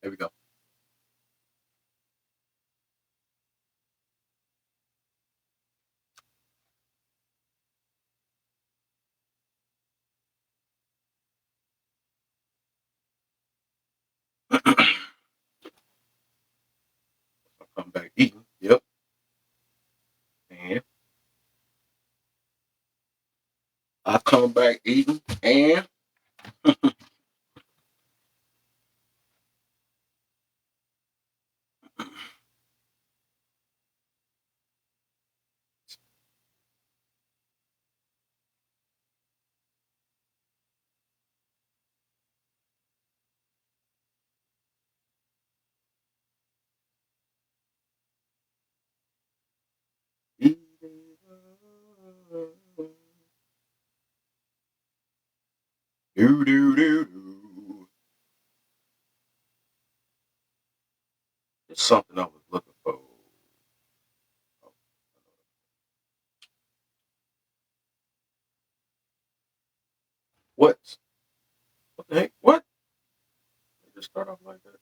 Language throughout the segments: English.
There we go. I'll come back eating. Yep. And I come back eating and do do do do. It's something I was looking for. What? What the heck? What? They just start off like that.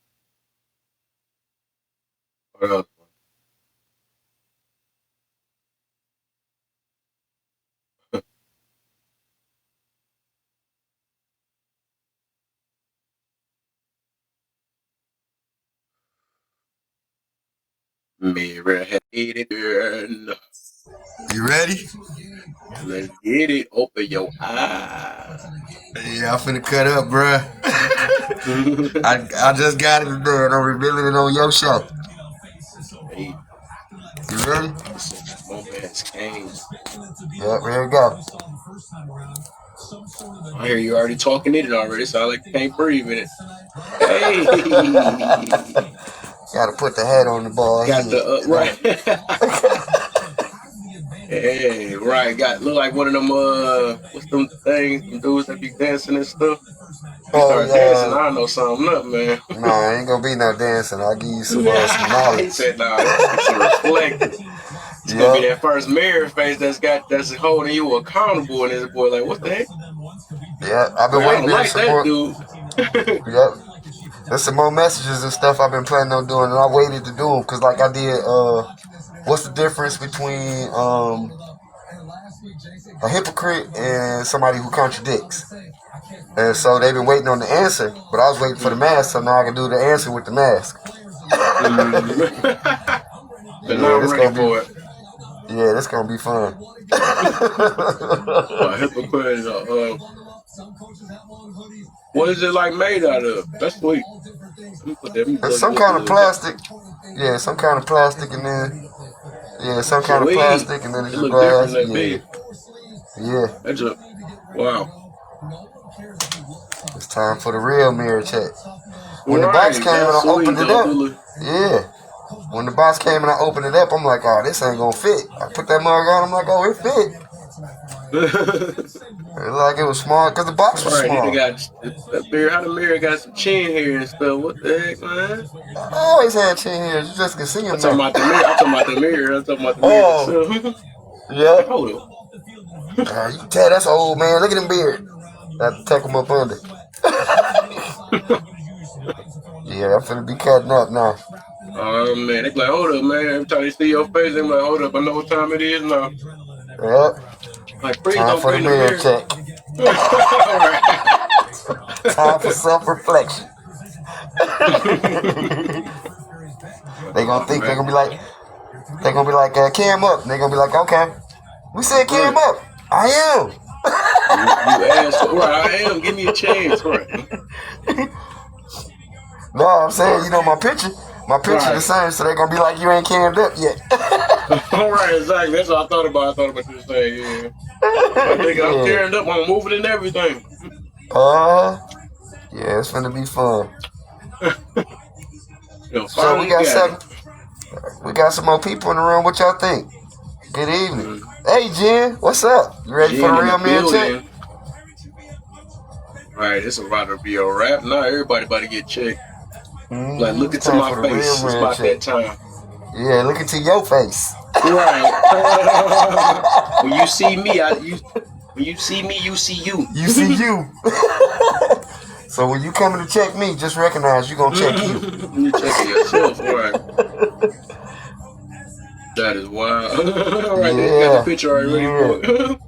What else? Mirror headed girl. You ready? Let's get it. Open your eyes. Yeah, I'm finna cut up, bruh. I just got it today and I'm revealing it on your show. Hey, You ready? listen, moment has came. Yep, here we go. I hear you already talking in it already. Sound like you can't breathe in it. Hey, Gotta put the head on the ball got head, the you know? right. Hey, right. Got look like one of them. What's them things? Them dudes that be dancing and stuff. You start dancing, Oh, I know something up, man. no, ain't gonna be no dancing. I'll give you some He knowledge. said, "Nah, it's gonna be some reflecting. It's gonna be Yep, that first mirror face that's holding you accountable." And this boy, like, what the heck? yep. I've been Like, I waiting don't to like that support. dude. Yep. There's some more messages and stuff I've been planning on doing, and I waited to do them because, like I did, what's the difference between a hypocrite and somebody who contradicts? And so they've been waiting on the answer, but I was waiting for the mask, so now I can do the answer with the mask. So Yeah, now I'm this ready gonna be for it. yeah, this gonna be fun. A hypocrite. What is it like made out of? That's sweet. Let me put that. Let me It's look, some look a kind of little bit. plastic. Yeah, some kind of plastic, and then some kind of Sweet. plastic, and then it's It just look different glass. than Yeah, big. yeah. That's a wow. It's time for the real mirror check. When the box Right. came and That's I sweet opened it though. up, Do look. yeah. When the box came and I opened it up, I'm like, oh, this ain't gonna fit. I put that mug on, I'm like, oh, it fit. It looked like it was small because the box was Right, they small. got that mirror. How the mirror got some chin hair and stuff. What the heck, man? I always had chin here. You just can see I'm him talking now. about the mirror. I'm talking about the mirror. I'm talking about the mirror Oh, itself. Like, yep. hold up. You can tell that's an old man. Look at him beard. I have to tuck him up under. Yeah, I'm finna be cutting up now. Oh man, they be like, hold up, man. Every time they see your face, they be like, hold up, I know what time it is now. Yep. Like, please Time don't for be the in the mirror mirror. check. All right. Time for self-reflection. They gonna Oh think man, they're gonna be like, Cam up. And they're gonna be like, okay. We said Cam right. up. I am. You asshole. Right, I am. Give me a chance. Right. No, I'm saying, my picture the Right. same, so they're gonna be like, you ain't cammed up yet. All right, exactly. That's what I thought about. I thought about you saying, yeah. I think I'm Yeah. tearing up. I'm moving and everything. Uh, yeah, it's gonna be fun. So we Finally got got it. seven. We got some more people in the room. What y'all think? Good evening. Mm. Hey, Jen, what's up? You ready for Jen the in the real man check? building. Right, it's about to be a wrap. Now everybody about to get checked. Like, look It's into time my for the real face. It's man about check. that time. Yeah, look into your face. Right. When you see me, when you see me, you see you. You see you. So when you coming to check me, just recognize you gonna check you. You checking yourself, right? That is wild. Right there, you got the picture already ready for it.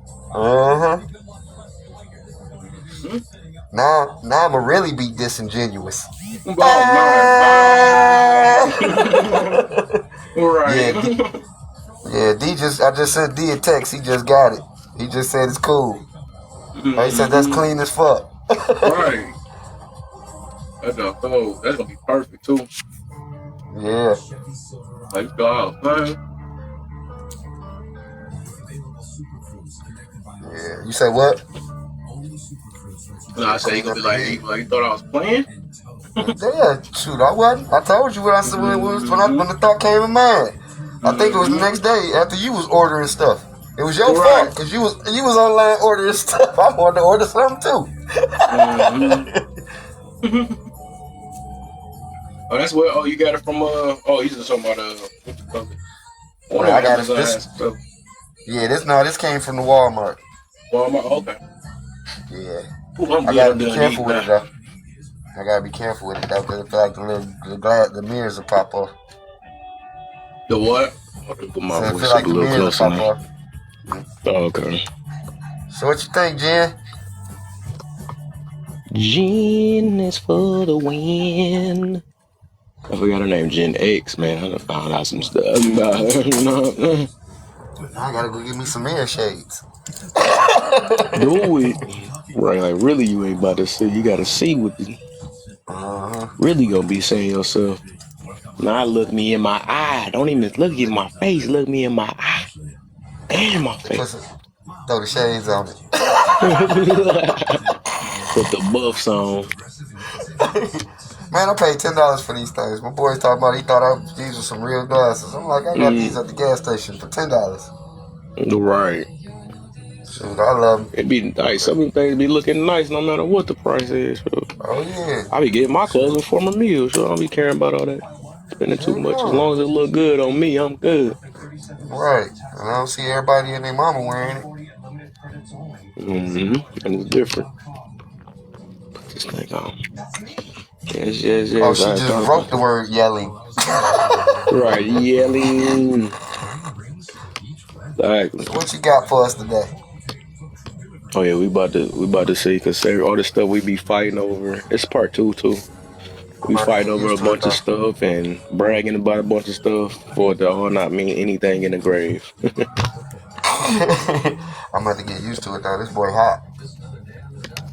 Now I'ma really be disingenuous. Oh my. Right. Yeah, I just sent D a text. He just got it. He just said it's cool. He said that's clean as fuck. Right. That's gonna be perfect too. Yeah. Like God, man. Yeah. You say what? No, I said he gonna be like, he thought I was playing. Yeah, shoot, I wasn't. I told you what I said when the thought came in mind. I think it was the next day after you was ordering stuff. It was your fault because you was online ordering stuff. I wanted to order something too. Oh, that's where. Oh, you got it from. Oh, you just talking about what you call it? I got it. This came from the Walmart. Walmart. Okay. Yeah. Ooh, I gotta be careful with it though. I gotta be careful with it though, because I feel like the mirrors will pop off. The what? Put my I voice feel like a the little mirrors closer will pop off. Oh, okay. So what you think, Jen? Jen is for the win. I forgot her name, Jen X, man. I done found out some stuff about her. I gotta go get me some mirror shades. Do it. Right, like really you ain't about to see. You gotta see what the really gonna be saying yourself. Now look me in my eye. Don't even look in my face. Look me in my eye. And my face. Throw the shades on it. Put the buffs on. Man, I paid $10 for these things. My boy's talking about these were some real glasses. I'm like, I got these at the gas station for $10. Right. Shoot, I love them. It be like some of the things be looking nice no matter what the price is. So. Oh yeah. I be getting my clothes before my meals, so I don't be caring about all that. Spending too much. As long as it look good on me, I'm good. Right. And I don't see everybody and their mama wearing it. And it's different. Put this thing on. Yes. Oh, she just wrote the word yelling. Right, yelling. Exactly. So what you got for us today? Oh yeah, we about to see, because all the stuff we be fighting over. It's part 2 too. We fight over a bunch of stuff and bragging about a bunch of stuff for it to all not mean anything in the grave. I'm about to get used to it though. This boy hot.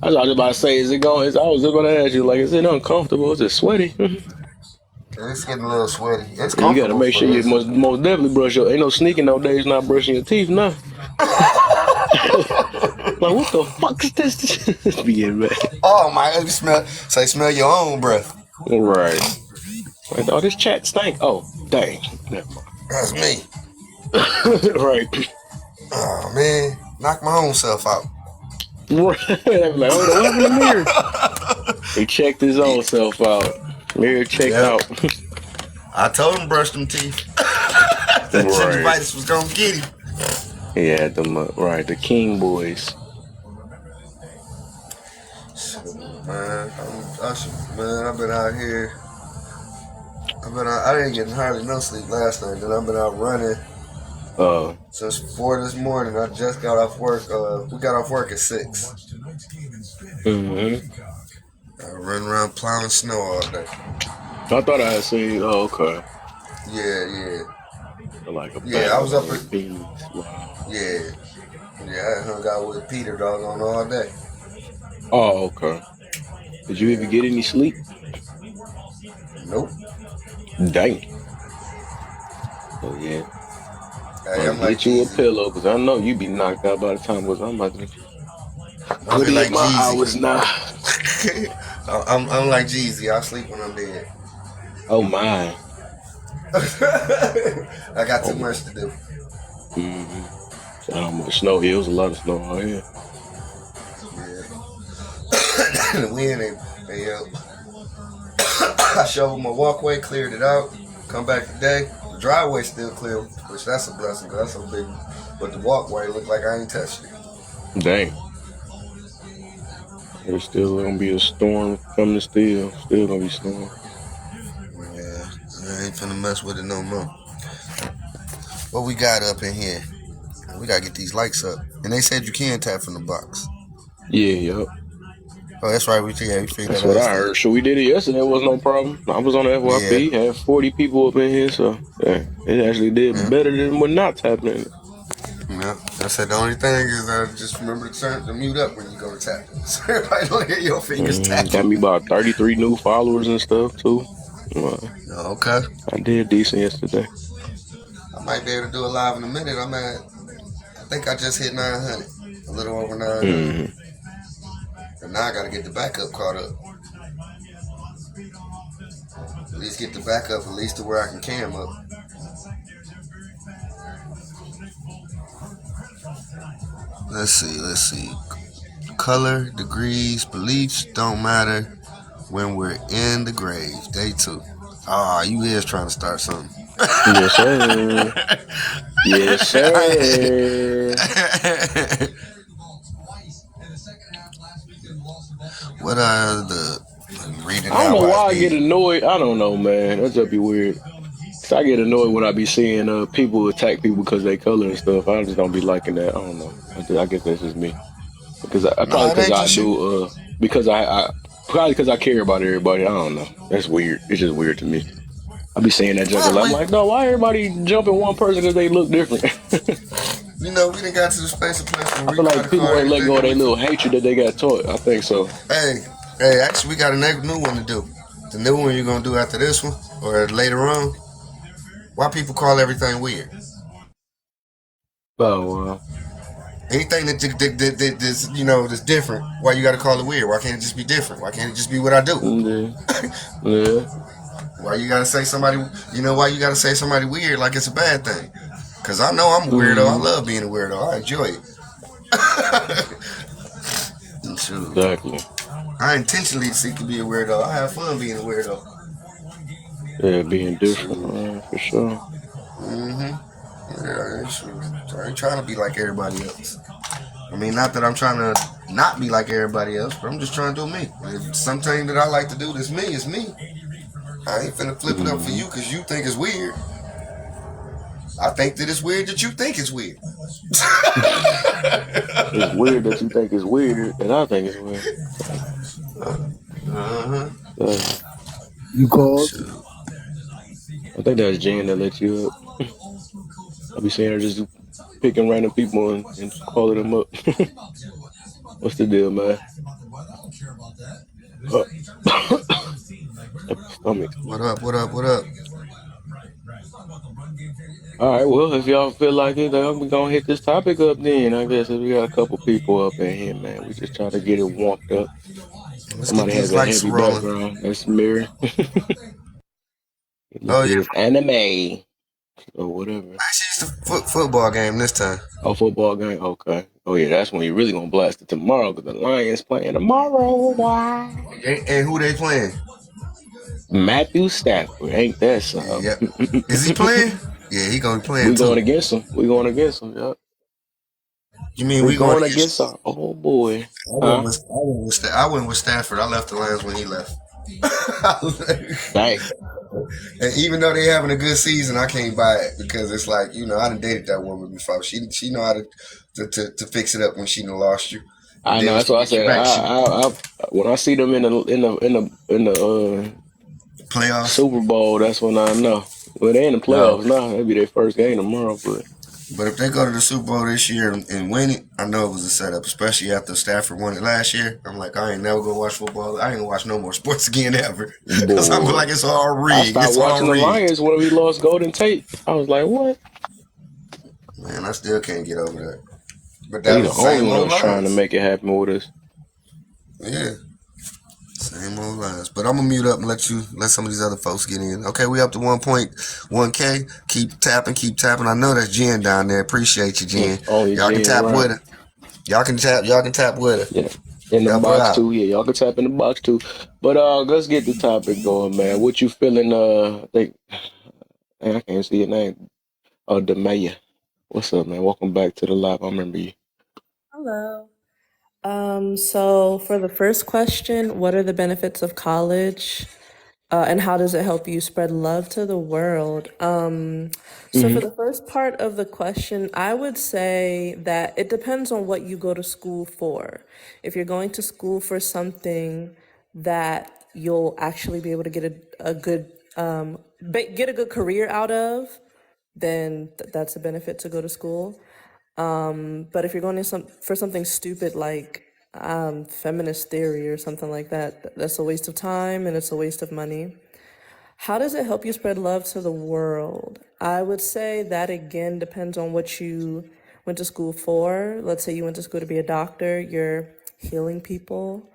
I was just about to say, I was just going to ask you, like, is it uncomfortable? Is it sweaty? It's getting a little sweaty. It's comfortable. You got to make sure you most definitely brush your. Ain't no sneaking nowadays not brushing your teeth now. Like, what the fuck is this? Being mad. Oh my, smell your own breath. Right. Like, oh, this chat stink. Oh, dang. That's me. Right. Oh man, knock my own self out. Right. Like, oh, the left in the mirror. He checked his own self out. Mirror checked out. I told him brush them teeth. That gingivitis was gonna get him. He had them the King boys. Man, I've been out here. I didn't get hardly no sleep last night. Then I've been out running since 4 this morning. I just got off work. We got off work at 6. I run around plowing snow all day. I thought I had seen. Oh, okay. Yeah. Like I was up at beans. Wow. Yeah, I hung out with Peter doggone all day. Oh, okay. Did you even get any sleep? Nope. Dang. Oh yeah. Hey, I'm get you a pillow, because I know you be knocked out by the time I'm about to put like my hours now. I'm like Jeezy. I sleep when I'm dead. Oh my. I got too much to do. How much snow here? It was a lot of snow out here. Yeah. The wind ain't. I shoveled my walkway, cleared it out. Come back today. The driveway's still clear, which that's a blessing because that's so big. But the walkway looked like I ain't touched it. Dang. There's still gonna be a storm coming. Still gonna be storm. Yeah, I ain't finna mess with it no more. What we got up in here? We gotta get these lights up. And they said you can tap from the box. Yeah, yep. Oh, that's right. We figured That's that out what I yesterday. heard. So we did it yesterday. It was no problem. I was on the Yeah. FYP. Had 40 people up in here, so yeah, it actually did Yeah. better than what not tapping in it. Yeah. I said the only thing is just remember to mute up when you go to tap. So everybody don't hear your fingers Got tapping. me about 33 new followers and stuff too. Uh, Okay. I did decent yesterday. I might be able to do a live in a minute. I think I just hit 900. A little over 900. Mm-hmm. And now I gotta get the backup caught up. At least get the backup, at least to where I can cam up. Let's see. Color, degrees, beliefs don't matter when we're in the grave. Day 2. Ah, you is trying to start something. Yes, sir. Yes, sir. What are the reading I don't now? know Watch why I get me. annoyed. I don't know, man. That just be weird. Cause I get annoyed when I be seeing people attack people because they color and stuff. I just don't be liking that. I don't know. I guess that's just me. Because I probably No, it because ain't I just you. do because I probably because I care about everybody. I don't know. That's weird. It's just weird to me. I be saying that junk a Well, lot. I'm like, no, why everybody jumping one person because they look different? we done got to the space of place where I we feel try like to call people ain't let go everything of that their we little hatred that they got taught. I think so. Hey, hey, actually, we got a new one to do. The new one you're gonna do after this one or later on. Why people call everything weird? Oh, Anything that's different. Why you got to call it weird? Why can't it just be different? Why can't it just be what I do? yeah, yeah. Why you gotta say somebody? Why you gotta say somebody weird like it's a bad thing? Cause I know I'm a weirdo. I love being a weirdo. I enjoy it. Shoot. Exactly. I intentionally seek to be a weirdo. I have fun being a weirdo. Yeah, being different, Shoot. for sure. Yeah, shoot. I ain't trying to be like everybody else. I mean, not that I'm trying to not be like everybody else, but I'm just trying to do me. If something that I like to do that's me is me. I ain't finna flip it up for Mm-hmm. you because you think it's weird. I think that it's weird that you think it's weird. It's weird that you think it's weird, and I think it's weird. Uh-huh. Exactly. You called? Shoot. I think that's Jen that let you up. I be seeing her just picking random people and calling them up. What's the deal, man? Uh, stomach. What up? What up? What up? All right, well, if y'all feel like it, we gonna hit this topic up then. I guess if we got a couple people up in here, man, we just try to get it warmed up. Let's get Somebody these has a lights heavy rolling. background. That's Mary. Look Oh at yeah, this anime or whatever. actually, it's the football game this time. Oh, football game. Okay. Oh yeah, that's when you really gonna blast it tomorrow because the Lions playing tomorrow. Boy. And who they playing? Matthew Stafford, ain't that something? Yep. Is he playing? Yeah, he gonna be playing We going too. against him. We going against him. Yep. You mean We we going going against? against our old boy. I went Huh? with I went with Stafford. I left the Lions when he left. Dang. And even though they having a good season, I can't buy it because it's like I done dated that woman before. She know how to fix it up when she done lost you, and I then know. when That's she what I get you said. back, she I when I see them in the playoffs. Super Bowl, that's when I know. Well, they in the No, playoffs now. That'll be their first game tomorrow. But but if they go to the Super Bowl this year and win it, I know it was a setup. Especially after Stafford won it last year, I'm like, I ain't never gonna watch football. I ain't gonna watch no more sports again ever because I'm boy, like, it's all I rigged. stopped It's all watching the rigged. Lions when we lost Golden Tate. I was like, what? Man, I still can't get over that. But that He was the the only same one that old was trying to lines. make it happen with us. Yeah. Same old lines. But I'm gonna mute up and let some of these other folks get in. Okay, we up to 1.1K. Keep tapping, keep tapping. I know that's Jen down there. Appreciate you, Jen. Only Y'all can Jen, tap right? with her. Y'all can tap with her. Yeah. In the Help her box out. too. Yeah, y'all can tap in the box too. But let's get the topic going, man. What you feeling? I think I can't see your name. Demaya. What's up, man? Welcome back to the live. I remember you. Hello. So for the first question, what are the benefits of college? And how does it help you spread love to the world? So for Hmm. the first part of the question, I would say that it depends on what you go to school for. If you're going to school for something that you'll actually be able to get a good get a good career out of, then that's a benefit to go to school. But if you're going to for something stupid like feminist theory or something like that, that's a waste of time and it's a waste of money. How does it help you spread love to the world? I would say that again depends on what you went to school for. Let's say you went to school to be a doctor, you're healing people.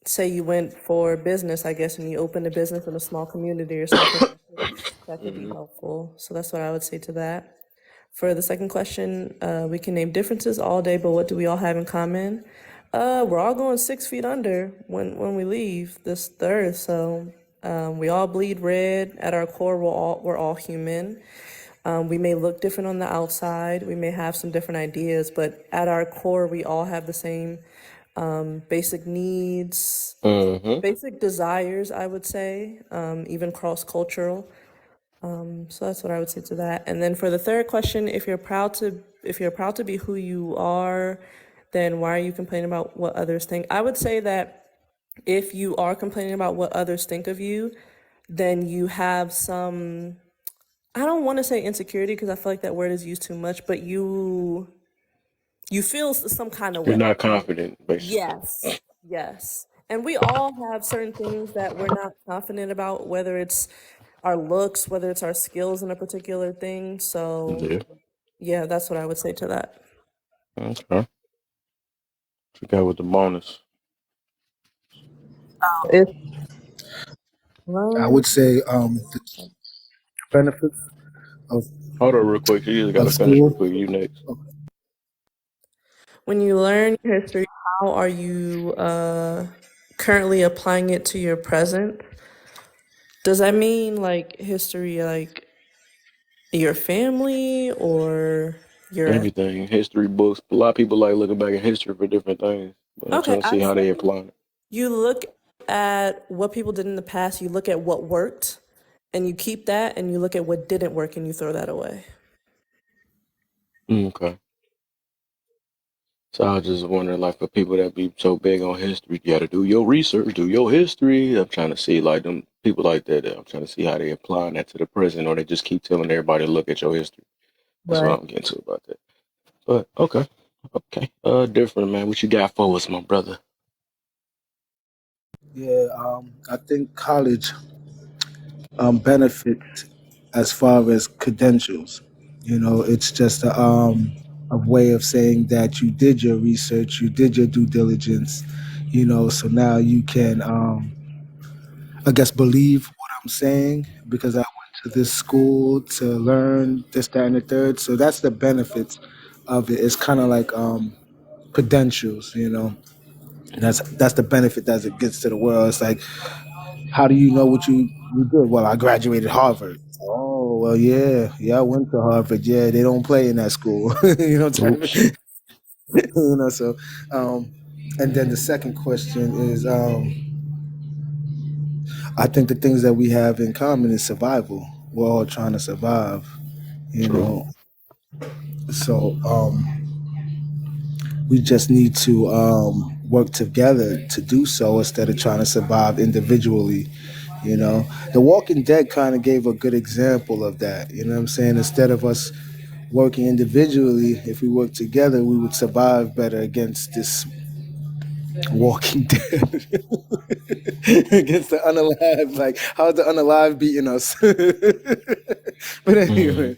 Say you went for business, I guess, and you opened a business in a small community or something. That could be Hmm. helpful. So that's what I would say to that. For the second question, we can name differences all day, but what do we all have in common? We're all going 6 feet under when we leave the earth. So we all bleed red. At our core, we're all human. We may look different on the outside. We may have some different ideas, but at our core, we all have the same basic needs, Hmm. basic desires. I would say, even cross cultural. So that's what I would say to that. And then for the third question, if you're proud to be who you are, then why are you complaining about what others think? I would say that if you are complaining about what others think of you, then you have some, I don't want to say insecurity because I feel like that word is used too much, but you feel some kind of You're way. not confident, basically. Yes. Yes. And we all have certain things that we're not confident about, whether it's our looks, whether it's our skills in a particular thing. So, Yeah. yeah, that's what I would say to that. Okay. She got with the bonus. If I learn would say the benefits of, Hold on, real quick. She just got of to finish real school. quick. You next. When you learn your history, how are you currently applying it to your present? Does that mean like history, like your family or your? Everything, history books. A lot of people like looking back at history for different things, but I'm Okay, trying to see I'd how say they apply it. you look at what people did in the past, you look at what worked, and you keep that, and you look at what didn't work and you throw that away. Okay. So I was just wondering, like, for people that be so big on history, you got to do your research, do your history. I'm trying to see, like, them people like that. I'm trying to see how they apply that to the present, or they just keep telling everybody to look at your history. That's what Right. I'm getting to about that. But okay, okay. Different man. What you got for us, my brother? Yeah, I think college benefits as far as credentials. You know, it's just a way of saying that you did your research, you did your due diligence. You know, so now you can, I guess, believe what I'm saying because I went to this school to learn this, that, and the third. So that's the benefits of it. It's kind of like credentials. You know, and that's the benefit that it gets to the world. It's like, how do you know what you did? Well, I graduated Harvard. Oh, well, yeah, yeah, I went to Harvard. Yeah, they don't play in that school. You know, type of, Oops. you know. So, um, and then the second question is, I think the things that we have in common is survival. We're all trying to survive. You True. know, so we just need to work together to do so instead of trying to survive individually. You know, The Walking Dead kind of gave a good example of that. You know what I'm saying? Instead of us working individually, if we work together, we would survive better against this Walking Dead, against the unalive. Like, how's the unalive beating us? But Mm. anyway,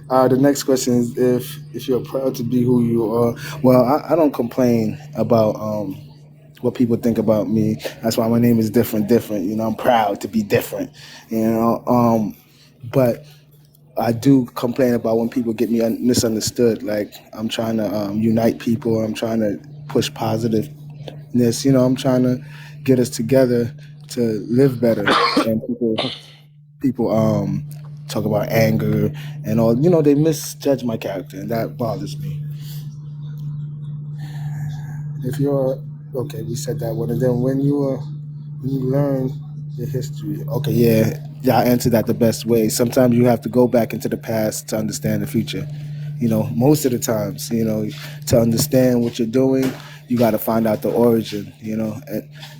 the next question is if you're proud to be who you are. Well, I don't complain about what people think about me. That's why my name is different. Different. You know, I'm proud to be different. You know, but I do complain about when people get me misunderstood. Like, I'm trying to unite people. I'm trying to push positiveness. You know, I'm trying to get us together to live better. And people talk about anger and all. You know, they misjudge my character, and that bothers me. If you're okay, we said that one, and then when you learn the history, okay, yeah, I answered that the best way. Sometimes you have to go back into the past to understand the future. You know, most of the times, you know, to understand what you're doing, you got to find out the origin. You know,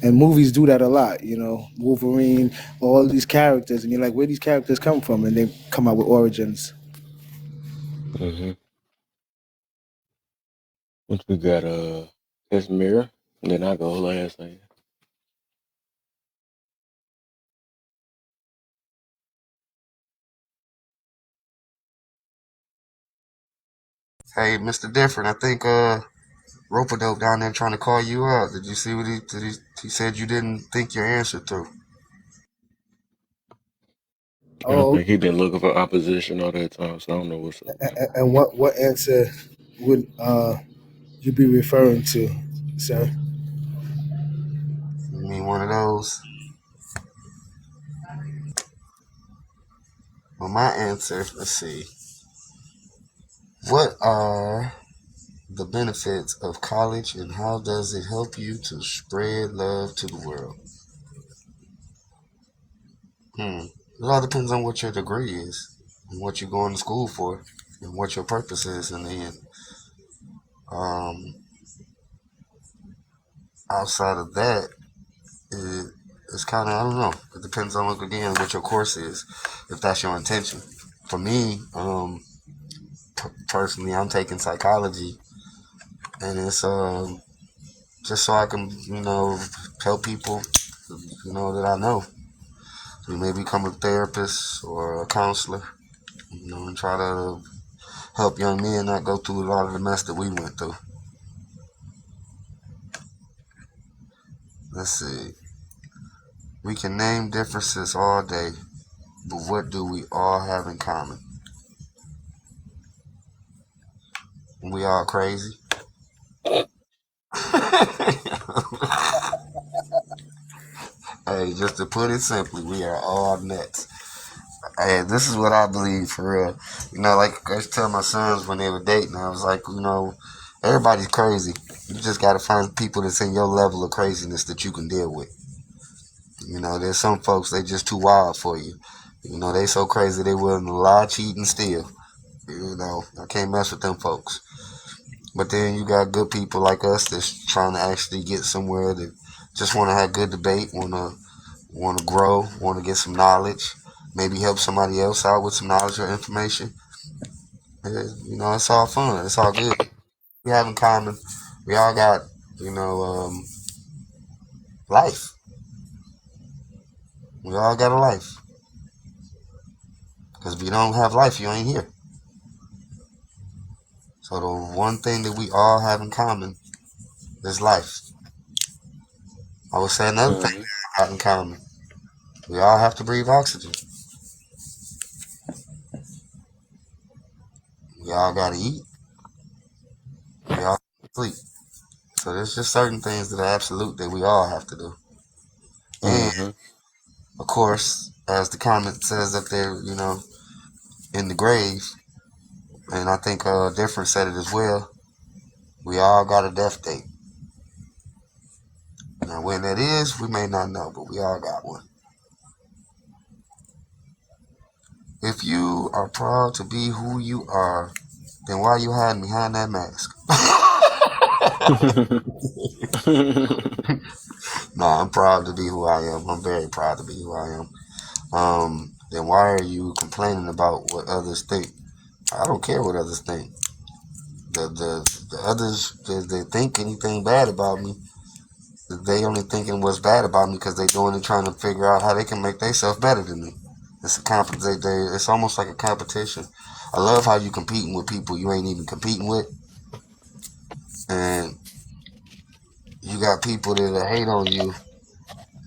and movies do that a lot. You know, Wolverine, all these characters, and you're like, where these characters come from, and they come out with origins. Mm-hmm. Once we got this mirror, and then I go last. Like, Hey, Mr. Different, I think Roper Dope down there trying to call you out. Did you see what he said you didn't think your answer through? I don't Oh, think he been looking for opposition all that time, so I don't know what's up with him. and what answer would you be referring to, sir? You mean one of those? Well, my answer, let's see. What are the benefits of college and how does it help you to spread love to the world? It all depends on what your degree is and what you're going to school for and what your purpose is in the end. Um, Outside of that, it, it's kind of, I don't know. It depends on, again, what your course is, if that's your intention. For me, personally, I'm taking psychology, and it's just so I can, help people, that I know. We may become a therapist or a counselor, and try to help young men not go through a lot of the mess that we went through. Let's see. We can name differences all day, but what do we all have in common? We all crazy. Hey, just to put it simply, we are all nuts. Hey, this is what I believe for real. Like I used to tell my sons when they were dating, I was like, everybody's crazy. You just got to find people that's in your level of craziness that you can deal with. There's some folks, they just too wild for you. They so crazy they willing to lie, cheat, and steal. I can't mess with them folks. But then you got good people like us that's trying to actually get somewhere, that just want to have good debate, want to grow, want to get some knowledge, maybe help somebody else out with some knowledge or information. It's all fun. It's all good. We have in common. We all got, you know, um, life. We all got a life. Because if you don't have life, you ain't here. So the one thing that we all have in common is life. I would say another thing Mm-hmm. we have in common. We all have to breathe oxygen. We all got to eat. We all sleep. So there's just certain things that are absolute that we all have to do. And Mm-hmm. of course, as the comment says up there, in the grave, and I think different said it as well. We all got a death date. Now when that is, we may not know, but we all got one. If you are proud to be who you are, then why are you hiding behind that mask? No, I'm proud to be who I am. I'm very proud to be who I am. Then why are you complaining about what others think? I don't care what others think. The others, they think anything bad about me, they only thinking what's bad about me because they doing it trying to figure out how they can make themselves better than me. It's a it's almost like a competition. I love how you competing with people you ain't even competing with, and you got people that hate on you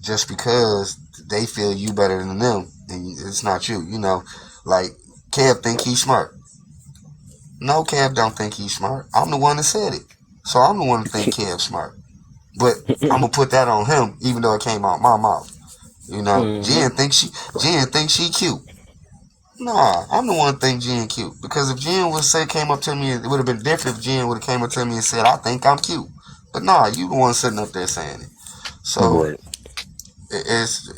just because they feel you better than them, and it's not you. Like Kev think he's smart. No, Kev don't think he's smart. I'm the one that said it, so I'm the one that think Kev's smart. But I'm gonna put that on him, even though it came out my mouth. Mm-hmm. Jen thinks she cute. Nah, I'm the one think Jen cute. Because if Jen came up to me, it would have been different if Jen would have came up to me and said, I think I'm cute. But nah, you the one sitting up there saying it. So Right. it's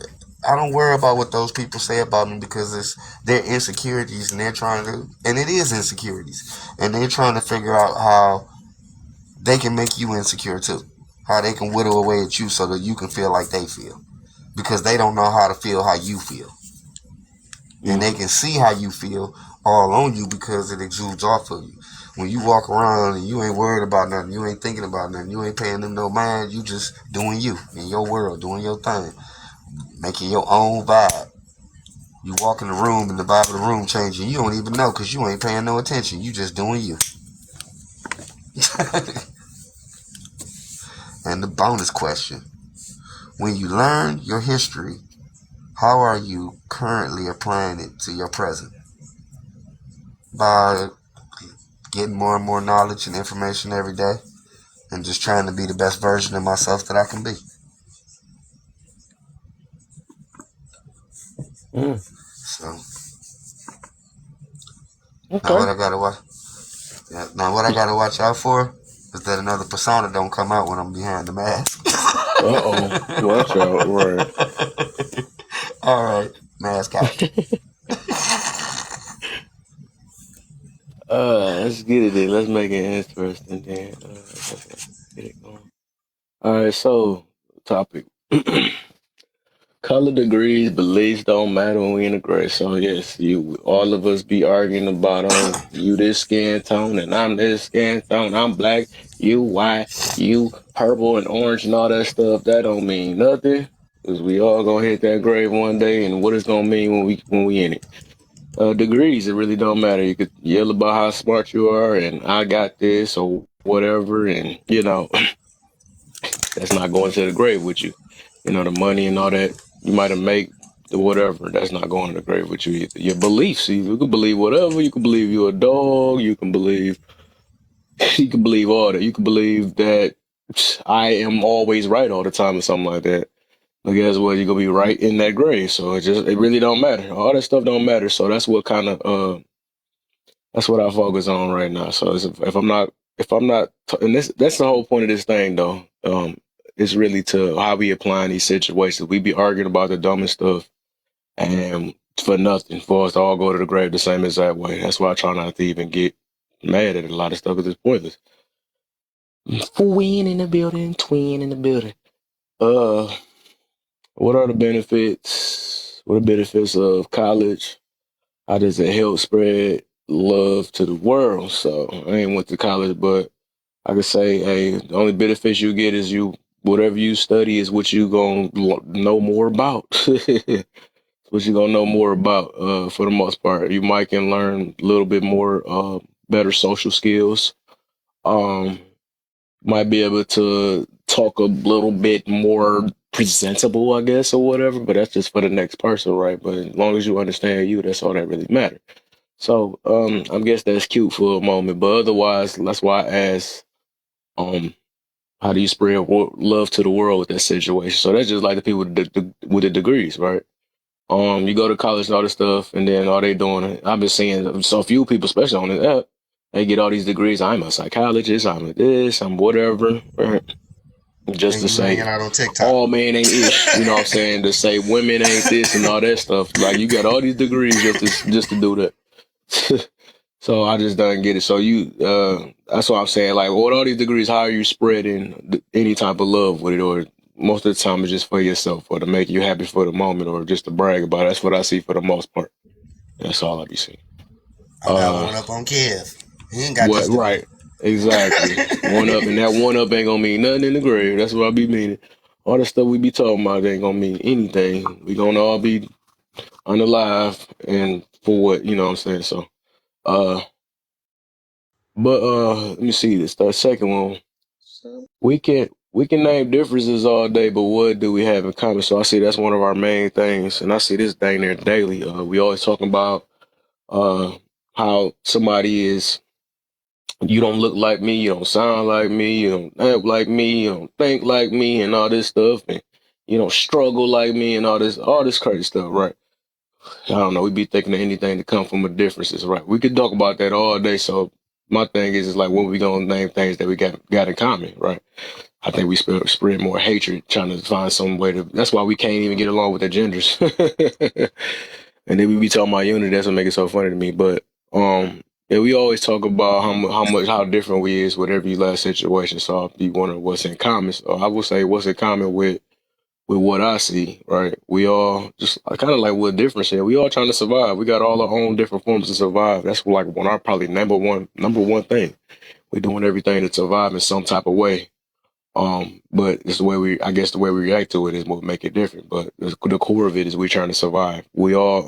I don't worry about what those people say about me because it's their insecurities and they're trying to and it is insecurities. And they're trying to figure out how they can make you insecure too. How they can whittle away at you so that you can feel like they feel. Because they don't know how to feel how you feel. And they can see how you feel all on you because it exudes off of you. When you walk around and you ain't worried about nothing, you ain't thinking about nothing, you ain't paying them no mind, you just doing you in your world, doing your thing, making your own vibe. You walk in the room and the vibe of the room changing. You don't even know because you ain't paying no attention. You just doing you. And the bonus question: when you learn your history, how are you currently applying it to your present? By getting more and more knowledge and information every day and just trying to be the best version of myself that I can be. So now Okay. what I gotta watch now what I gotta watch out for is that another persona don't come out when I'm behind the mask. Watch out. Right. Alright, mask out. Let's get it in. Let's make it interesting then. Let's get it going. All right, so topic. Color degrees, beliefs don't matter when we in the gray. So yes, all of us be arguing about you this skin tone and I'm this skin tone. I'm black, you white, you purple and orange and all that stuff. That don't mean nothing. Cause we all gonna hit that grave one day, and what it's gonna mean when we in it. Degrees, it really don't matter. You could yell about how smart you are and I got this or whatever, and that's not going to the grave with you. The money and all that you might have made, the whatever, that's not going to the grave with you either. Your beliefs, you can believe whatever. You can believe you're a dog. You can believe, you can believe all that. You can believe that I am always right all the time or something like that. But guess what? You're gonna be right in that grave. So it really don't matter. All that stuff don't matter. So that's what I focus on right now. So if I'm not, and that's the whole point of this thing, though. It's really to how we applying these situations. We be arguing about the dumbest stuff, and for nothing, for us to all go to the grave the same exact way. That's why I try not to even get mad at a lot of stuff because it's pointless. Twin in the building, twin in the building. Uh, what are the benefits? What are the benefits of college? How does it help spread love to the world? So I ain't went to college, but I could say, hey, the only benefits you get is whatever you study is what you gonna know more about. What you gonna know more about, for the most part. You might can learn a little bit more, better social skills. Um, might be able to talk a little bit more presentable, I guess, or whatever. But that's just for the next person, right? But as long as you understand you, that's all that really matters. So, I guess that's cute for a moment, but otherwise, that's why I asked, um, how do you spread love to the world with that situation? So that's just like the people with the degrees, right? You go to college and all this stuff, and then all they doing, I've been seeing so few people, especially on this app, they get all these degrees. I'm a psychologist, I'm a this, I'm whatever, right? Just And to you hanging say, out on TikTok. all men ain't ish, you know what I'm saying? To say women ain't this and all that stuff. Like you got all these degrees just to do that. So I just don't get it. So that's what I'm saying. Like, with all these degrees, how are you spreading any type of love with it? Or most of the time it's just for yourself or to make you happy for the moment or just to brag about it. That's what I see for the most part. That's all I be seeing. I got one up on Kev. He ain't got What, this degree. right. Exactly. One up, and that one up ain't gonna mean nothing in the grave. That's what I be meaning. All the stuff we be talking about ain't gonna mean anything. We gonna all be unalive and for what, you know what I'm saying? So, uh, but let me see this. The second one, we can name differences all day, but what do we have in common? So I see that's one of our main things, and I see this thing there daily. We always talking about uh how somebody is. You don't look like me, you don't sound like me, you don't act like me, you don't think like me, and all this stuff, and you don't struggle like me, and all this crazy stuff, right? I don't know. We be thinking of anything to come from a differences, right? We could talk about that all day. So my thing is like, when we gonna name things that we got in common, right? I think we spread more hatred, trying to find some way to. That's why we can't even get along with the genders. And then we be talking about unity. That's what make it so funny to me. But yeah, we always talk about how different we is with every last situation. So I'll be wondering what's in common. So I would say what's in common with what I see, right? We all just kind of like what difference here. We all trying to survive. We got all our own different forms to survive. That's like one of our probably number one thing. We're doing everything to survive in some type of way. But it's the way I guess the way we react to it is what make it different. But the core of it is we're trying to survive. We all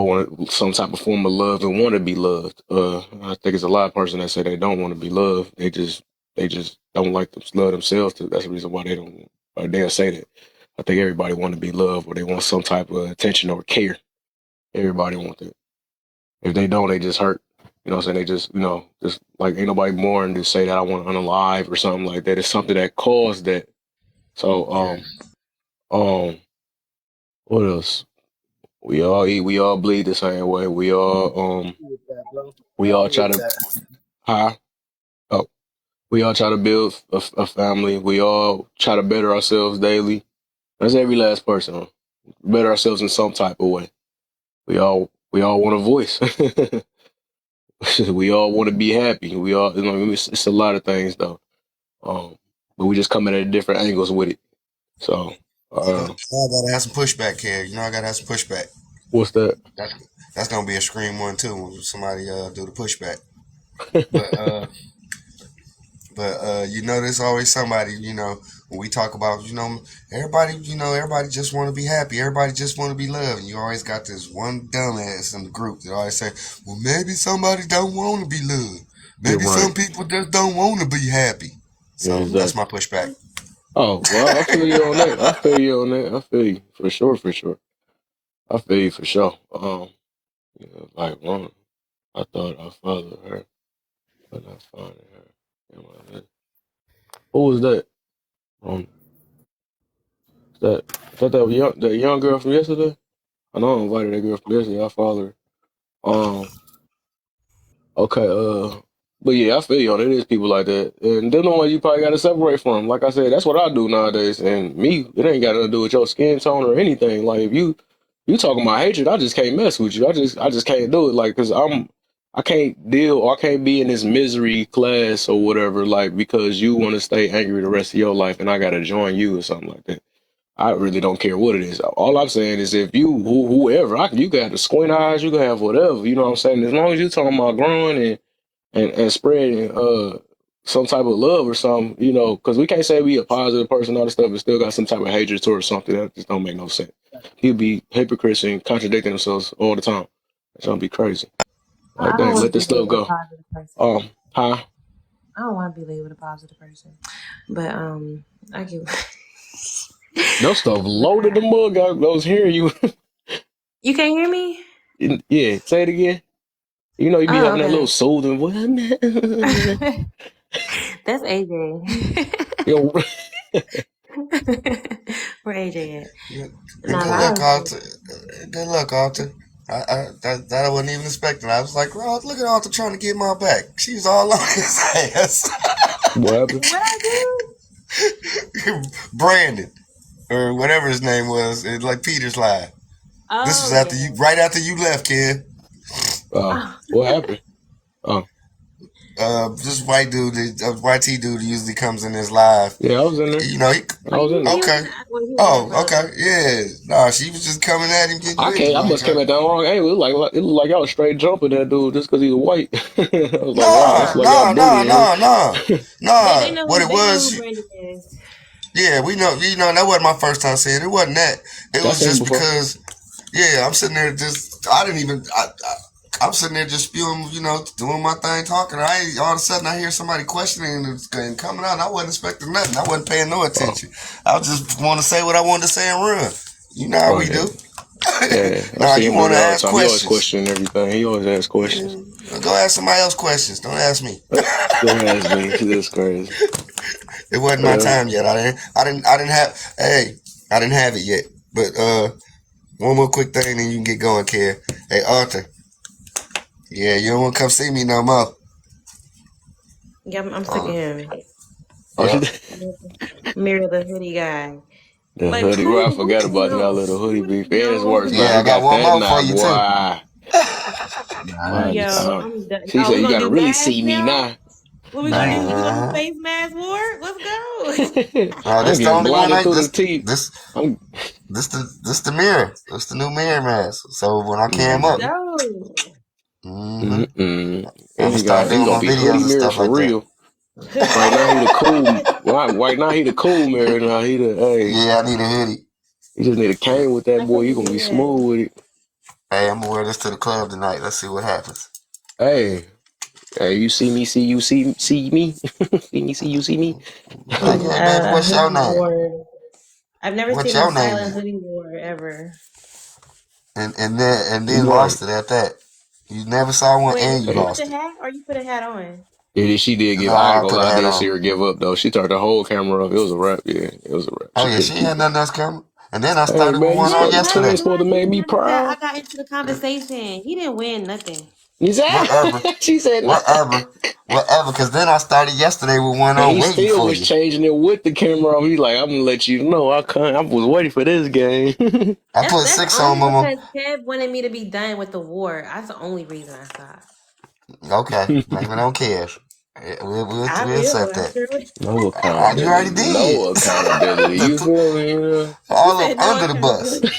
want some type of form of love and want to be loved. I think it's a lot of person that say they don't want to be loved. They just don't like to love themselves. That's the reason why they don't. Or they'll say that. I think everybody want to be loved, or they want some type of attention or care. Everybody want that. If they don't, they just hurt. You know what I'm saying? They just, just like ain't nobody born to say that I want to unalive or something like that. It's something that caused that. So, what else? We all eat, we all bleed the same way. We all try to, huh? Oh, we all try to build a family. We all try to better ourselves daily. That's every last person. Huh? Better ourselves in some type of way. We all want a voice. We all want to be happy. We all, it's a lot of things though. But we just come at different angles with it. So, I gotta have some pushback here. I gotta have some pushback. what's that? That's gonna be a scream one too when somebody do the pushback. But there's always somebody, when we talk about, everybody just want to be happy. Everybody just want to be loved. And you always got this one dumbass in the group that always say, well, maybe somebody don't want to be loved. You're Maybe some right. people just don't want to be happy. Yeah, So that's my exactly. pushback. Oh, well, I feel you on that. I feel you on that. I feel you for sure, for sure. I feel you for sure. Like one, I thought I followed her, but not finding her. In my list. Who was that? Um, that young girl from yesterday? I know I invited that girl from yesterday. I followed her. Okay, but yeah, I feel you on it. It is people like that. And they're the ones you probably got to separate from. Like I said, that's what I do nowadays. And me, it ain't got nothing to do with your skin tone or anything. Like if you talking about hatred, I just can't mess with you. I just can't do it. Like, cause I can't deal or I can't be in this misery class or whatever, like, because you want to stay angry the rest of your life and I got to join you or something like that. I really don't care what it is. All I'm saying is if whoever, you got the squint eyes, you can have whatever, you know what I'm saying? As long as you talking about growing and spreading some type of love or something, because we can't say we a positive person, all this stuff, but still got some type of hatred towards something that just don't make no sense. People be hypocrites and contradicting themselves all the time. It's gonna be crazy. Like, I don't dang, want let to be this stuff labeled a go. positive person. Huh? I don't want to be labeled a positive person. But I get. Those stuff loaded the mug. I was hearing you. You can't hear me? Yeah, say it again. You be Oh, having that little okay. soothing voice. That's AJ. Yo, Where AJ at? Good, Nah, good but I luck, was. Alton. Good luck, Alton. That I wasn't even expecting. I was like, oh, look at Alton trying to get my back. She's all on his ass. what happened? What I do? Brandon, or whatever his name was, like Peter's lie. This was Oh after yeah. right after you left, kid. Oh. What happened? Oh, This white dude, white T dude, usually comes in his live. yeah, I was in there. You know, he, I was in there. He was okay. in the, well, he was in there Oh, for a little okay, bit. yeah. Nah, she was just coming at him, getting I with can't. him. I Like, must came at that wrong angle. It looked like y'all was straight jumping that dude just because he was white. I was like, wow, nah, that's Nah. like y'all nah, nah, bullying him. nah, nah, They nah. know What who it they know was, who Brandon is. yeah, we know. That wasn't my first time seeing it. It wasn't that. It I was seen him just before. because, yeah, I'm sitting there just. I didn't even. I'm sitting there just spewing, doing my thing, talking. All of a sudden I hear somebody questioning and coming out. And I wasn't expecting nothing. I wasn't paying no Oh, attention. I just want to say what I wanted to say and run. You know how oh we yeah, do. yeah. I Nah, see you him do want to that all the ask time. He always questions. questioning everything. He always asks questions. Yeah, go ask somebody else questions. Don't ask me. Don't ask me. That's crazy. It wasn't my Uh, time yet. I didn't have. Hey, I didn't have it yet. But One more quick thing, then you can get going, Kev. Hey, Arthur. Yeah, you don't want to come see me no more. Yeah, I'm sick of him. Oh, Yeah. Mirror the hoodie guy. the Like hoodie. Well, I who forgot would about y'all know? little hoodie Who beef. would It's know worse now. Yeah, He I got got one that more for now, you, too. boy. Yo, I'm done. She Oh, said we you gonna gotta do really mask see me now? now. What we gonna do? We gonna do face mask war? Let's go. I'm This the getting only one blinded through the teeth. this I'm this the mirror. This the new mirror mask. So when I came Let's up, go. I'm mm-mm. And gonna start he doing gonna my be videos hoodie and mirror stuff for like that. real. Right now he the cool. Right now he the cool mirror. Now he the hey. Yeah, I need a hoodie. You just need a cane with that I boy. can You gonna be do that. smooth with it. Hey, I'm gonna wear this to the club tonight. Let's see what happens. Hey, hey, you see me, see you, see me, see me, see you, see me. Hey, hey, baby, A what's your hoodie name? war. I've never What's seen a your name? silent hoodie war ever. And then Right. lost it at that. You never saw one Wait, did and you she put Hey, the lost it. hat or you put a hat on? she did give. I ain't Nah, I gonna put a lie. I hat did on. see her give up though. She turned the whole camera off. It was a wrap. Yeah, it was a wrap. Oh She yeah, she couldn't ain't keep had it. nothing else coming. And then I Hey started with man, you one on supposed How to, yesterday. ain't supposed to make me none of that? I proud. got into the conversation. He didn't win nothing. You said? Whatever, She said, nah. whatever, whatever. Cause then I started yesterday with one And on he waiting still for was you. changing it with the camera off. He's like, I'm gonna let you know. I can't. I was waiting for this game. I That's put that's six on only Mama. because Kev wanted me to be done with the war. That's the only reason I stopped. Okay, blame it on Cash. Yeah, I we'll will. accept I that. sure will. No You already accountability. did. No accountability. You feel me? You All said up no under the bus. accountability.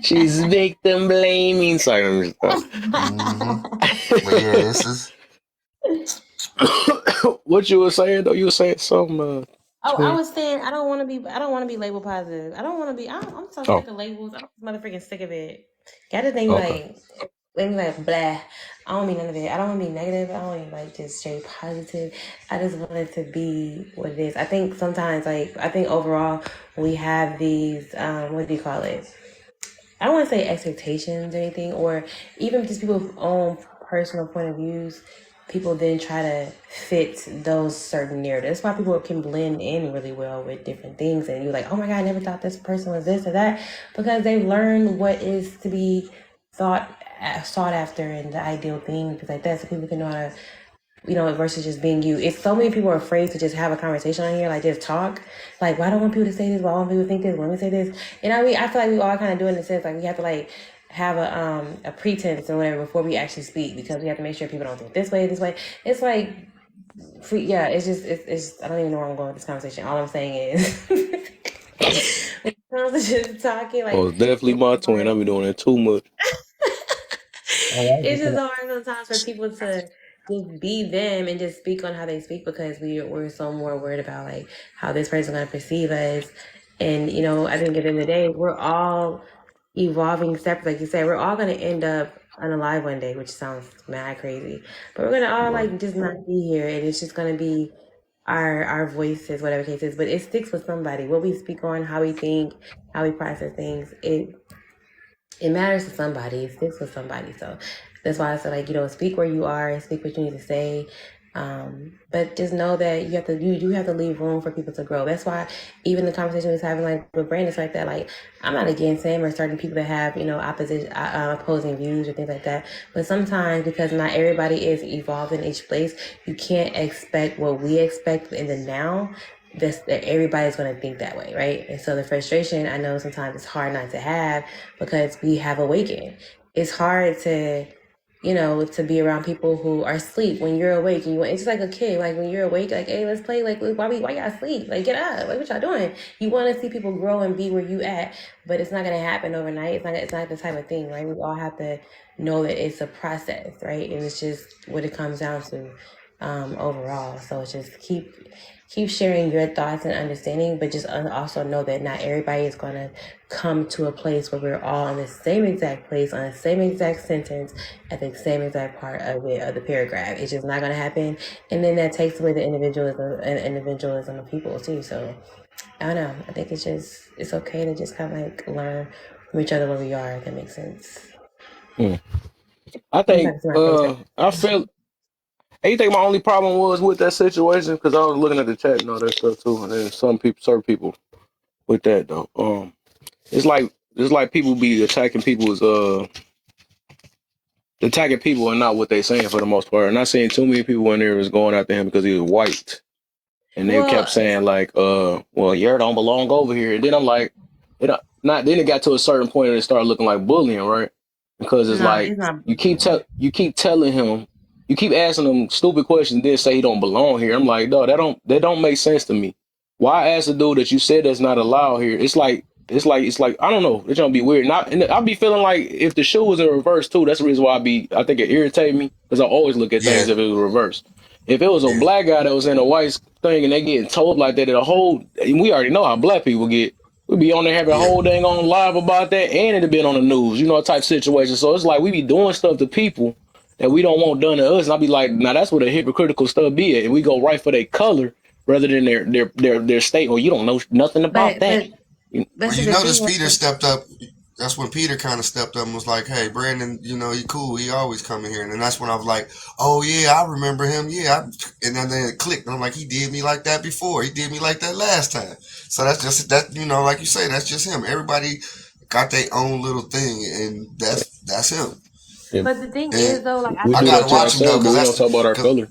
She's victim blaming. Sorry, hmm But yeah, this is. what you were saying though? You were saying something, Oh, I twin. was saying I don't want to be. I don't want to be label positive. I don't want to be. I'm so Oh, sick of labels. I'm motherfucking sick of it. Got to think okay. like, think like blah. I don't mean none of it. I don't want to be negative. I don't even like just stay positive. I just want it to be what it is. I think sometimes I think overall we have these what do you call it? I don't want to say expectations or anything, or even just people's own personal point of views. People then try to fit those certain narratives. That's why people can blend in really well with different things. And you're like, oh my God, I never thought this person was this or that, because they've learned what is to be thought sought after and the ideal thing, things like that, so people can know how to versus just being you. It's so many people are afraid to just have a conversation on here, like just talk. Like, why don't I want people to say this? Why don't people think this? Let me say this. And I mean, I feel like we all kind of do it in the sense like we have to like have a pretense or whatever before we actually speak, because we have to make sure people don't think this way, this way. It's like, yeah, it's just, it's I don't even know where I'm going with this conversation. All I'm saying is, when it comes to just talking, Well, like, it's definitely it's my twin. hard. I've been doing it too much. It's just hard sometimes for people to just be them and just speak on how they speak, because we're so more worried about like how this person's gonna perceive us. And I think at the end of the day, we're all evolving steps, like you said, we're all gonna end up unalive one day, which sounds mad crazy. But we're gonna all Right. like just not be here, and it's just gonna be our voices, whatever case is. But it sticks with somebody. What we speak on, how we think, how we process things, it matters to somebody. It sticks with somebody. So that's why I said, like, speak where you are, speak what you need to say. But just know that you have to leave room for people to grow. That's why even the conversation we was having like with Brandon, it's like that. Like, I'm not against him or certain people that have opposite opposing views or things like that. But sometimes, because not everybody is evolved in each place, you can't expect what we expect in the now. That everybody's going to think that way, right? And so the frustration, I know sometimes it's hard not to have, because we have awakened. It's hard to be around people who are asleep when you're awake, and it's just like a kid. Like, when you're awake, like, hey, let's play. Like, why y'all asleep? Like, get up. Like, what y'all doing? You want to see people grow and be where you at, but it's not gonna happen overnight. It's not the type of thing, right? We all have to know that it's a process, right? And it's just what it comes down to overall. So it's just keep sharing your thoughts and understanding, but just also know that not everybody is going to come to a place where we're all in the same exact place, on the same exact sentence, at the same exact part of the paragraph. It's just not going to happen. And then that takes away the individualism of people too. So I don't know. I think it's okay to just kind of like learn from each other where we are, if that makes sense. Mm. I I'm think talking to my face right I felt. And you think my only problem was with that situation? Because I was looking at the chat and all that stuff too, and then certain people with that though. It's like It's like people be attacking people's attacking people and not what they saying for the most part. And I seen too many people in there was going after him because he was white. And they kept saying like, well, you don't belong over here. And then I'm like, then it got to a certain point and it started looking like bullying, right? Because it's like you keep telling him, you keep asking him stupid questions, then say he don't belong here. I'm like, no, that don't make sense to me. Why ask a dude that you said that's not allowed here? It's like I don't know. It's gonna be weird. And I'll be feeling like if the shoe was in reverse too, that's the reason why I think it irritated me because I always look at things if it was reversed. If it was a black guy that was in a white thing and they getting told like that, we already know how black people get. We be on there having a whole thing on live about that, and it'd have been on the news, type situation. So it's like we be doing stuff to people that we don't want done to us, and I'll be like, now that's where the hypocritical stuff be at, and we go right for their color rather than their state. Or you don't know nothing about that. Well, you notice Peter stepped up. That's when Peter kind of stepped up and was like, hey, Brandon, he cool. He always coming here. And then that's when I was like, oh, yeah, I remember him. Yeah. And then it clicked. And I'm like, he did me like that before. He did me like that last time. So that's just, that, like you say, that's just him. Everybody got their own little thing. And that's him. Yeah. But the thing is, though, like, I got to watch him, though, because we don't talk about our color.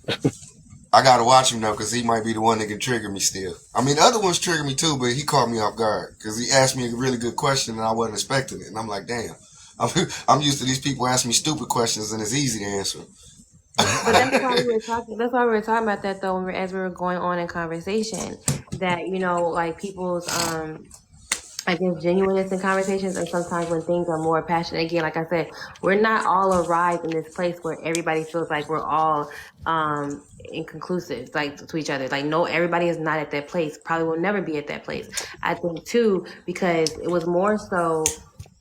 I gotta watch him now because he might be the one that can trigger me still. I mean, the other ones trigger me too, but he caught me off guard because he asked me a really good question and I wasn't expecting it. And I'm like, damn, I'm used to these people asking me stupid questions and it's easy to answer. But that's why we were talking. That's why we were talking about that though, as we were going on in conversation. That like people's I guess genuineness in conversations, and sometimes when things are more passionate, again, like I said, we're not all arrived in this place where everybody feels like we're all inconclusive, like to each other. Like, no, everybody is not at that place, probably will never be at that place. I think too, because it was more so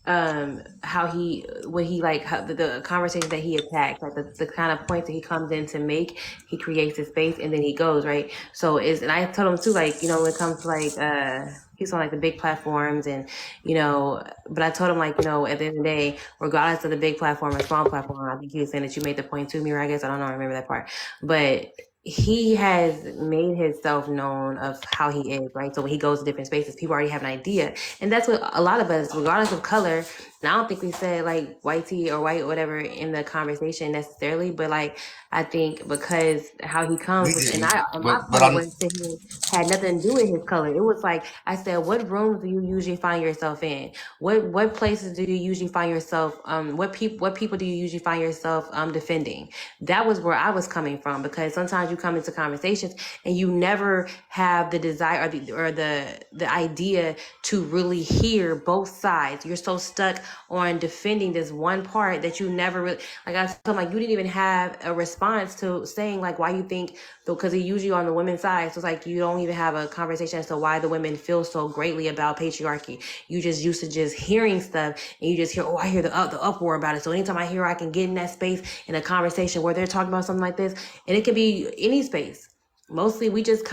how the conversation that he attacks, like the kind of points that he comes in to make, he creates a space and then he goes, right? So and I told him too, like, when it comes to like he's on like the big platforms and but I told him, like, at the end of the day, regardless of the big platform or small platform, I think he was saying that you made the point to me, or I guess I don't know, I remember that part, but he has made himself known of how he is, right? So when he goes to different spaces, people already have an idea. And that's what a lot of us, regardless of color, and I don't think we said like white tea or white whatever in the conversation necessarily, but like I think because how he comes, my point was to him had nothing to do with his color. It was like, I said, what rooms do you usually find yourself in? What places do you usually find yourself? What people do you usually find yourself defending? That was where I was coming from, because sometimes you come into conversations and you never have the desire or the idea to really hear both sides. You're so stuck on defending this one part that you never really, like I told him, like, you didn't even have a response to saying like why you think, because it's usually on the women's side, so it's like you don't even have a conversation as to why the women feel so greatly about patriarchy. You just used to just hearing stuff and you just hear, I hear the uproar about it. So anytime I hear I can get in that space in a conversation where they're talking about something like this, and it can be any space. Mostly we just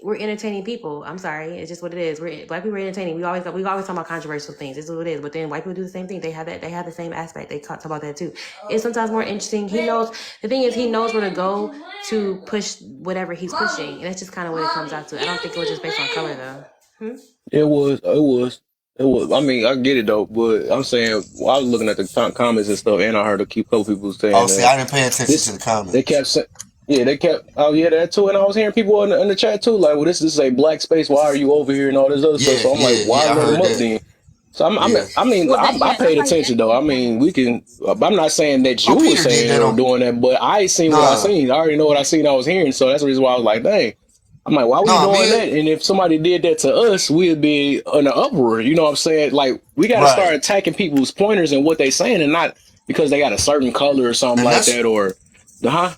we're entertaining people. I'm sorry, it's just what it is. Black people are entertaining. We always talk about controversial things. This is what it is. But then white people do the same thing. They have the same aspect. They talk about that too. It's sometimes more interesting. The thing is, he knows where to go to push whatever he's pushing, and that's just kind of what it comes out to. I don't think it was just based on color though. It was. I mean, I get it though, but I'm saying, I was looking at the comments and stuff, and I heard a couple people saying. Oh, see, I didn't pay attention to the comments. They kept saying. Yeah, oh yeah, that too. And I was hearing people in the chat too, like, well, this is a black space. Why are you over here and all this other stuff? So I'm like, why let them up then? So I paid attention though. I mean, I'm not saying that you were saying or doing that, but I seen what I seen. I already know what I seen. I was hearing, so that's the reason why I was like, dang. I'm like, why we doing that? And if somebody did that to us, we'd be in an uproar. You know what I'm saying? Like, we got to start attacking people's pointers and what they saying, and not because they got a certain color or something like that, or yeah.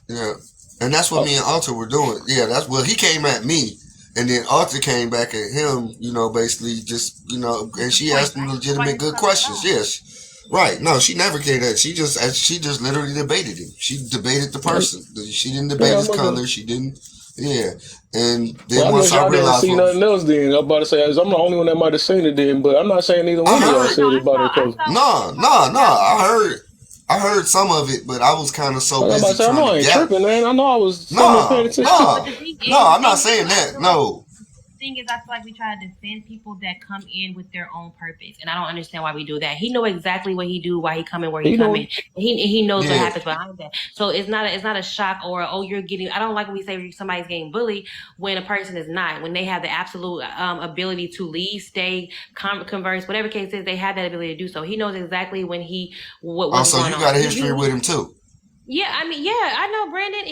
And that's what me and Alter were doing. Yeah, he came at me, and then Alter came back at him, basically just, and she asked him legitimate good questions. Yes. Right. No, she never came at. She just literally debated him. She debated the person. She didn't debate his color. She didn't. Yeah. And then once I realized, didn't see nothing else. Then I'm about to say, I'm the only one that might have seen it. Then, but I'm not saying neither one of y'all said it about her color. No. I heard some of it, but I was kind of so busy trying to tripping, man. I know I was paying attention. No, I'm not saying that. No. thing is, I feel like we try to defend people that come in with their own purpose, and I don't understand why we do that. He know exactly what he do, why he coming, where he coming. He knows what happens behind that. So it's not a shock or you're getting. I don't like when we say somebody's getting bullied when a person is not. When they have the absolute ability to leave, stay, converse, whatever case is, they have that ability to do so. He knows exactly when what's going on. So you got a history with him too. Yeah, I mean, yeah, I know Brandon.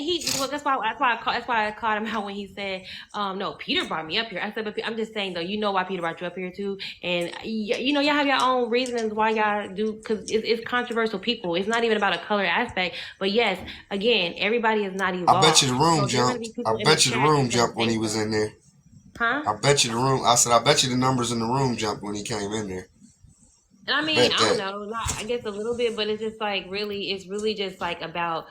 That's why I called him out when he said, "No, Peter brought me up here." I said, "But I'm just saying though, you know why Peter brought you up here too, and you know y'all have your own reasons why y'all do, because it's controversial people. It's not even about a color aspect, but yes, again, everybody is not evolved. I bet you the room jumped. I bet you the room jumped when he was in there. Huh? I bet you the room. I said, I bet you the numbers in the room jumped when he came in there. I mean, I don't know, I guess a little bit, but it's just like it's really just like about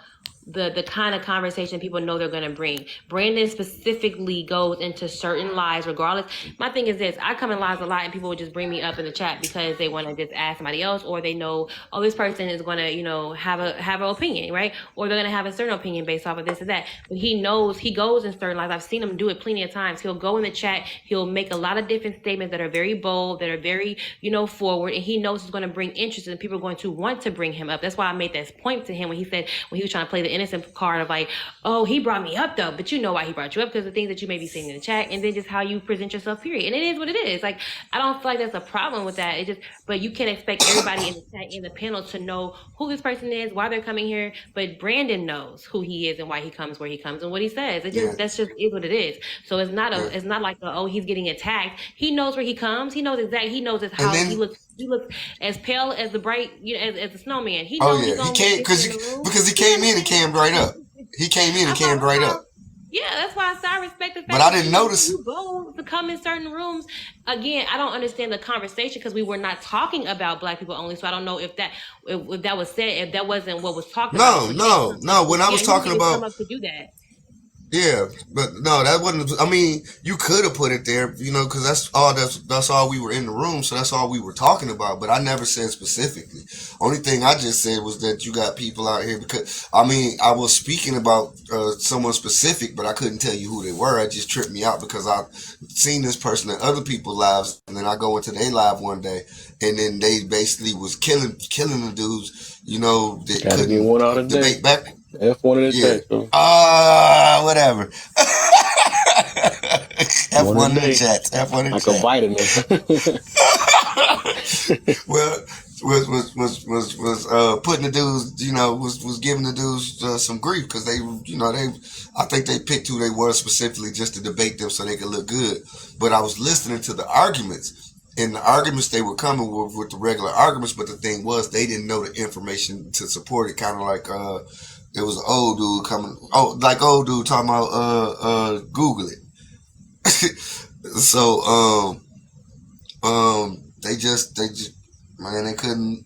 the kind of conversation people know they're going to bring. Brandon specifically goes into certain lives regardless. My thing is this: I come in lives a lot and people would just bring me up in the chat because they want to just ask somebody else, or they know, oh, this person is going to, you know, have an opinion, right? Or they're going to have a certain opinion based off of this and that. But he knows, he goes in certain lives. I've seen him do it plenty of times. He'll go in the chat, he'll make a lot of different statements that are very bold, that are very, you know, forward, and he knows it's going to bring interest and people are going to want to bring him up. That's why I made that point to him when he said, when he was trying to play the innocent card of like, oh, he brought me up though, but you know why he brought you up, because the things that you may be seeing in the chat, and then just how you present yourself, period. And it is what it is. Like, I don't feel like there's a problem with that. It just, but you can't expect everybody in the chat, in the panel, to know who this person is, why they're coming here. But Brandon knows who he is and why he comes where he comes and what he says. It just that's just is what it is. So it's not it's not like oh, he's getting attacked. He knows where he comes. He knows exactly. He knows how he looks. He looks as pale as the bright, you know, as the snowman. He knows he came because he came in and cammed right up. He came in and cammed right up. Yeah, that's why I respect the fact. But I didn't notice. You go to come in certain rooms. Again, I don't understand the conversation because we were not talking about Black people only. So I don't know if that was said, if that wasn't what was talked about. No. When I was talking about, come up to do that. Yeah, but no, that wasn't. I mean, you could have put it there, you know, because that's all we were in the room, so that's all we were talking about. But I never said specifically. Only thing I just said was that you got people out here because I mean I was speaking about someone specific, but I couldn't tell you who they were. It just tripped me out because I've seen this person in other people's lives, and then I go into their live one day, and then they basically was killing the dudes, you know, that couldn't one out of debate back. F1 in the chat. Whatever. F1 in the chat. F1 in the chat. Like a vitamin. Well, was putting the dudes, you know, was giving the dudes some grief because they, you know, I think they picked who they were specifically just to debate them so they could look good. But I was listening to the arguments, and the arguments they were coming with the regular arguments. But the thing was, they didn't know the information to support it. Kind of like it was an old dude coming. Oh, like old dude talking about Google it. So they just man, they couldn't.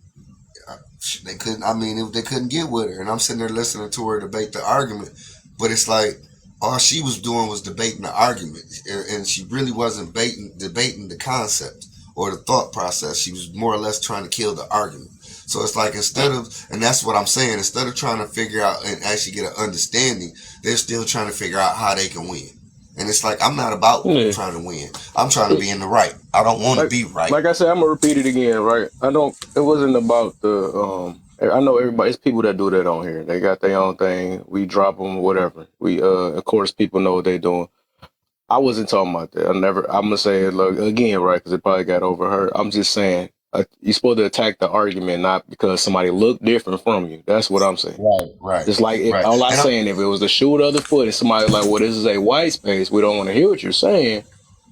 I mean, they couldn't get with her, and I'm sitting there listening to her debate the argument. But it's like all she was doing was debating the argument, and she really wasn't debating the concept or the thought process. She was more or less trying to kill the argument. So it's like and that's what I'm saying, instead of trying to figure out and actually get an understanding, they're still trying to figure out how they can win. And it's like, I'm not about trying to win. I'm trying to be in the right. I don't want to be right. Like I said, I'm going to repeat it again, right? It wasn't about the, I know everybody, it's people that do that on here. They got their own thing. We drop them, whatever. We, of course, people know what they're doing. I wasn't talking about that. I'm going to say it again, right? Because it probably got overheard. I'm just saying, you're supposed to attack the argument, not because somebody looked different from you. That's what I'm saying. Right. Just like all I'm saying, if it was the shoe of the foot and somebody like, well, this is a white space, we don't want to hear what you're saying,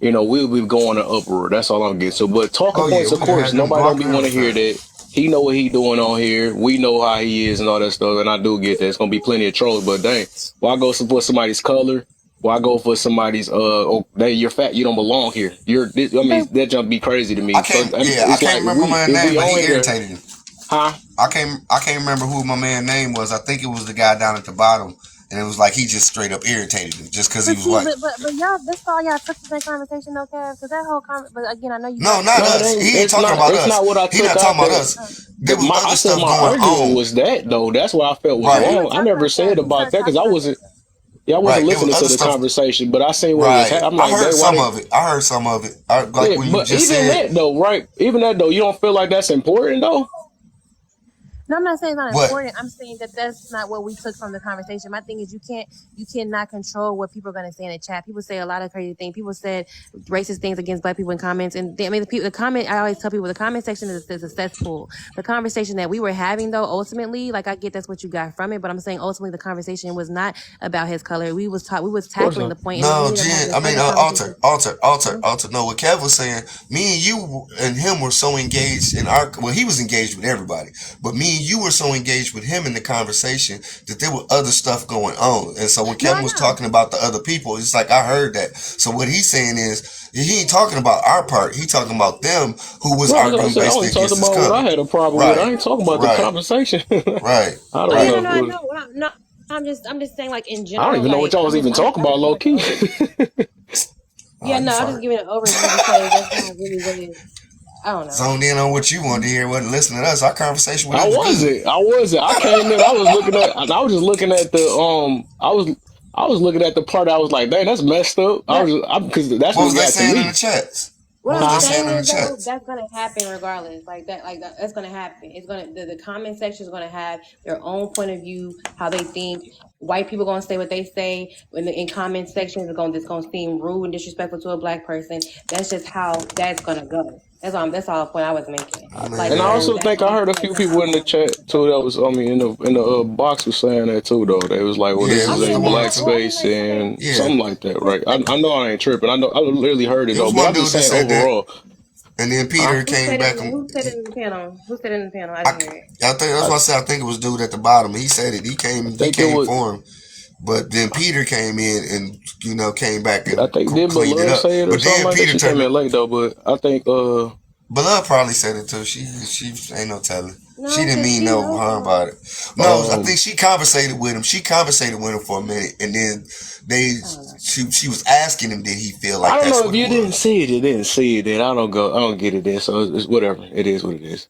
you know, we'll be going to uproar. That's all I'm getting. So, but talking points, of course, nobody don't be want to hear that. He know what he doing on here. We know how he is and all that stuff. And I do get that. It's going to be plenty of trolls, but dang, why go support somebody's color? Why go for somebody's you're fat, you don't belong here. That jump be crazy to me. I can't remember my name, but he irritated me. Huh? I can't remember who my man's name was. I think it was the guy down at the bottom, and it was like he just straight up irritated him just because he was white. But y'all, that's all y'all took to that conversation, though, Kev? Because that whole comment. But again, I know you. No, not us. He ain't talking about us. That's not what I took. He not talking about us. There was other stuff going on. Was that though? That's what I felt was wrong. I never said about that because I wasn't. Yeah, I wasn't There was listening to other the stuff. conversation, but I seen what was Right. I'm I like, heard they why some they of it. I heard some of it. Like yeah, when you but just even said that though, right? Even that though, you don't feel like that's important though? No, I'm not saying it's not what? important. I'm saying that that's not what we took from the conversation. My thing is you cannot control what people are going to say in the chat. People say a lot of crazy things. People said racist things against black people in comments. And the comment, I always tell people the comment section is a cesspool. The conversation that we were having though, ultimately, like I get that's what you got from it, but I'm saying ultimately the conversation was not about his color. We was Of course tackling not. the point and then we No, ended up Jen. having I a mean, further conversation. Alter. No, what Kev was saying, me and you and him were so engaged in our. Well, he was engaged with everybody, but me and you were so engaged with him in the conversation that there was other stuff going on. And so when No, Kevin I was know. talking about the other people, it's like I heard that. So what he's saying is he ain't talking about our part. He talking about them who was No, as I arguing said, I basically only talked against his about what I color. had a problem with. Right, I ain't talking about the right, conversation. right, I Oh don't yeah, right. no, I know. know. No, I'm just saying like in I don't general, even know what like y'all was even talking I'm about just giving low like an key. overview. Oh, Yeah, you no, I'm just fart. giving an overview because that's not really what it. I don't know. Zoned in on what you wanted to hear, wasn't listening to us. Our conversation with I him was good. wasn't. I wasn't. I came in. I was looking at. I was just looking at the. I was looking at the part. I was like, dang, that's messed up. I What was. Because that's What what was they got to saying in the me. chats? what What was I'm they Huh? saying saying in the is though, chats? that's gonna happen regardless. That's gonna happen. It's gonna the comment section is gonna have their own point of view, how they think. White people gonna say what they say in comment sections. It's gonna seem rude and disrespectful to a black person. That's just how that's gonna go. That's all the point I was making. Like, And I Man, and also that's think what I I'm heard a saying. Like, few that's people all in the going chat too. That was, I mean, in the box was saying that too. Though they was like, well, this yeah, it I is was a mean, the yeah, one black too. well, I mean, space like, okay. and Yeah, something like that, right? I know I ain't tripping. I literally heard it it though, was but one I'm just dude that saying said that, overall, and then huh? Peter came back and Who said it in the panel? Who said it in the panel? I I, didn't hear it. I think that's I, what I said. I think it was dude at the bottom. He said it. I He think it came was. for him, but then Peter came in and came back I and think did cleaned it Beloved up. say it or But something then like that? Peter She came turned. in late though, but I think Beloved probably said it too. She ain't no telling. She No, didn't because mean she no knows harm about about it. it. No, I think um she conversated with him. She conversated with him for a minute, and then I don't know. she was asking him, did he feel I like don't that's know if what it you didn't was? see it, you didn't see it. Then I don't get it. Then so it's whatever. It is what it is.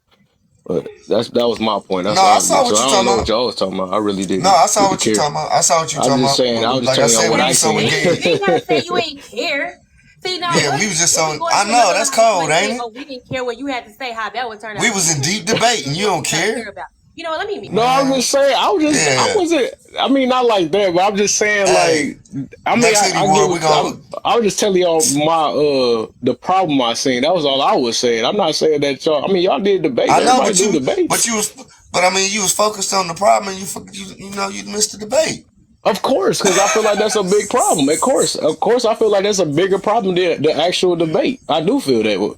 But that was my point. No, That's all I I was getting. saw So what I you don't talking know about. what y'all was talking about. I really No, didn't I saw really what you care. talking about. I saw what you I was talking just about. saying. I But was just like I telling y'all said, what we I was so You seen. ain't, you engaged. ain't gotta say you ain't care. See now, Yeah, we was just what we so. going I into know another that's conversation cold, like ain't saying, it? oh, we didn't care what you had to say, how that would turn out. We was in deep Let me debate, tell and you you what don't we gotta care, care about. You know what? Let me No, I was man. just saying. I Yeah. wasn't. I mean, not like that, but I'm just saying. Hey, Like, I mean, next city I get war, we what gonna. I was just telling y'all my the problem I seen. That was all I was saying. I'm not saying that y'all. I mean, y'all did debates. I know, Everybody do but debates. you was, but I mean, you was focused on the problem, and you missed the debate. Of course, because I feel like that's a big problem. Of course, I feel like that's a bigger problem than the actual debate. I do feel that way.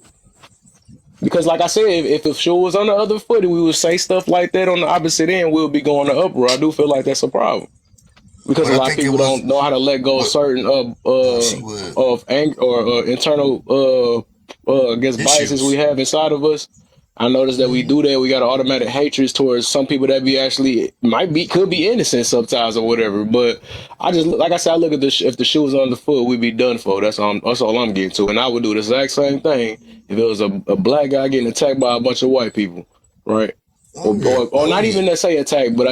Because, like I said, if the shoe was on the other foot and we would say stuff like that on the opposite end, we'll be going to uproar. I do feel like that's a problem because a But I lot of think it people don't know was how to let go of what certain she would of anger or internal I guess biases we issues. have inside of us. I noticed that we do that. We got an automatic hatred towards some people that be actually could be innocent sometimes or whatever. But I just like I said, I look at if the shoe was on the foot, we'd be done for. That's all I'm getting to. And I would do the exact same thing if it was a black guy getting attacked by a bunch of white people, right? Oh yeah, Or oh not yeah. even to say attack, but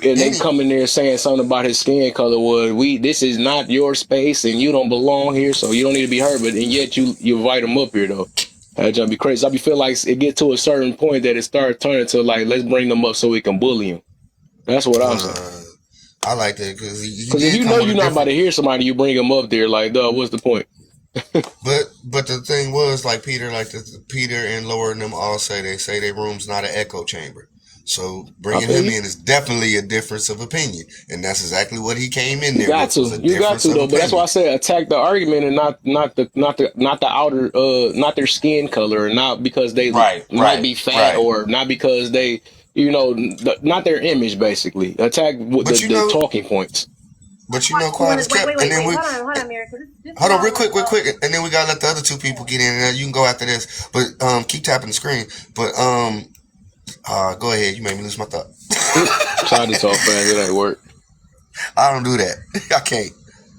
and they Any come in there saying something about his skin color. Was this is not your space and you don't belong here, so you don't need to be heard. But and yet you invite him up here though. That jump be crazy. I be feel like it get to a certain point that it starts turning to like let's bring them up so we can bully him. That's what I'm saying. uh, I like that because he Because if did you know come with you're a not about different. to hear somebody, you bring them up there like, duh, what's the point? But the thing was like Peter, Peter and Laura and them all say their room's not an echo chamber. So I bringing feel him you. in is definitely a difference of opinion, and that's exactly what he came in there with was a You got difference to of though. But that's why I opinion. said attack the argument and not the outer not their skin color and not because they Right, might right, be fat right. or not because they not their image basically. Attack with But you the know, talking points. You quiet want as to wait, kept, and then we hold on, Mary, because this is hold on all real like, quick, and then we gotta let the other two people get in, and you can go after this. But keep tapping the screen. But go ahead. You made me lose my thought. Try to talk fast, it ain't work. I don't do that. I can't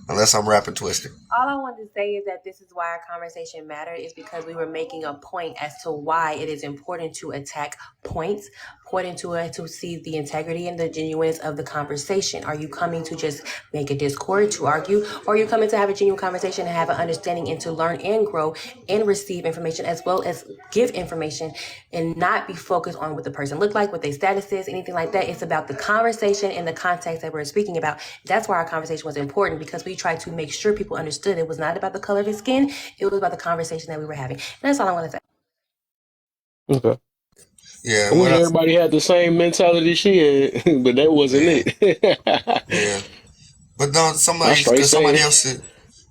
unless I'm rapping Twister. all I wanted to say is that this is why our conversation mattered, is because we were making a point as to why it is important to attack points, important to see the integrity and the genuineness of the conversation. Are you coming to just make a discord, to argue, or are you coming to have a genuine conversation and have an understanding and to learn and grow and receive information as well as give information and not be focused on what the person look like, what their status is, anything like that? It's about the conversation and the context that we're speaking about. That's why our conversation was important, because we tried to make sure people understood it was not about the color of his skin. It was about the conversation that we were having. And that's all I want to say. Okay. Yeah, I wish everybody had the same mentality she had, but that wasn't it. yeah. But no, because somebody else said,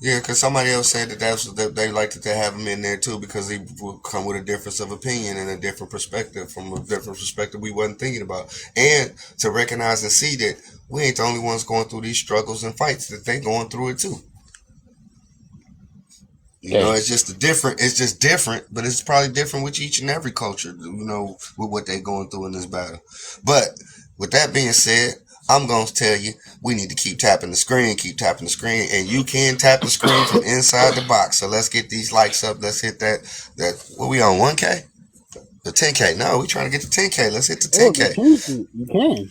because somebody else said that they liked to have him in there too, because he would come with a difference of opinion and a different perspective from a different perspective we wasn't thinking about, and to recognize and see that we ain't the only ones going through these struggles and fights, that they going through it too. You know, it's just different, but it's probably different with each and every culture, you know, with what they're going through in this battle. But with that being said, I'm going to tell you, we need to keep tapping the screen, and you can tap the screen from inside the box. So let's get these likes up. Let's hit that, what we on, 1K? The 10K. No, we trying to get the 10K. Let's hit the 10K. You can.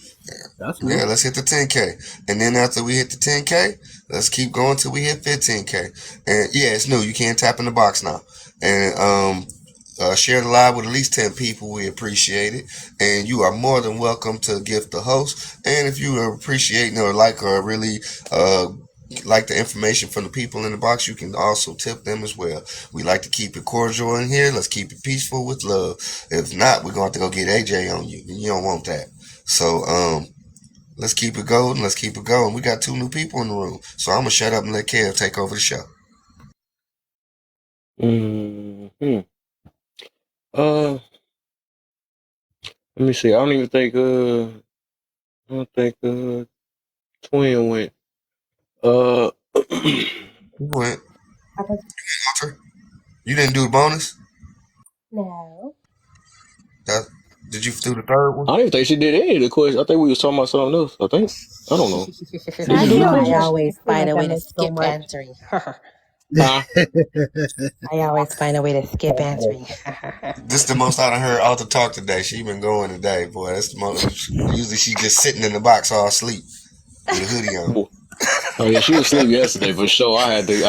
Yeah, let's hit the 10K. And then after we hit the 10K, let's keep going till we hit 15K. And yeah, it's new. You can't tap in the box now. And share the live with at least 10 people. We appreciate it. And you are more than welcome to gift the host. And if you appreciate or really like the information from the people in the box, you can also tip them as well. We like to keep it cordial in here. Let's keep it peaceful with love. If not, we're going to have to go get AJ on you. And you don't want that. So, let's keep it going. Let's keep it going. We got 2 new people in the room. So I'm going to shut up and let Kev take over the show. Let me see. I don't think Twin went. You went. You didn't do the bonus? No. Did you do the third one? I don't even think she did any of the questions. I think we was talking about something else. I don't know. I always find a way to skip answering. I always find a way to skip answering. This is the most I done heard Arthur talk today. She been going today, boy. That's the most. Usually she just sitting in the box all asleep with a hoodie on. Oh yeah, she was asleep yesterday for sure. I think it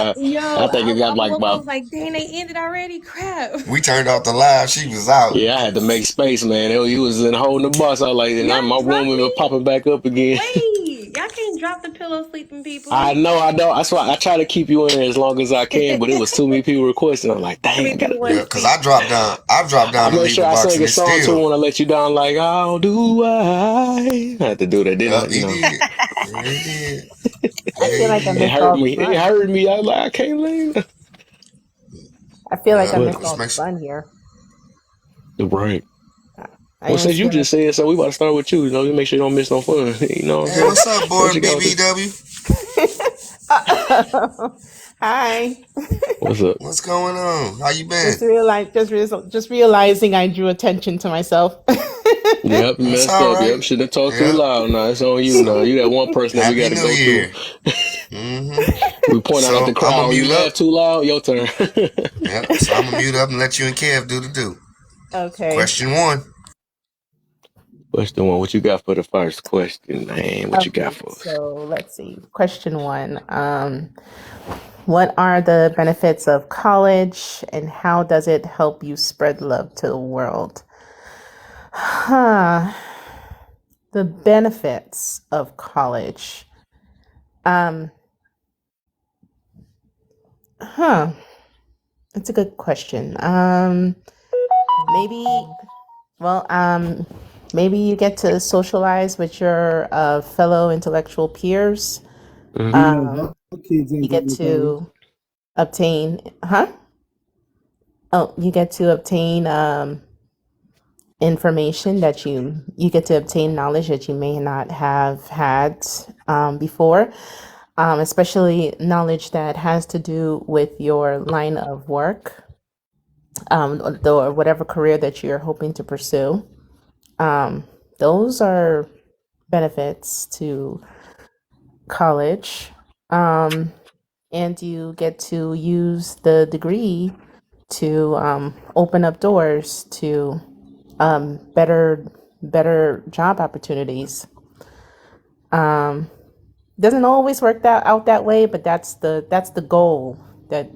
got I was like, dang, they ended already. Crap. We turned off the live. She was out. Yeah, I had to make space, man. You was in holding the bus. I was like, and my room was popping back up again. Wait, y'all can't drop the pillow sleeping people. I know. That's why I try to keep you in there as long as I can. But it was too many people requesting. I'm like, dang. Because I dropped down. I made sure I sang a song too when I let you down. Like, how do I had to do that, didn't I? He did. Yeah, he did. I feel like I it hurt me. It hurt me. I was like, I can't leave. I feel like I missed all the fun here. Right. Well, since you just said so, we about to start with you. You know, you make sure you don't miss no fun. You know what I'm saying? What's up, boy, BBW? Hi. What's up? What's going on? How you been? Just realizing I drew attention to myself. Yep, messed up. Right. Yep, shouldn't have talked too loud. Now it's on you. Now you that one person that we got to go through. We point out at the crowd. You laugh too loud. Your turn. Yep. So I'm gonna mute up and let you and Kev do the do. Okay. Question 1. Question 1. What you got for the first question, man? What you got for us? So let's see. Question 1. What are the benefits of college, and how does it help you spread love to the world? The benefits of college. That's a good question. Maybe you get to socialize with your fellow intellectual peers. You get to obtain, you get to obtain information that you get to obtain knowledge that you may not have had before, especially knowledge that has to do with your line of work, or whatever career that you're hoping to pursue. Those are benefits to college. and you get to use the degree to open up doors to better job opportunities. Doesn't always work out that way, but that's the goal that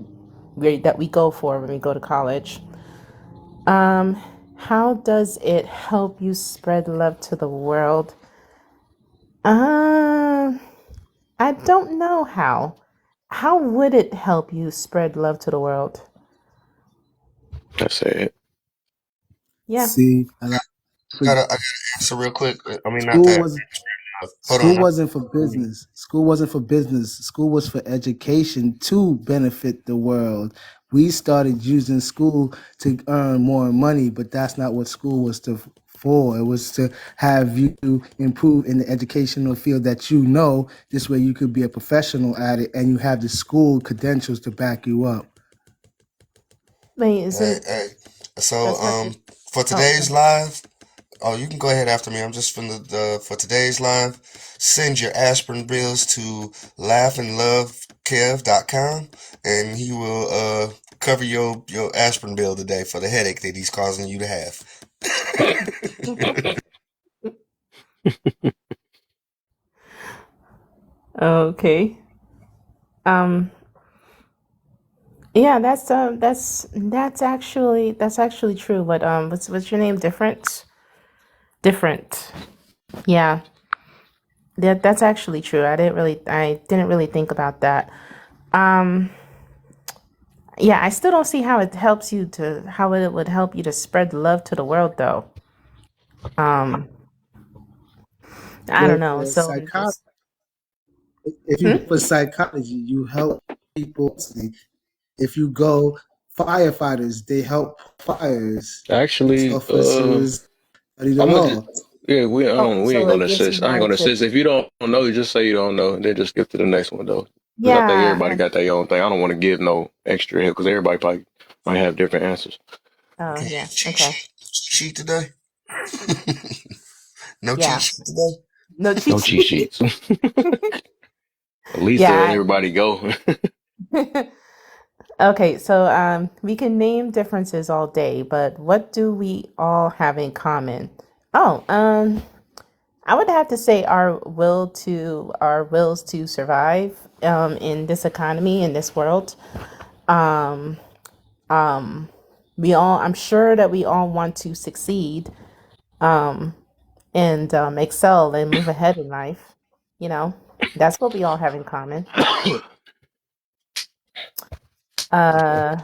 we go for when we go to college. How does it help you spread love to the world? I don't know how. How would it help you spread love to the world? That's it. Yeah. See, I gotta answer real quick. I mean, not school that. was Hold school on. wasn't for business. School wasn't for business. School was for education to benefit the world. We started using school to earn more money, but that's not what school was for. It was to have you improve in the educational field that you know. This way you could be a professional at it and you have the school credentials to back you up. Wait, Hey. So that's not the, for oh, today's live. Oh, you can go ahead after me. I'm just from for today's live. Send your aspirin bills to laughandlovekev.com and he will cover your aspirin bill today for the headache that he's causing you to have. okay. Um, yeah, that's actually true. But what's your name? Different? Different. Yeah. That's actually true. I didn't really think about that. Um, yeah, I still don't see how it would help you to spread love to the world though. Um, I don't know. The So psychology. If you go for psychology, you help people. If you go firefighters, they help fires. Police Actually, officers study the I'm gonna just law. we ain't so it gonna gives you assist. I ain't more gonna to, assist. If you don't know, you just say you don't know, then just skip to the next one though. Because I think yeah. everybody got their own thing. I don't want to give no extra help because everybody probably might have different answers. Oh, Okay, yeah. cheat Okay. sheet today. No cheat Yeah. sheet today. No No cheat. cheat sheets. At least Yeah. everybody go. Okay, so we can name differences all day, but what do we all have in common? Oh, I would have to say our wills to survive in this economy, in this world. Um, I'm sure that we all want to succeed and excel and move ahead in life. You know, that's what we all have in common. Uh,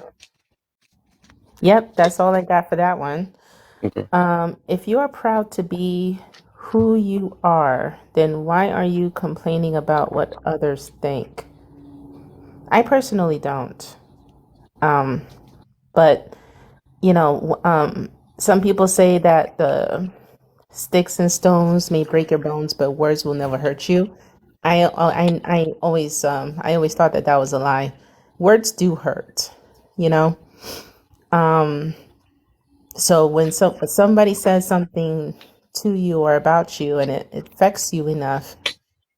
yep, that's all I got for that one. Okay. If you are proud to be who you are, then why are you complaining about what others think? I personally don't. Um, but some people say that the sticks and stones may break your bones, but words will never hurt you. I always thought that was a lie. Words do hurt, you know. So when somebody says something to you or about you and it affects you enough,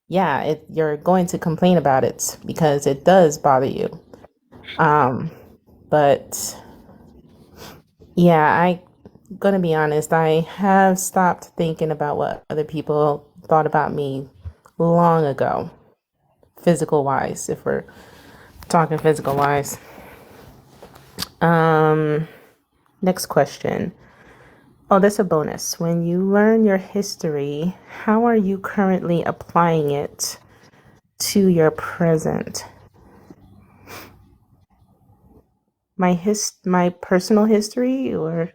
yeah, you're going to complain about it because it does bother you. Um, but yeah, I gonna be honest, I have stopped thinking about what other people thought about me long ago, physical wise, if we're talking physical wise. Um, Next question. Oh, that's a bonus. When you learn your history, how are you currently applying it to your present? My personal history, or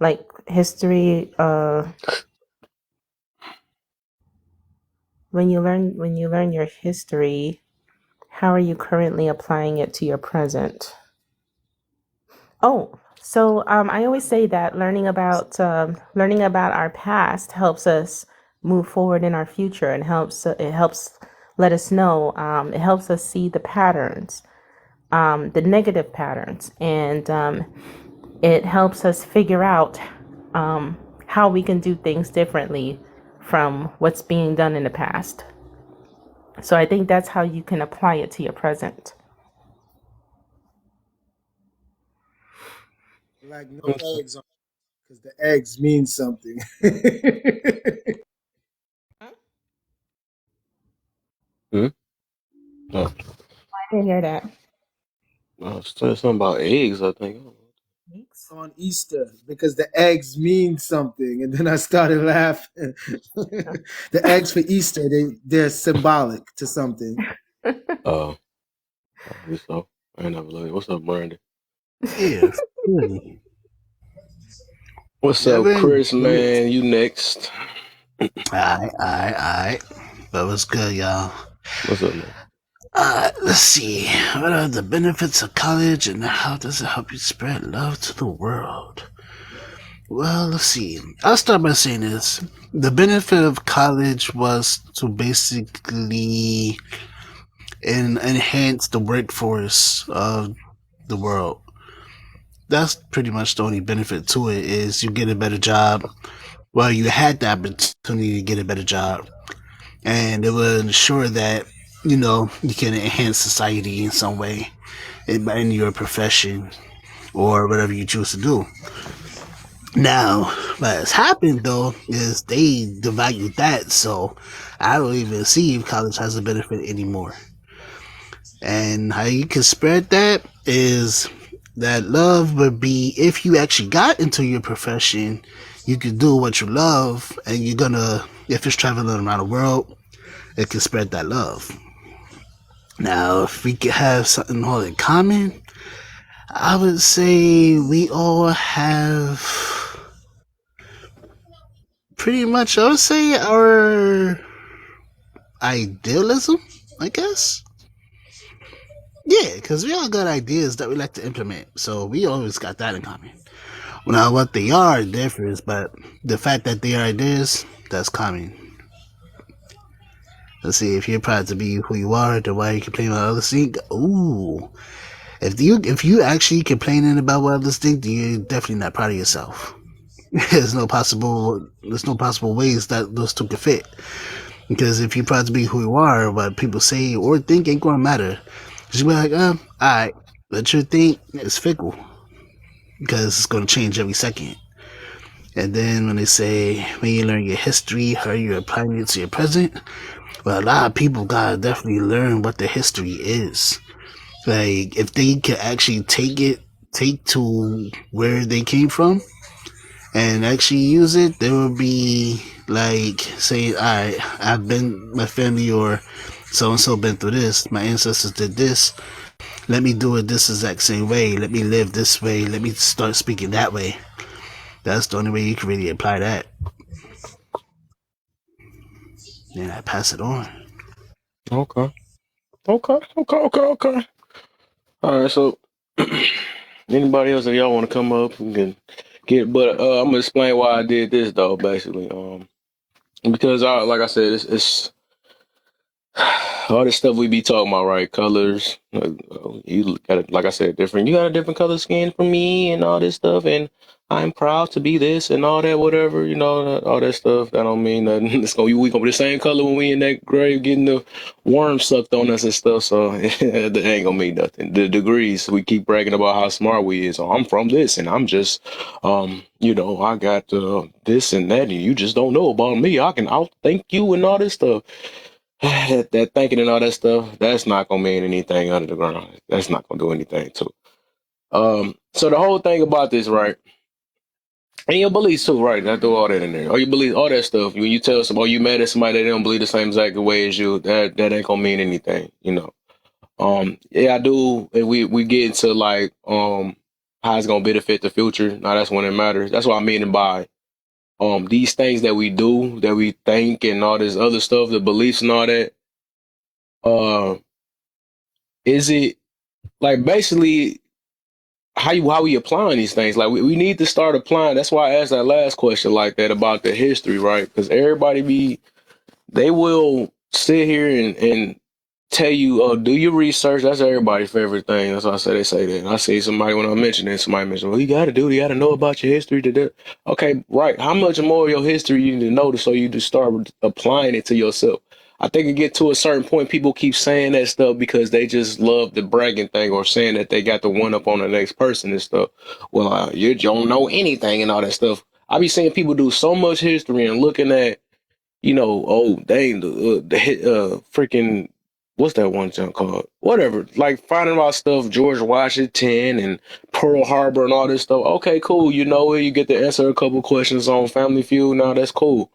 like history when you learn your history, how are you currently applying it to your present? Oh, so I always say that learning about our past helps us move forward in our future, and it helps let us know, it helps us see the patterns, the negative patterns, and it helps us figure out how we can do things differently from what's being done in the past. So I think that's how you can apply it to your present. Like no Okay. eggs on, because the eggs mean something. Hmm? Oh, I didn't hear that. said something about eggs, I think. Weeks? On Easter because the eggs mean something, and then I started laughing. The eggs for Easter, they're symbolic to something. Uh, I guess so. I ain't never looked. What's up, Brandon? Yeah, really. What's up, Devin, Chris, man? You next. alright. That was good, y'all. What's up, man? Let's see. What are the benefits of college and how does it help you spread love to the world? Well, let's see. I'll start by saying this. The benefit of college was to basically enhance the workforce of the world. That's pretty much the only benefit to it is you get a better job. Well, you had the opportunity to get a better job, and it will ensure that you can enhance society in some way in your profession or whatever you choose to do. Now, what has happened though is they devalued that, so I don't even see if college has a benefit anymore. And how you can spread that is that love would be if you actually got into your profession, you could do what you love, and you're gonna, if it's traveling around the world, it can spread that love. Now, if we could have something all in common, I would say we all have pretty much, I would say, our idealism, I guess. Yeah, because we all got ideas that we like to implement, so we always got that in common. Now, what they are differs, but the fact that they are ideas, that's common. Let's see, if you're proud to be who you are, then why are you complaining about others think? Ooh. If you actually complaining about what others think, then you're definitely not proud of yourself. There's no possible ways that those two can fit. Because if you're proud to be who you are, what people say or think ain't gonna matter. Just be like, alright, let your think is fickle. Because it's gonna change every second. And then when they say, when you learn your history, how you're applying it to your present, well, a lot of people gotta definitely learn what the history is. Like, if they could actually take to where they came from, and actually use it, they would be like saying, alright, my family or so and so been through this, my ancestors did this, let me do it this exact same way, let me live this way, let me start speaking that way. That's the only way you can really apply that. Then I pass it on. Okay. Okay. All right, so anybody else that y'all want to come up, we can get. But I'm gonna explain why I did this though, basically. Because like I said, it's all this stuff we be talking about, right? Colors. You got it, like I said, different. You got a different color skin from me, and all this stuff, and I'm proud to be this and all that, whatever. All that stuff. That don't mean nothing. We gonna be the same color when we in that grave getting the worm sucked on us and stuff. So that ain't gonna mean nothing. The degrees we keep bragging about how smart we is. Oh, I'm from this, and I'm just, I got this and that, and you just don't know about me. I can outthink you and all this stuff. That thinking and all that stuff, that's not gonna mean anything under the ground. That's not gonna do anything too. So the whole thing about this, right? And your beliefs too, right? I throw all that in there. Or you believe all that stuff. When you tell somebody, you mad at somebody that don't believe the same exact way as you, that ain't gonna mean anything. Yeah, I do. And we get into like how it's gonna benefit the future. Now that's when it matters. That's what I mean by these things that we do, that we think, and all this other stuff, the beliefs and all that. Uh, is it like basically how we applying these things? Like we need to start applying. That's why I asked that last question like that about the history, right? Because they will sit here and tell you, oh, do your research. That's everybody's favorite thing. That's why they say that. And I see somebody when I mention it, somebody mention, well, you got to know about your history. Okay, right. How much more of your history you need to know so you just start applying it to yourself? I think it get to a certain point, people keep saying that stuff because they just love the bragging thing or saying that they got the one up on the next person and stuff. Well, you don't know anything and all that stuff. I be seeing people do so much history and looking at, oh, dang, the freaking, what's that one junk called? Whatever, like finding out stuff, George Washington and Pearl Harbor and all this stuff. Okay, cool. You know it. You get to answer a couple questions on Family Feud. Now that's cool.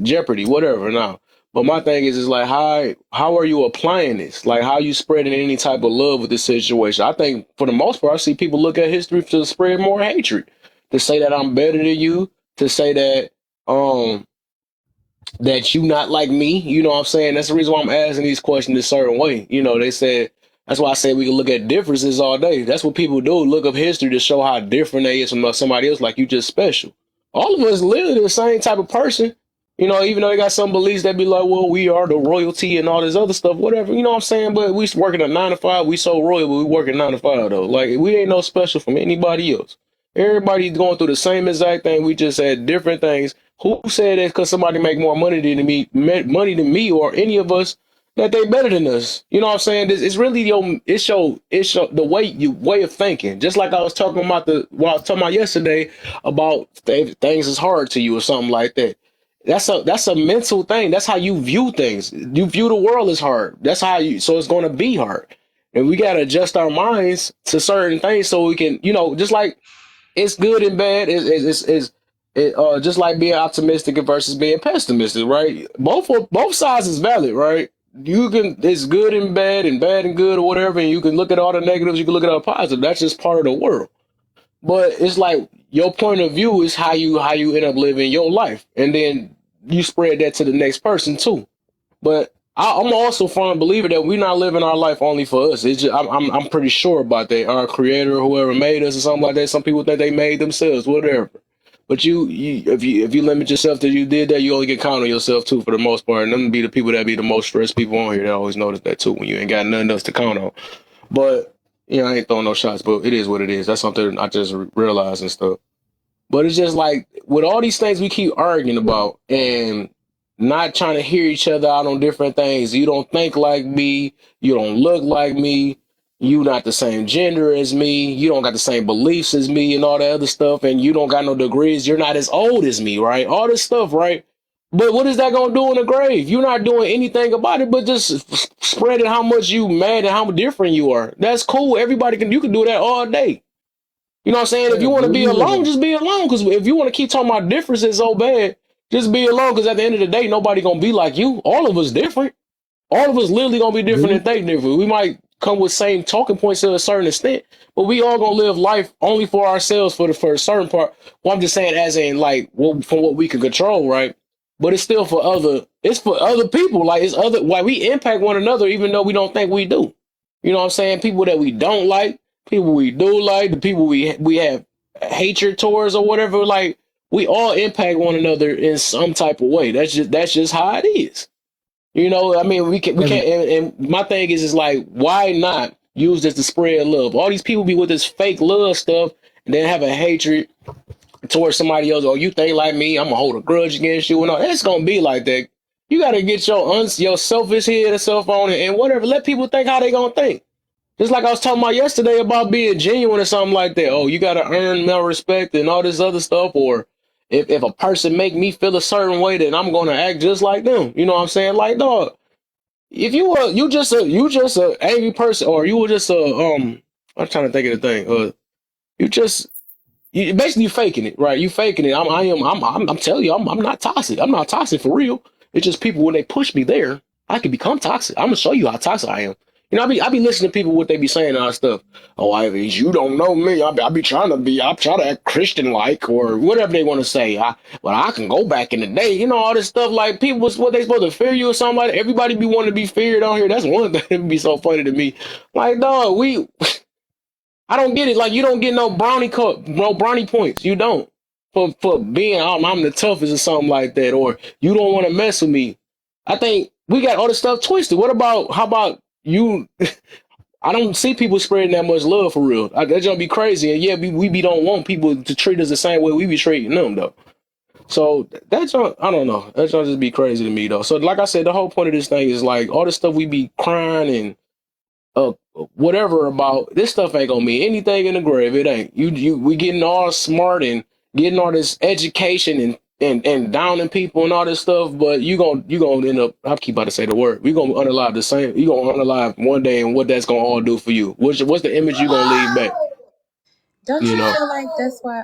Jeopardy, whatever. Now, but my thing is like how are you applying this? Like how you spreading any type of love with this situation? I think for the most part, I see people look at history to spread more hatred, to say that I'm better than you, to say that you not like me. You know what I'm saying? That's the reason why I'm asking these questions a certain way. They said that's why I say we can look at differences all day. That's what people do. Look up history to show how different they is from somebody else. Like you just special. All of us literally the same type of person. Even though they got some beliefs that be like, well, we are the royalty and all this other stuff, whatever. You know what I'm saying? But we working a 9 to 5. We so royal, but we working 9 to 5 though. Like we ain't no special from anybody else. Everybody's going through the same exact thing. We just had different things. Who said that because somebody make more money than me or any of us that they better than us? You know what I'm saying? It's really it's the way of thinking. Just like I was talking about yesterday about things is hard to you or something like that. That's a mental thing. That's how you view things. You view the world as hard. So it's going to be hard. And we got to adjust our minds to certain things so we can, just like it's good and bad. Just like being optimistic versus being pessimistic, right? Both sides is valid, right? It's good and bad and good or whatever, and you can look at all the negatives, you can look at all the positives. That's just part of the world. But it's like your point of view is how you end up living your life, and then you spread that to the next person too. But I'm also a firm believer that we're not living our life only for us. It's just, I'm pretty sure about that. Our creator, whoever made us or something like that. Some people think they made themselves, whatever. But if you limit yourself to you did that, you only get count on yourself too for the most part. And them be the people that be the most stressed people on here. They always notice that too when you ain't got nothing else to count on. But I ain't throwing no shots, but it is what it is. That's something I just realized and stuff. But it's just like with all these things we keep arguing about and not trying to hear each other out on different things. You don't think like me. You don't look like me. You not the same gender as me. You don't got the same beliefs as me and all that other stuff. And you don't got no degrees. You're not as old as me, right? All this stuff, right? But what is that going to do in the grave? You're not doing anything about it, but just spreading how much you mad and how different you are. That's cool. You can do that all day. You know what I'm saying? If you want to be alone, just be alone. Because if you want to keep talking about differences so bad, just be alone. Because at the end of the day, nobody going to be like you. All of us different. All of us literally going to be different and think different. We might come with same talking points to a certain extent, but we all going to live life only for ourselves for a certain part. Well, I'm just saying as in like from what we can control, right? But it's still for other people. Like we impact one another even though we don't think we do. You know what I'm saying? People that we don't like, people we do like, the people we have hatred towards or whatever, like we all impact one another in some type of way. That's just how it is. I mean, we can't, and my thing is like, why not use this to spread love? All these people be with this fake love stuff and then have a hatred towards somebody else. Oh, you think like me, I'm gonna hold a grudge against you and all. It's gonna be like that. You gotta get your selfish head and stuff on it and whatever. Let people think how they gonna think. Just like I was talking about yesterday about being genuine or something like that. Oh, you gotta earn more respect and all this other stuff. Or if a person make me feel a certain way, then I'm gonna act just like them. You know what I'm saying? Like, dog, if you just a angry person, or you were just I'm trying to think of the thing. You basically faking it, right? You faking it. I'm telling you, I'm not toxic. I'm not toxic for real. It's just people when they push me there, I can become toxic. I'm gonna show you how toxic I am. I be listening to people what they be saying and all that stuff. Oh, you don't know me. I try to act Christian like or whatever they want to say. I can go back in the day. All this stuff like people what they supposed to fear you or something like that. Everybody be wanting to be feared on here. That's one thing that be so funny to me. Like, dog, I don't get it. Like, you don't get no brownie points. You don't for being I'm the toughest or something like that, or you don't want to mess with me. I think we got all this stuff twisted. How about you? I don't see people spreading that much love for real. That's gonna be crazy. And yeah, we don't want people to treat us the same way we be treating them though. So that's I don't know. That's gonna just be crazy to me though. So like I said, the whole point of this thing is like all the stuff we be crying and uh whatever about. This stuff ain't gonna mean anything in the grave. It ain't. We getting all smart and getting all this education and downing people and all this stuff, but you gonna end up. I keep about to say the word. We gonna unalive the same. You gonna unalive one day, and what that's gonna all do for you? What's the image you gonna leave back? Don't You you know. feel like that's why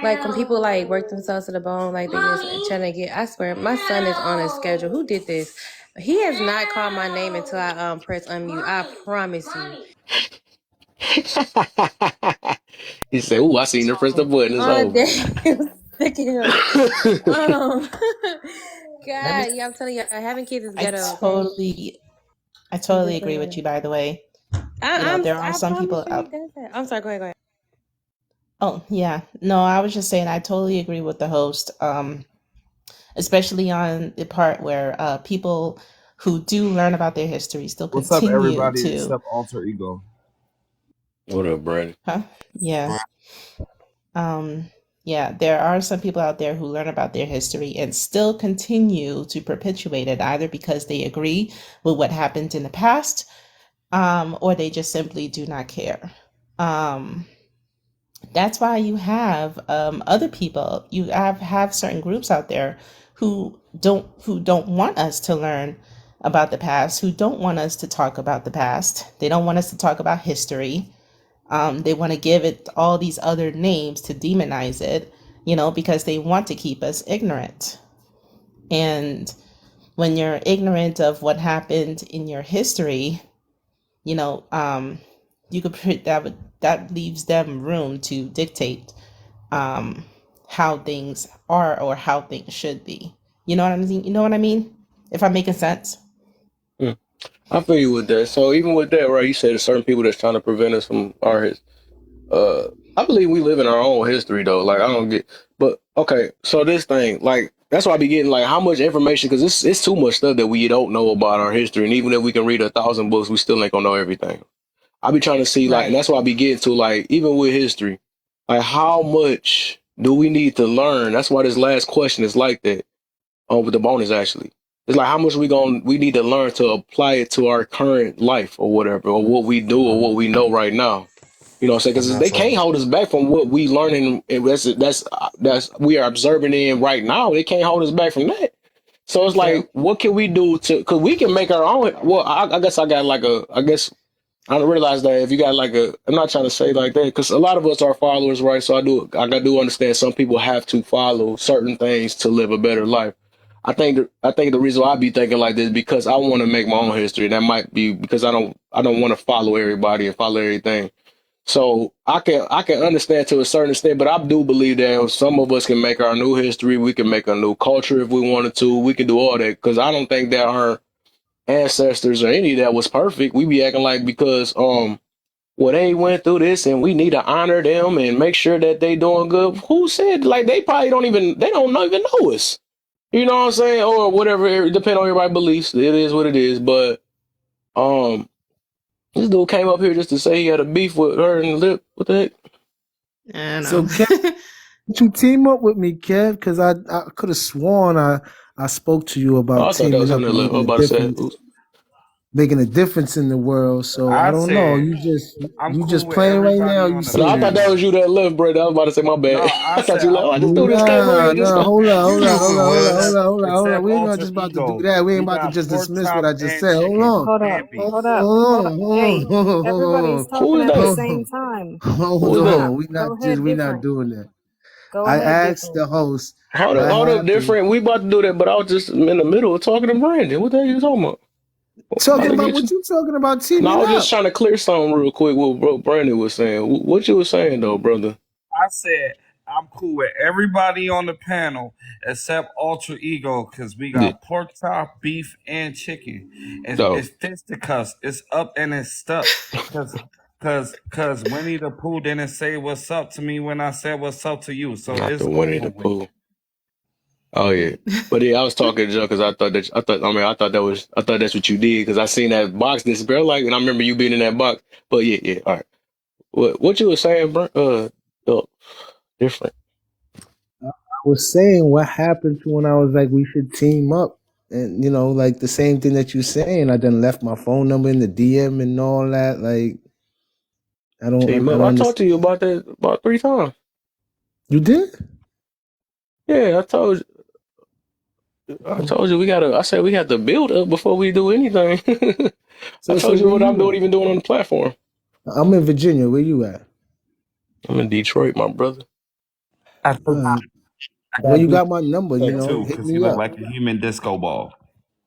like when people like work themselves to the bone, like they just trying to get, I swear, my son is on a schedule. Who did this? He has not called my name until I press unmute. I promise you. He said, "Ooh, I seen her press the button. It's over." Damn, sick of him. God, yeah, I'm telling you, having kids is I ghetto. Okay? totally, I totally agree with you. By the way, there are some people out. I'm sorry. Go ahead. Oh yeah, no, I was just saying I totally agree with the host. Especially on the part where people who do learn about their history still What's up, continue everybody? to. Except Alter Ego. What up, Brandon? Huh? Yeah. Yeah, there are some people out there who learn about their history and still continue to perpetuate it, either because they agree with what happened in the past, or they just simply do not care. That's why you have other people. You have certain groups out there who don't want us to learn about the past, who don't want us to talk about the past. They don't want us to talk about history. They want to give it all these other names to demonize it, because they want to keep us ignorant. And when you're ignorant of what happened in your history, you could that leaves them room to dictate how things are or how things should be. You know what I mean? You know what I mean? If I'm making sense. I feel you with that. So even with that, right? You said there's certain people that's trying to prevent us from our I believe we live in our own history though. Like I don't get, but okay. So this thing, like that's why I be getting like how much information because it's too much stuff that we don't know about our history, and even if we can read 1,000 books, we still ain't gonna know everything. I be trying to see like, and Right. that's why I be getting to like even with history, like how much do we need to learn? That's why this last question is like that. With the bonus actually. It's like how much we need to learn to apply it to our current life or whatever, or what we do or what we know right now. You know what I'm saying? Because they can't hold us back from what we learning and that's we are observing in right now. They can't hold us back from that. So it's True. like, what can we do to? Because we can make our own. Well, I guess I got like a. I guess I don't realize that if you got like a. I'm not trying to say like that because a lot of us are followers, right? So I do understand some people have to follow certain things to live a better life. I think the reason why I be thinking like this is because I want to make my own history. That might be because I don't want to follow everybody and follow everything. So I can understand to a certain extent, but I do believe that some of us can make our new history. We can make a new culture if we wanted to. We can do all that because I don't think that our ancestors or any of that was perfect. We be acting like because well they went through this and we need to honor them and make sure that they doing good. Who said like they probably don't even know us. You know what I'm saying? Or whatever, depending on everybody's beliefs. It is what it is. But um this dude came up here just to say he had a beef with her and Lip. What the heck? I So know. Kev, would you team up with me, Kev? Because I could have sworn I spoke to you Oh, about I thought that was teaming him up that and Lip. I was about to say, oops. making a difference in the world. So I I don't know. said I'm You cool just with playing right now. Or everybody you on the No, I thought that serious? was panel. you that left, bro. I was about to say my No, bad. I I thought said you left. I'm I just cool threw with this came up here Nah, just nah. now. Hold on, you hold on, knew hold who on, it hold on, was. hold on, hold on, hold on. Except We ain't gonna Alter just about to do Ego. that. We ain't We about to got just pork dismiss what chop I just and said. Hold chicken on. Hold up. and beef. Hold up. Hold up. Hey, everybody's Who talking is at the that? same time. Who Hold is that? on. Stop. Go ahead We not different. doing that. Go I ahead asked different. the host. I Hold up, have to different. We about to do that, but I was just in the middle of talking to Brandon. What the hell you talking about? I'm about talking to about get what you. you talking about No, I teaming was just up. trying to clear something real quick. What bro Brandon was saying. What you was saying though, brother? I said I'm cool with everybody on the panel except Ultra Ego because we Yeah, got pork chop, beef, and chicken. no. It's fisticuffs. It's up and it's stuck. Cause Winnie the Pooh didn't say what's up to me when I said what's up to you. So Not it's the Winnie over the with. Pooh. Oh yeah, but yeah, I was talking to Joe because I thought that's what you did because I seen that box disappear like, and I remember you being in that box. But yeah, yeah, all right. What you were saying, bro? Different. was saying what happened to when I was like, we should team up. And, like the same thing that you're saying. I done left my phone number in the DM and all that. Like, I Team don't up. I talked understand. to you about that about 3 times. You did? Yeah, I told you we gotta. I said we got to build up before we do anything. I So told you where what I'm you even doing on the platform. at? I'm in Virginia. Where you at? I'm in Detroit, my brother. I think Uh, I well, gotta you do got my number, that too, hit because he me looked up. like a human disco ball.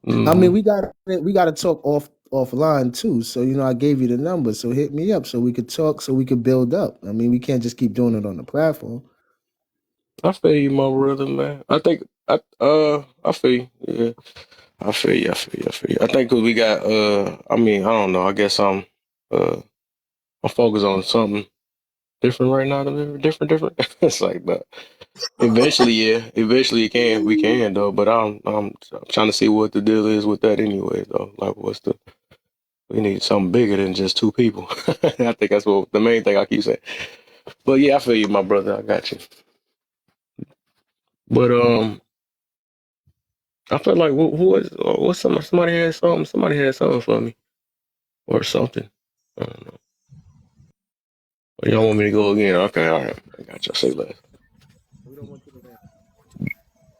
I mean, Hmm. we got to talk offline too. So, I gave you the number. So hit me up so we could talk, so we could build up. I mean, we can't just keep doing it on the platform. I feel you, my brother, man. I feel you. Yeah, I feel you. I feel you. I feel you. I think 'cause we got I mean, I don't know. I guess I'm focused on something different right now. Different. It's like that. Eventually, yeah. Eventually, we can though. But I'm trying to see what the deal is with that anyway, though. Like, we need something bigger than just two people. I think that's what the main thing I keep saying. But yeah, I feel you, my brother. I got you. But I feel like who was what's somebody had something. Somebody had something for me or something. I don't know. Or y'all want me to go again? Okay, all right. I got you. Say less. We don't want you to rant.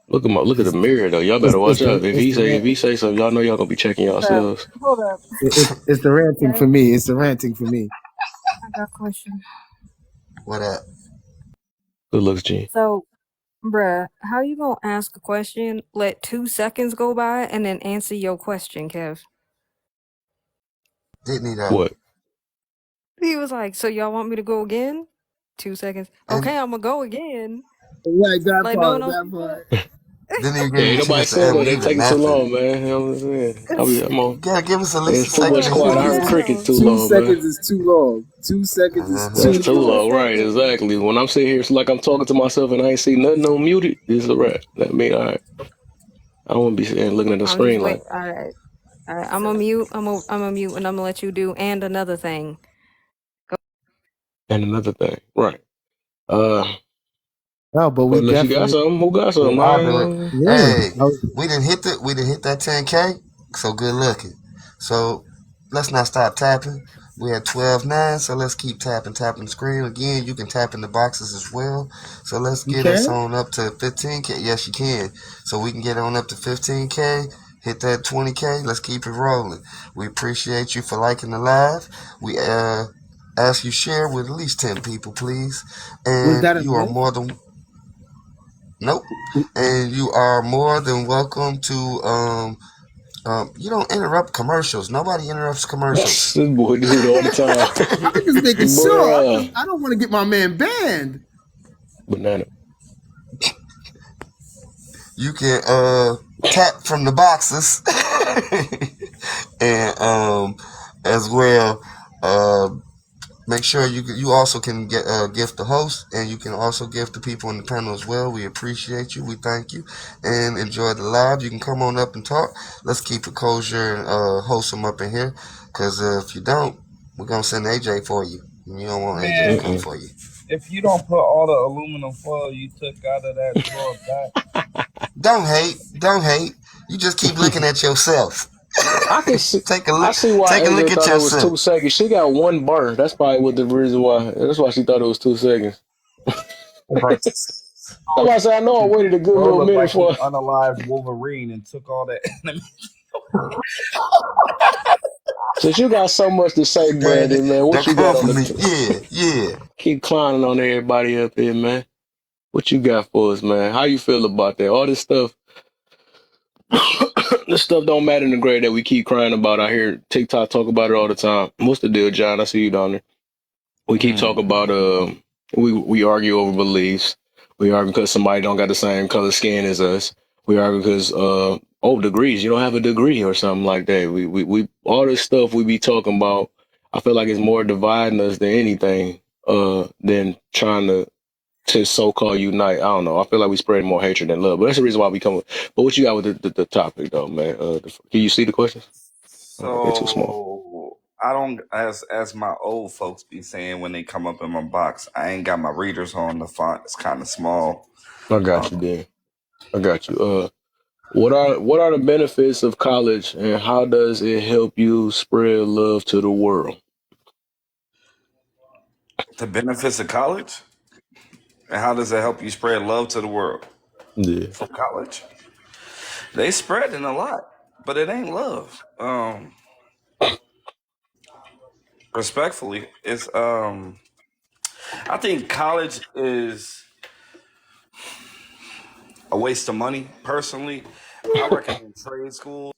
Look at the It's, mirror though. Y'all better watch out. If it's he the say if rant. he say something, y'all know y'all gonna be checking yourselves. Hold up. It's the ranting Okay, for me. It's the ranting for me. I got a question. What up? Good looks, G. So, bruh, how you gonna ask a question, let 2 seconds go by, and then answer your question, Kev? Didn't he though? What? He was like, "So y'all want me to go again?" 2 seconds. And Okay, I'm gonna go again. Right, that Like no one part, else that before. part. didn't even Yeah, give you ain't a nobody chance to saying that. They unmute or taking too nothing. long, man. You know what I'm saying? I'm You on. gotta give us at least a It's too second much to Like quiet. hit I what heard the this. crickets hell? too 2 long, man. seconds is too long. 2 seconds is That's too too Two long. long, right? seconds. Exactly. When I'm sitting here, it's like I'm talking to myself and I ain't see nothing on muted. It's a wrap. That mean, all right. I don't want to be sitting looking at the I'm just screen wait. like, All right, all right. I'm gonna mute. I'm a mute, and I'm gonna let you do. And another thing. and another thing, right? Uh, No, but we unless you got definitely, something, who got something? I'll do it. I yeah. Hey, we didn't hit that 10K. So good looking. So let's not stop tapping. We had 12.9, so let's keep tapping the screen. Again, you can tap in the boxes as well. So let's You get us can? on up to 15K. Yes, you can. So we can get on up to 15K, hit that 20K. Let's keep it rolling. We appreciate you for liking the live. We ask you share with at least 10 people, please. Was And that a you are myth? more than Nope. And you are more than welcome to you don't interrupt commercials. Nobody interrupts commercials. this boy do it all the time, I'm just making sure. bruh. I don't want to get my man banned. Banana. You can tap from the boxes and as well make sure you also can get gift the host, and you can also gift the people in the panel as well. We appreciate you. We thank you, and enjoy the live. You can come on up and talk. Let's keep it kosher and wholesome up in here, because if you don't, we're gonna send AJ for you. And you don't want AJ to come Man, Mm-mm. for you. if you don't put all the aluminum foil you took out of that drawer back, Don't hate. Don't hate. You just keep looking at yourself. I can see. Take a I look. see why Take a look AJ at thought it was yourself. 2 seconds. She got one bar. That's probably what the reason why. That's why she thought it was 2 seconds. Somebody said, I know I waited a good bro little looked minute like he for. unalived Wolverine and took all that enemy. Since you got so much to say, Man, Brandon, man, what don't you got come on for the? me. Yeah, yeah. Keep clowning on everybody up here, man. What you got for us, man? How you feel about that? All this stuff, this stuff don't matter in the grade that we keep crying about. I hear TikTok talk about it all the time. What's the deal, John? I see you down there. We keep talking about we argue over beliefs. We argue because somebody don't got the same color skin as us. We argue because degrees. You don't have a degree or something like that. We all this stuff we be talking about. I feel like it's more dividing us than anything. Than trying to so called unite. I don't know. I feel like we spread more hatred than love. But that's the reason why we come. But what you got with the topic though, man? Can you see the questions? They're too small. So I don't, as my old folks be saying when they come up in my box, I ain't got my readers on. The font is kind of small. I got you, Dan. I got you. What are the benefits of college, and how does it help you spread love to the world? The benefits of college, and how does it help you spread love to the world? Yeah. From college, they spreading a lot, but it ain't love. Respectfully, it's I think college is a waste of money. Personally, I recommend trade school.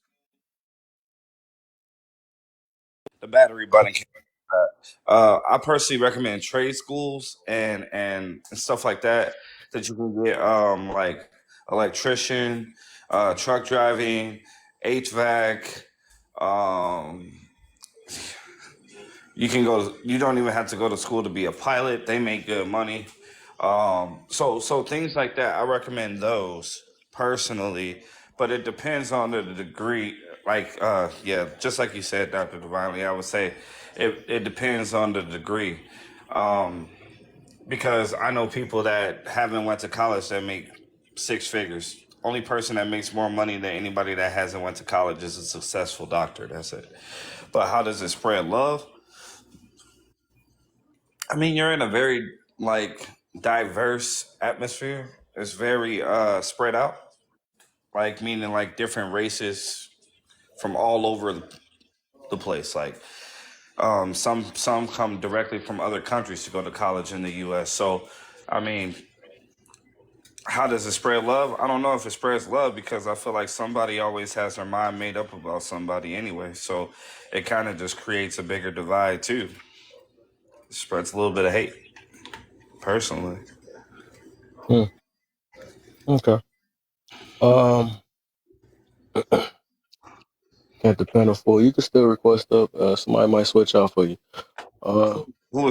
The battery button. I personally recommend trade schools and stuff like that that you can get like electrician, truck driving, HVAC. Um, you can go. You don't even have to go to school to be a pilot. They make good money. So things like that. I recommend those personally, but it depends on the degree. Like yeah, just like you said, Dr. Divinely, I would say it depends on the degree. Um, because I know people that haven't went to college that make six figures. Only person that makes more money than anybody that hasn't went to college is a successful doctor. That's it. But how does it spread love? I mean, you're in a very like diverse atmosphere. It's very spread out, like meaning like different races from all over the place. Like some come directly from other countries to go to college in the U.S. So, I mean, how does it spread love? I don't know if it spreads love because I feel like somebody always has their mind made up about somebody anyway. So it kind of just creates a bigger divide too. It spreads a little bit of hate, personally. Hmm. Okay. Um, can't depend on full. You can still request up. Somebody might switch out for you. Uh, Who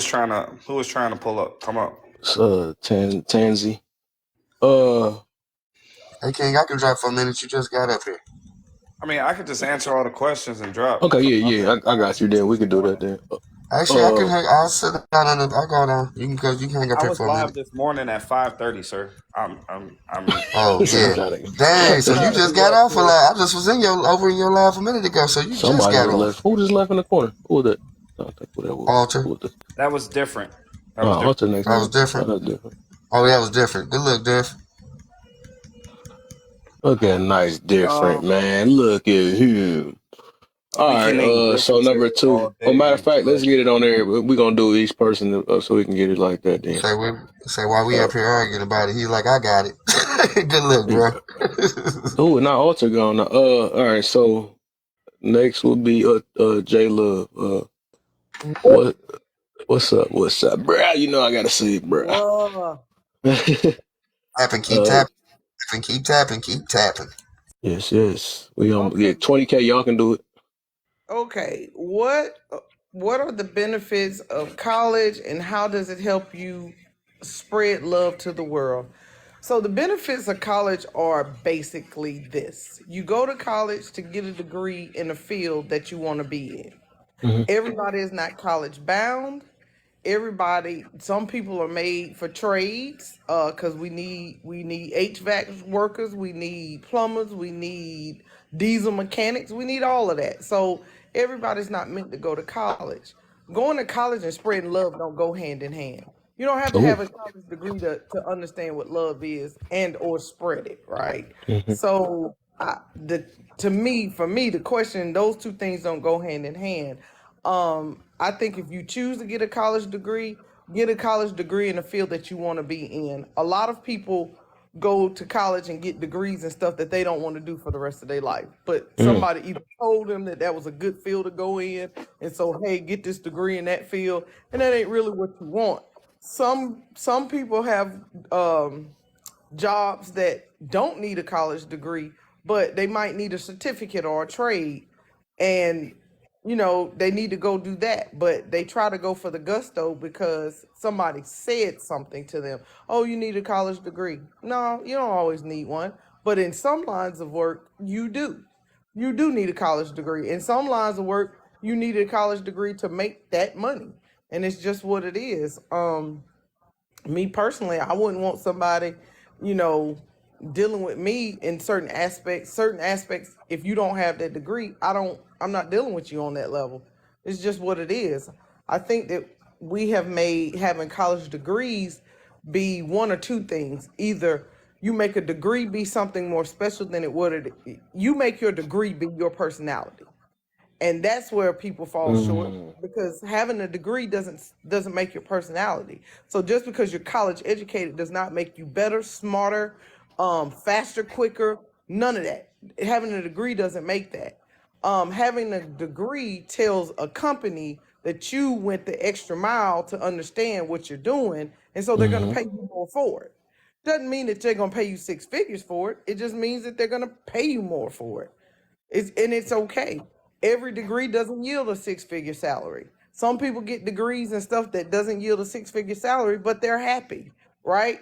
was trying to pull up? Come up. it's, Tansy. Uh, Hey King, I can drive for a minute. You just got up here. I mean, I could just answer all the questions and drop. okay, yeah. I got you. Then we can do that. Then. Actually, I can Uh, hang. I'll sit down on the. I go down. You can go. You can hang up I here was for a live minute. this morning at 5:30, sir. I'm Oh he just said, "I'm yeah. trying to." Dang. So you trying to just be got up off a here. lot. I just was in your over in your live a minute ago. So you just Somebody got just left. off. Who just left in the corner? Who was that? I don't think who that was. Who Alter. was that? That was different. That was Oh, different. Hunter next That to was me. Oh, different. that's different. Oh, that was different. It looked different. Look at nice different, Um, man. Look at him. All we right. can engage So number all two. Oh, day matter of and fact, let's play. get it on there. We're gonna do each person so we can get it like that. Then. Say we say while we Uh, up here arguing about it, he's like, I got it. Good look, bro. oh, not Alter gone. All right. So next will be J Love. What what's up? What's up, bruh? You know I gotta say it, bruh. Whoa. Tapping, keep uh, tapping, keep tapping, keep tapping. yes. We gonna Okay. get 20K. Y'all can do it. Okay. What are the benefits of college and how does it help you spread love to the world? So the benefits of college are basically this. You go to college to get a degree in a field that you want to be in. Hmm. Everybody is not college bound. Everybody, some people are made for trades because we need HVAC workers, we need plumbers, we need diesel mechanics, we need all of that. So everybody's not meant to go to college. Going to college and spreading love don't go hand in hand. You don't have to Oh. have a college degree to understand what love is and or spread it, right? Hmm. So for me, the question, those two things don't go hand in hand. I think if you choose to get a college degree in a field that you want to be in. A lot of people go to college and get degrees and stuff that they don't want to do for the rest of their life. But Mm. somebody either told them that that was a good field to go in, and so hey, get this degree in that field, and that ain't really what you want. Some people have jobs that don't need a college degree, but they might need a certificate or a trade, and they need to go do that, but they try to go for the gusto because somebody said something to them. Oh, you need a college degree. No, you don't always need one, but in some lines of work you do need a college degree. In some lines of work you need a college degree to make that money, and it's just what it is. Me personally, I wouldn't want somebody, you know, dealing with me in certain aspects. Certain aspects, if you don't have that degree, I'm not dealing with you on that level. It's just what it is. I think that we have made having college degrees be one or two things. Either you make a degree be something more special than it would. You make your degree be your personality, and that's where people fall short, because having a degree doesn't make your personality. So just because you're college educated does not make you better, smarter, faster, quicker. None of that. Having a degree doesn't make that. Having a degree tells a company that you went the extra mile to understand what you're doing, and so they're going to pay you more for it. Doesn't mean that they're going to pay you six figures for it. It just means that they're going to pay you more for it. It's okay. Every degree doesn't yield a six-figure salary. Some people get degrees and stuff that doesn't yield a six-figure salary, but they're happy, right?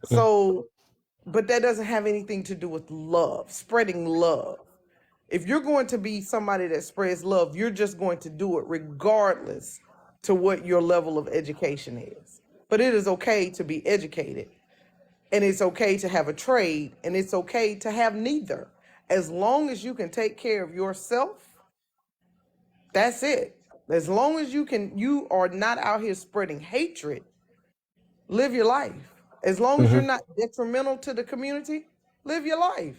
So, but that doesn't have anything to do with love, spreading love. If you're going to be somebody that spreads love, you're just going to do it regardless to what your level of education is. But it is okay to be educated, and it's okay to have a trade, and it's okay to have neither. As long as you can take care of yourself, that's it. As long as you are not out here spreading hatred, live your life. As long as you're not detrimental to the community, live your life.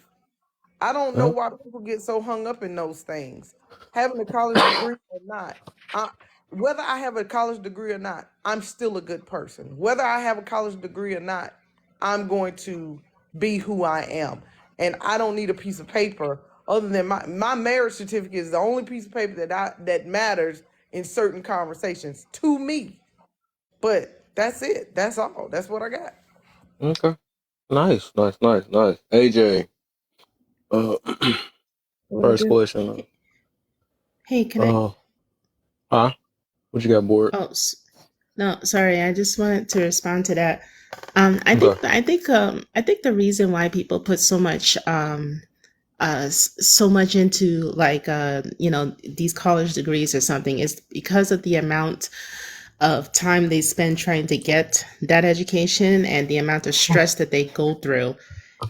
I don't know why people get so hung up in those things. Having a college degree or not, whether I have a college degree or not, I'm still a good person. Whether I have a college degree or not, I'm going to be who I am. And I don't need a piece of paper other than my marriage certificate is the only piece of paper that matters in certain conversations to me. But that's it. That's all. That's what I got. Okay. Nice. AJ, uh, What first you question. Hey, can I? Huh? What you got, board? Oh, no, sorry. I just wanted to respond to that. Okay. I think the reason why people put so much into like these college degrees or something is because of the amount of time they spend trying to get that education and the amount of stress that they go through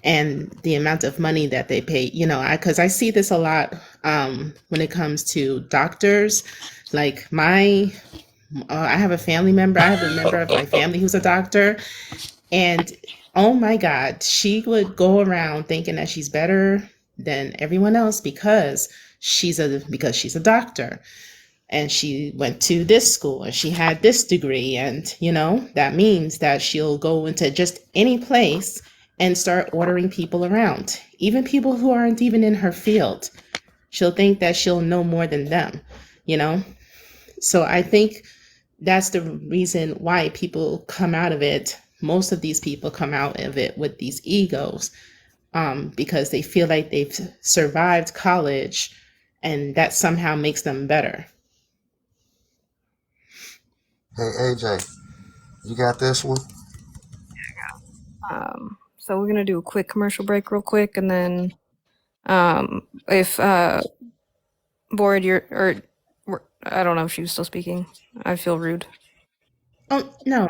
and the amount of money that they pay. Because I see this a lot when it comes to doctors. Like I have a member of my family who's a doctor, and oh my God, she would go around thinking that she's better than everyone else because she's a doctor and she went to this school and she had this degree. And, that means that she'll go into just any place and start ordering people around, even people who aren't even in her field. She'll think that she'll know more than them, you know? So I think that's the reason why people come out of it. Most of these people come out of it with these egos because they feel like they've survived college and that somehow makes them better. Hey AJ, you got this one? So we're gonna do a quick commercial break real quick, and then if Boyd, I don't know if she was still speaking. I feel rude. Oh no.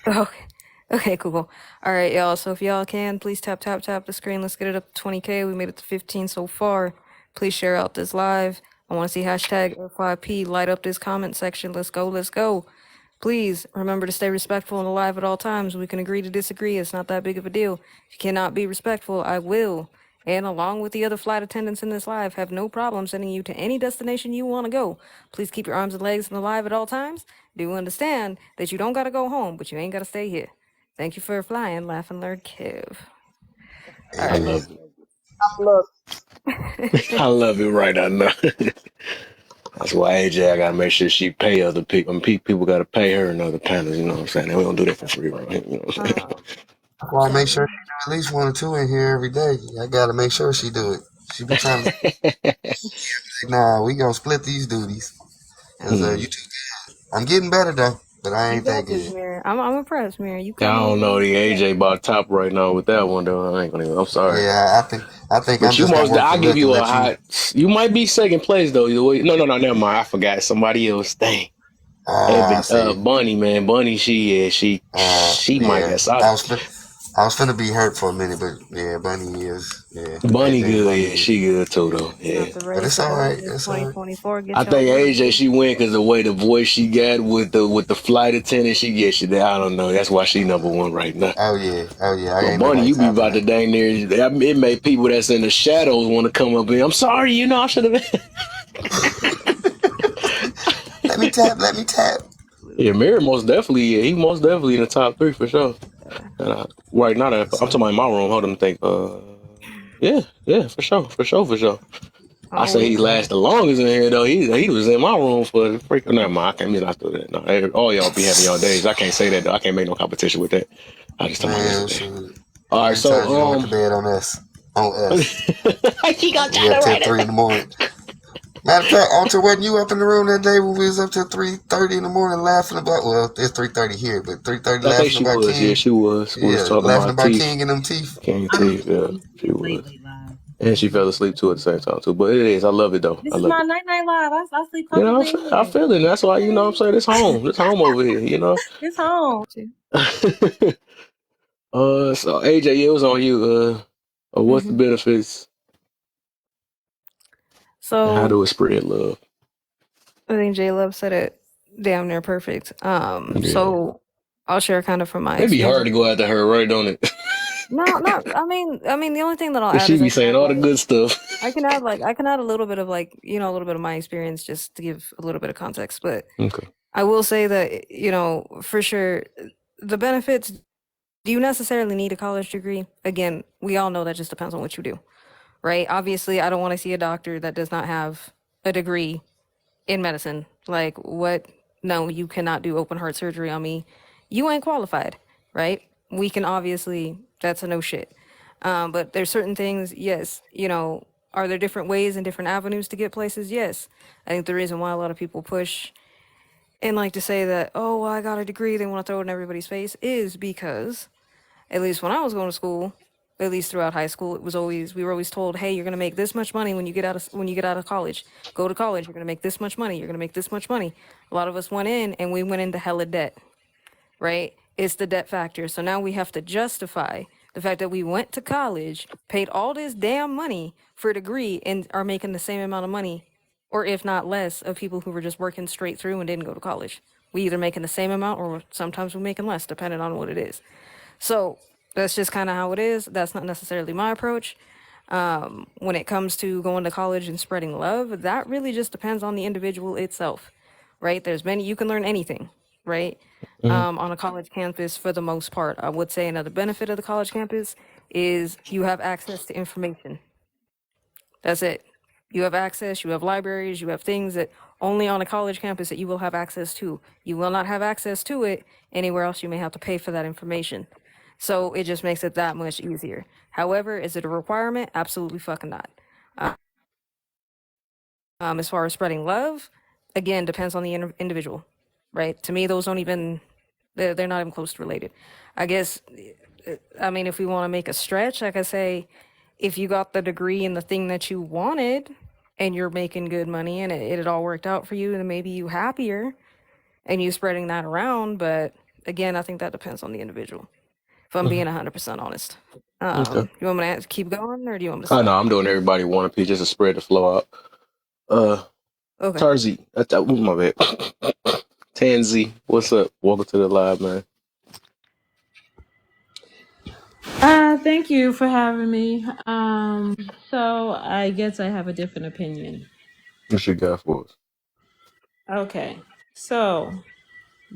Okay. Okay, cool. All right, y'all. So if y'all can, please tap the screen. Let's get it up to 20K. We made it to 15 so far. Please share out this live. I want to see hashtag FYP. Light up this comment section. Let's go. Please remember to stay respectful in the live at all times. We can agree to disagree. It's not that big of a deal. If you cannot be respectful, I will, and along with the other flight attendants in this live, have no problem sending you to any destination you want to go. Please keep your arms and legs in the live at all times. Do understand that you don't got to go home, but you ain't got to stay here. Thank you for flying, Laugh and Learn Kev. All I right. love it. Look, I love it right now. That's why AJ, I gotta make sure she pay other people. People gotta pay her and other panels. You know what I'm saying? And we don't do that for free, right? You know what I'm saying? Well, I make sure she do at least one or two in here every day. I gotta make sure she do it. She be trying to say, nah, we gonna split these duties. Cause you too good. I'm getting better though. but I You ain't that got this, good. Mirror. I'm impressed, Mirror. You Yeah, I coming don't in? know. The Yeah. AJ bought top right now with that one though. I ain't gonna. I'm sorry. Yeah, I think I'm But you just gonna most, work the I'll give lick and you a let you. hot. You might be second place though. No, never mind. I forgot somebody else. Dang. Evan, See. Bunny, man, Bunny. She might Yeah. guess. I I was finna be hurt for a minute, but yeah, Bunny is. Yeah, Bunny AJ good. Bunny Yeah, is. she good too Yeah, though. Yeah. Not the but race it's to all right. Elvis It's all right. 2024. I Get y'all think votes AJ in. she win because the way the voice she got with the flight attendant she gets you there. I don't know. That's why she number one right now. Oh yeah. Oh yeah. I But ain't Bunny, nobody you be topping about to that. dang near. It made people that's in the shadows want to come up and I'm sorry. I should have been. Let me tap. Let me tap. Yeah, Mary most definitely. Yeah, he most definitely in the top three for sure. And right now, I'm That's talking about in my room. Hold on, think. Yeah, for sure, for sure, for sure. I Oh, say we he lasts the longest in here though. He was in my room for the freaking. Never mind. I can't be not do that. No, all y'all be having y'all days. I can't say that though. I can't make no competition with that. I just talking about man. yesterday. Shoot. All How right, many times you done so went to bed on us? On us. she gonna We try up to till write it 3 in the morning. Matter of fact, Alter, wasn't you up in the room that day when we was up till 3:30 in the morning laughing about? Well, it's 3:30 here, but 3:30 I think laughing she about was. Yeah, King. she was. We was Yeah, talking laughing about about teeth, King and them teeth. King teeth. Yeah, she was. And she fell asleep too at the same time too. But it is. I love it though. This I is love my it. night night live. I sleep comfortably in I here. feel it. That's why I'm saying it's home. It's home over here. It's home. So AJ, yeah, it was on you. What's the Mm-hmm. benefits and how So do it spread love? I think J Love said it damn near perfect. Yeah, So I'll share kind of from my it'd be hard experience. to go after her, right? Don't it? No, not. I mean, the only thing that I'll Cause add she is be saying all the good stuff. I can add a little bit of a little bit of my experience just to give a little bit of context. But Okay. I will say that for sure the benefits. Do you necessarily need a college degree? Again, we all know that just depends on what you do, right? Obviously, I don't want to see a doctor that does not have a degree in medicine. Like, what? No, you cannot do open heart surgery on me. You ain't qualified, right? We can obviously, that's a no shit. But there's certain things, yes, are there different ways and different avenues to get places? Yes. I think the reason why a lot of people push and like to say that, oh, well, I got a degree, they want to throw it in everybody's face, is because at least when I was going to school, at least throughout high school, we were always told, hey, you're gonna make this much money when you get out of college. Go to college, you're gonna make this much money, you're gonna make this much money. A lot of us went in and we went into hella debt, right? It's the debt factor. So now we have to justify the fact that we went to college, paid all this damn money for a degree, and are making the same amount of money, or if not less, of people who were just working straight through and didn't go to college. We either making the same amount or sometimes we're making less, depending on what it is. So that's just kind of how it is. That's not necessarily my approach. When it comes to going to college and spreading love, that really just depends on the individual itself, right? You can learn anything, right? Mhm. On a college campus for the most part. I would say another benefit of the college campus is you have access to information. That's it. You have access, you have libraries, you have things that only on a college campus that you will have access to. You will not have access to it anywhere else. You may have to pay for that information. So it just makes it that much easier. However, is it a requirement? Absolutely fucking not. As far as spreading love, again, depends on the individual, right? To me, those don't even, they're not even close to related. I guess, I mean, if we want to make a stretch, like I say, if you got the degree in the thing that you wanted and you're making good money and it all worked out for you, then maybe you happier and you spreading that around. But again, I think that depends on the individual. If I'm being 100% honest. Okay. You want me to keep going or do you want me to I stop? know I'm doing everybody one piece just to spread the flow out. Uh, Okay. Tarzi, my bad. Tanzi, what's up? Welcome to the live, man. Thank you for having me. So I guess I have a different opinion. What you got for us? Okay, so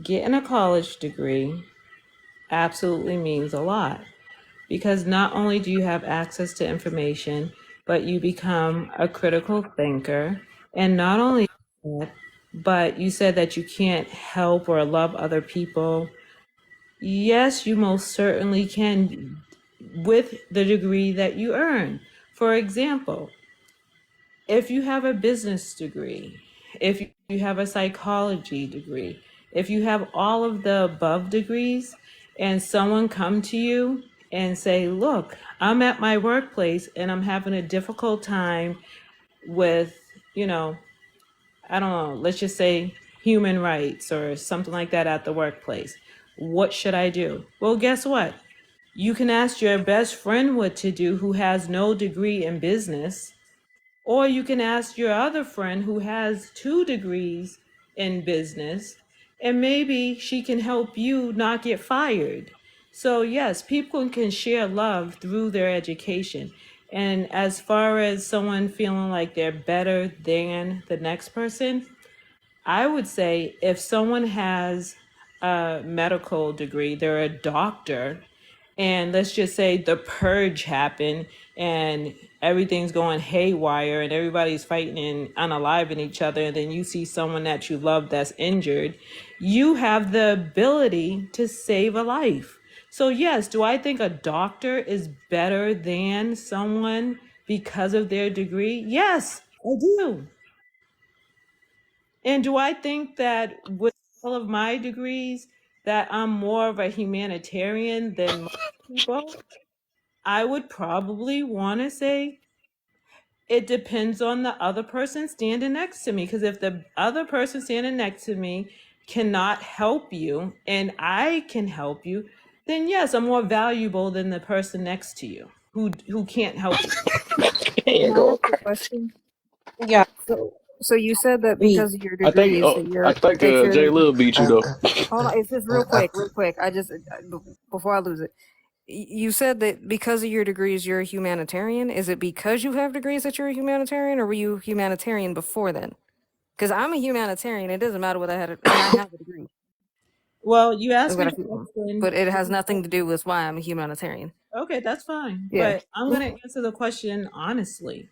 getting a college degree absolutely means a lot because not only do you have access to information, but you become a critical thinker. And not only that, but you said that you can't help or love other people. Yes, you most certainly can with the degree that you earn. For example, if you have a business degree, if you have a psychology degree, if you have all of the above degrees and someone come to you and say, look, I'm at my workplace and I'm having a difficult time with, I don't know, let's just say human rights or something like that at the workplace. What should I do? Well, guess what? You can ask your best friend what to do who has no degree in business, or you can ask your other friend who has 2 degrees in business, and maybe she can help you not get fired. So, yes, people can share love through their education. And as far as someone feeling like they're better than the next person, I would say if someone has a medical degree, they're a doctor, and let's just say the purge happened and everything's going haywire and everybody's fighting and unaliving each other, and then you see someone that you love that's injured, you have the ability to save a life. So, yes, do I think a doctor is better than someone because of their degree? Yes, I do. And do I think that with all of my degrees that I'm more of a humanitarian than most people? I would probably want to say it depends on the other person standing next to me. Because if the other person standing next to me cannot help you and I can help you, then yes, I'm more valuable than the person next to you who can't help you. Can Can't I go. ask a question? Yeah. So you said that Read. because of your I think. degrees that I think Jay you're. Lil beat you I, though. Hold on, it's just I, I, real quick. I just before I lose it, you said that because of your degrees you're a humanitarian. Is it because you have degrees that you're a humanitarian, or were you humanitarian before then? Because I'm a humanitarian. It doesn't matter what I had, and I have a degree. Well, you I've asked me got a the few of them, question. but it has nothing to do with why I'm a humanitarian. Okay, that's fine. Yeah. But I'm going to answer the question honestly.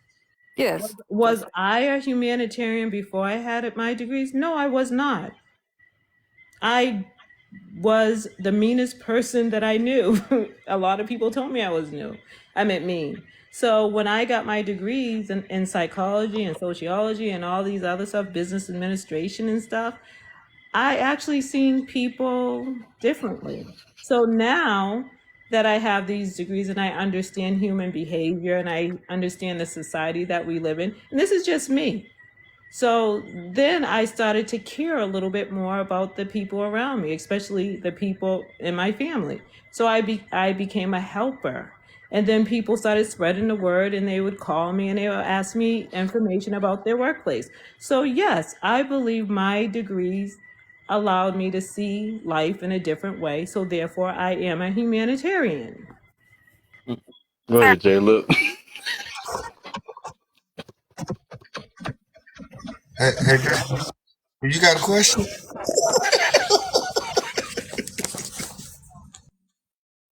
Yes. Was I a humanitarian before I had my degrees? No, I was not. I was the meanest person that I knew. A lot of people told me I meant mean. So when I got my degrees in psychology and sociology and all these other stuff, business administration and stuff, I actually seen people differently. So now that I have these degrees and I understand human behavior and I understand the society that we live in, and this is just me. So then I started to care a little bit more about the people around me, especially the people in my family. So I became a helper. And then people started spreading the word and they would call me and they would ask me information about their workplace. So yes, I believe my degrees allowed me to see life in a different way. So therefore I am a humanitarian. Go ahead, Jay. Look. hey, you got a question?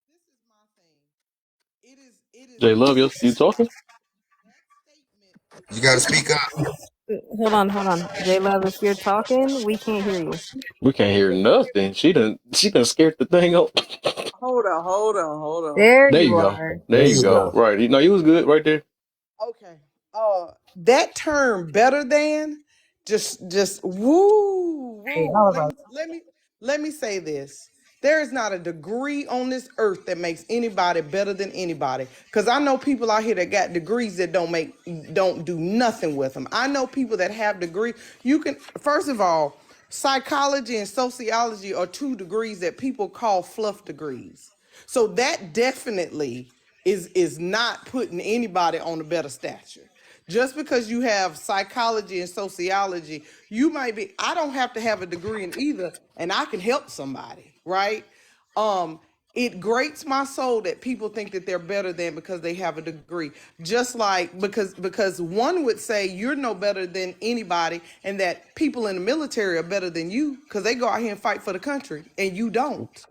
This is my thing. It is Jay Love, you that talking? statement. You got to speak up. Hold on. J Love, if you're talking, we can't hear you. We can't hear nothing. She done scared the thing up. Hold on. There There you you go. are. There you go. Right. No, you was good right there. Okay. That term "better than" just Hey, woo. all Let right. me let me let me say this. There is not a degree on this earth that makes anybody better than anybody. Cause I know people out here that got degrees that don't do nothing with them. I know people that have degrees. You can first of all, psychology and sociology are 2 degrees that people call fluff degrees. So that definitely is not putting anybody on a better stature. Just because you have psychology and sociology, you might be, I don't have to have a degree in either, and I can help somebody, right? Um, it grates my soul that people think that they're better than because they have a degree. Just like because one would say you're no better than anybody, and that people in the military are better than you because they go out here and fight for the country, and you don't.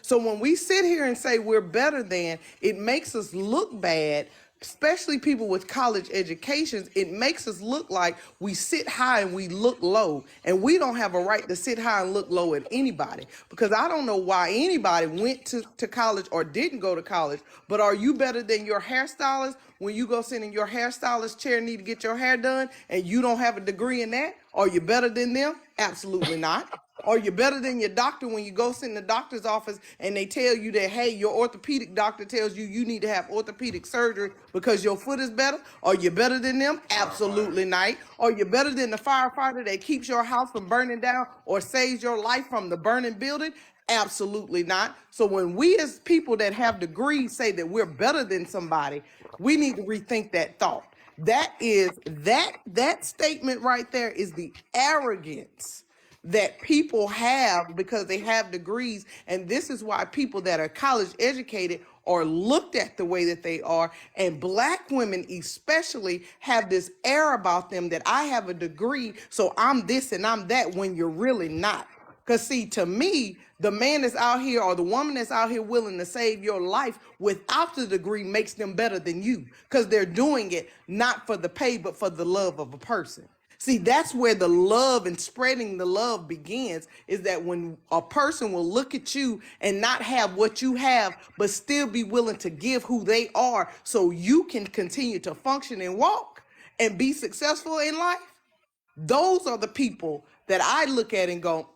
So when we sit here and say we're better than, it makes us look bad, especially people with college educations. It makes us look like we sit high and we look low. And we don't have a right to sit high and look low at anybody. Because I don't know why anybody went to college or didn't go to college, but are you better than your hairstylist when you go sit in your hairstylist chair and need to get your hair done and you don't have a degree in that? Are you better than them? Absolutely not. Are you better than your doctor when you go sit in the doctor's office and they tell you that, hey, your orthopedic doctor tells you you need to have orthopedic surgery because your foot is better? Are you better than them? Absolutely not. Are you better than the firefighter that keeps your house from burning down or saves your life from the burning building? Absolutely not. So when we as people that have degrees say that we're better than somebody, we need to rethink that thought. That statement right there is the arrogance that people have because they have degrees. And this is why people that are college educated are looked at the way that they are. And Black women especially have this air about them that I have a degree, so I'm this and I'm that, when you're really not. Because see, to me, the man that's out here or the woman that's out here willing to save your life without the degree makes them better than you, because they're doing it not for the pay, but for the love of a person. See, that's where the love and spreading the love begins, is that when a person will look at you and not have what you have, but still be willing to give who they are so you can continue to function and walk and be successful in life. Those are the people that I look at and go,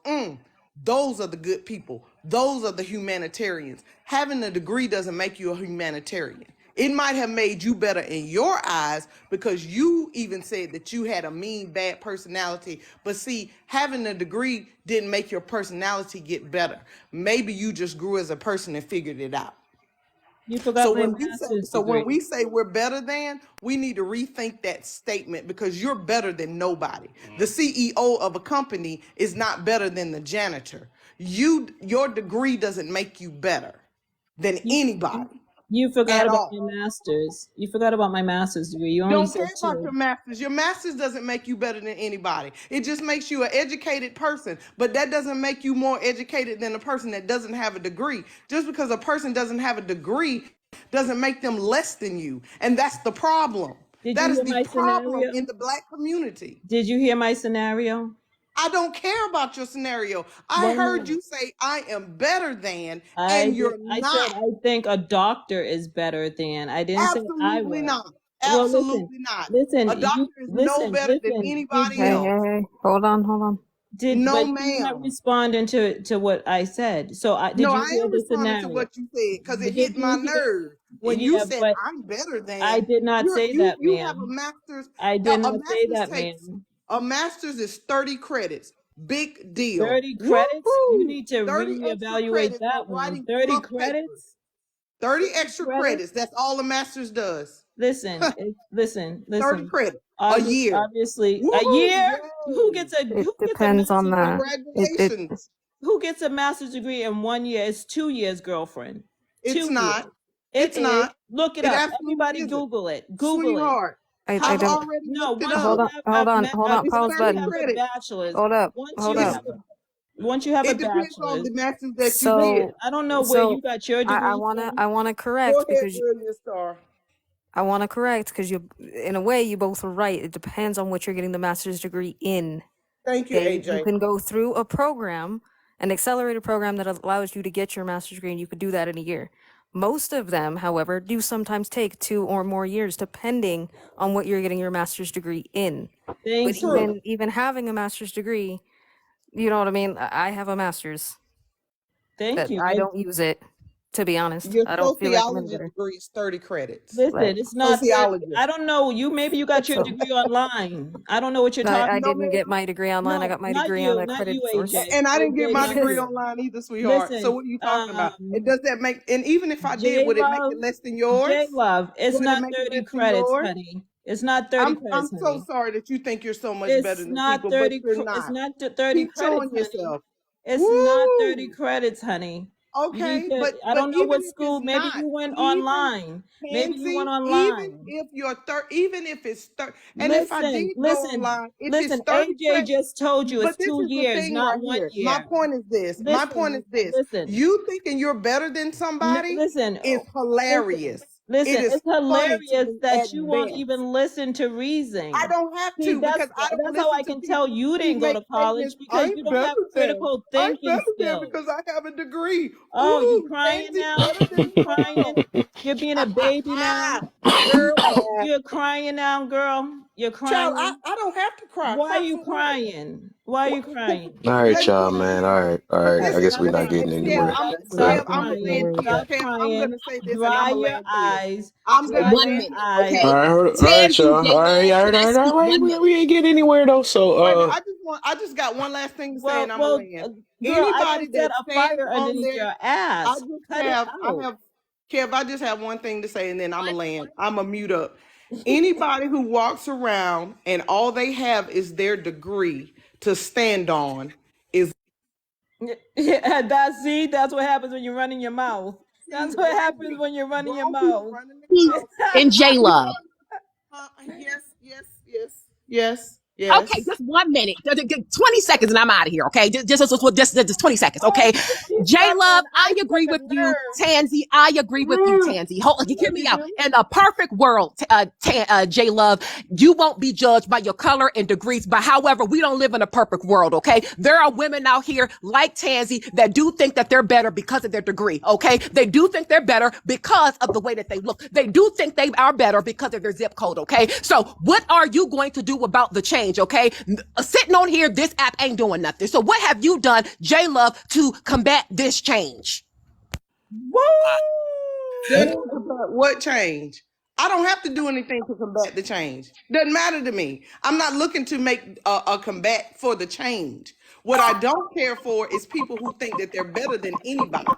those are the good people. Those are the humanitarians. Having a degree doesn't make you a humanitarian. It might have made you better in your eyes because you even said that you had a mean, bad personality. But see, having a degree didn't make your personality get better. Maybe you just grew as a person and figured it out. You forgot my master's degree. When we say we're better than, we need to rethink that statement, because you're better than nobody. The CEO of a company is not better than the janitor. Your degree doesn't make you better than anybody. You forgot At about all. my master's. You forgot about my master's degree. You only Don't said care about 2. your master's. Your master's doesn't make you better than anybody. It just makes you an educated person. But that doesn't make you more educated than a person that doesn't have a degree. Just because a person doesn't have a degree doesn't make them less than you. And that's the problem. That is the problem in the Black community. Did you hear my scenario? I don't care about your scenario. I heard you say I am better than, you're not. I said I think a doctor is better than. I didn't say I Absolutely was. not. Well, Absolutely not. listen. A doctor is no better than anybody else. Hey, hold on. But ma'am. you're not responding to what I said. So did you hear am the responding scenario? to what you said because it Did hit my nerve when you said but I'm better than. I did not say that, You ma'am. have a master's. I did a not say master's that, takes, ma'am. A master's is 30 credits. Big deal. 30 credits? Woo-hoo! You need to 30 extra reevaluate credits that for one. writing 30 flunk credits? papers. 30 extra credits. That's all a master's does. Listen. 30 credits. A year. Obviously, Woo-hoo, a year? yay. Who gets a It who depends gets a on master's the. degree? Congratulations. Who gets a master's degree in 1 year? It's 2 years, girlfriend. It's 2 not. years. It's not. Look it It up. absolutely Everybody isn't. Google it. Google Sweetheart, I I've don't. already it. No, looked it once up. Hold on. It's Pause 30 button. credits. bachelor's. Hold up. Once you have a It depends on bachelor's. the masters that you So, get. I don't know where you got your degree I from. wanna Go correct ahead, because Brilliant Star. I want to correct because you, in a way, you both are right. It depends on what you're getting the master's degree in. Thank you, You AJ. can go through a program, an accelerated program that allows you to get your master's degree, and you could do that in a year. Most of them, however, do sometimes take 2 or more years, depending on what you're getting your master's degree in. Thank But you. even having a master's degree, you know what I mean? I have a master's. Thank you. I don't use it, to be honest. Your I don't feel like I'm any sociology better. degree is 30 credits. Listen, Right. it's not 30. Sociology. I don't know. Maybe you got your So- degree online. I don't know what you're No, talking I about. didn't get my degree online. I got my degree on a Not credit you, source. AJ. And I didn't get my AJ, degree not- online either, sweetheart. Listen, So what are you talking about? And does that make, and even if I did, would it make it less than yours? J-Love, it's Would it not make it 30 less than credits, yours? honey. It's not 30 I'm credits, so honey. sorry that you think you're so much better It's than not people, 30. but you're It's not. not 30 Keep showing credits, honey. yourself. It's Woo! not 30 credits, honey. Okay, but I don't know even what if school. it's Maybe not, you went even online. Maybe you went Pansy, online. even if it's 30, and if I did go online, if it's 30 AJ credits, just told you it's but this 2 is the years, thing not right 1 here. year. My point is this. Listen. You thinking you're better than somebody is hilarious. Listen, It is it's hilarious funny to me that at you won't best. even listen to reason. I don't have See, to because I don't that's how listen I to can tell people you who didn't go make to college statements, because I'm you don't better have than. critical I'm thinking better than skills. because I have a degree. Oh, you Ooh, crying Pansy now? better than You crying? you. You're being a baby now? Girl, bad. You're crying now, girl? You're Child, crying. I don't have to cry. Why are Cry you for what? crying? Why are you crying? All right, y'all, man. All right, all right. This I is guess Stop we're the not thing. crying. getting Kev, anywhere. Stop Kev, Right. I'm gonna say crying. this. Stop Kev, I'm crying. gonna say this, and I'm Dry gonna your land there. eyes. I'm Dry gonna your 1 land. minute, eyes. Okay. All okay? right, all right, Tansy, y'all. All J right, Love, all right, can I all right, speak all right. 1 minute? We ain't getting anywhere though. So, Wait a minute. I just got one last thing to say, and I'm gonna land. Girl, I Anybody just set that a stands fire on underneath there, your ass. Cut it I out. have, Kev. I just have one thing to say, and then I'm gonna land. I'm gonna mute up. Anybody who walks around and all they have is their degree to stand on is Yeah, that's what happens when you're running your mouth. That's what happens when you're running your wrong people mouth. running their mouth. And J Love. Yes, yes, yes, yes, Okay, yes. just 1 minute. 20 seconds and I'm out of here, okay? Just 20 seconds, Oh, okay? she's J got Love, on I ice for agree the with you. nerve. Tansy, I agree with you, Tansy. Hold, No, hear me you out. do. In a perfect world, J Love, you won't be judged by your color and degrees. But however, we don't live in a perfect world, okay? There are women out here like Tansy that do think that they're better because of their degree, okay? They do think they're better because of the way that they look. They do think they are better because of their zip code, okay? So what are you going to do about the change, okay? Sitting on here, this app ain't doing nothing. So what have you done, J Love, to combat this change? Woo! What change? I don't have to do anything to combat the change. Doesn't matter to me. I'm not looking to make a combat for the change. What I don't care for is people who think that they're better than anybody.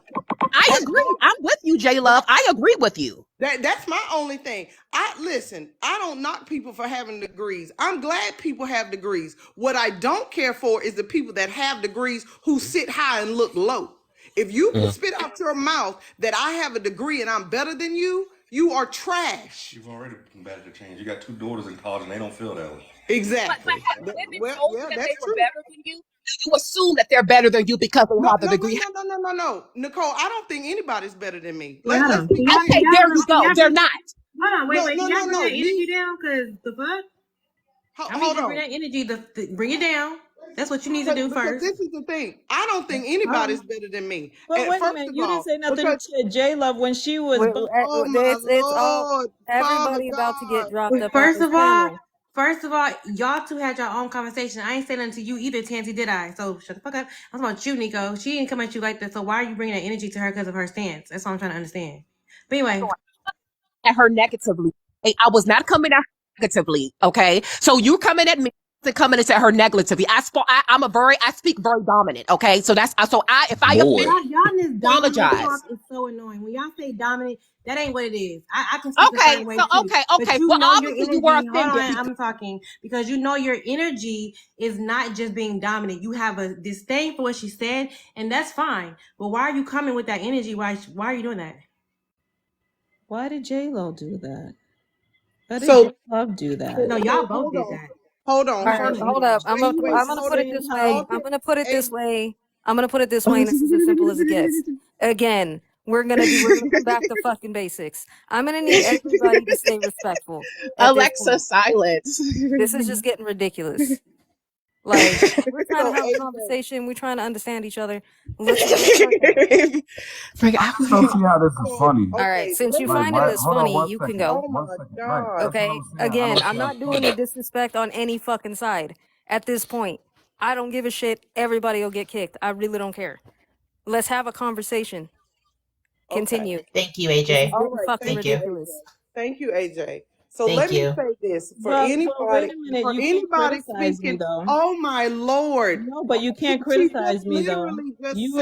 I That's agree. all. I'm with you, J Love. I agree with you. That's my only thing. I listen, I don't knock people for having degrees. I'm glad people have degrees. What I don't care for is the people that have degrees who sit high and look low. If you can spit out your mouth that I have a degree and I'm better than you, you are trash. You've already combated the change. You got 2 daughters in college and they don't feel that way. But Exactly. have women Well, told you yeah, that they that's were true. better than you? Do you assume that they're better than you because they No, have a no, no, degree? no, no, no, no, no. Nicole, I don't think anybody's better than me. Wait, hold Let's on. be Okay, clear. there you go. They're not. Hold on, No, wait. no, Can y'all no, bring no. that energy Me. down? Cause the fuck? I need Hold you to bring on. that energy. Bring it down. That's what you need to do Because first. this is the thing. I don't think anybody's better than me. But And wait a first minute, of you didn't all, say nothing because to J Love when she was oh my It's all Lord, Father everybody about to get God. dropped up out First this of all, panel. y'all two had your own conversation. I ain't saying nothing to you either, Tansy, did I? So shut the fuck up. I'm talking about you, Nico. She didn't come at you like that. So why are you bringing that energy to her because of her stance? That's what I'm trying to understand. But anyway, At her negatively. Hey, I was not coming at her negatively. Okay, so you coming at me and coming at her negatively. I speak very dominant. Okay, so that's so I if I offend, Boy. y'all in this dominant talk apologize. is so annoying. When y'all say dominant, that ain't what it is. I can speak a Okay, certain way so too, but okay. you Well, know your obviously you were energy. Hold offended on, because I'm talking because you know your energy is not just being dominant. You have a disdain for what she said, and that's fine. But why are you coming with that energy? Why are you doing that? Why did J Lo do that? Why did So, J Love do that? No, y'all both hold did on. that. Hold on. All I'm right, First telling of you hold all, up. that. I'm wait, gonna She wait, was I'm gonna hold put it on. this saying way. how I'm Okay. gonna put it Hey, this way. I'm gonna put it this way, and this is as simple as it gets. Again, we're gonna come back to fucking basics. I'm gonna need everybody to stay respectful at this Alexa point. silence. This is just getting ridiculous. Like we're trying to so have a AJ. conversation. We're trying to understand each other. Let's work it out. I just don't see how this is So, funny. All right. okay, Since let you me Like, finding right? say, this Hold on funny, one you can second. go. oh One my second. Right. God. That's what Okay. I'm saying. I Again, don't I'm see how not it's doing funny. the disrespect on any fucking side. At this point, I don't give a shit. Everybody will get kicked. I really don't care. Let's have a conversation. Okay. Continue. Thank you, This is AJ. All getting right. fucking Thank Thank you, you. AJ. ridiculous. Thank you, AJ. So Thank let me you. say this but wait a minute, for you can't anybody criticize me thinking, though. oh my Lord, No, but you can't she just criticize me though. literally just You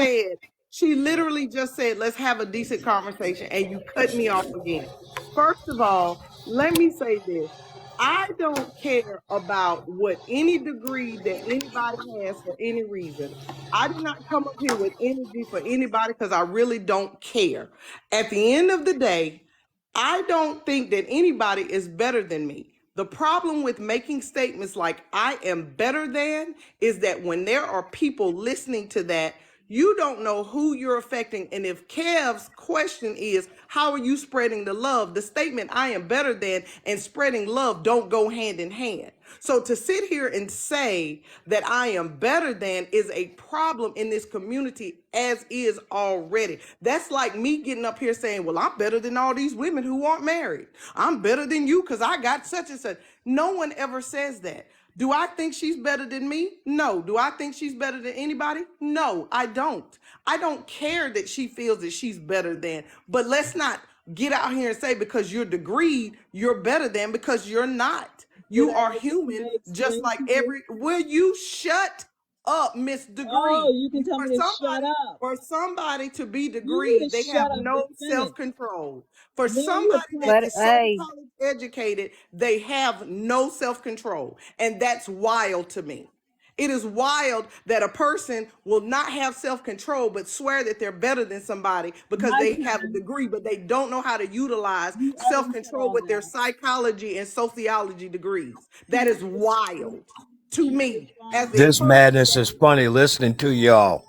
said, let's have a decent conversation, and you cut me off again. First of all, let me say this. I don't care about what any degree that anybody has for any reason. I did not come up here with energy for anybody because I really don't care. At the end of the day, I don't think that anybody is better than me. The problem with making statements like I am better than is that when there are people listening to that, you don't know who you're affecting. And if Kev's question is, how are you spreading the love? The statement I am better than and spreading love don't go hand in hand. So to sit here and say that I am better than is a problem in this community as is already. That's like me getting up here saying, well, I'm better than all these women who aren't married. I'm better than you because I got such and such. No one ever says that. Do I think she's better than me? No. Do I think she's better than anybody? No, I don't. I don't care that she feels that she's better than, but let's not get out here and say because you're degreed, you're better than, because you're not. You are human, just like will you shut up, Miss Degree? Oh, you can tell me to shut up. For somebody to be You need degreed, to they have shut up no this minute. self-control. For Man, you somebody a that Let is so hey, college educated, they have no self-control. And that's wild to me. It is wild that a person will not have self-control but swear that they're better than somebody because my they have a friend, degree, but they don't know how to utilize you already said self-control all with their that. psychology and sociology degrees. That Can is I respond? wild to Can I me as respond? a This person. madness is funny listening to y'all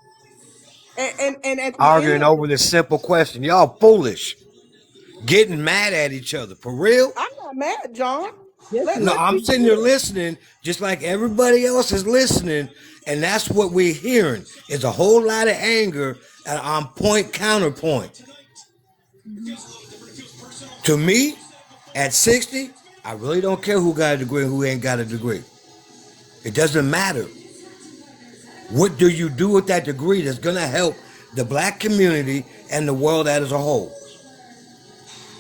And at the end arguing of over it, this simple question. Y'all foolish, getting mad at each other for real. I'm not mad, John. Yes, No, you Let's I'm be sitting there clear. listening, just like everybody else is listening, and that's what we're hearing. Is a whole lot of anger and on point counterpoint. To me, at 60, I really don't care who got a degree and who ain't got a degree. It doesn't matter. What do you do with that degree that's going to help the black community and the world as a whole?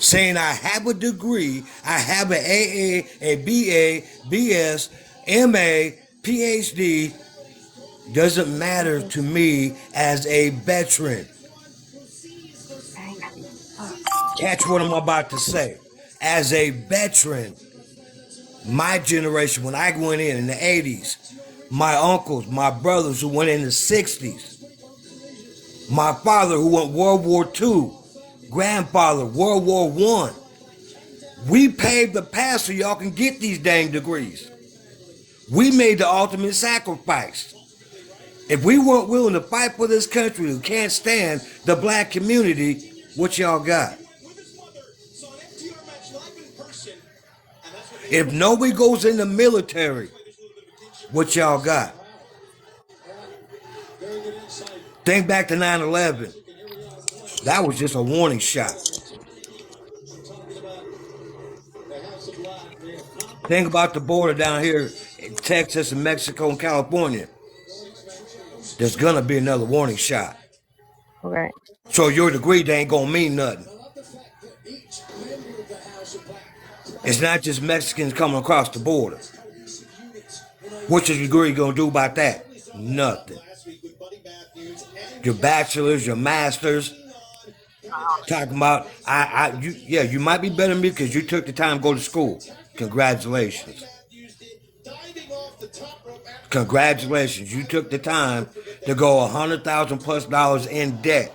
Saying I have a degree, I have an AA, a BA, BS, MA, PhD, doesn't matter to me as a veteran. angry. Fuck. Catch what I'm about to say. As a veteran, my generation, when I went in the 80s, my uncles, my brothers who went in the 60s, my father who went World War II, grandfather, World War I. We paved the path so y'all can get these dang degrees. We made the ultimate sacrifice. If we weren't willing to fight for this country who can't stand the black community, what y'all got? If nobody goes in the military, what y'all got? Think back to 9/11. That was just a warning shot. Think about the border down here in Texas and Mexico and California. There's gonna be another warning shot. Okay. So your degree they ain't gonna mean nothing. It's not just Mexicans coming across the border. What's your degree gonna do about that? Nothing. Your bachelor's, your master's. Talking about you might be better than me because you took the time to go to school. Congratulations. Congratulations. You took the time to go $100,000+ in debt.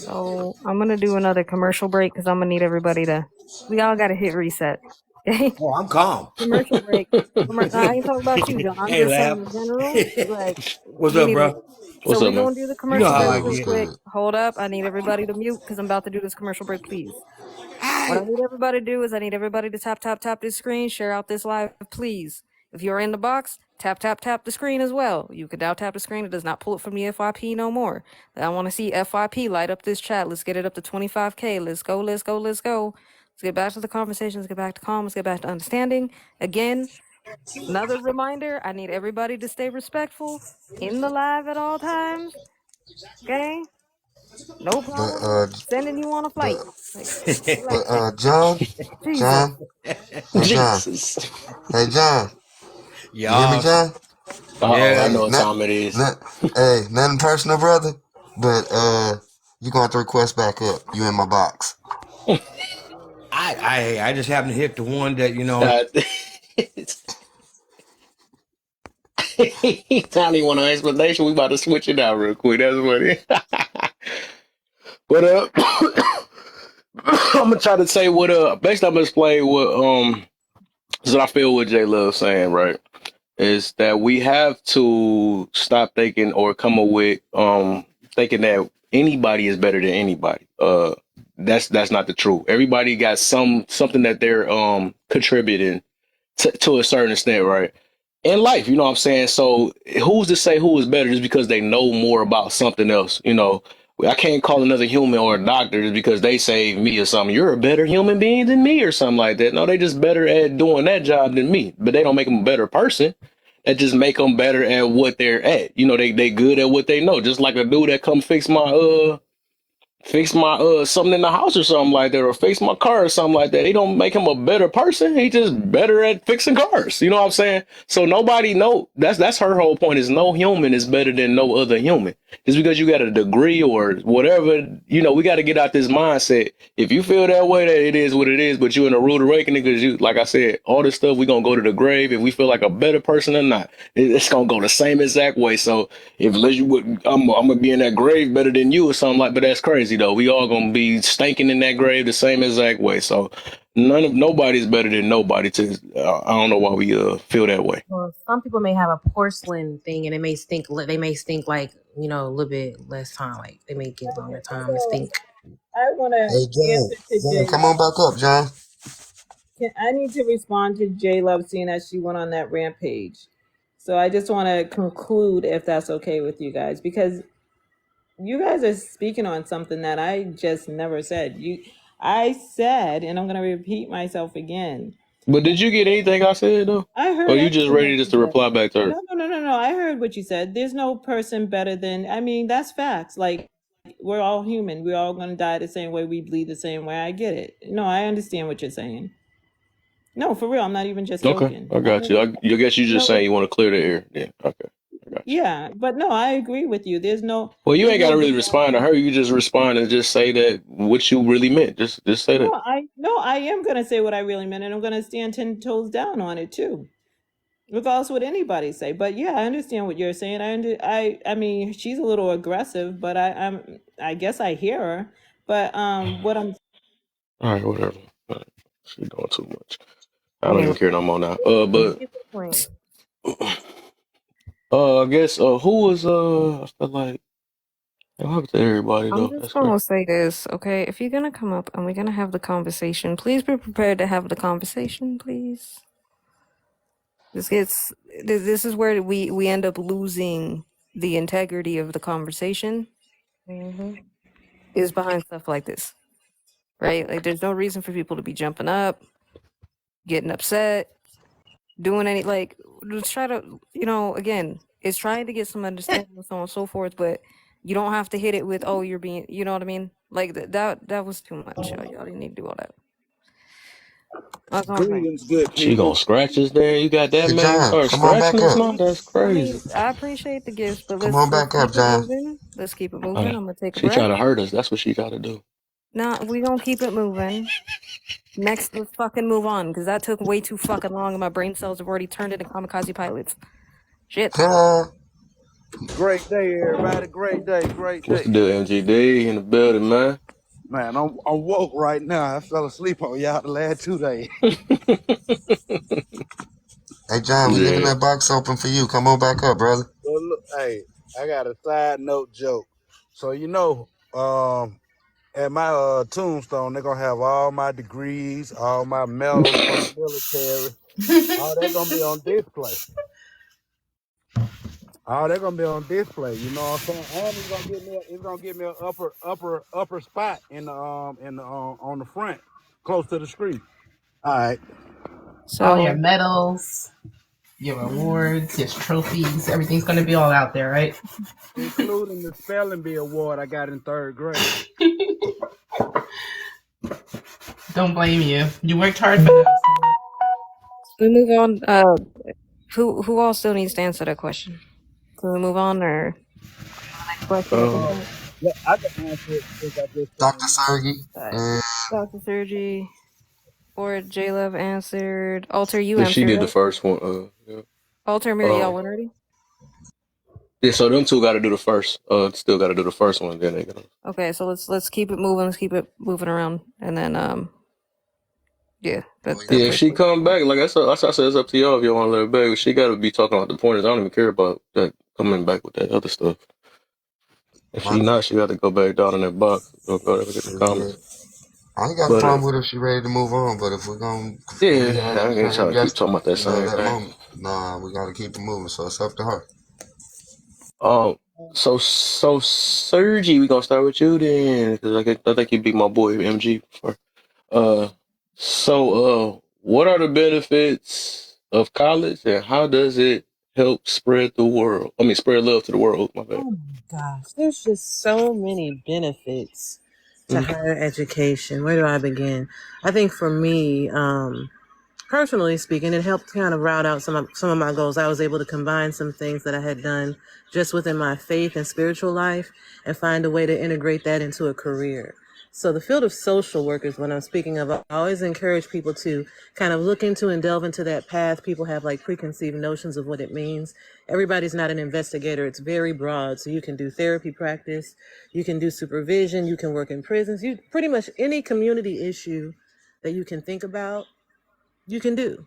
So I'm gonna do another commercial break because I'm gonna need everybody to. We all gotta hit reset. Okay. Oh, I'm calm. Commercial break. I ain't talking about you, John. I'm Hey, just saying Lab. in general. Like What's we up, need to. bro? So What's we up, man? gonna do the You know commercial how break I Good, real what's get. quick. good? Hold up. I need everybody to mute because I'm about to do this commercial break, please. What I Hey. need everybody to do is I need everybody to tap this screen, share out this live, please. If you're in the box, tap the screen as well. You can now tap the screen. It does not pull it from the FYP no more. I want to see FYP light up this chat. Let's get it up to 25K. Let's go. Let's get back to the conversation. Let's get back to calm. Let's get back to understanding. Again, another reminder, I need everybody to stay respectful in the live at all times. Okay? No But problem. Sending you on a but flight. Like, relax. John, Jesus. John, hey John, Jesus. hey John, you hear me, Y'all. John? I Yeah. Hey, know what time it is. nothing personal, brother. But you gonna have to request back up. You in my box. I just happened to hit the one that, Uh, I don't even want an explanation. We about to switch it out real quick. That's what it is. But I'm gonna try to say what basically I'm gonna explain what I feel what J Love saying, right? Is that we have to stop thinking or come up with thinking that anybody is better than anybody. That's not the truth. Everybody got something that they're contributing to a certain extent, right? In life, you know what I'm saying? So who's to say who is better just because they know more about something else, you know? I can't call another human or a doctor just because they saved me or something. You're a better human being than me or something like that. No, they just better at doing that job than me, but they don't make them a better person. That just make them better at what they're at. You know, they good at what they know. Just like a dude that come fix my something in the house or something like that, or fix my car or something like that. He don't make him a better person. He just better at fixing cars. You know what I'm saying? So nobody know that's her whole point is no human is better than no other human. Just because you got a degree or whatever, you know, we got to get out this mindset. If you feel that way, that it is what it is, but you in a rude awakening because you, like I said, all this stuff we gonna go to the grave. If we feel like a better person or not, it's gonna go the same exact way. So if I'm gonna be in that grave better than you or something like, but that's crazy though. We all gonna be stinking in that grave the same exact way. So nobody's better than nobody. I don't know why we feel that way. Well, some people may have a porcelain thing, and they may stink like a little bit less time. Like they may get longer time to stink. I want Hey, to John. answer to John, J come on Love. back up, John. I need to respond to J Love seeing as she went on that rampage. So I just want to conclude if that's okay with you guys, because you guys are speaking on something that I just never said. I said, and I'm going to repeat myself again. But did you get anything I said though? I heard Or you just everything ready that just you to said. reply back to her? No. I heard what you said. There's no person better than, I mean, that's facts. Like, we're all human. We're all going to die the same way. We bleed the same way. I get it. No, I understand what you're saying. No, for real. I'm not even just Okay, joking. I got you. I guess you just saying you want to clear the air. Yeah, okay. I got you. Yeah, but no, I agree with you. Well, you There's ain't got no to really respond to her. You just respond and just say that what you really meant. Just say that. I am gonna say what I really meant, and I'm gonna stand 10 toes down on it too, regardless of what anybody say. But yeah, I understand what you're saying. I mean, she's a little aggressive, but I guess I hear her. But what I'm All right, whatever. All right. She doing too much. I don't even Yeah. care no more now. But Get the point. I guess who was I feel like what happened to everybody I'm though? just That's crazy. gonna say this, okay? If you're gonna come up and we're gonna have the conversation, please be prepared to have the conversation, please. This is where we end up losing the integrity of the conversation is behind stuff like this, right? Like there's no reason for people to be jumping up, getting upset, doing any like just try to again, it's trying to get some understanding and so on and so forth, but you don't have to hit it with you're being, you know what I mean? Like that was too much. Y'all didn't need to do all that. That's all I'm saying. Greetings, good She gonna people. scratch us there. You got that Hey, man John, start come on back scratching us up. now? That's I crazy. mean, I appreciate the gifts, but Come let's on back up, keep it John. moving. Let's keep it moving. I'm gonna take a She try breath. to hurt us. That's what she got to do. Nah, we gonna keep it moving. Next, let's fucking move on because that took way too fucking long, and my brain cells have already turned into kamikaze pilots. Shit. Great day, everybody. Great day. Great What's day. the deal, MGD in the building, man? Man, I'm woke right now. I fell asleep on y'all the last 2 days. Hey, John, we leaving Yeah. that box open for you. Come on back up, brother. So look, hey, I got a side note joke. So at my tombstone, they're gonna have all my degrees, all my medals from the military. All they're gonna be on display. Oh, they're gonna be on display. You know what I'm saying? And it's gonna give me an upper spot in the on the front, close to the street. All right. All your So, medals, your awards, your trophies, everything's gonna be all out there, right? Including the spelling bee award I got in 3rd grade. Don't blame you. You worked hard for that. we move on. Who all still needs to answer that question? Can we move on or next question at this point? Yeah, I can answer it since I just Dr. came in. Sergi. Alright. Dr. Sergi or J Love answered. Alter, you Yeah, she answered, did the right? first one. Yeah. Alter, Mary, y'all went already? Yeah, so them two got to do the first. Still got to do the first one. Then they gonna. Okay, so let's keep it moving. Let's keep it moving around, and then yeah, that's Yeah, if she basically. come back, like I said, it's up to y'all if you want to let her back. She got to be talking about the pointers. I don't even care about that coming back with that other stuff. If she not, she got to go back down in that box. Go there get the comments. I ain't got a But problem with if she ready to move on, but if we're gonna yeah, I ain't trying to keep yes, talking about that same that thing. moment, nah, we gotta keep it moving. So it's up to her. So Sergi, we gonna start with you then, because I think you beat my boy MG before. Uh, what are the benefits of college, and how does it help spread the world? I mean, spread love to the world. My bad. Oh my gosh, there's just so many benefits to Mm-hmm. higher education. Where do I begin? I think for me, personally speaking, it helped kind of route out some of my goals. I was able to combine some things that I had done just within my faith and spiritual life and find a way to integrate that into a career. So the field of social work is what I'm speaking of. I always encourage people to kind of look into and delve into that path. People have like preconceived notions of what it means. Everybody's not an investigator. It's very broad. So you can do therapy practice, you can do supervision, you can work in prisons, you pretty much any community issue that you can think about, you can do.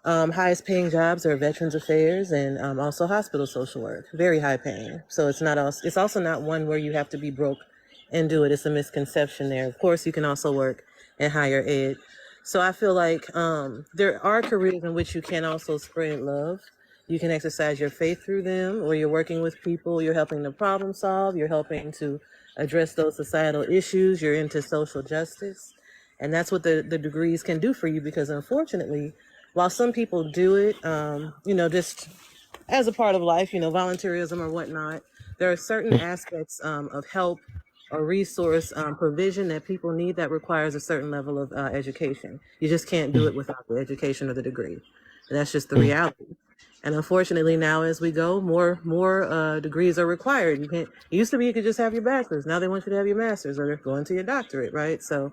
Highest paying jobs are Veterans Affairs and also hospital social work. Very high paying. So it's also not one where you have to be broke and do it. It's a misconception there. Of course, you can also work in higher ed. So I feel like there are careers in which you can also spread love. You can exercise your faith through them, or you're working with people, you're helping to problem solve, you're helping to address those societal issues, you're into social justice. And that's what the degrees can do for you, because unfortunately, while some people do it, just as a part of life, volunteerism or whatnot, there are certain aspects of help or resource provision that people need that requires a certain level of education. You just can't do it without the education or the degree. And that's just the reality. And unfortunately, now as we go, more degrees are required. You can't. It used to be you could just have your bachelor's. Now they want you to have your master's or go into your doctorate, right? So,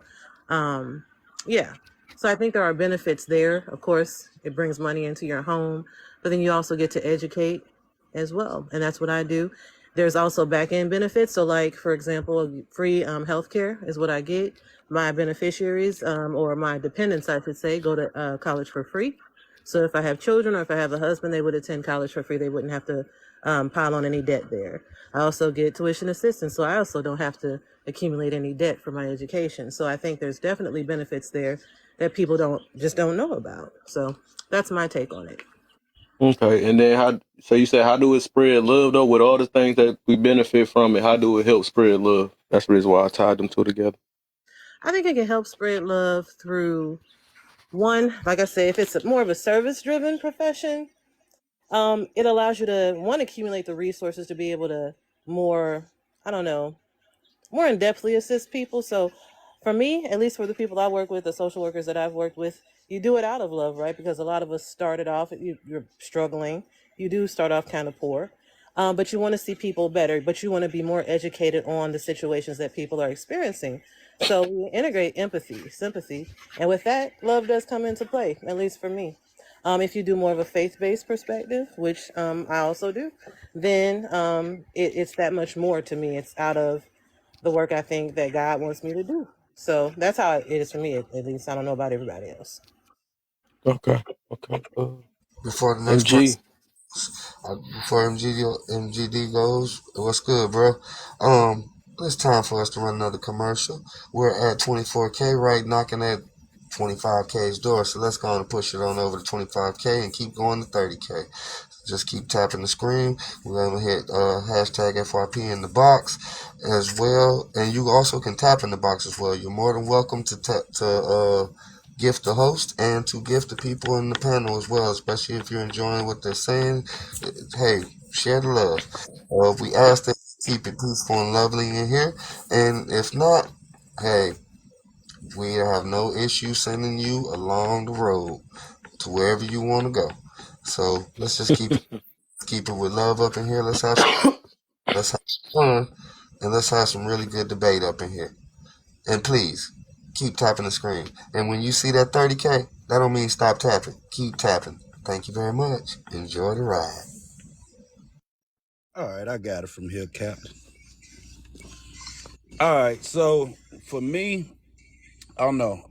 um, yeah. So I think there are benefits there. Of course, it brings money into your home, but then you also get to educate as well, and that's what I do. There's also back end benefits. So, like for example, free healthcare is what I get. My beneficiaries or my dependents, I should say, go to college for free. So if I have children or if I have a husband, they would attend college for free. They wouldn't have to pile on any debt there. I also get tuition assistance, so I also don't have to accumulate any debt for my education. So I think there's definitely benefits there that people don't know about. So that's my take on it. Okay, and then how? So you said how do it spread love though? With all the things that we benefit from it, how do it help spread love? That's the reason why I tied them two together. I think it can help spread love through one, like I say, if it's more of a service driven profession, it allows you to one accumulate the resources to be able to more, I don't know, more in depthly assist people. So for me, at least for the people I work with, the social workers that I've worked with, you do it out of love, right? Because a lot of us started off, you're struggling. You do start off kind of poor. But you want to see people better, but you want to be more educated on the situations that people are experiencing. So we integrate empathy, sympathy, and with that, love does come into play, at least for me. If you do more of a faith-based perspective, which I also do, then it's that much more to me. It's out of the work I think that God wants me to do. So that's how it is for me, at least. I don't know about everybody else. Okay, okay. Before the next person, MG. before MGD goes, what's good, bro? It's time for us to run another commercial. We're at 24K, right, knocking at 25K's door. So let's go on and push it on over to 25K and keep going to 30K. Just keep tapping the screen. We're going to hit hashtag FYP in the box as well. And you also can tap in the box as well. You're more than welcome to gift the host and to gift the people in the panel as well, especially if you're enjoying what they're saying. Hey, share the love. We ask that you keep it peaceful and lovely in here. And if not, hey, we have no issue sending you along the road to wherever you want to go. So let's just keep it with love up in here. Let's have fun, and let's have some really good debate up in here. And please keep tapping the screen. And when you see that 30K, that don't mean stop tapping. Keep tapping. Thank you very much. Enjoy the ride. All right, I got it from here, Captain. All right, so for me, I don't know.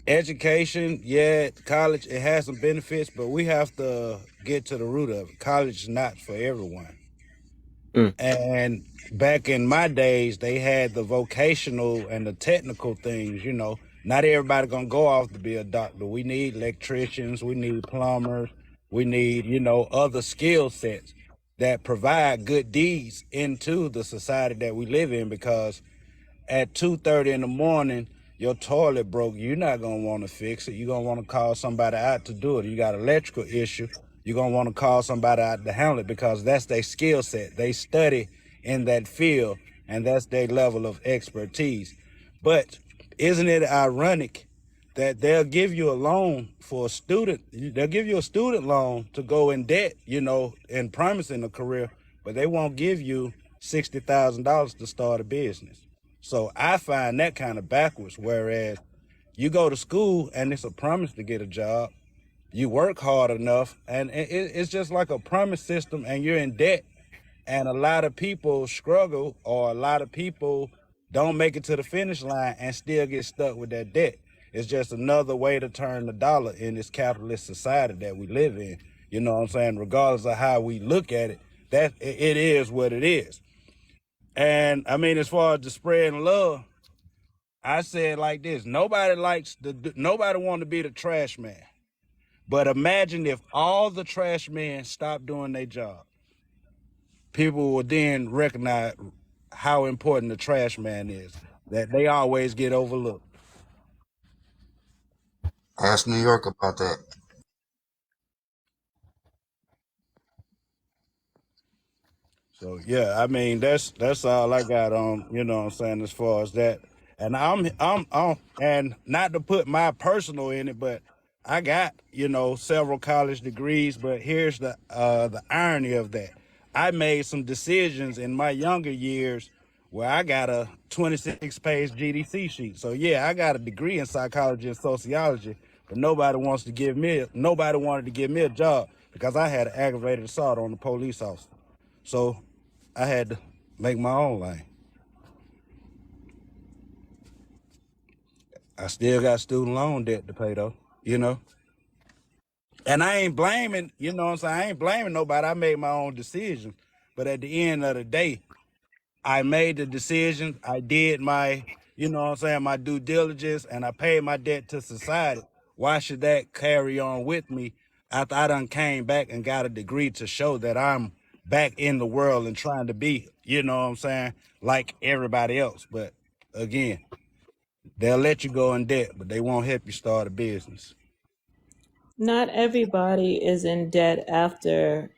Education, yeah, college, it has some benefits, but we have to get to the root of it. College is not for everyone. And back in my days, they had the vocational and the technical things, you know. Not everybody gonna go off to be a doctor. We need electricians, we need plumbers, we need, you know, other skill sets. that provide good deeds into the society that we live in, because at 2:30 in the morning, your toilet broke, you're not gonna want to fix it. You're gonna want to call somebody out to do it. You got an electrical issue, you're gonna want to call somebody out to handle it, because that's their skill set. They study in that field, and that's their level of expertise. But isn't it ironic that they'll give you a loan for a student? They'll give you a student loan to go in debt, in promising a career, but they won't give you $60,000 to start a business. So I find that kind of backwards, whereas you go to school and it's a promise to get a job. You work hard enough, and it's just like a promise system, and you're in debt. And a lot of people struggle, or a lot of people don't make it to the finish line and still get stuck with that debt. It's just another way to turn the dollar in this capitalist society that we live in. You know what I'm saying? Regardless of how we look at it, that it is what it is. And I mean, as far as the spreading love, I said like this: nobody want to be the trash man. But imagine if all the trash men stopped doing their job. People will then recognize how important the trash man is, that they always get overlooked. Ask New York about that. So yeah, I mean that's all I got on, what I'm saying, as far as that. And I'm and not to put my personal in it, but I got, several college degrees, but here's the irony of that. I made some decisions in my younger years where I got a 26-page GDC sheet. So yeah, I got a degree in psychology and sociology, but nobody wanted to give me a job because I had an aggravated assault on the police officer. So I had to make my own lane. I still got student loan debt to pay though, And I ain't blaming, what I'm saying? I ain't blaming nobody. I made my own decisions. But at the end of the day, I made the decision. I did my, my due diligence, and I paid my debt to society. Why should that carry on with me after I done came back and got a degree to show that I'm back in the world and trying to be, like everybody else? But again, they'll let you go in debt, but they won't help you start a business. Not everybody is in debt after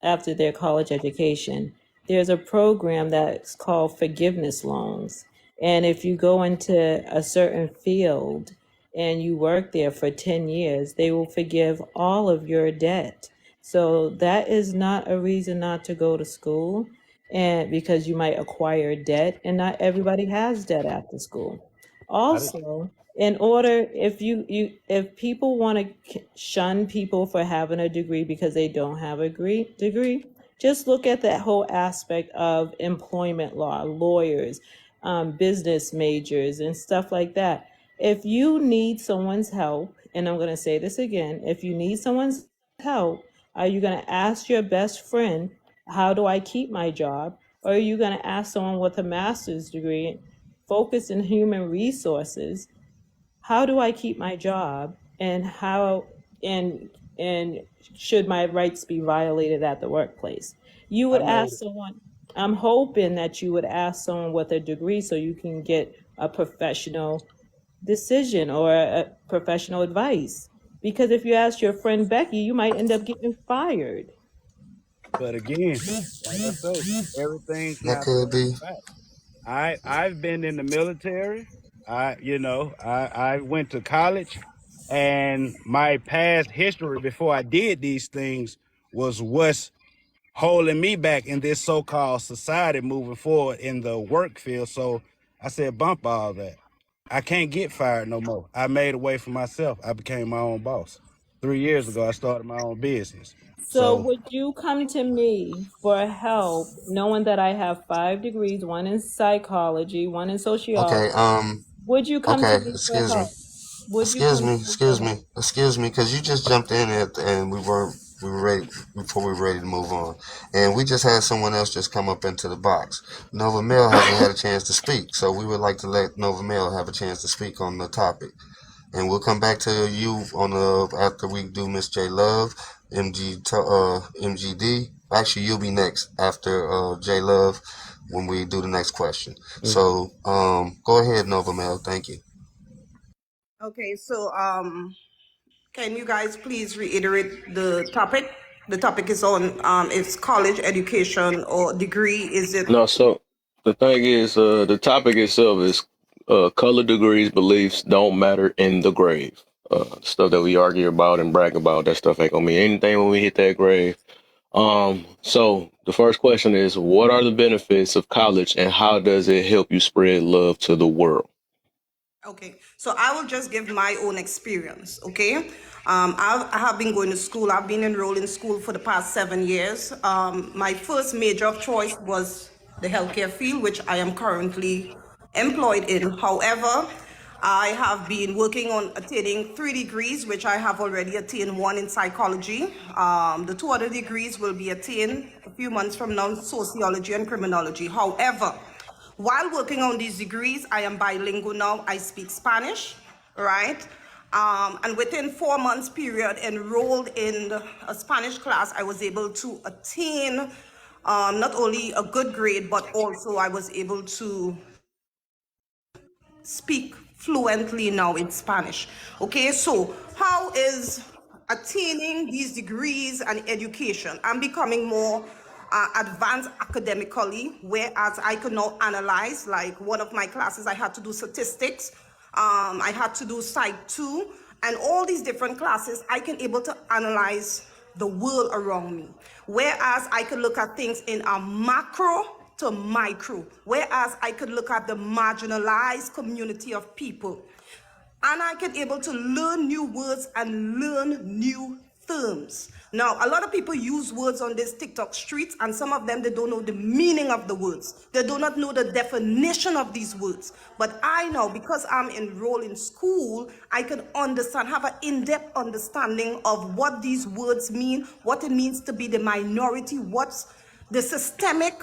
their college education. There's a program that's called forgiveness loans. And if you go into a certain field and you work there for 10 years, they will forgive all of your debt. So that is not a reason not to go to school, and because you might acquire debt, and not everybody has debt after school. Also, in order, if people want to shun people for having a degree because they don't have a degree, just look at that whole aspect of employment law, lawyers, business majors, and stuff like that. If you need someone's help, and I'm going to say this again, if you need someone's help, are you going to ask your best friend, how do I keep my job? Or are you going to ask someone with a master's degree focused in human resources, how do I keep my job, and how and should my rights be violated at the workplace? You would ask someone, I'm hoping that you would ask someone with a degree so you can get a professional decision or a professional advice. Because if you ask your friend Becky, you might end up getting fired. But again, like I say, everything's That not could black be. and white. I've been in the military. I went to college, and my past history before I did these things was what's holding me back in this so-called society moving forward in the work field. So I said, bump all that. I can't get fired no more. I made a way for myself. I became my own boss. 3 years ago, I started my own business. So So would you come to me for help, knowing that I have 5 degrees, one in psychology, one in sociology? Okay. Would you come Okay. to me for Excuse me. help? Would you Excuse come me. to me for Excuse help? me. Excuse me. Because you just jumped in and we were ready before we were ready to move on, and we just had someone else just come up into the box. Nova Male hasn't had a chance to speak, so we would like to let Nova Male have a chance to speak on the topic. And we'll come back to you on the after we do Miss J Love, MGD, Actually, you'll be next after J Love when we do the next question. So go ahead, Nova Mel. Thank you. Okay, so can you guys please reiterate the topic? The topic is on it's college education or degree. Is it No, so the thing is, the topic itself is color, degrees, beliefs don't matter in the grave. Stuff that we argue about and brag about, that stuff ain't gonna mean anything when we hit that grave. So the first question is, what are the benefits of college and how does it help you spread love to the world? okay? So I will just give my own experience. Okay, I have been going to school. I've been enrolled in school for the past 7 years. My first major of choice was the healthcare field, which I am currently employed in. However, I have been working on attaining 3 degrees, which I have already attained one in psychology. The 2 other degrees will be attained a few months from now, sociology and criminology. However, while working on these degrees, I am bilingual now. I speak Spanish, right? And within 4 months period, enrolled in a Spanish class, I was able to attain not only a good grade, but also I was able to speak fluently now in Spanish. Okay, so how is attaining these degrees and education? I'm becoming more advanced academically, whereas I can now analyze, like one of my classes, I had to do statistics, I had to do Psych 2, and all these different classes, I can able to analyze the world around me. Whereas I could look at things in a macro to micro, whereas I could look at the marginalized community of people, and I could able to learn new words and learn new terms. Now, a lot of people use words on this TikTok streets, and some of them, they don't know the meaning of the words. They do not know the definition of these words. But I know, because I'm enrolled in school, I can understand, have an in-depth understanding of what these words mean, what it means to be the minority, what's the systemic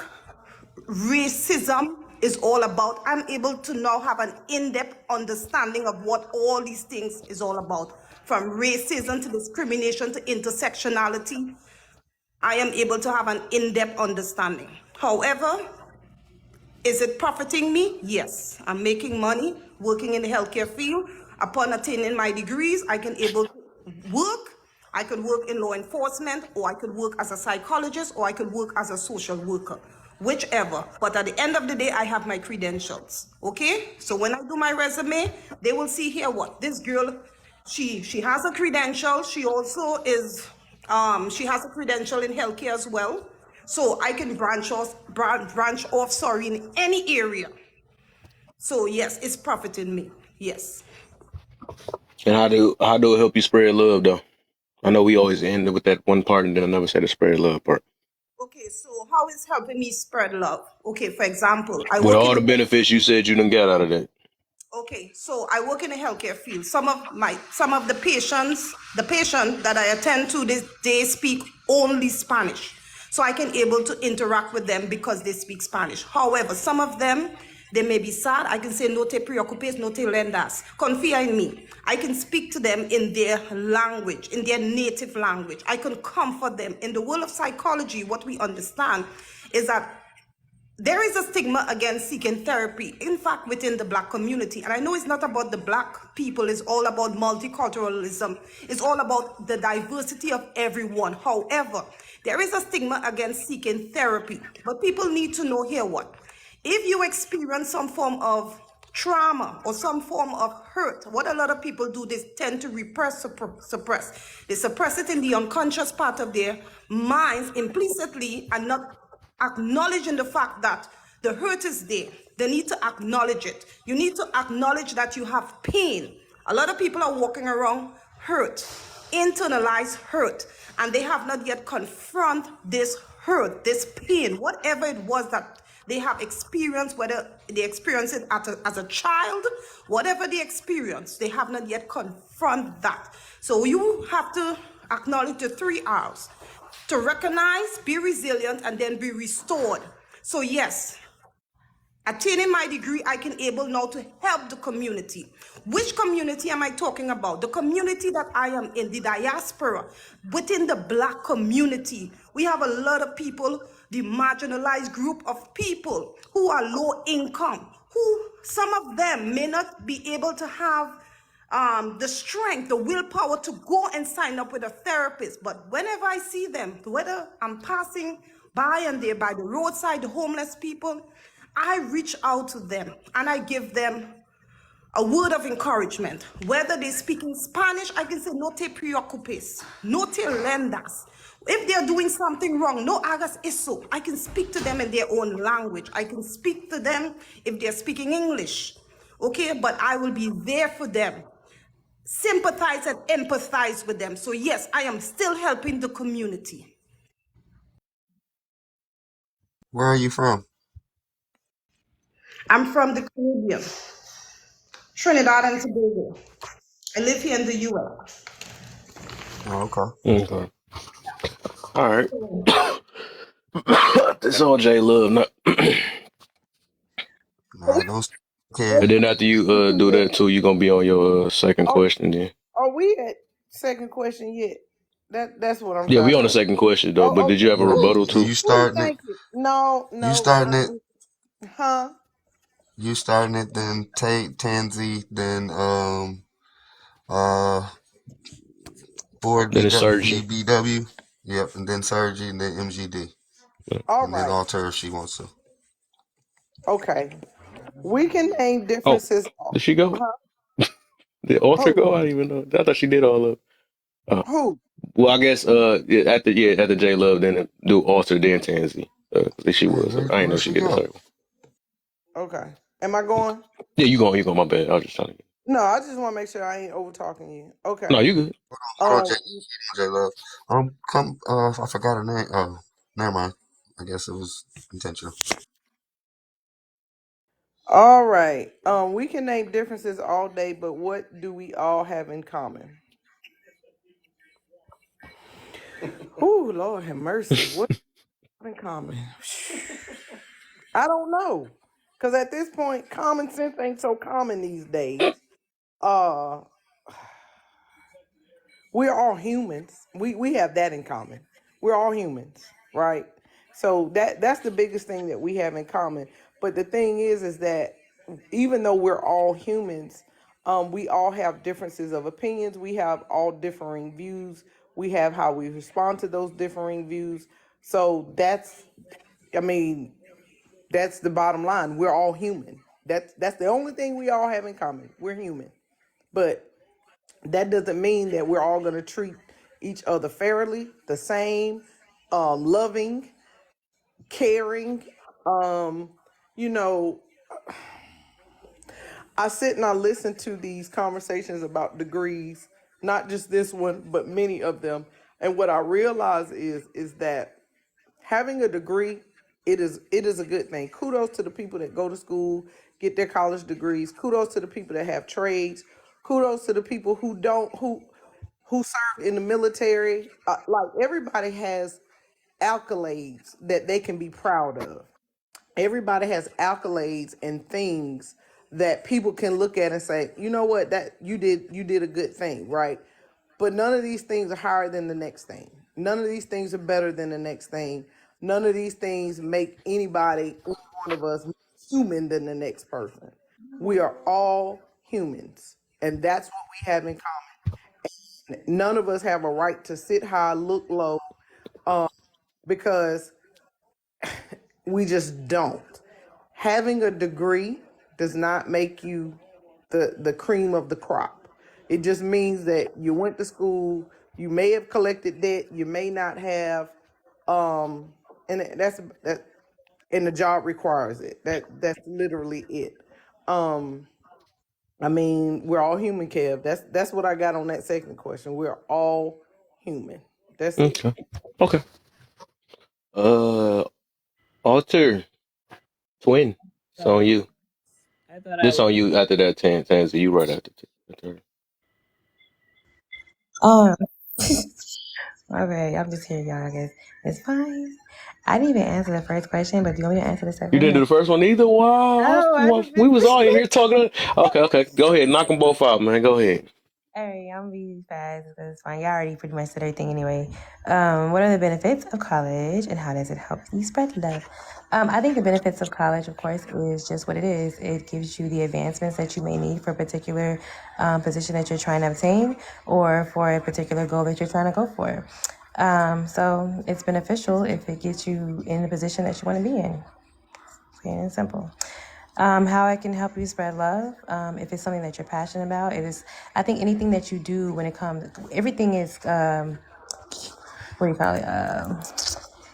racism is all about. I'm able to now have an in-depth understanding of what all these things is all about, from racism to discrimination to intersectionality. I am able to have an in-depth understanding. However, is it profiting me? Yes. I'm making money working in the healthcare field. Upon attaining my degrees, I can able to work. I could work in law enforcement, or I could work as a psychologist, or I could work as a social worker, whichever. But at the end of the day, I have my credentials. Okay? So when I do my resume, they will see here what this girl, she has a credential. She also is she has a credential in healthcare as well. So I can branch off, sorry, in any area. So yes, it's profiting me. Yes. And how do it help you spread love though? I know we always end with that one part and then I never say the spread love part. Okay, so how is helping me spread love? Okay, for example, I With work all in the the benefits you said you done got out of that. Okay, so I work in the healthcare field. Some of the patients, the patient that I attend to, they speak only Spanish. So I can able to interact with them because they speak Spanish. However, some of them, they may be sad. I can say no te preocupes, no te lendas. Confia in me. I can speak to them in their language, in their native language. I can comfort them. In the world of psychology, what we understand is that there is a stigma against seeking therapy, in fact, within the Black community. And I know it's not about the Black people, it's all about multiculturalism, it's all about the diversity of everyone. However, there is a stigma against seeking therapy. But people need to know here what? If you experience some form of trauma or some form of hurt, what a lot of people do, they tend to suppress. They suppress it in the unconscious part of their minds implicitly, and not acknowledging the fact that the hurt is there. They need to acknowledge it. You need to acknowledge that you have pain. A lot of people are walking around hurt, internalized hurt, and they have not yet confront this hurt, this pain, whatever it was that they have experienced, whether they experience it as a child, whatever they experience, they have not yet confront that. So you have to acknowledge the 3 R's: to recognize, be resilient, and then be restored. So yes, Attaining my degree, I can able now to help the community. Which community am I talking about? The community that I am in, the diaspora. Within the Black community, we have a lot of people, the marginalized group of people who are low income, who some of them may not be able to have the strength, the willpower to go and sign up with a therapist. But whenever I see them, whether I'm passing by and they're by the roadside, the homeless people, I reach out to them and I give them a word of encouragement. Whether they speak in Spanish, I can say, no te preocupes, no te lendas. If they're doing something wrong, no hagas eso. I can speak to them in their own language. I can speak to them if they're speaking English. Okay, but I will be there for them, sympathize and empathize with them. So yes, I am still helping the community. Where are you from? I'm from the Caribbean, Trinidad and Tobago. I live here in the US. Oh, okay. Okay. All right. This all J Love. Not. Nah, don't care. And then after you do that too, you're gonna be on your second question then. Are we at second question yet? That's what I'm Yeah, we trying on the to. second question though. But Oh, did you have a Yeah, rebuttal too? you starting it. thank you. No, You no, starting it. huh? You starting it. Then Tansy. Then Ford Then it's Sergi. BBW. Yep, and then Sergi, and then MGD, All and then right. Alter if she wants to. Okay. We can name Oh, differences. did she go? Huh? Did Alter Who? go? I don't even know. I thought she did all of. Oh, Who? well, I guess after J Love, then do Alter then Tansy. She was. I didn't know Where'd she she get a go? third one. Okay. Am I going? Yeah, you going? You going? My bad. I was just trying to get. No, I just want to make sure I ain't over talking you. No, Okay. you good. Hold on, Um. J Love. Come. I forgot her name. Oh, never mind. I guess it was intentional. All right. We can name differences all day, but what do we all have in common? Oh, Lord have mercy. What in common? I don't know. Cause at this point, common sense ain't so common these days. Uh we're all humans. We have that in common. We're all humans, right? So that's the biggest thing that we have in common. But the thing is that even though we're all humans, we all have differences of opinions. We have all differing views. We have how we respond to those differing views. So I mean, that's the bottom line. We're all human. That's the only thing we all have in common. We're human. But that doesn't mean that we're all going to treat each other fairly, the same, loving, caring. Um, you know, I sit and I listen to these conversations about degrees, not just this one, but many of them. And what I realize is that having a degree, it is a good thing. Kudos to the people that go to school, get their college degrees. Kudos to the people that have trades. Kudos to the people who don't who served in the military. Like everybody has accolades that they can be proud of. Everybody has accolades and things that people can look at and say, you know what, that you did a good thing, right? But none of these things are higher than the next thing. None of these things are better than the next thing. None of these things make anybody, any one of us, more human than the next person. We are all humans, and that's what we have in common. None of us have a right to sit high, look low, because we just don't. Having a degree does not make you the cream of the crop. It just means that you went to school, you may have collected debt, you may not have, and that and the job requires it. That's literally it. Um, I mean, we're all human, Kev. That's what I got on that second question. We're all human. That's it. Okay. Okay. Alter twin. It's on you. I thought I This was. on you after that Tansy. You right after. Um, Okay, I'm just here, y'all. I guess it's fine. I didn't even answer the first question, but do you want me to answer the second You didn't do one? the first one either? Wow. No, I just We been. was all in here talking. Okay. Go ahead. Knock them both out, man. Go ahead. All right, I'm gonna be fast because it's fine. Y'all already pretty much said everything anyway. What are the benefits of college and how does it help you spread love? I think the benefits of college, of course, is just what it is. It gives you the advancements that you may need for a particular position that you're trying to obtain or for a particular goal that you're trying to go for. So it's beneficial if it gets you in the position that you want to be in. Plain and simple. How I can help you spread love. If it's something that you're passionate about, it is. I think anything that you do when it comes, everything is. What do you call it?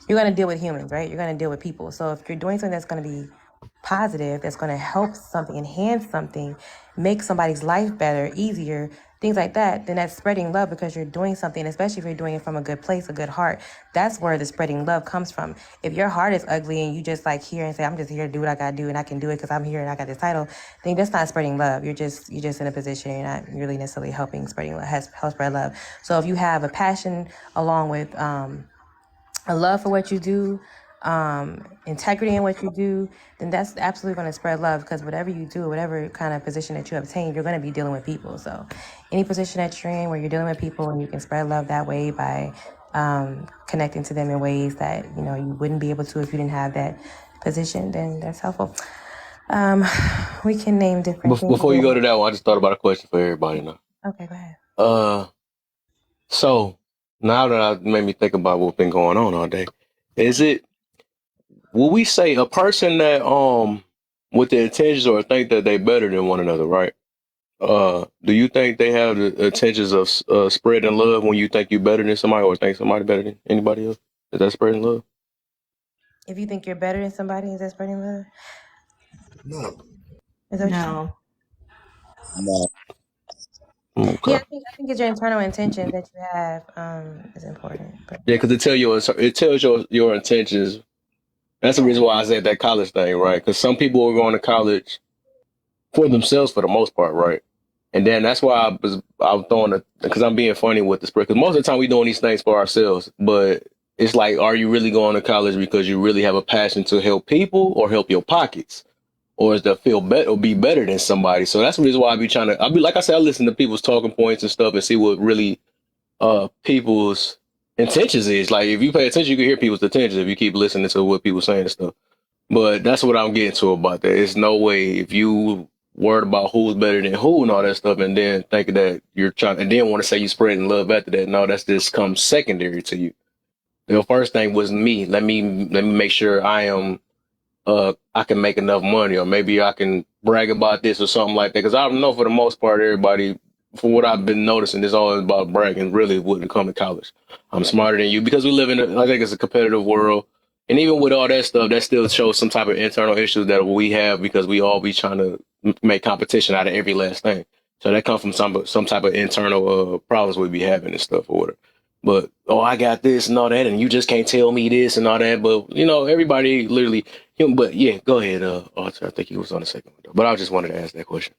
You're going to deal with humans, right? You're going to deal with people. So if you're doing something that's going to be positive, that's going to help something, enhance something, make somebody's life better, easier, things like that, then that's spreading love because you're doing something, especially if you're doing it from a good place, a good heart. That's where the spreading love comes from. If your heart is ugly and you just like here and say, I'm just here to do what I got to do and I can do it because I'm here and I got this title, then that's not spreading love. You're just in a position, you're not really necessarily helping spreading love, help spread love. So if you have a passion along with, a love for what you do, integrity in what you do, then that's absolutely going to spread love because whatever you do, whatever kind of position that you obtain, you're going to be dealing with people. So any position that you're in where you're dealing with people and you can spread love that way by connecting to them in ways that, you wouldn't be able to if you didn't have that position, then that's helpful. We can name different things. Before you go to that one, I just thought about a question for everybody now. Okay, go ahead. So now that I made me think about what's been going on all day, will we say a person that with the intentions or think that they better than one another, right? Do you think they have the intentions of spreading love when you think you're better than somebody or think somebody better than anybody else? Is that spreading love? If you think you're better than somebody, is that spreading love? No. Is that what you're saying? No. No. Okay. Yeah, I think it's your internal intentions that you have is important. But Yeah, because it tells your intentions. That's the reason why I said that college thing, right? Because some people are going to college for themselves for the most part, right? And then that's why I was throwing it because I'm being funny with the spread. Because most of the time we doing these things for ourselves, but it's like, are you really going to college because you really have a passion to help people or help your pockets, or is to feel better or be better than somebody? So that's the reason why I be like I said, I listen to people's talking points and stuff and see what really people's intentions is. Like if you pay attention, you can hear people's intentions if you keep listening to what people saying and stuff. But that's what I'm getting to about that. It's no way if you worried about who's better than who and all that stuff, and then think that you're trying, and then want to say you spreading love after that. No, that's just comes secondary to you. The first thing was me. Let me make sure I can make enough money, or maybe I can brag about this or something like that. Because I don't know, for the most part, everybody, for what I've been noticing, it's always about bragging. Really, wouldn't come to college. I'm smarter than you because we live I think it's a competitive world. And even with all that stuff, that still shows some type of internal issues that we have because we all be trying to make competition out of every last thing. So that comes from some type of internal problems we be having and stuff or whatever. But I got this and all that, and you just can't tell me this and all that. But everybody literally. But yeah, go ahead, Arthur. I think he was on the second one, though. But I just wanted to ask that question.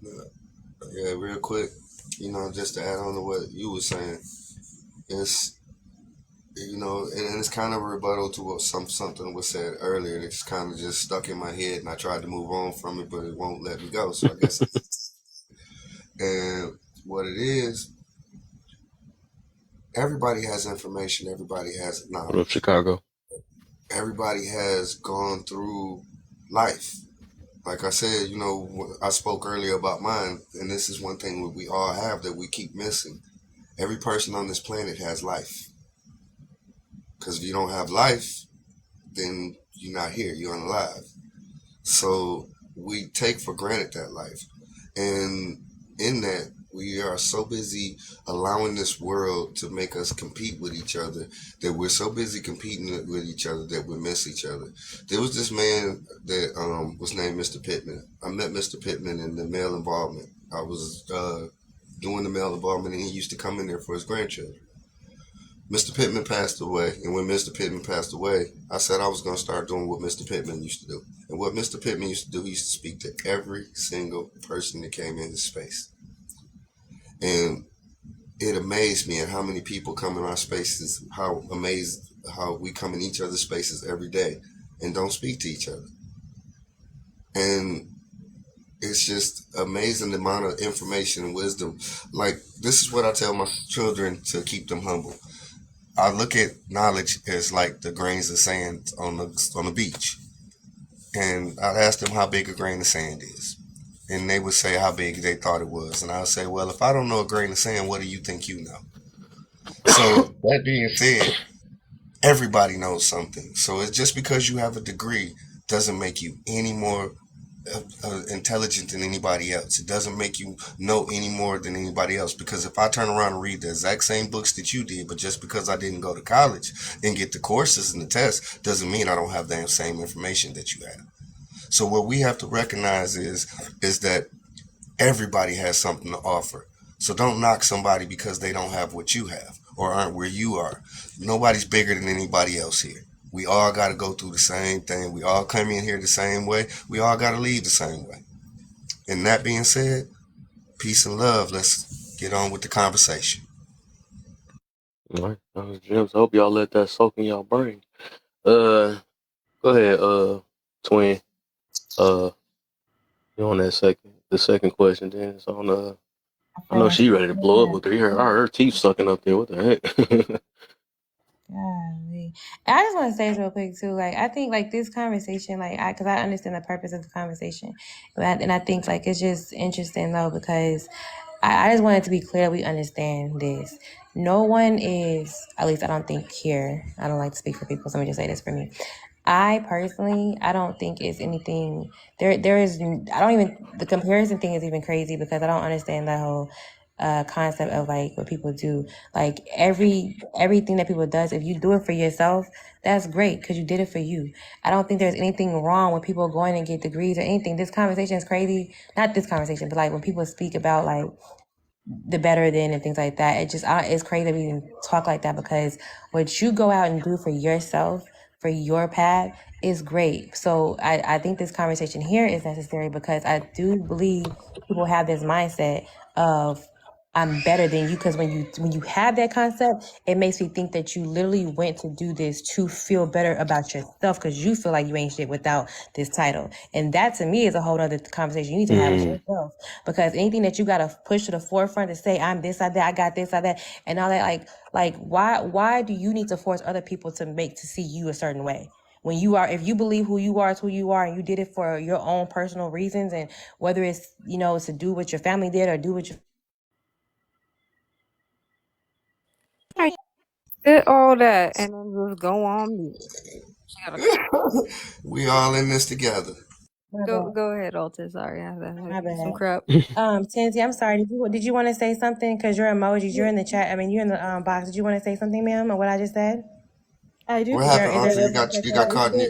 Yeah, real quick. Just to add on to what you were saying, it's and it's kind of a rebuttal to what something was said earlier. It's kind of just stuck in my head, and I tried to move on from it, but it won't let me go. So I guess, and what it is, everybody has information. Everybody has What up, knowledge. Chicago? Everybody has gone through life. Like I said, I spoke earlier about mine, and this is one thing that we all have that we keep missing. Every person on this planet has life. Because if you don't have life, then you're not here, you're unalive. So we take for granted that life. And in that, we are so busy allowing this world to make us compete with each other that we're so busy competing with each other that we miss each other. There was this man that was named Mr. Pittman. I met Mr. Pittman in the male involvement. I was doing the male involvement, and he used to come in there for his grandchildren. Mr. Pittman passed away, and when Mr. Pittman passed away, I said I was going to start doing what Mr. Pittman used to do. And what Mr. Pittman used to do, he used to speak to every single person that came in his space. And it amazed me at how many people come in our spaces, how we come in each other's spaces every day and don't speak to each other. And it's just amazing the amount of information and wisdom. Like, this is what I tell my children to keep them humble. I look at knowledge as like the grains of sand on the beach. And I'd ask them how big a grain of sand is. And they would say how big they thought it was. And I would say, well, if I don't know a grain of sand, what do you think you know? So that being said, everybody knows something. So it's just because you have a degree doesn't make you any more intelligent than anybody else. It doesn't make you know any more than anybody else. Because if I turn around and read the exact same books that you did, but just because I didn't go to college and get the courses and the tests, doesn't mean I don't have the same information that you have. So what we have to recognize is that everybody has something to offer. So don't knock somebody because they don't have what you have or aren't where you are. Nobody's bigger than anybody else here. We all got to go through the same thing. We all come in here the same way. We all got to leave the same way. And that being said, peace and love. Let's get on with the conversation. All right, that was gems. I hope y'all let that soak in y'all brain. Go ahead, twin. You on the second question, then it's on. I know she ready to blow up with her teeth sucking up there. What the heck? Golly. I just want to say this real quick too. Like, I think like this conversation, because I understand the purpose of the conversation, and I think like it's just interesting though because I just wanted to be clear. We understand this. No one is, at least I don't think here. I don't like to speak for people, so let me just say this for me. I personally, I don't think it's anything there. There is, I don't even, the comparison thing is even crazy because I don't understand the whole concept of like what people do. Like everything that people does, if you do it for yourself, that's great because you did it for you. I don't think there's anything wrong with people going and get degrees or anything. This conversation is crazy. Not this conversation, but like when people speak about like the better than and things like that. It's crazy that we even talk like that because what you go out and do for yourself, for your path, is great. So I think this conversation here is necessary because I do believe people have this mindset of I'm better than you because when you have that concept, it makes me think that you literally went to do this to feel better about yourself because you feel like you ain't shit without this title. And that to me is a whole other conversation you need to have with yourself. Because anything that you gotta push to the forefront to say I'm this, I that, I got this, I that, and all that, like why do you need to force other people to see you a certain way? When you are, if you believe who you are is who you are, and you did it for your own personal reasons, and whether it's it's to do what your family did or do what your Did all that and then just go on mute. We all in this together. Go ahead, Alta. Sorry, I My had some bad. crap. Tansy, I'm sorry. Did you want to say something? Because your emojis, you're in the chat. I mean, you're in the box. Did you want to say something, ma'am, or what I just said? I do. What Is there happened, is there Arthur? You something got that you you're got about to caught in say?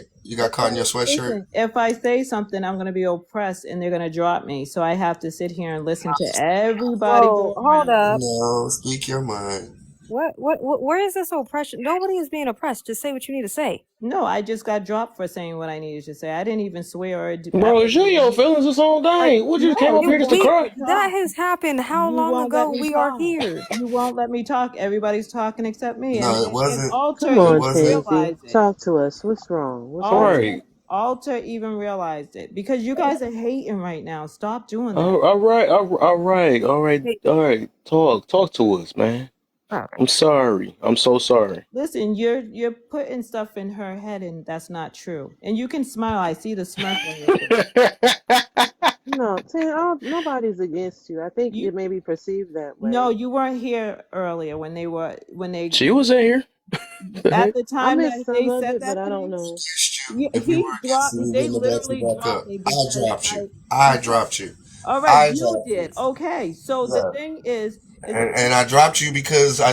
your sweatshirt. Listen, if I say something, I'm going to be oppressed and they're going to drop me. So I have to sit here and listen to everybody Whoa, go hold around. up. No, speak your mind. What, where is this oppression? Nobody is being oppressed. Just say what you need to say. No, I just got dropped for saying what I needed to say. I didn't even swear or I Bro, wasn't share even your here. feelings this whole day. What you came No, up you here just to won't let cry? me That talk. has happened how You long won't let ago? me We are talk. here. You won't let me talk. Everybody's talking except me. No, it And wasn't. Alter Come It on, even wasn't. Tansy. realized it. Talk to us. What's wrong? What's All Alter, wrong? right. Alter even realized it because you guys are hating right now. Stop doing that. All right. All right. All right. Hey, All right. Talk to us, man. all right. I'm sorry. I'm so sorry. Listen, you're putting stuff in her head, and that's not true. And you can smile. I see the smirk on your face. No, nobody's against you. I think You it may be perceived that no, way. you weren't here earlier when they She was in here. at The the I time missed that some they of said it, but that I to don't me. know. If we were He against dropped you, me. we They wouldn't have let you literally back dropped up. me I because dropped you. I dropped you. all right, I you dropped you. did. Okay. So the Yeah. thing is that And I dropped you because I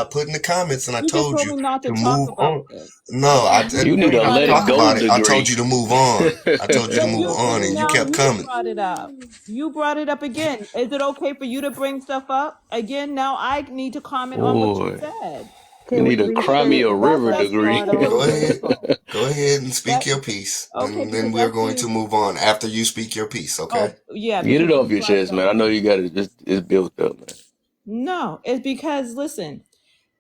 put in the comments and I you just told told you me not to to talk move about on. this. No, I said it you you need ain't a nothing brought to let it it talk up. go about it. I told degree. you to move on. I told you to But move you on, see and you now kept you coming. brought it up. You brought it up again. Is it okay for you to bring stuff up again? Now I need to comment on what you Boy, said. you Can we need a cry me reset a river That's being degree. start over? disrespectful. Go ahead and speak That your piece, okay and then because we're that's going being to move on after you speak your piece. Okay? oh yeah Get because it you off your brought it chest, up man. I know again. you got it. It's built up, man. No, it's because listen,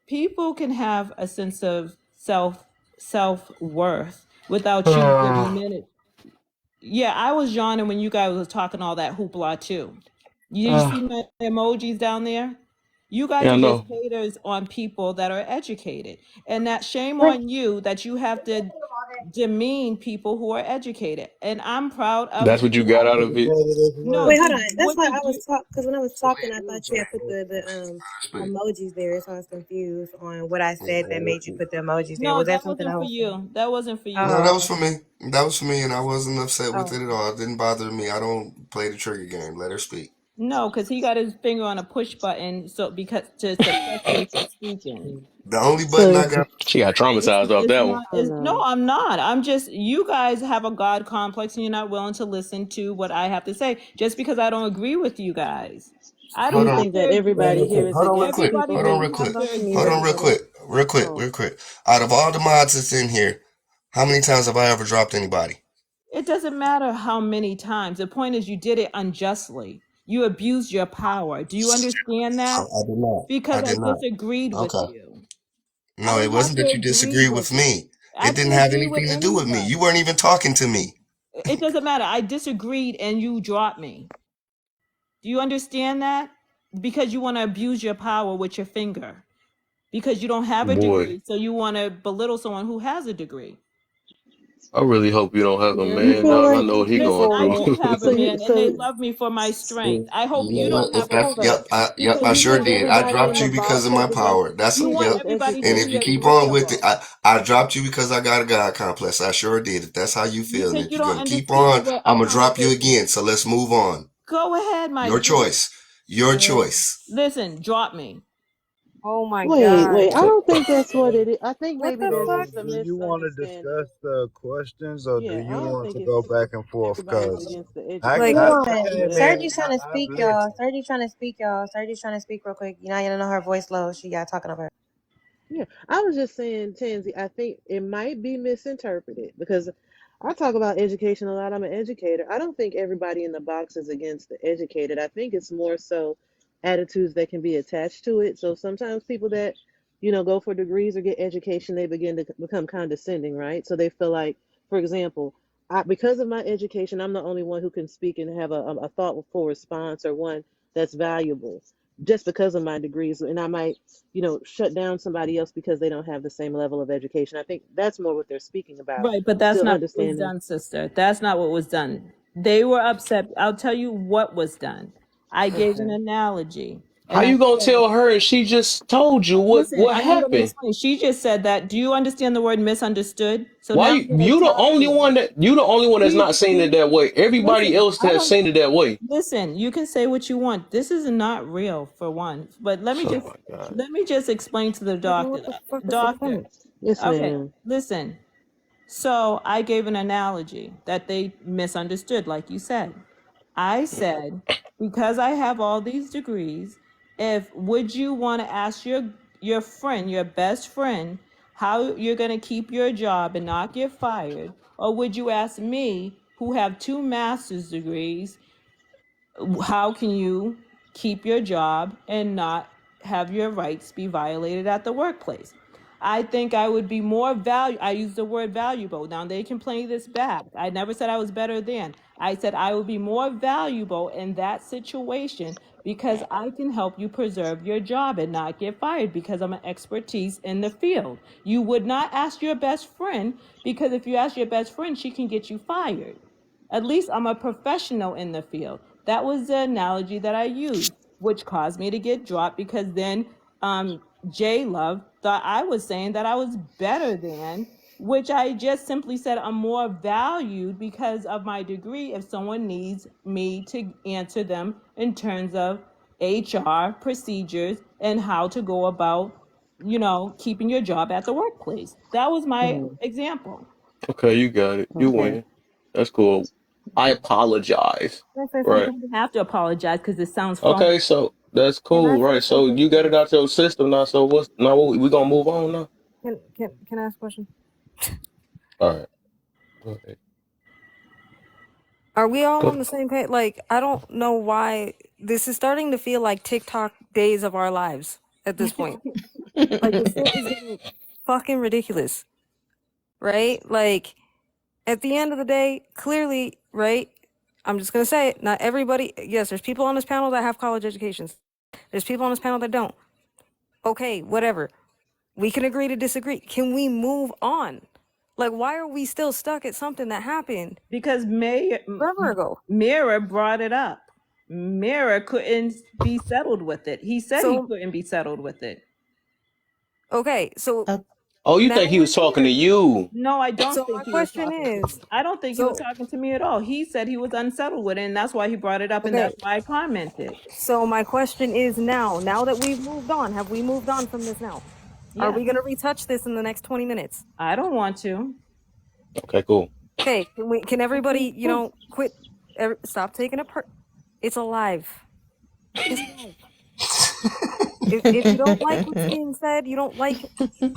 people can have a sense of self worth without you diminishing. Yeah, I was yawning when you guys was talking all that hoopla too. You see my emojis down there? You guys Yeah, I are just know. haters on people that are educated. And that shame Wait, on you that you have to demean people who are educated. And I'm proud of That's what you got what out of it. no, wait, hold on. That's what why I did was you talking. Because when I was talking, I thought you had put the emojis there, so I was confused on what I said that made you put the emojis there. no, Was that that something wasn't I for was saying? you. That wasn't for you. No, that Oh, was for me. That was for me, and I wasn't upset with oh. it at all. It didn't bother me. I don't play the trigger game. Let her speak. No, because he got his finger on a push button so because to suppress me from speaking. The only button So I got. She got traumatized off It's that not. one. oh It's, no, no. I'm not. I'm just. You guys have a God complex, and you're not willing to listen to what I have to say, just because I don't agree with you guys. I Do don't Hold you on. have think to that everybody Real agree. quick. here is Hold on, real against quick. Everybody people Hold on, doesn't real who have quick. to Talk to me Hold real on, agree. real quick. quick. Real quick. oh Real quick. Out of all the mods that's in here, how many times have I ever dropped anybody? It doesn't matter how many times. The point is, you did it unjustly. You abused your power. Do you understand that? I did not. I Because I did not. disagreed with Okay. you. I No, it didn't have wasn't to that you agree disagreed with with you. me. I It didn't didn't have agree with anything to do with me. You anybody. weren't even talking to me. It doesn't matter. I disagreed and you dropped me. Do you understand that? Because you want to abuse your power with your finger. Because you don't have a Boy, degree, so you want to belittle someone who has a degree. I really hope you don't have a You man. feel I like know what he Listen, going I through. do have a so you man and they so love me for my strength. I hope You know you what? don't If have a that, hold on. yep, So I you sure think did. I everybody in dropped the you because box of is my against power. That's you want people yep. is everybody to And educated? if be you keep on with it, agreeable. I dropped you because I got a God complex. I sure did. If that's how you feel, and Because if you you're don't gonna keep understand on, what a I'm gonna drop you conversation. again. So let's move on. Go ahead, my Your G. choice. Your choice. Listen, drop me. Oh my Wait, god. I don't think that's what it is. I think What maybe the there's So, fuck? just a do you want to misunderstanding. discuss the questions, or do Yeah, I you don't want think to it's go back and forth? everybody's Cause against the Like, I Hold educated. It's on. came in, Sergi's whatever. trying to I've speak, y'all. listened. Sergi's trying to speak, y'all. Sergi's trying to speak real quick. You know, you know her voice low. She got talking over her. Yeah, I was just saying, Tansy, I think it might be misinterpreted because I talk about education a lot. I'm an educator. I don't think everybody in the box is against the educated. I think it's more so attitudes that can be attached to it. So sometimes people that, go for degrees or get education, they begin to become condescending, right? So they feel like, for example, because of my education, I'm the only one who can speak and have a thoughtful response or one that's valuable just because of my degrees. And I might shut down somebody else because they don't have the same level of education. I think that's more what they're speaking about. Right, but that's To not what was understanding. done, sister. That's not what was done. They were upset. I'll tell you what was done. I gave an Okay. analogy How and I you gonna said, tell her and she just told you listen, what and I'm going to happened? explain. She just said that. Do you understand the word misunderstood? So Why now I'm going to you the tell only you. one that's not seeing it See, that way? Everybody listen, else I has don't, seen it that way. listen, you can say what you want. This is not real for one, but Oh my god. let me just explain to the Yeah, then doctor. what the fuck is the Doctor, point? Yes, okay, ma'am. listen. So I gave an analogy that they misunderstood, like you said. I said, because I have all these degrees, if would you want to ask your friend, your best friend, how you're going to keep your job and not get fired, or would you ask me, who have 2 master's degrees, how can you keep your job and not have your rights be violated at the workplace? I think I would be more I use the word valuable. Now they can play this back. I never said I was better than. I said I would be more valuable in that situation because I can help you preserve your job and not get fired because I'm an expertise in the field. You would not ask your best friend because if you ask your best friend, she can get you fired. At least I'm a professional in the field. That was the analogy that I used, which caused me to get dropped because then J Love thought I was saying that I was better than, which I just simply said I'm more valued because of my degree if someone needs me to answer them in terms of HR procedures and how to go about, keeping your job at the workplace. That was my Mhm. example. Okay, you got it. You Okay. win. That's cool. I apologize. Can I say You Right. something? don't have to apologize because it sounds phony. Okay, so that's Can I cool, say right? So something? you got it out your system now. So what's now? We gonna move on now? Can I ask a question? All right. Go ahead. Are we all Go. on the same page? Like, I don't know why this is starting to feel like TikTok days of our lives at this point. Like, the shit is getting fucking ridiculous, right? Like, at the end of the day, clearly, right? I'm just gonna say it. Not everybody. Yes, there's people on this panel that have college educations. There's people on this panel that don't. Okay, whatever. We can agree to disagree. Can we move on? Like, why are we still stuck at something that happened Because forever ago? Mirror brought it up. Mirror couldn't be settled with it. He said he So, couldn't be settled with it. okay, so Oh, you now think he we're was talking to here. you? No, I don't So think my he was question talking to me. is, I don't think he was so talking to me at all. He said he was unsettled with it, and that's why he brought it up, and okay. that's why I commented. So my question is now that we've moved on, have we moved on from this now? Are Yeah, we gonna retouch this in the next 20 minutes? I don't want to. Okay, cool. Okay, can everybody, quit, stop taking it it's alive. It's alive. If you don't like what's being said, you don't like it,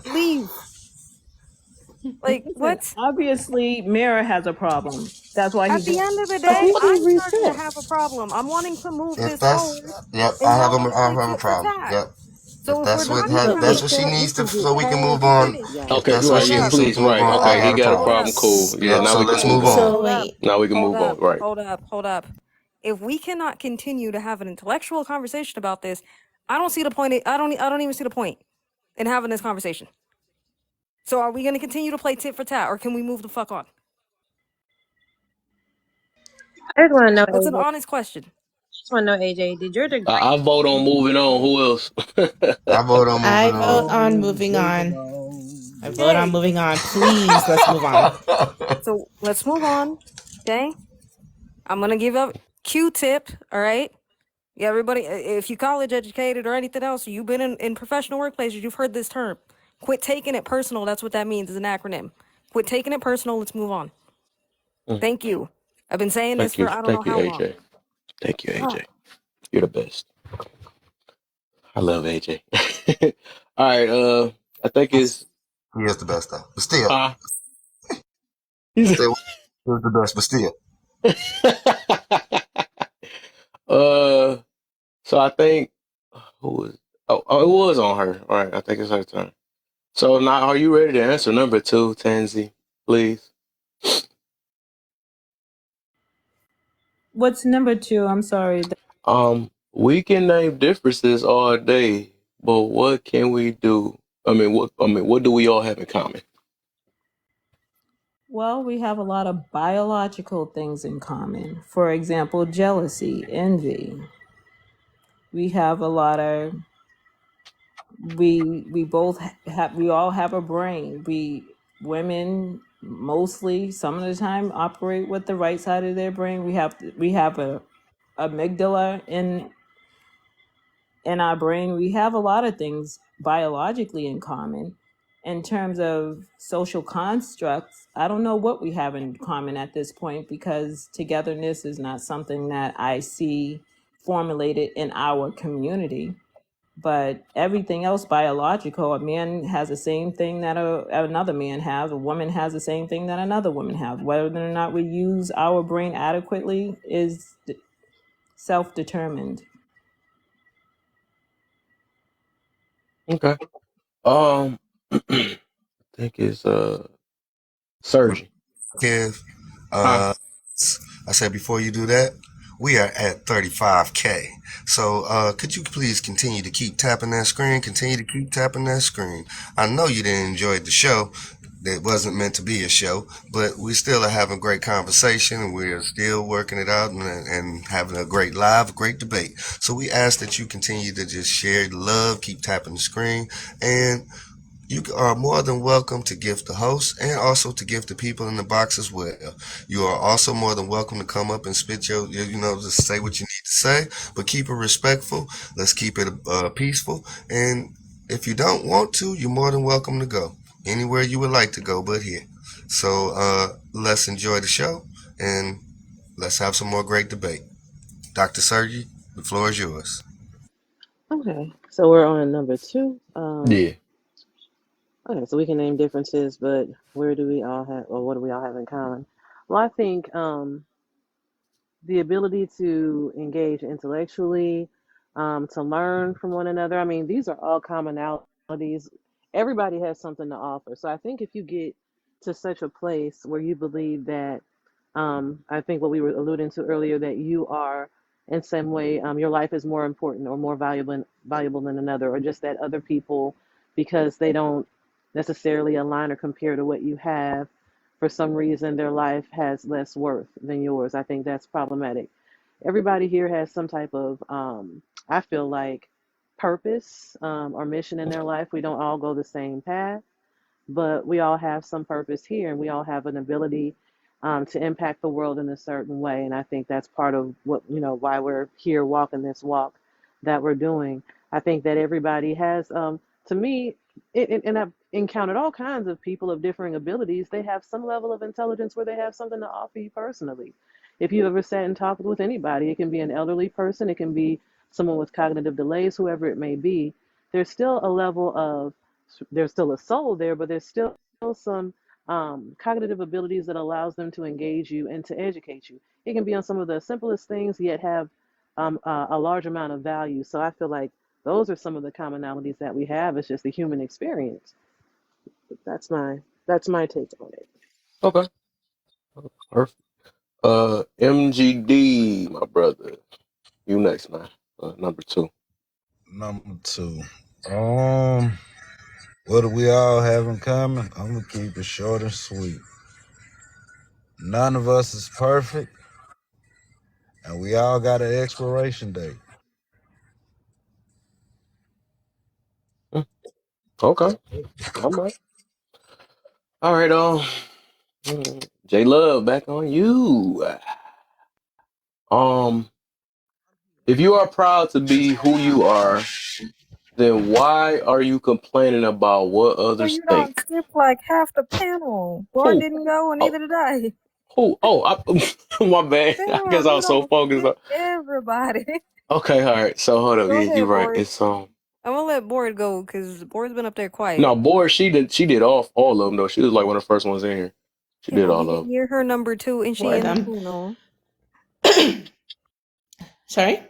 leave. Like, Listen, what? obviously, Mirror has a problem. That's why he At the brought end of the I day, think he I'm starting to reset. have a problem. I'm wanting to move If this that's forward, yep, and y'all want to I play have a tit for problem. tat. Yep. So If if we're that's not So that's trying, what she reset. We needs to can get so we can move past. on. finish. Yeah. If Okay, that's what right, Hold she yeah, up. needs to please, move right. on, Hold I Okay, up. he got a got a Hold problem. up. problem, cool. Yeah, Yep. now So we let's can move move on. on. So Hold up. wait. Now we can Hold move on, up. right. Hold up. Hold up. If we cannot continue to have an intellectual conversation about this, I don't see the point. I don't even see the point in having this conversation. So are we going to continue to play tit for tat, or can we move the fuck on? I just want to know, It's an AJ. honest question. Just want to know, AJ, did your degree? I vote on moving on. Who else? I vote on I moving vote on. on moving on. I vote on Okay. moving on. Please, let's move on. So let's move on. Okay. I'm going to give a Q-tip. All right. Yeah, everybody, if you college educated or anything else, you've been in professional workplaces, you've heard this term. Quit taking it personal. That's what that means. Is an acronym. Quit taking it personal. Let's move on. Mm, Thank you. I've been saying this thank you. for I don't know Thank you, how long. AJ. Thank you, Ah, AJ. You're the best. I love AJ. All right, I think it's He is the best though. But still, huh? still he was the best, but still. So I think who was it was on her. All right, I think it's her turn. So now are you ready to answer number 2, Tansy, please? What's number 2? I'm sorry. We can name differences all day, but what can we do? What do we all have in common? Well, we have a lot of biological things in common. For example, jealousy, envy. We have a lot of we both have we all have a brain. We women mostly some of the time operate with the right side of their brain. We have a amygdala in our brain. We have a lot of things biologically in common. In terms of social constructs, I don't know what we have in common at this point because togetherness is not something that I see formulated in our community. But everything else biological, a man has the same thing that another man has, a woman has the same thing that another woman has. Whether or not we use our brain adequately is self-determined. Okay. I think it's surgeon. Kev, Huh? I said before you do that, we are at 35K. So could you please continue to keep tapping that screen? Continue to keep tapping that screen. I know you didn't enjoy the show. It wasn't meant to be a show, but we still are having great conversation and we're still working it out and having a great live, great debate. So we ask that you continue to just share the love, keep tapping the screen, and you are more than welcome to gift the host and also to gift the people in the box as well. You are also more than welcome to come up and spit just say what you need to say, but keep it respectful. Let's keep it peaceful. And if you don't want to, you're more than welcome to go anywhere you would like to go, but here. So let's enjoy the show and let's have some more great debate. Dr. Sergi, the floor is yours. Okay. So we're on number 2. Yeah. Okay, so we can name differences, but where do we all have, or what do we all have in common? Well, I think the ability to engage intellectually, to learn from one another. I mean, these are all commonalities. Everybody has something to offer. So I think if you get to such a place where you believe that, I think what we were alluding to earlier, that you are in some way, your life is more important or more valuable than another, or just that other people, because they don't necessarily align or compare to what you have, for some reason their life has less worth than yours. I think that's problematic. Everybody here has some type of, I feel like, purpose, or mission in their life. We don't all go the same path, but we all have some purpose here, and we all have an ability, to impact the world in a certain way. And I think that's part of what, why we're here walking this walk that we're doing. I think that everybody has, to me, and I've encountered all kinds of people of differing abilities. They have some level of intelligence where they have something to offer you personally. If you ever sat and talked with anybody, it can be an elderly person, it can be someone with cognitive delays, whoever it may be. There's still a level of, there's still a soul there, but there's still some, cognitive abilities that allows them to engage you and to educate you. It can be on some of the simplest things, yet have, a large amount of value. So I feel like those are some of the commonalities that we have. It's just the human experience. That's my take on it. Okay. Perfect. MGD, my brother. You next, man. Number 2. Number 2. What do we all have in common? I'm gonna keep it short and sweet. None of us is perfect, and we all got an expiration date. Okay. All right. J Love, back on you. If you are proud to be who you are, then why are you complaining about what Well, others you think? don't skip like half the panel. Board Who? didn't go, and Oh, neither did I. who? Oh, my bad. I guess Damn, I you was so don't focused skip on. everybody. Okay, all right. So hold up. Go Yeah, you're ahead, right. Board. It's I'm gonna let Board go because Board's been up there no quiet. board. She did all of them though. She was like one of the first ones in here. She Yeah, did but we all of didn't them. hear her number 2, and she For in the them. panel. Sorry.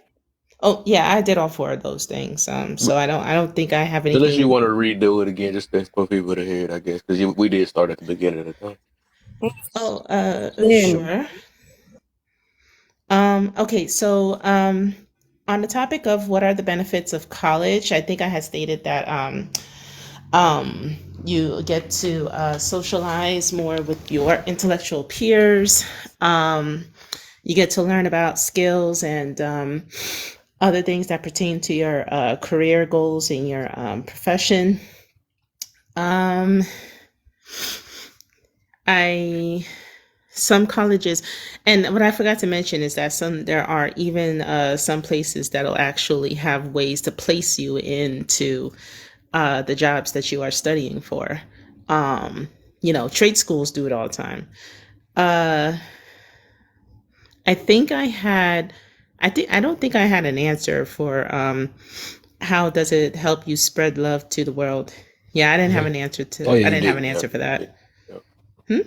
Oh yeah, I did all 4 of those things. So I don't think I have Unless you anything. want to redo it again, just for people to hear it, I guess, because we did start at the beginning of the thing. Oh, Then sure. Okay, so on the topic of what are the benefits of college, I think I had stated that you get to socialize more with your intellectual peers. You get to learn about skills and other things that pertain to your career goals in your profession. Some colleges, and what I forgot to mention is that there are even some places that'll actually have ways to place you into the jobs that you are studying for. Trade schools do it all the time. I don't think I had an answer for how does it help you spread love to the world. Yeah, I didn't have an answer Oh yeah, I you didn't have an didn't. answer for Yeah. that. Yeah.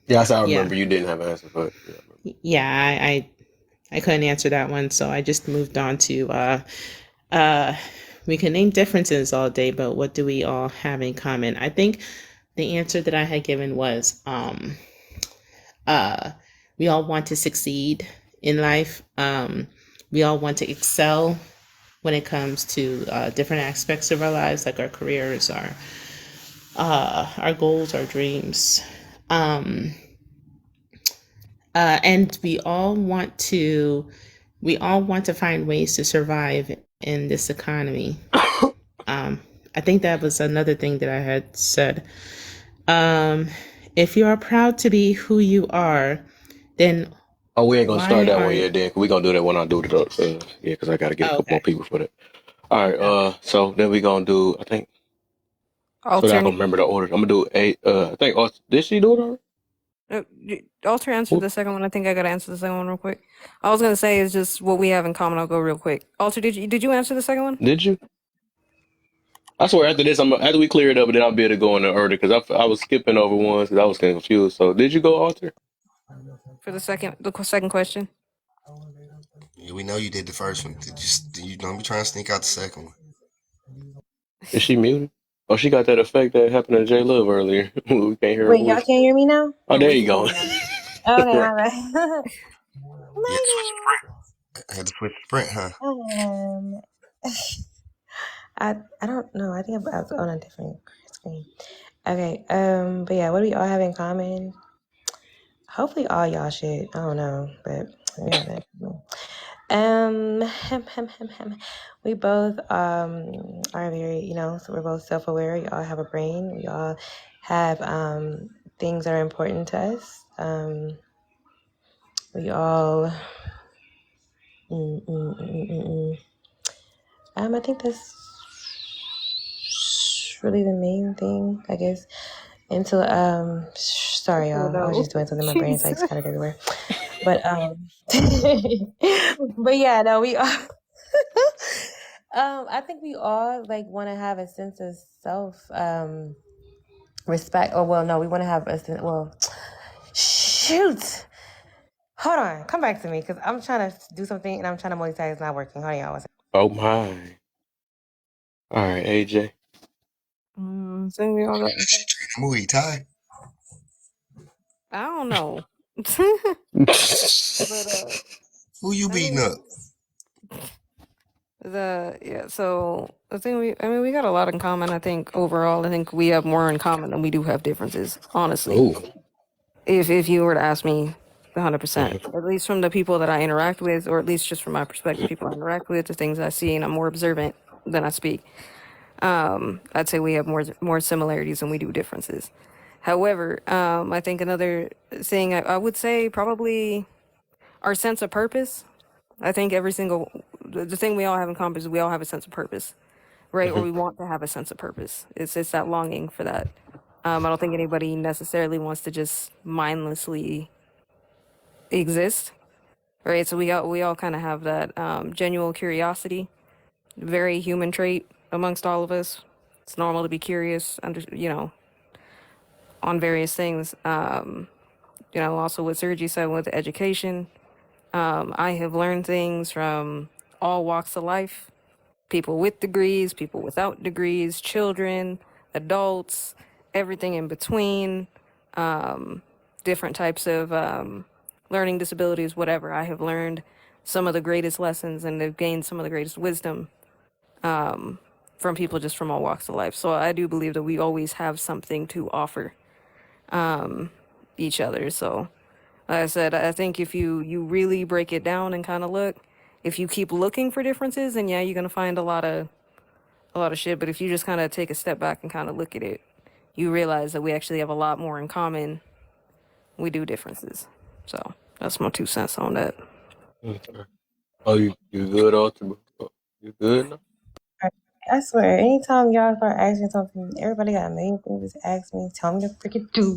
Yes, I Yeah. remember you didn't have an answer for it. Yeah, I couldn't answer that one, so I just moved on to we can name differences all day, but what do we all have in common? I think the answer that I had given was we all want to succeed in life. We all want to excel when it comes to different aspects of our lives, like our careers, our goals, our dreams. And we all want to find ways to survive in this economy. I think that was another thing that I had said. If you are proud to be who you are, then we ain't gonna start why that are one you? yet. Then we gonna do that when I do the because I gotta get a Oh, couple more okay. people for that. All right. So then we gonna do. I think so. That I can Alternate. remember the order. I'm gonna do 8. I think. Did she do it already? Alter answered the second one. I think I gotta answer the second one real quick. I was gonna say is just what we have in common. I'll go real quick. Alter, did you answer the second one? Did you? I swear after this, after we clear it up, then I'll be able to go in the order because I was skipping over ones because I was confused. So did you go, Arthur? For the second question? Yeah, we know you did the first one. Did you don't be trying to sneak out the second one. Is she muted? Oh, she got that effect that happened to J Love earlier. We can't hear her Wait, y'all voice. can't hear me now? Oh, there We you can hear go. you now. Okay, Right. my bad. Yeah, My I had to switch sprint, huh? bad. I don't know. I think I was on a different screen. Okay. But yeah, what do we all have in common? Hopefully all y'all shit. I don't know, but we have that. We both are very, so we're both self-aware. We all have a brain. We all have things that are important to us. We all I think that's really the main thing, I guess. Until sorry y'all, I was just doing something, my brain's like Jesus. scattered everywhere. But but yeah, no, we are I think we all like want to have a sense of self respect, or well, no, we want to have shoot. Hold on, come back to me because I'm trying to do something and I'm trying to multitask. It's not working. Hold on, y'all. Oh my. All right, AJ. So we all got. Movie Ty. I don't know. But Who you I beating up? mean, so I think we got a lot in common. I think overall, I think we have more in common than we do have differences. Honestly, Oh. if you were to ask me, 100%, at least from the people that I interact with, or at least just from my perspective, people I interact with, the things I see, and I'm more observant than I speak. I'd say we have more similarities than we do differences. However, I think another thing I would say probably our sense of purpose. I think the thing we all have in common is we all have a sense of purpose, right? Or we want to have a sense of purpose. It's that longing for that. I don't think anybody necessarily wants to just mindlessly exist, right? So we all kind of have that genuine curiosity, very human trait amongst all of us. It's normal to be curious, on various things. Also what Sergi said with education, I have learned things from all walks of life, people with degrees, people without degrees, children, adults, everything in between, different types of learning disabilities, whatever. I have learned some of the greatest lessons and have gained some of the greatest wisdom from people just from all walks of life. So I do believe that we always have something to offer each other. So like I said, I think if you really break it down and kind of look, if you keep looking for differences, then yeah, you're gonna find a lot of shit. But if you just kind of take a step back and kind of look at it, you realize that we actually have a lot more in common. We do differences. So that's my 2 cents on that. Okay. Oh, you good, Ultimate? You good now? I swear, anytime y'all start asking something, everybody got a million things to ask me. Tell me to freaking do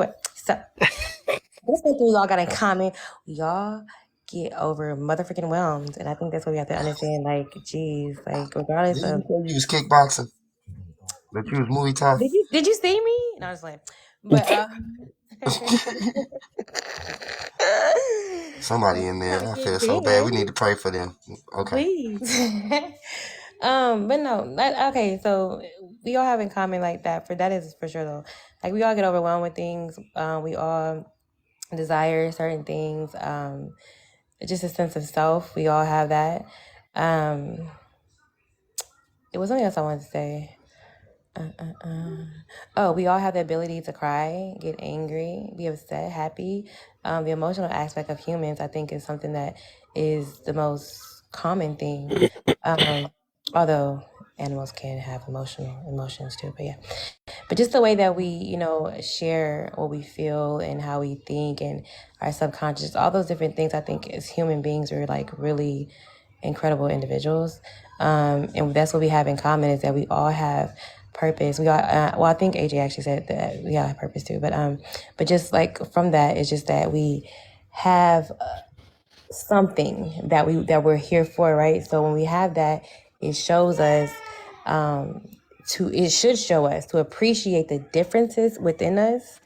it. So, this thing y'all got in common. Y'all get over motherfucking whelmed. And I think that's what we have to understand. Like, geez, like, regardless Did you of. say you was kickboxing? That you was Movie Ty? Did you see me? No, I was like, but, Somebody in trying there. to I get feel so bad. big. We need to pray for them. Okay. Please. But no, okay, so we all have in common like that. For that is for sure though. Like we all get overwhelmed with things. We all desire certain things. Just a sense of self. We all have that. It was something else I wanted to say. Oh, we all have the ability to cry, get angry, be upset, happy. The emotional aspect of humans, I think, is something that is the most common thing. Although animals can have emotions too, but yeah. But just the way that we, share what we feel and how we think and our subconscious, all those different things, I think as human beings, we're like really incredible individuals. And that's what we have in common is that we all have purpose. We all, I think AJ actually said that we all have purpose too. But just like from that, it's just that we have something that we're here for, right? So when we have that, it shows us it should show us to appreciate the differences within us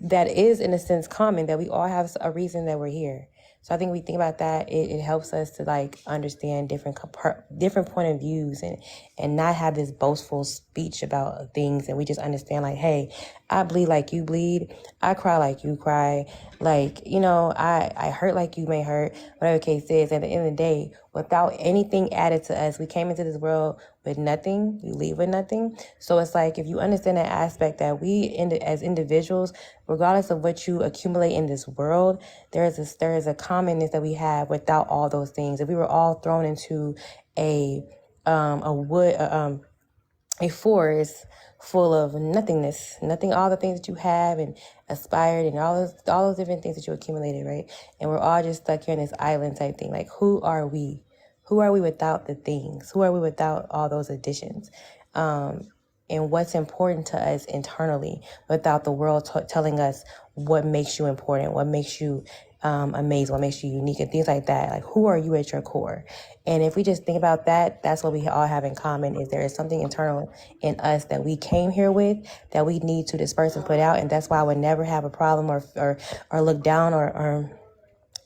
that is in a sense common, that we all have a reason that we're here. So I think we think about that, it helps us to like understand different point of views, and not have this boastful speech about things, and we just understand like, hey, I bleed like you bleed, I cry like you cry, like, you know, I hurt like you may hurt, whatever the case is. At the end of the day, without anything added to us, we came into this world with nothing, we leave with nothing. So it's like, if you understand that aspect, that we as individuals, regardless of what you accumulate in this world, there is a commonness that we have without all those things. If we were all thrown into a forest full of nothingness, nothing, all the things that you have and aspired, and all those different things that you accumulated, right? And we're all just stuck here in this island type thing. Like, who are we? Who are we without the things? Who are we without all those additions? And what's important to us internally, without the world telling us what makes you important, what makes you amazing, what makes you unique, and things like that. Like, who are you at your core? And if we just think about that, that's what we all have in common, is there is something internal in us that we came here with, that we need to disperse and put out. And that's why I would never have a problem or look down or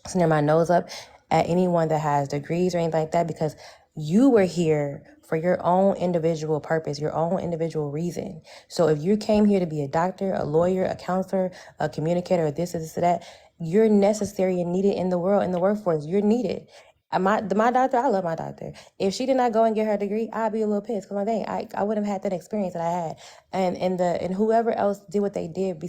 sneer my nose up at anyone that has degrees or anything like that, because you were here for your own individual purpose, your own individual reason. So if you came here to be a doctor, a lawyer, a counselor, a communicator, or this, or that, you're necessary and needed in the world, in the workforce. You're needed. My doctor, I love my doctor. If she did not go and get her degree, I'd be a little pissed, because my dang, I wouldn't have had that experience that I had. And whoever else did what they did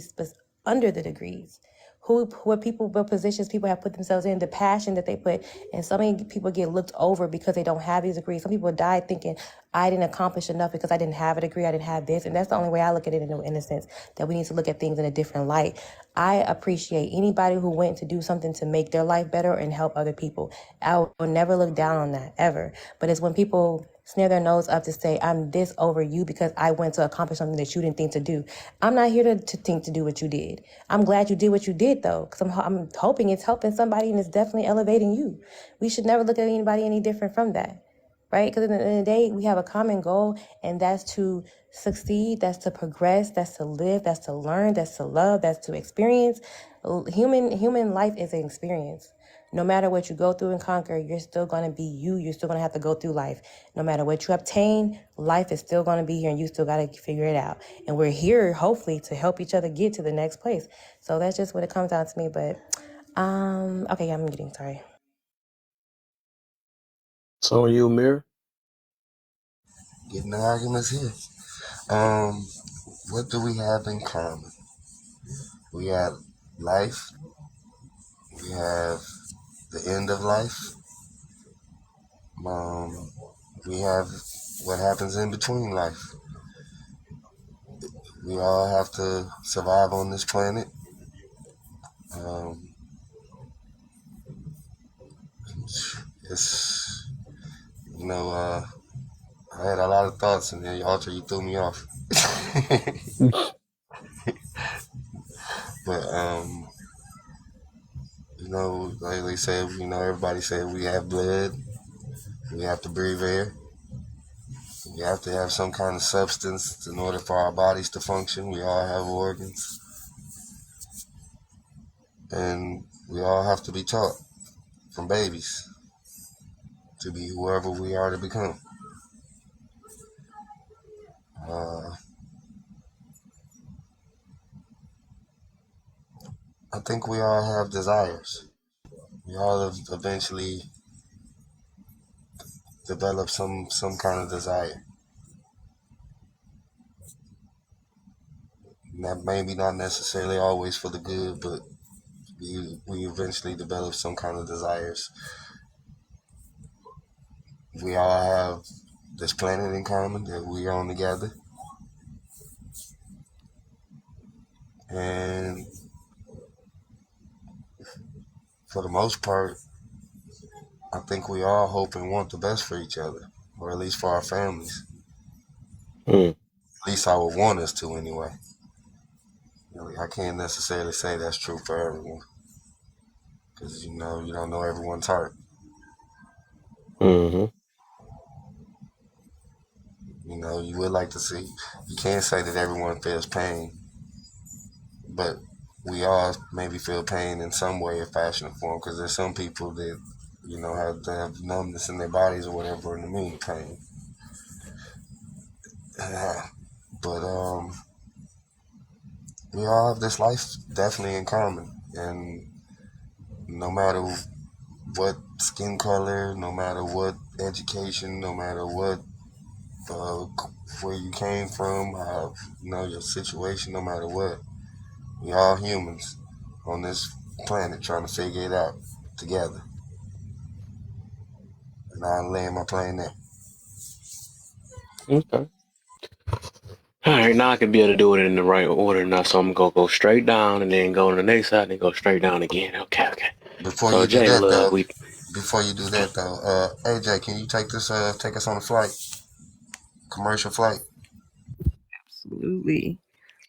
under the degrees. What positions people have put themselves in, the passion that they put. And so many people get looked over because they don't have these degrees. Some people die thinking, I didn't accomplish enough because I didn't have a degree, I didn't have this. And that's the only way I look at it, in a sense, that we need to look at things in a different light. I appreciate anybody who went to do something to make their life better and help other people. I will never look down on that, ever. But it's when people sneer their nose up to say, I'm this over you because I went to accomplish something that you didn't think to do. I'm not here to think to do what you did. I'm glad you did what you did, though, because I'm hoping it's helping somebody, and it's definitely elevating you. We should never look at anybody any different from that, right? Because at the end of the day, we have a common goal, and that's to succeed, that's to progress, that's to live, that's to learn, that's to love, that's to experience. Human life is an experience. No matter what you go through and conquer, you're still going to be you. You're still going to have to go through life. No matter what you obtain, life is still going to be here, and you still got to figure it out. And we're here, hopefully, to help each other get to the next place. So that's just what it comes down to me. But, okay, yeah, I'm getting sorry. So are you, Amir? Getting the arguments here. What do we have in common? We have life. We have the end of life. We have what happens in between life. We all have to survive on this planet. It's, I had a lot of thoughts, and then Alter, you threw me off. But like they said, everybody said we have blood, we have to breathe air, we have to have some kind of substance in order for our bodies to function. We all have organs, and we all have to be taught from babies to be whoever we are to become. I think we all have desires. We all have eventually develop some kind of desire. That maybe not necessarily always for the good, but we eventually develop some kind of desires. We all have this planet in common that we're on together. And for the most part, I think we all hope and want the best for each other, or at least for our families. Mm. At least I would want us to anyway. I can't necessarily say that's true for everyone, because you don't know everyone's heart. Mm-hmm. You would like to see. You can't say that everyone feels pain, but we all maybe feel pain in some way or fashion or form, because there's some people that have numbness in their bodies or whatever in the mean pain. But we all have this life definitely in common, and no matter what skin color, no matter what education, no matter what where you came from, how your situation, no matter what, we all humans on this planet trying to figure it out together. And I'll land my plane there. Okay. All right, now I can be able to do it in the right order now. So I'm gonna go straight down and then go to the next side and then go straight down again. Okay. Before So you do J that Love, though, we AJ, can you take us on a flight, commercial flight? Absolutely.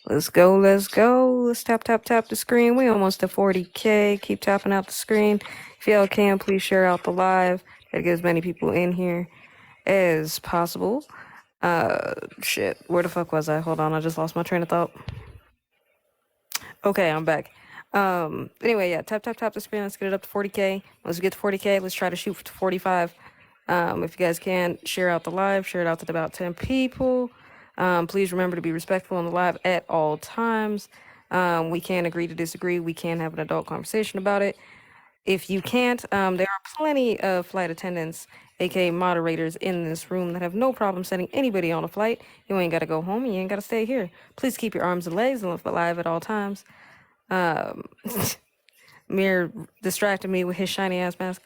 Let's go, let's go. Let's tap, tap, tap the screen. We almost to 40K. Keep tapping out the screen. If y'all can, please share out the live. That gives many people in here as possible. Shit. Where the fuck was I? Hold on, I just lost my train of thought. Okay, I'm back. Anyway, yeah, tap, tap, tap the screen. Let's get it up to 40K. Once we get to 40K, let's try to shoot to 45. If you guys can, share out the live, share it out to about 10 people. Please remember to be respectful in the live at all times. We can agree to disagree. We can have an adult conversation about it. If you can't, there are plenty of flight attendants, aka moderators, in this room that have no problem sending anybody on a flight. You ain't gotta go home. You ain't gotta stay here. Please keep your arms and legs alive at all times. Mir distracted me with his shiny ass mask.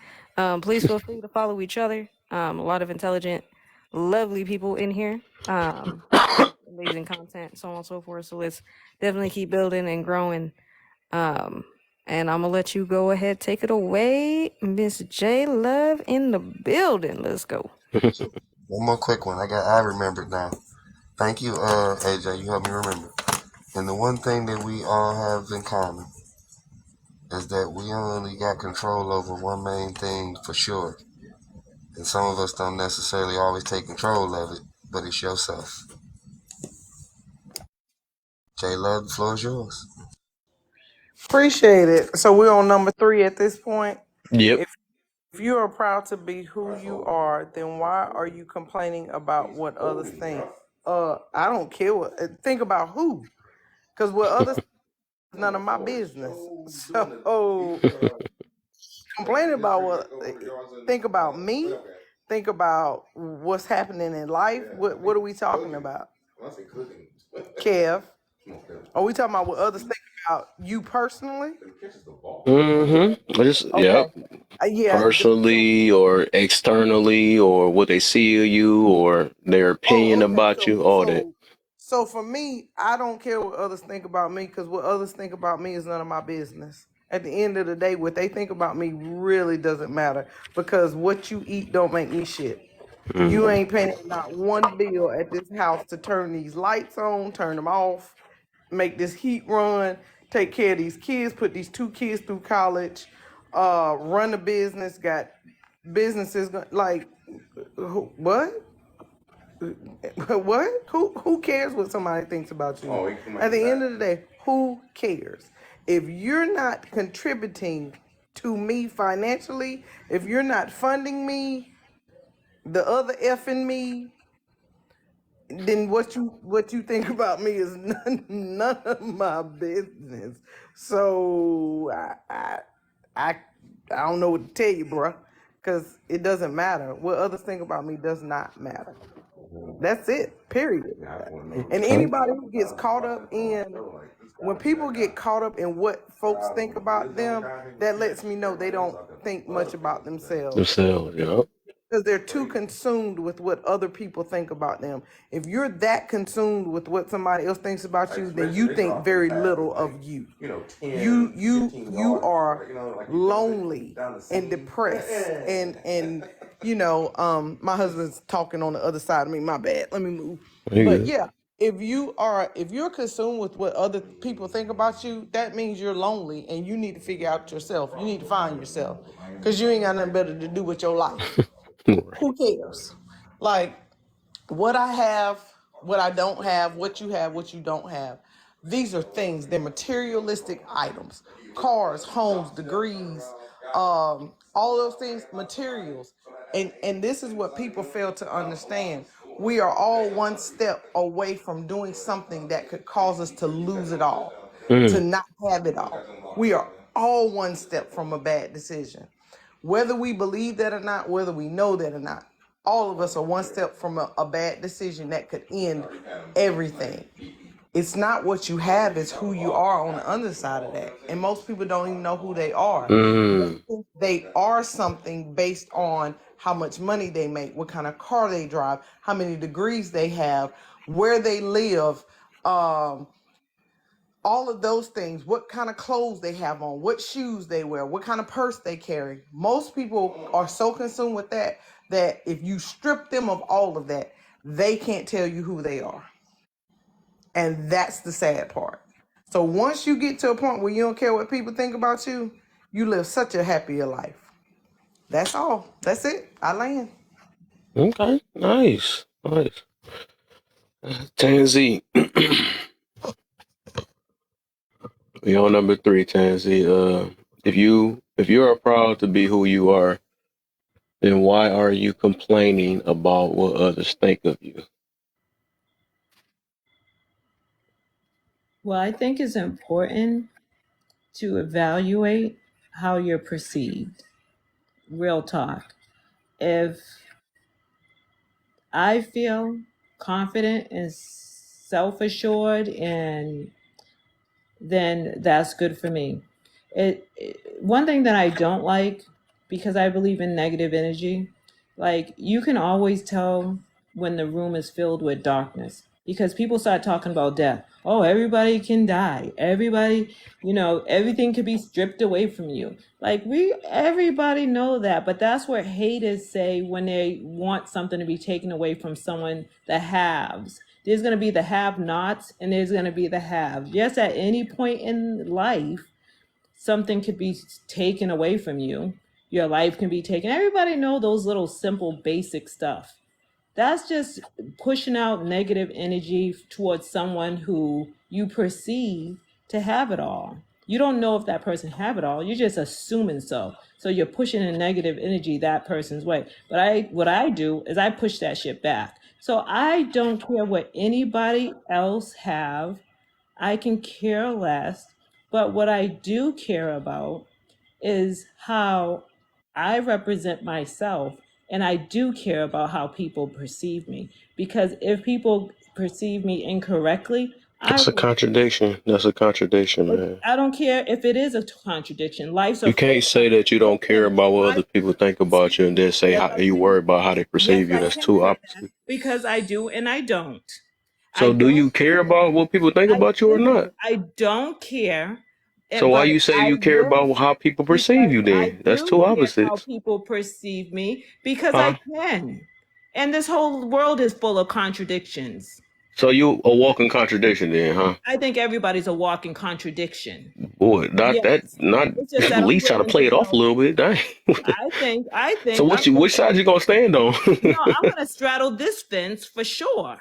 Please feel free to follow each other. A lot of intelligent, lovely people in here. Amazing content, so on and so forth. So let's definitely keep building and growing. And I'm gonna let you go ahead, take it away, Miss J Love in the building. Let's go. One more quick one. I remembered now. Thank you, AJ. You helped me remember. And the one thing that we all have in common is that we only got control over one main thing for sure. And some of us don't necessarily always take control of it, but it's yourself. J Love, the floor is yours. Appreciate it. So we're on number 3 at this point. Yep. If you are proud to be who you are, then why are you complaining about what others think? I don't care what think about who, because what others think is none of my business. So complaining about what think about me. Think about what's happening in life. What are we talking about? Kev, are we talking about what others think about you personally? Just Okay. yep. Yeah. Personally or externally or what they see of you or their opinion Oh, okay. about you, all that. So for me, I don't care what others think about me, because what others think about me is none of my business. At the end of the day, what they think about me really doesn't matter, because what you eat don't make me shit. You ain't paying not one bill at this house to turn these lights on, turn them off, make this heat run, take care of these kids, put these 2 kids through college, run a business, got businesses like what? What? Who cares what somebody thinks about you? At the end of the day, who cares? If you're not contributing to me financially, if you're not funding me, the other F in me, then what you think about me is none of my business. So I don't know what to tell you, bruh, because it doesn't matter. What others think about me does not matter. That's it, period. And Okay. anybody who gets caught up in, when people get caught up in what folks think about them, that lets me know they don't think much about themselves, Themselves, yep. because they're too consumed with what other people think about them. If you're that consumed with what somebody else thinks about you, then you think very little of you. You are lonely and depressed, and my husband's talking on the other side of me. My bad. Let me move. You But good. yeah, if you're consumed with what other people think about you, that means you're lonely and you need to figure out yourself. You need to find yourself, because you ain't got nothing better to do with your life. Right. Who cares? Like what I have, what I don't have, what you don't have. These are things, they're materialistic items. Cars, homes, degrees, all those things, materials. And this is what people fail to understand. We are all one step away from doing something that could cause us to lose it all, to not have it all. We are all one step from a bad decision. Whether we believe that or not, whether we know that or not, all of us are one step from a bad decision that could end everything. It's not what you have, it's who you are on the underside of that. And most people don't even know who they are. They think they are something based on how much money they make, what kind of car they drive, how many degrees they have, where they live, all of those things, what kind of clothes they have on, what shoes they wear, what kind of purse they carry. Most people are so consumed with that that if you strip them of all of that, they can't tell you who they are. And that's the sad part. So once you get to a point where you don't care what people think about you, you live such a happier life. That's all. That's it. I land. Okay, nice. Tansy. We on number 3, Tansy. If you are proud to be who you are, then why are you complaining about what others think of you? Well, I think it's important to evaluate how you're perceived. Real talk. If I feel confident and self assured, and then that's good for me. One thing that I don't like, because I believe in negative energy, like you can always tell when the room is filled with darkness because people start talking about death. Oh, everybody can die. Everybody, everything could be stripped away from you. Like everybody know that, but that's what haters say when they want something to be taken away from someone that haves. There's going to be the have-nots and there's going to be the have. Yes, at any point in life, something could be taken away from you. Your life can be taken. Everybody know those little simple basic stuff. That's just pushing out negative energy towards someone who you perceive to have it all. You don't know if that person have it all. You're just assuming so. So you're pushing a negative energy that person's way. But what I do is I push that shit back. So I don't care what anybody else have. I can care less. But what I do care about is how I represent myself, and I do care about how people perceive me. Because if people perceive me incorrectly, That's a contradiction. Man. I don't care if it is a contradiction. Life's a You full can't say that you don't care about what other people think about you and then say Yes, how I you can. worry about how they Yes, perceive you. I That's can two say opposites. that because I do and I don't. I So do you don't care care. about what people think about you or not? I don't care, So why but you say I you care will, about how people perceive because you I then? That's do two care how opposites. people perceive me because I Huh? can. And this whole world is full of contradictions. So you a walking contradiction then, huh? I think everybody's a walking contradiction. Boy, not Yes. It's just at that I'm least try to willing play to it off a little bit. Dang. I So think I'm which side you gonna stand on? no, I'm gonna straddle this fence for sure. Oh,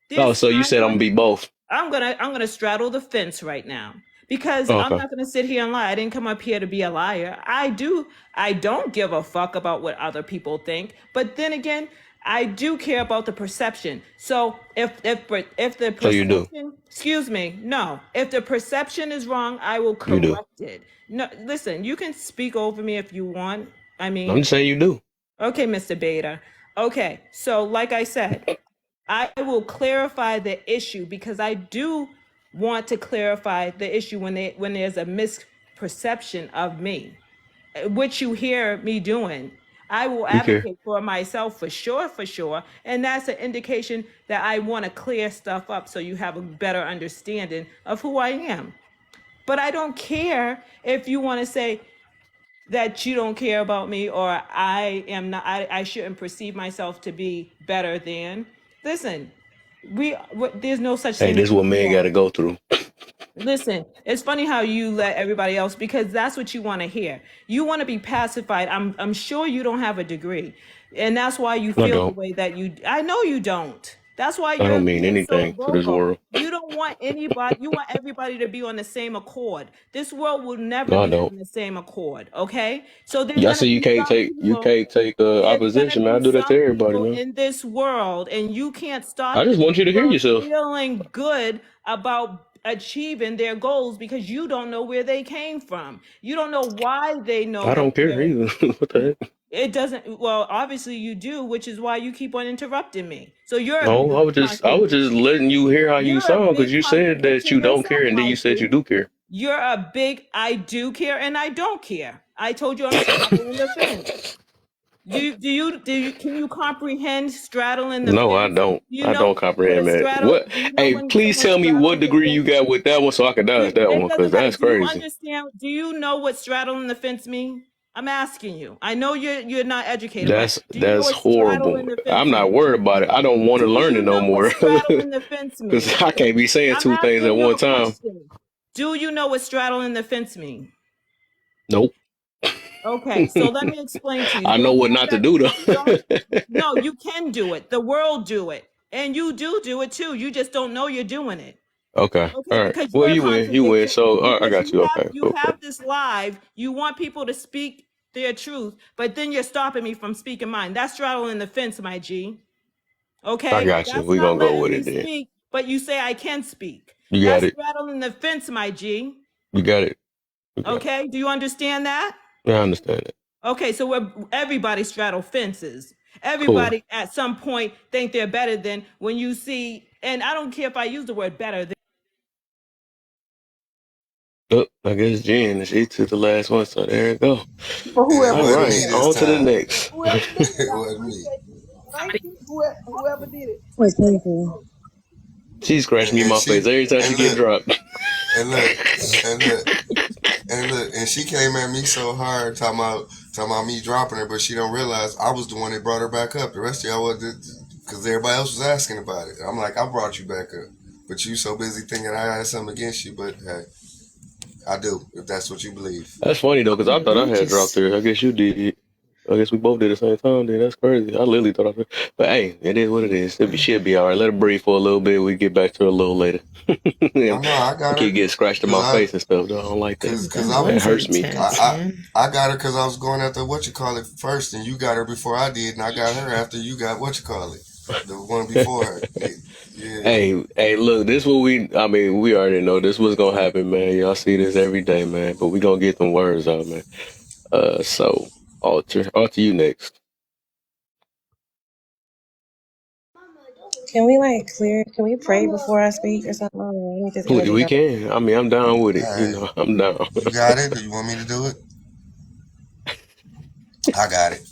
There's so you said I'm gonna be both. I'm gonna straddle the fence right now because I'm Okay. not gonna sit here and lie. I didn't come up here to be a liar. I don't give a fuck about what other people think. But then again, I do care about the perception. So if the So you do. perception, excuse me, no, if the perception is wrong, I will You do. correct it. No, listen, you can speak over me if you want. I I'm mean, just saying you do. okay, Mr. Beta. Okay, so like I said, I will clarify the issue because I do want to clarify the issue when there's a misperception of me, which you hear me doing. I will You care. advocate for myself for sure, and that's an indication that I want to clear stuff up so you have a better understanding of who I am. But I don't care if you want to say that you don't care about me or I am not I shouldn't perceive myself to be better than. Listen, there's no such Hey, thing as this is what men wrong. gotta go through. Listen, it's funny how you let everybody else because that's what you want to hear. You want to be pacified. I'm sure you don't have a degree. And that's why you I feel the don't. way that you I know you don't. That's why I you're don't mean being so anything to this vocal. world. You don't want anybody, you want everybody to be on the same accord. This world will never No, I be don't. on the same accord, okay? So there's Y'all going to say be some you people, can't take there's going to opposition, man. I be do that to some everybody, people man. in this world, and you can't I stop just them want you to hear from yourself. feeling good about achieving their goals because you don't know where they came from. You don't know why they know I that don't care they're. either. What the heck? It doesn't. Well, obviously you do, which is why you keep on interrupting me. So you're a No, big I was just letting you hear how you you're a sound because big you said that you don't contradictionist care, of and then my you said you G. do care. You're a big I do care and I don't care. I told you I'm straddling the fence. Do you can you comprehend straddling the No, I fence? don't. Do you I know don't what a comprehend that. straddle? What? Do you know Hey, when please someone tell me what straddles the degree you fence? got with that one so I can dodge that It one because doesn't matter. that's Do you crazy. understand? Do you know what straddling the fence means? I'm asking you. I know you're not educated, but do you know That's what horrible. straddling the fence I'm not means? worried about it. I don't want Do to learn it you no know what more straddling the fence because means? I can't be saying I'm two things asking at you one a time. question. Do you know what straddling the fence means? Nope. Okay, so let me explain to you. I So know the what fact not to that do don't though. no, you can do it. The world do it, and you do it too. You just don't know you're doing it. Okay. Okay, All right. because Well, you're a you win. You win. contradiction. So I Because got you. Okay. you Cool. have Cool. this live. You want people to speak their truth, but then you're stopping me from speaking mine. That's straddling the fence, my G. I Okay, got you. that's We not gonna go letting with me it then. speak, but you say I can speak. You got That's it. straddling the fence, my G. You got it. You got it. Okay, do you understand that? Yeah, I understand it. Okay, so everybody straddle fences. Cool. Everybody at some point think they're better than when you see, and I don't care if I use the word better. Oh, I guess Jen, she took the last one, so there it go. For It whoever All did wasn't right, me it. this on to the time. next. Whoever did it, It I wasn't me. appreciate you. Thank you. Whoever did it. Wait, thank you. She scratched me in And my face every time she and get look, dropped. and look, and look, and look, and she came at me so hard talking about me dropping her, but she don't realize I was the one that brought her back up. The rest of y'all was because everybody else was asking about it. I'm like, I brought you back up, but you so busy thinking I had something against you. But hey, I do if that's what you believe. That's funny though, because I thought I You had dropped just her. I guess you did. I guess we both did at the same time. Then that's crazy. I literally thought I did. But hey, it is what it is. She'll be all right. Let her breathe for a little bit. We get back to her a little later. Oh And no, I I got keep her getting scratched in because my face and stuff. Though I don't like that. that That was hurts me. intense, man. I got her because I was going after what you call it first, and you got her before I did, and I got her after you got what you call it, the one before her. Yeah. Hey, look, this what I mean, we already know this was gonna happen, man. Y'all see this every day, man. But we gonna get them words out, man. So, Alter, you next. Can we like clear? Can we pray before I speak or something? Let me just We elevate up. can. I mean, I'm down with it. All You right, know, I'm down. you got it. Do you want me to do it? I got it.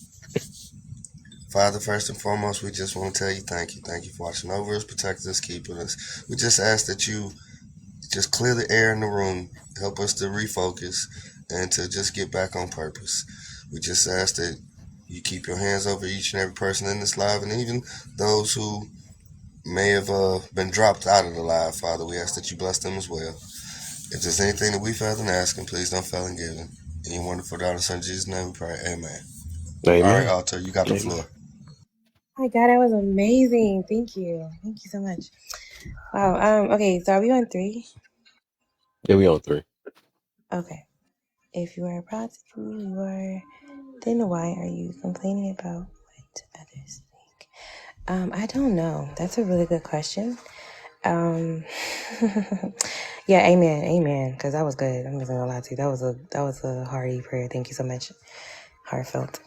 Father, first and foremost, we just want to tell you thank you. Thank you for watching over us, protecting us, keeping us. We just ask that you just clear the air in the room, help us to refocus, and to just get back on purpose. We just ask that you keep your hands over each and every person in this live, and even those who may have been dropped out of the live, Father. We ask that you bless them as well. If there's anything that we failed in asking, please don't fail in giving. In your wonderful daughter, son Jesus' name, we pray. Amen. All right, Amen. Alter, you got the Amen. floor. Oh my God, that was amazing. Thank you. Thank you so much. Wow. Okay, so are we on 3? Yeah, we on 3. Okay. If you are proud to be who you are, then why are you complaining about what others think? I don't know. That's a really good question. Um, yeah, amen, because that was good. I'm just gonna lie to you. That was a hearty prayer. Thank you so much. Heartfelt.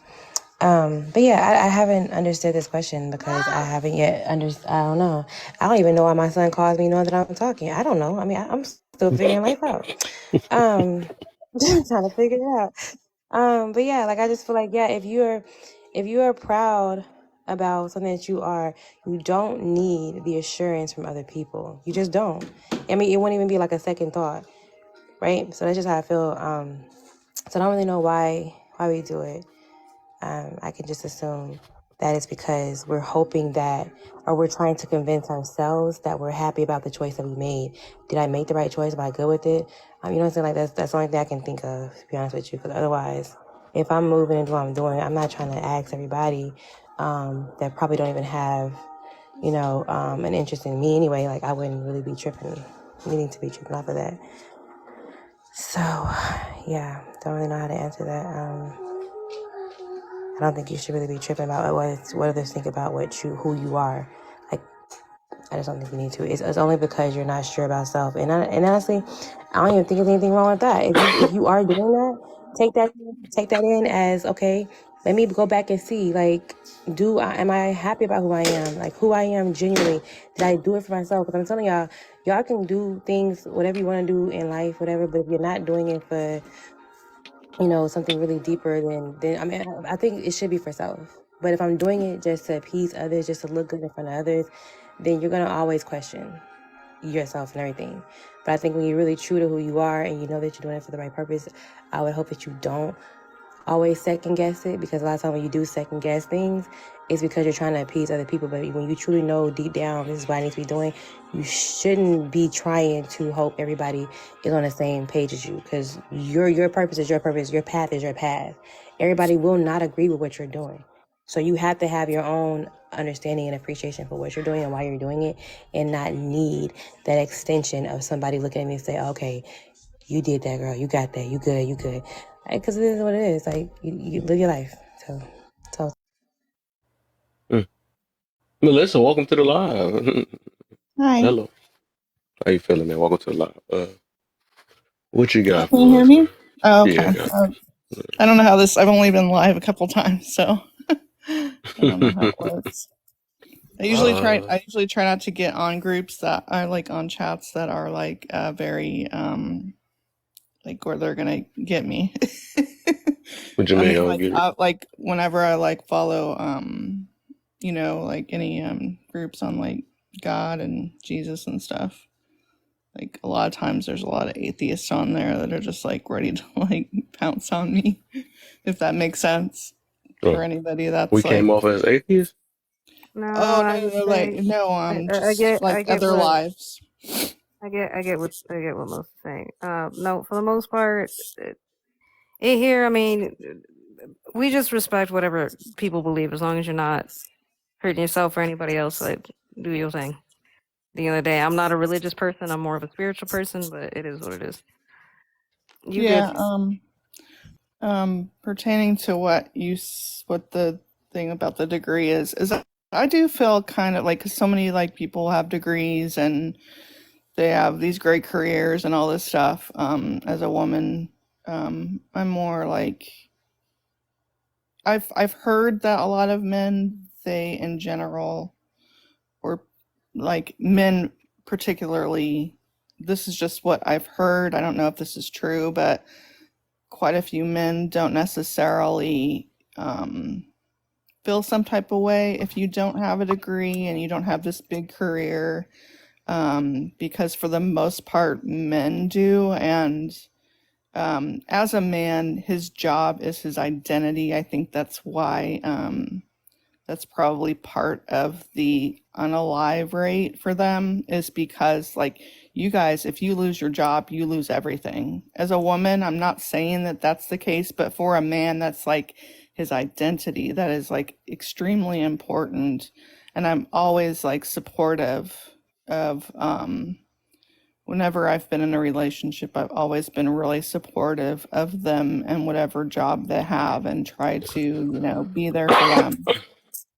But yeah, I haven't understood this question because I haven't yet I don't know. I don't even know why my son calls me knowing that I'm talking. I don't know. I mean, I'm still figuring life out. Just trying to figure it out. But yeah, like I just feel like, yeah, if you are proud about something that you don't need the assurance from other people. You just don't. I mean, it wouldn't even be like a second thought, right? So that's just how I feel. So I don't really know why we do it. I can just assume that it's because we're hoping that, or we're trying to convince ourselves that we're happy about the choice that we made. Did I make the right choice? Am I good with it? You know what I'm saying? Like that's the only thing I can think of, to be honest with you. Because otherwise, if I'm moving into what I'm doing, I'm not trying to ask everybody that probably don't even have an interest in me anyway, like I wouldn't really be needing to be tripping off of that. So, yeah, don't really know how to answer that. I don't think you should really be tripping about what others think about who you are. Like, I just don't think you need to. It's only because you're not sure about self. And honestly, I don't even think there's anything wrong with that. If you are doing that, take that in as, okay, let me go back and see, like, am I happy about who I am? Like, who I am genuinely. Did I do it for myself? Because I'm telling y'all can do things, whatever you want to do in life, whatever, but if you're not doing it for, something really deeper, then I mean, I think it should be for self. But if I'm doing it just to appease others, just to look good in front of others, then you're going to always question yourself and everything. But I think when you're really true to who you are and you know that you're doing it for the right purpose, I would hope that you don't always second guess it, because a lot of times when you do second guess things, it's because you're trying to appease other people. But when you truly know deep down this is what I need to be doing, you shouldn't be trying to hope everybody is on the same page as you, because your purpose is your purpose, your path is your path. Everybody will not agree with what you're doing. So you have to have your own understanding and appreciation for what you're doing and why you're doing it, and not need that extension of somebody looking at me and say, okay, you did that, girl, you got that, you good. Because it is what it is. Like, you live your life. So. Melissa, welcome to the live. Hi. Hello. How you feeling, man? Welcome to the live. What you got Can you for hear us? me? Oh, Yeah, okay. I don't know how this. I've only been live a couple times, so I don't know how it works. I usually try not to get on groups that are like on chats that are like very like where they're gonna get me. What you I mean? mean, I don't like get it. like whenever I like follow like any groups on like God and Jesus and stuff. Like a lot of times there's a lot of atheists on there that are just like ready to like pounce on me, if that makes sense for anybody We that's like, came off as atheists? No, oh I would no, like say no, I just get like I get other what lives. I get what most is saying. No, for the most part, in here, I mean, we just respect whatever people believe as long as you're not hurting yourself or anybody else. Like, do your thing. At the end of the day, I'm not a religious person. I'm more of a spiritual person, but it is what it is. You Yeah. good? Pertaining to what what the thing about the degree is that I do feel kind of like, 'cause so many like people have degrees and they have these great careers and all this stuff. As a woman, I'm more like, I've heard that a lot of men, they in general, or like men particularly, this is just what I've heard. I don't know if this is true, but quite a few men don't necessarily feel some type of way if you don't have a degree and you don't have this big career, because for the most part men do. And as a man, his job is his identity. I think that's why that's probably part of the unalive rate for them, is because like you guys, if you lose your job, you lose everything. As a woman, I'm not saying that that's the case, but for a man, that's like his identity. That is like extremely important. And I'm always like supportive of whenever I've been in a relationship, I've always been really supportive of them and whatever job they have, and try to, be there for them,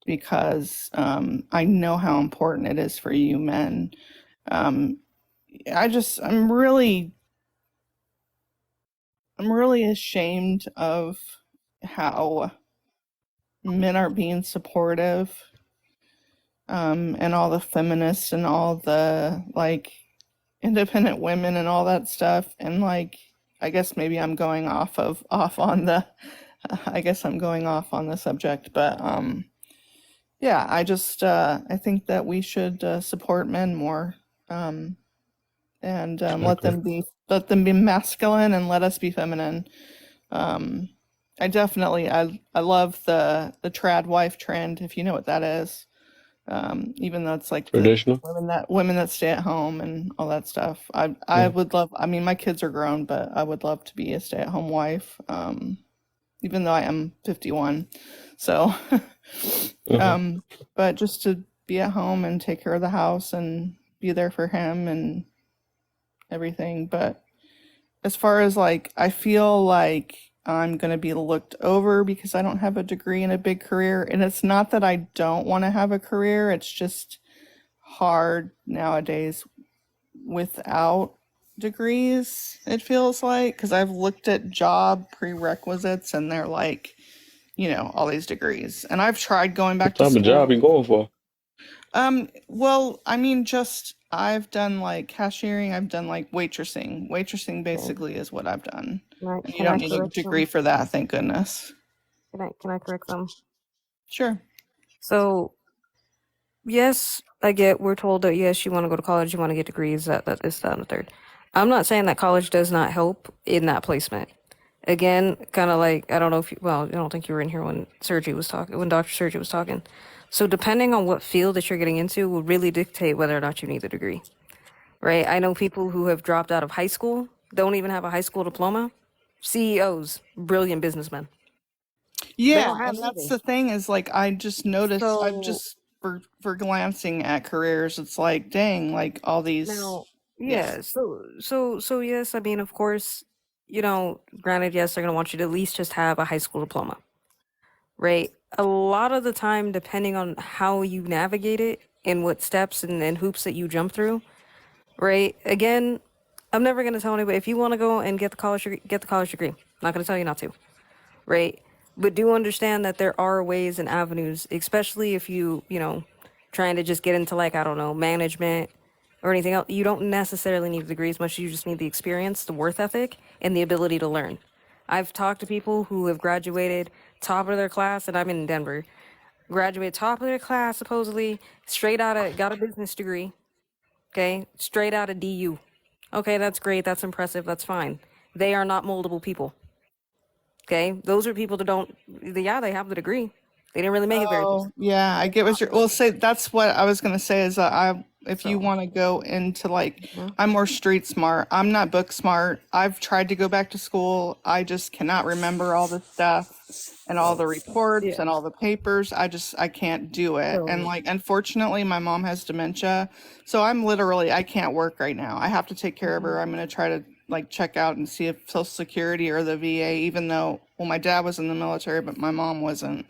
because I know how important it is for you men. Um, I'm really ashamed of how men are being supportive, and all the feminists and all the like independent women and all that stuff. And like, I guess maybe I'm going off on the, I guess I'm going off on the subject, but yeah, I think that we should support men more, and let them be masculine and let us be feminine. I love the trad wife trend, if you know what that is. Even though it's like the Traditional? women that stay at home and all that stuff. I would love. I mean, my kids are grown, but I would love to be a stay at home wife. Even though I am 51, so but just to be at home and take care of the house and be there for him and everything. But as far as like, I feel like I'm going to be looked over because I don't have a degree and a big career. And it's not that I don't want to have a career, it's just hard nowadays without degrees, it feels like. Because I've looked at job prerequisites and they're like, you know, all these degrees. And I've tried going back What to type of job you school. going for? Well, I mean, just I've done like cashiering, I've done like waitressing. Waitressing basically is what I've done. Right. And you Can I don't need a correct degree them? for that, thank goodness. Can I correct them? Sure. So yes, I get we're told that yes, you want to go to college, you want to get degrees, that this, that, and the third. I'm not saying that college does not help in that placement. Again, kind of like I don't know if you, well, I don't think you were in here when Sergi was talking, when Dr. Sergi was talking. So depending on what field that you're getting into will really dictate whether or not you need the degree, right? I know people who have dropped out of high school, don't even have a high school diploma, CEOs, brilliant businessmen. They Yeah, don't have and that's anything. the thing is like I just noticed I've So just for glancing at careers, it's like dang, like all these now, yeah. yeah, so yes, I mean, of course, granted, yes, they're gonna want you to at least just have a high school diploma, right? A lot of the time, depending on how you navigate it and what steps and hoops that you jump through, right? Again, I'm never gonna tell anybody if you want to go and get the college degree, get the college degree. I'm not gonna tell you not to, right? But do understand that there are ways and avenues, especially if trying to just get into like, I don't know, management or anything else. You don't necessarily need a degree as much as you just need the experience, the worth ethic, and the ability to learn. I've talked to people who have graduated top of their class, and I'm in Denver, graduated top of their class, supposedly, got a business degree, okay, straight out of DU. Okay, that's great, that's impressive, that's fine. They are not moldable people. Okay, those are people that don't. Yeah, they have the degree. They didn't really make it very far. Oh, yeah, I get what you're. Well, say that's what I was gonna say is that if you So, want to go into like, yeah. I'm more street smart. I'm not book smart. I've tried to go back to school. I just cannot remember all the stuff and all the reports Yeah. and all the papers. I can't do it. And So, like, unfortunately, my mom has dementia, so I can't work right now. I have to take care of her. I'm gonna try to like check out and see if Social Security or the VA, even though well, my dad was in the military, but my mom wasn't.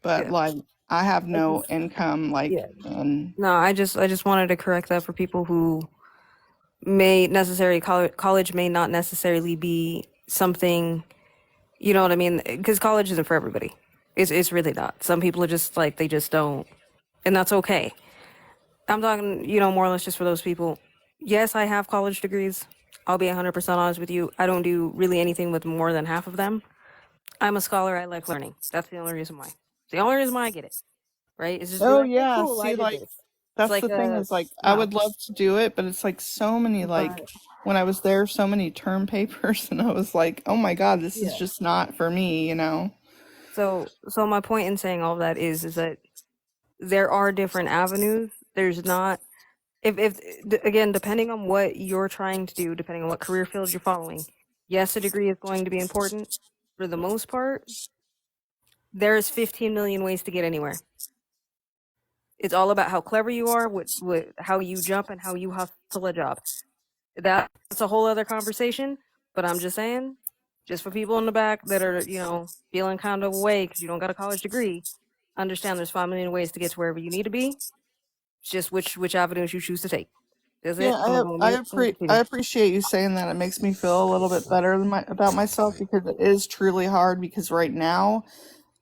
But yeah. like I have I no just, income like yeah. and No, I just wanted to correct that for people who college may not necessarily be something, you know what I mean? Because college isn't for everybody. It's really not. Some people are just like, they just don't, and that's okay. I'm talking, more or less just for those people. Yes, I have college degrees. I'll be 100% honest with you. I don't do really anything with more than half of them. I'm a scholar. I like learning. That's the only reason why. The only reason why I get it, right? Is just be oh like, oh, yeah, cool, I see did like this. It's that's like the thing a is like I wow. would love to do it, but it's like so many like But when I was there so many term papers and I was like, "Oh my god, this is yeah. just not for me," you know. So my point in saying all that is that there are different avenues. There's not if again, depending on what you're trying to do, depending on what career field you're following, yes, a degree is going to be important. For the most part, there's 15 million ways to get anywhere. It's all about how clever you are, how you jump, and how you hustle a job. That's a whole other conversation. But I'm just saying, just for people in the back that are, feeling kind of away because you don't got a college degree, understand there's 5 million ways to get to wherever you need to be. It's just which avenues you choose to take. That's Yeah, it. I'm gonna go on mute and I continue. appreciate you saying that. It makes me feel a little bit better about myself because it is truly hard because right now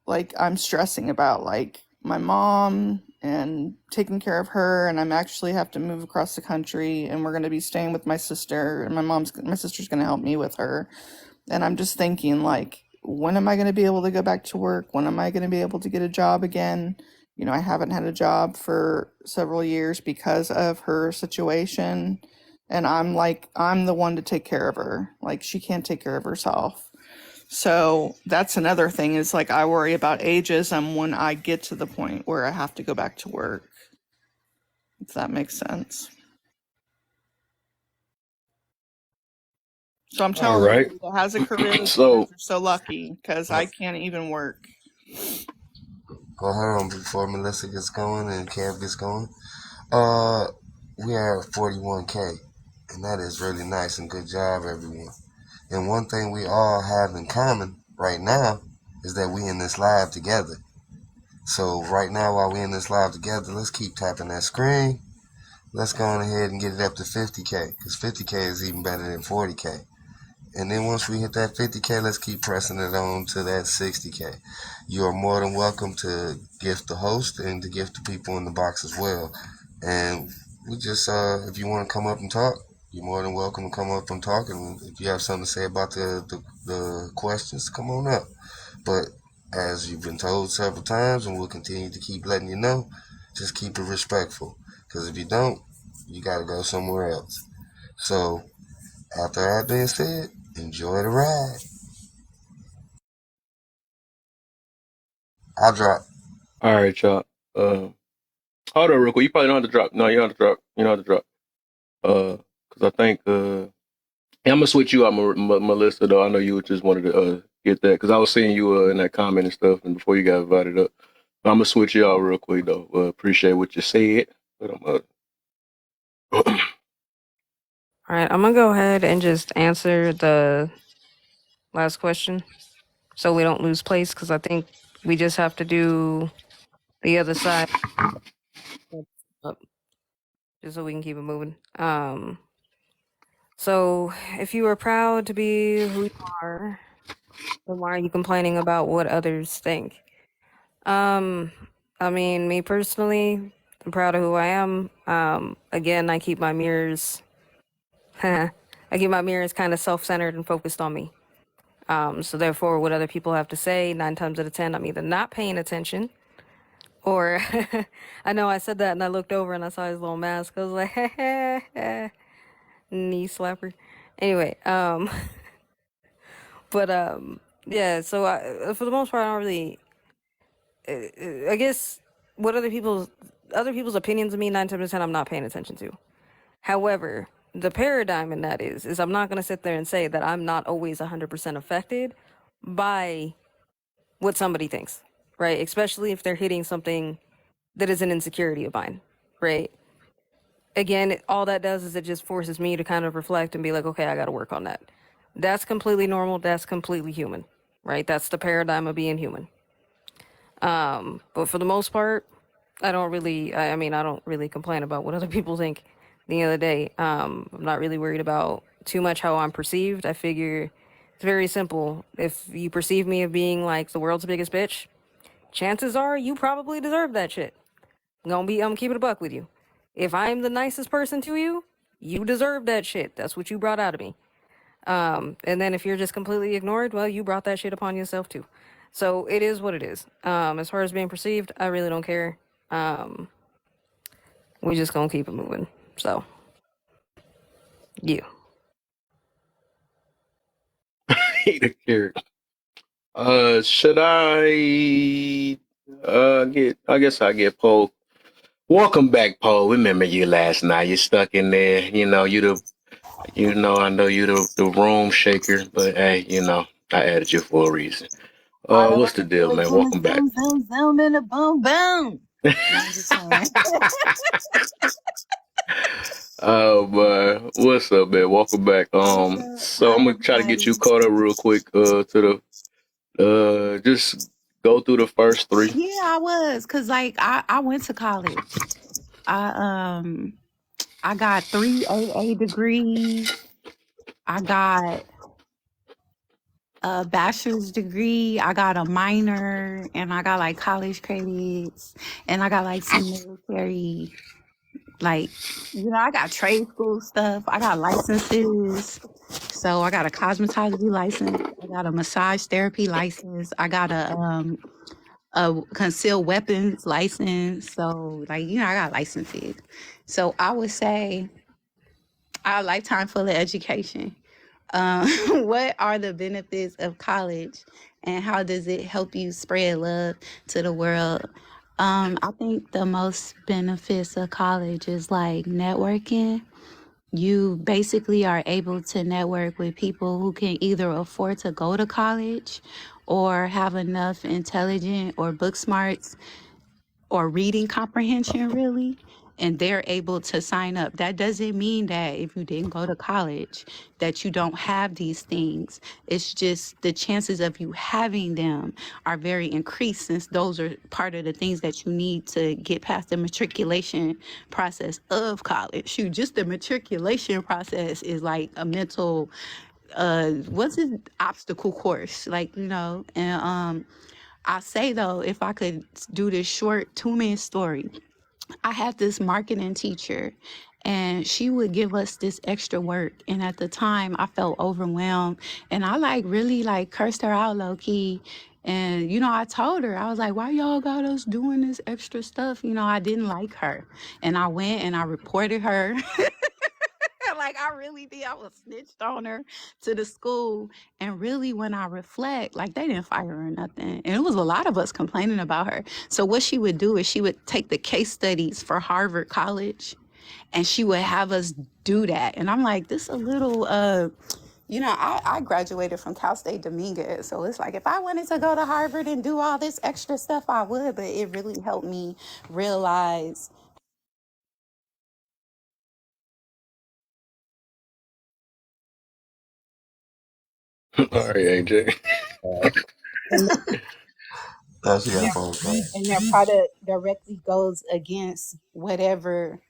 like I'm stressing about like my mom and taking care of her and I'm actually have to move across the country and we're going to be staying with my sister and my sister's going to help me with her and I'm just thinking like when am I going to be able to go back to work? When am I going to be able to get a job again? You know, I haven't had a job for several years because of her situation and I'm the one to take care of her. Like she can't take care of herself. So that's another thing is like I worry about ageism when I get to the point where I have to go back to work, if that makes sense. So I'm All telling right. everybody that has a career that you So guys are so lucky because I can't even work. Well, hold on before Melissa gets going and Kev gets going. We are at 41K, and that is really nice and good job, everyone. And one thing we all have in common right now is that we in this live together. So right now, while we in this live together, let's keep tapping that screen. Let's go on ahead and get it up to 50K, because 50K is even better than 40K. And then once we hit that 50K, let's keep pressing it on to that 60K. You are more than welcome to gift the host and to gift the people in the box as well. And we just, if you want to come up and talk, you're more than welcome to come up and talk. And if you have something to say about the questions, come on up. But as you've been told several times, and we'll continue to keep letting you know, just keep it respectful. Because if you don't, you got to go somewhere else. So, after that being said, enjoy the ride. I'll drop. All right, y'all. Hold on real quick. You probably don't have to drop. No, you don't have to drop. You don't have to drop. Because I think yeah, I'm gonna switch you out, Melissa. Though I know you just wanted to get that because I was seeing you in that comment and stuff, and before you got invited up. But I'm gonna switch you out real quick though. Appreciate what you said. But All right, I'm gonna go ahead and just answer the last question so we don't lose place because I think we just have to do the other side up just so we can keep it moving. So if you are proud to be who you are, then why are you complaining about what others think? Um, I mean, me personally, I'm proud of who I am. Again, I keep my mirrors. I keep my mirrors kind of self-centered and focused on me. So therefore, what other people have to say, 9 times out of 10, I'm either not paying attention, or I know I said that and I looked over and I saw his little mask. I was like, knee slapper. Anyway, but yeah. So for the most part, I don't really. I guess what other people's opinions of me, 9 times out of 10, I'm not paying attention to. However, the paradigm in that is I'm not gonna sit there and say that I'm not always 100% affected by what somebody thinks, right? Especially if they're hitting something that is an insecurity of mine, right? Again, all that does is it just forces me to kind of reflect and be like, okay, I got to work on that. That's completely normal. That's completely human, right? That's the paradigm of being human. But for the most part, I don't really, I mean, I don't really complain about what other people think. At the end of the day, I'm not really worried about too much how I'm perceived. I figure it's very simple. If you perceive me of being like the world's biggest bitch, chances are you probably deserve that shit. I'm gonna keep it a buck with you. If I'm the nicest person to you, you deserve that shit. That's what you brought out of me. And then if you're just completely ignored, well, you brought that shit upon yourself too. So it is what it is. As far as being perceived, I really don't care. We just gonna keep it moving. So, yeah. hate a carrot. Should I get? I guess I get Poe. Welcome back, Poe. Remember you last night? You stuck in there. I know you the room shaker, but hey, I added you for a reason. All I What's want the to deal, do is man? zoom, Welcome back. zoom, zoom, zoom, and a boom, boom. No, I'm just playing. What's up, man? Welcome back. What's up? So Hi, I'm gonna try to get everybody. you caught up real quick. To the just go through the first three. Yeah, I was, cause like I went to college. I got 3 AA degrees. I got a bachelor's degree. I got a minor, and I got like college credits, and I got like some military, like I got trade school stuff. I got licenses. So I got a cosmetology license. I got a massage therapy license. I got a concealed weapons license. So like I got licenses. So I would say our lifetime full of education. What are the benefits of college, and how does it help you spread love to the world? I think the most benefits of college is like networking. You basically are able to network with people who can either afford to go to college or have enough intelligent or book smarts or reading comprehension really, and they're able to sign up. That doesn't mean that if you didn't go to college that you don't have these things. It's just the chances of you having them are very increased, since those are part of the things that you need to get past the matriculation process of college. Shoot, just the matriculation process is like a mental what's it, obstacle course, like, you know. And I say though, if I could do this short 2-minute story, I had this marketing teacher and she would give us this extra work. And at the time I felt overwhelmed and I like really like cursed her out low key. And, you know, I told her, I was like, why y'all got us doing this extra stuff? You know, I didn't like her. And I went and I reported her. Like I really did. I was snitched on her to the school. And really when I reflect, like they didn't fire her or nothing. And it was a lot of us complaining about her. So what she would do is she would take the case studies for Harvard College and she would have us do that. And I'm like, this a little you know, I graduated from Cal State Dominguez. So it's like if I wanted to go to Harvard and do all this extra stuff, I would, but it really helped me realize. All right, AJ. And That's got a their, phone call. and their product directly goes against whatever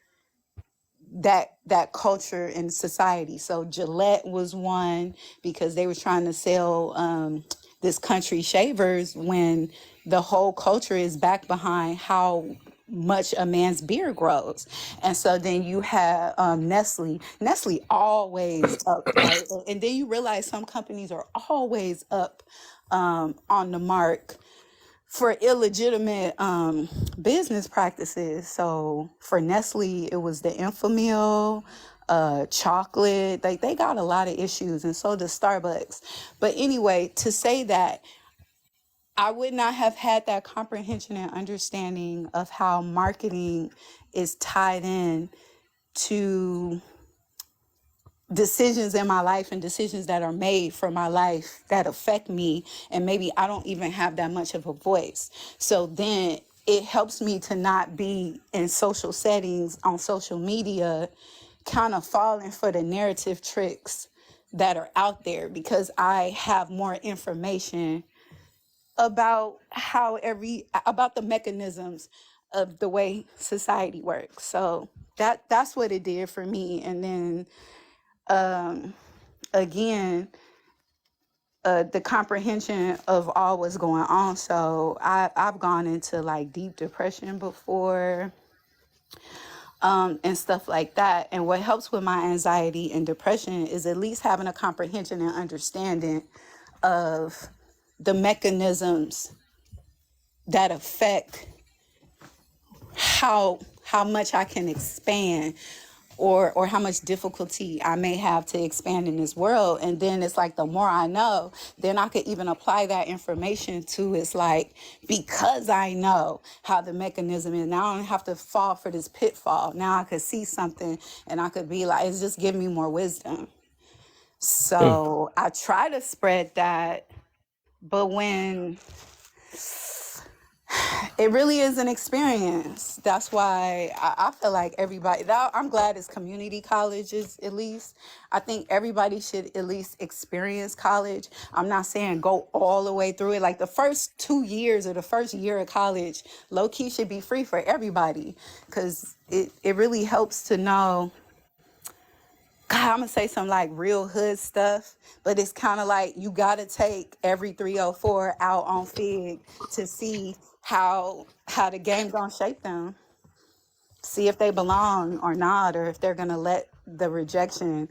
that culture in society. So Gillette was one because they were trying to sell this country shavers when the whole culture is back behind how much a man's beard grows. And so then you have Nestle always up, right? And then you realize some companies are always up on the mark for illegitimate business practices. So for Nestle, it was the Infamil, chocolate. They got a lot of issues, and so does Starbucks. But anyway, to say that I would not have had that comprehension and understanding of how marketing is tied in to decisions in my life and decisions that are made for my life that affect me, and maybe I don't even have that much of a voice. So then it helps me to not be in social settings on social media kind of falling for the narrative tricks that are out there, because I have more information about about the mechanisms of the way society works. So that's what it did for me. And then again, the comprehension of all what's going on. So I've gone into like deep depression before, and stuff like that. And what helps with my anxiety and depression is at least having a comprehension and understanding of the mechanisms that affect how much I can expand, or how much difficulty I may have to expand in this world. And then it's like the more I know, then I could even apply that information to, it's like, because I know how the mechanism is, now I don't have to fall for this pitfall. Now I could see something and I could be like, it's just giving me more wisdom. So I try to spread that, but when it really is an experience. That's why I feel like everybody, I'm glad it's community colleges at least. I think everybody should at least experience college. I'm not saying go all the way through it. Like the first 2 years or the first year of college, low key should be free for everybody, because it really helps to know. God, I'm gonna say some like real hood stuff, but it's kind of like you gotta take every 304 out on Fig to see how the game gonna shape them. See if they belong or not, or if they're gonna let the rejection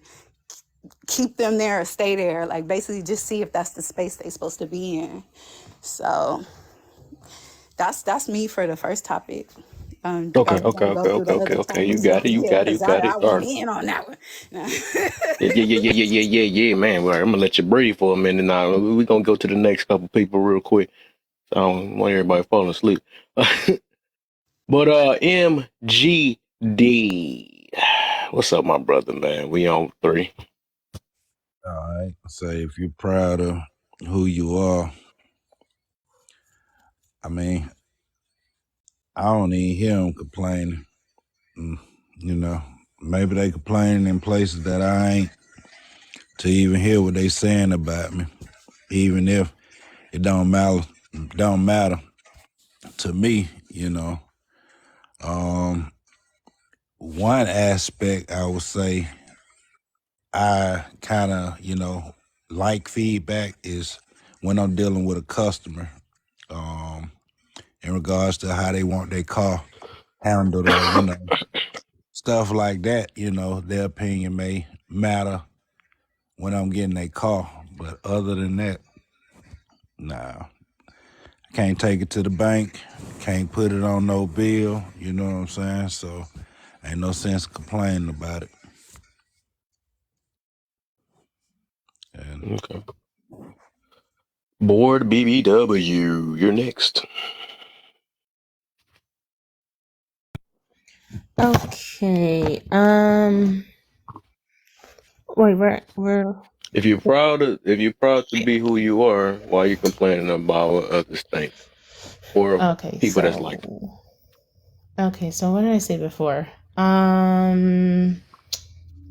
keep them there or stay there. Like basically just see if that's the space they're supposed to be in. So that's me for the first topic. Are we Okay, gonna go through the other okay. You topics? got it, you Yeah, got it, you because got I it. All went right. in on that one. Yeah, man. Well, I'm gonna let you breathe for a minute now. We're gonna go to the next couple people real quick. So I don't want everybody falling asleep. But MGD. What's up, my brother, man? We on 3. All right. Say if you're proud of who you are, I mean, I don't even hear them complaining. You know, maybe they complaining in places that I ain't to even hear what they saying about me, even if it don't matter to me, you know. One aspect I would say I kind of, like feedback is when I'm dealing with a customer, in regards to how they want their car handled or, stuff like that, their opinion may matter when I'm getting a car. But other than that, nah. I can't take it to the bank, can't put it on no bill, you know what I'm saying? So ain't no sense complaining about it. And Okay. Board BBW, you're next. Okay. Wait, we're If you're proud to be who you are, why are you complaining about what others think or okay. people that's like them? So what did I say before?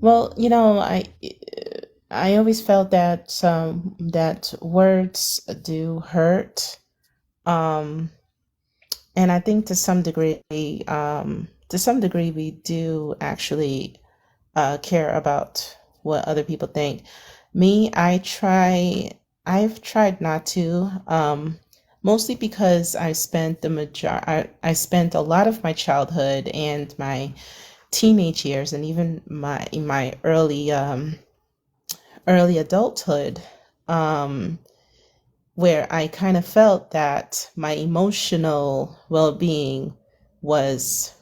Well, I always felt that that words do hurt. Um, and I think to some degree, we do actually care about what other people think. Me, I've tried not to, mostly because I spent a lot of my childhood and my teenage years and even my early adulthood, um, where I kind of felt that my emotional well-being was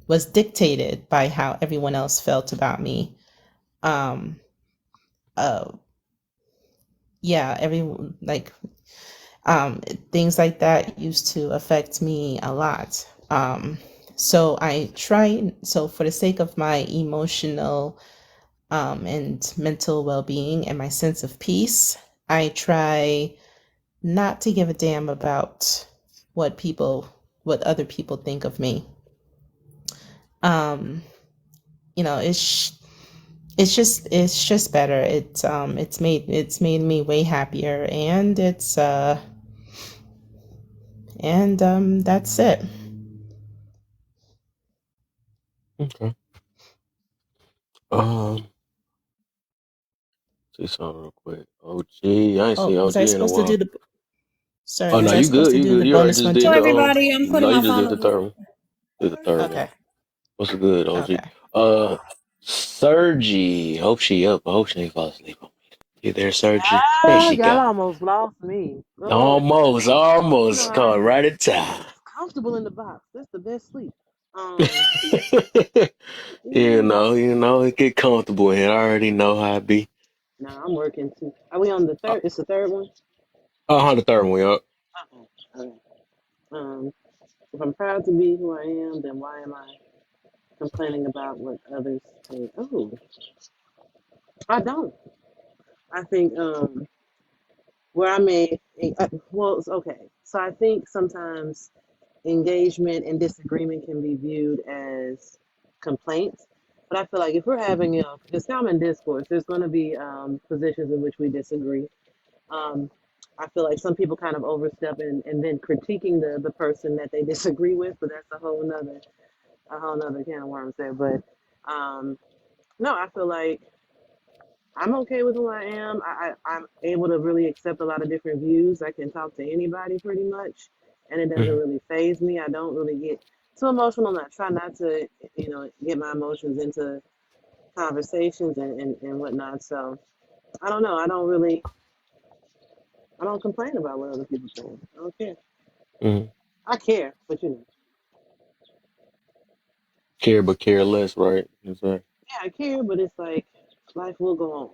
was dictated by how everyone else felt about me. Um, uh, yeah, um, things like that used to affect me a lot. So for the sake of my emotional and mental well-being and my sense of peace, I try not to give a damn about what other people think of me. Um, it's just better. It's made me way happier, and that's it. Okay. See something real quick. OG, I ain't Oh, seen was OG I in a supposed to do while. the? Sorry, Oh no, was I you supposed good, to you do good. the You already bonus just one did too? the Everybody, I'm no, putting you my just did phone the away. third one. Did the third one, yeah. Okay. What's good, OG? Okay. Sergi. Hope she up. I hope she ain't fall asleep on me. You there, Sergi? There Ah, she y'all go. almost lost me. Oh, you know Almost I caught right in time. comfortable in the box. That's the best sleep. Um, Get comfortable in. I already know how it be. nah, I'm working too. Are we on the third? It's the third one. The third one, up. Okay. Um, if I'm proud to be who I am, then why am I complaining about what others think? Oh, I don't. I think where I may well, it's okay. So I think sometimes engagement and disagreement can be viewed as complaints. But I feel like if we're having, this common discourse, there's going to be positions in which we disagree. Um, I feel like some people kind of overstep and then critiquing the person that they disagree with, but that's a whole nother can of worms there. But no, I feel like I'm okay with who I am. I'm able to really accept a lot of different views. I can talk to anybody pretty much, and it doesn't Mhm. really phase me. I don't really get too emotional. I try not to, get my emotions into conversations and whatnot. So I don't know. I don't complain about what other people think. I don't care. Mhm. I care, but Care but care less, right? Exactly. yeah, I care, but it's like life will go on.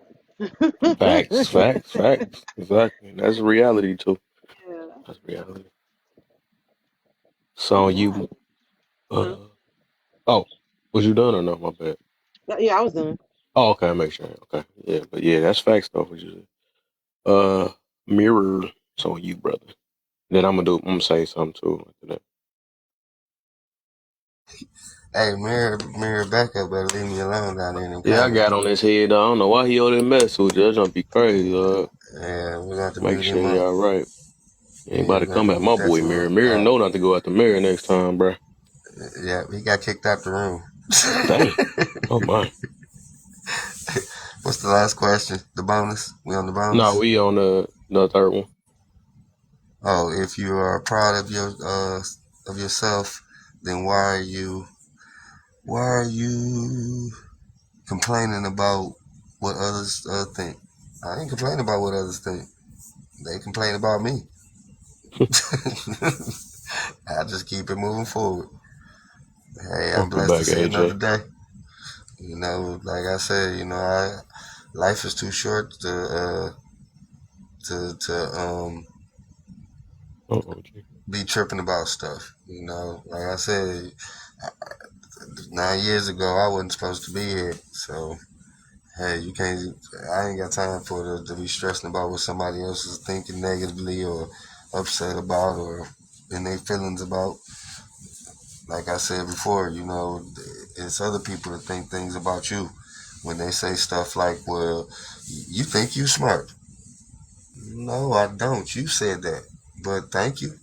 Facts. Exactly. That's reality too. Yeah. That's reality. Oh So wow. you, Huh? oh, was you done or no? My bad. Yeah, I was done. Oh, okay. I make sure. Okay. Yeah, but yeah, that's facts though. What you said. Mirror. So you, brother. Then I'm gonna say something too after that. Hey, Mirror Becca better leave me alone down there in them Yeah, I comments. got on his head. I don't know why he all that mess with you. That's gonna be crazy. Yeah, we got to Make mute sure him up. y'all right. You ain't Yeah, about we to got come to at my mute that boy to Mirror. him. Mirror know not to go at the Mirror next time, bro. Yeah, he got kicked out the room. Dang. Oh my. What's the last question? The bonus? We on the No, bonus? we on the third one. Oh, if you are proud of yourself, then why are you complaining about what others think? I ain't complaining about what others think. They complain about me. I just keep it moving forward. Hey, I'm Welcome blessed to back, see another AJ. day. Like I said, life is too short to be tripping about stuff. Like I said, 9 years ago I wasn't supposed to be here. So hey, you can't. I ain't got time to be stressing about what somebody else is thinking negatively or upset about or in their feelings about. Like I said before, it's other people that think things about you when they say stuff like, "Well, you think you smart." No, I don't. You said that, but thank you.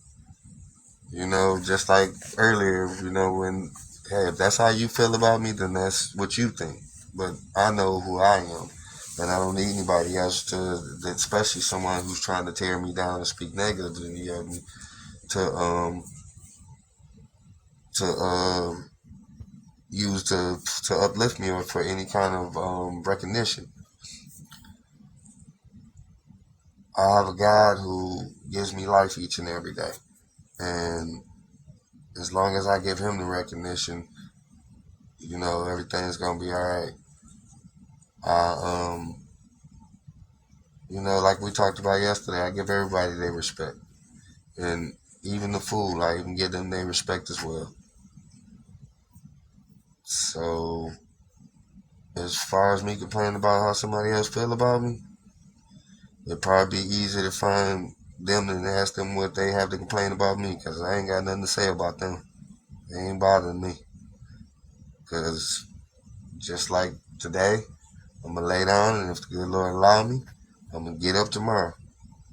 Just like earlier, when, hey, if that's how you feel about me, then that's what you think. But I know who I am, and I don't need anybody else especially someone who's trying to tear me down and speak negatively of me, to to use to uplift me or for any kind of recognition. I have a God who gives me life each and every day, and as long as I give Him the recognition, everything's gonna be all right. I like we talked about yesterday, I give everybody their respect, and even the fool, I even give them their respect as well. So, as far as me complaining about how somebody else feel about me, it'd probably be easier to find them than ask them what they have to complain about me, because I ain't got nothing to say about them. They ain't bothering me, because just like today, I'm gonna lay down, and if the good Lord allow me, I'm gonna get up tomorrow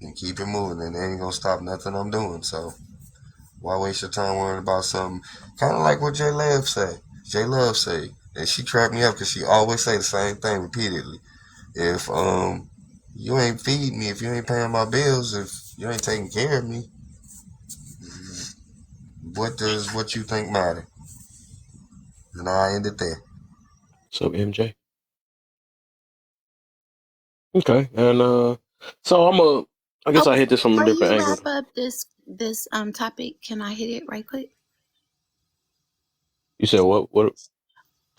and keep it moving, and they ain't gonna stop nothing I'm doing. So why waste your time worrying about something? Kind of like what J Love say. J Love say, and she cracked me up because she always say the same thing repeatedly. If you ain't feeding me, if you ain't paying my bills, if you ain't taking care of me, what does what you think matter? And I end it there. So MJ. Okay, and so I guess Oh, I hit this from a before different you angle. wrap up this topic, can I hit it right quick? You said what? What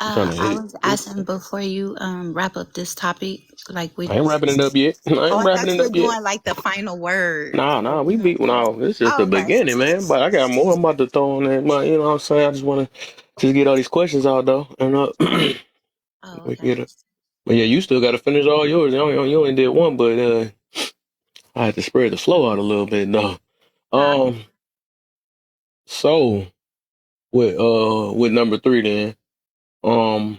you trying to I hit was it? asking before you wrap up this topic, like with. I ain't wrapping it up yet. I Oh, ain't I wrapping thought it you were up yet. doing like the final word. Nah, we beat no. This is Oh, the okay. beginning, man. But I got more I'm about to throw on that. But you know what I'm saying? I just want to just get all these questions out though, and Oh, we okay. get it. But yeah, you still got to finish all yours. You only did one, but I had to spread the flow out a little bit though. Um, so with number three then, um,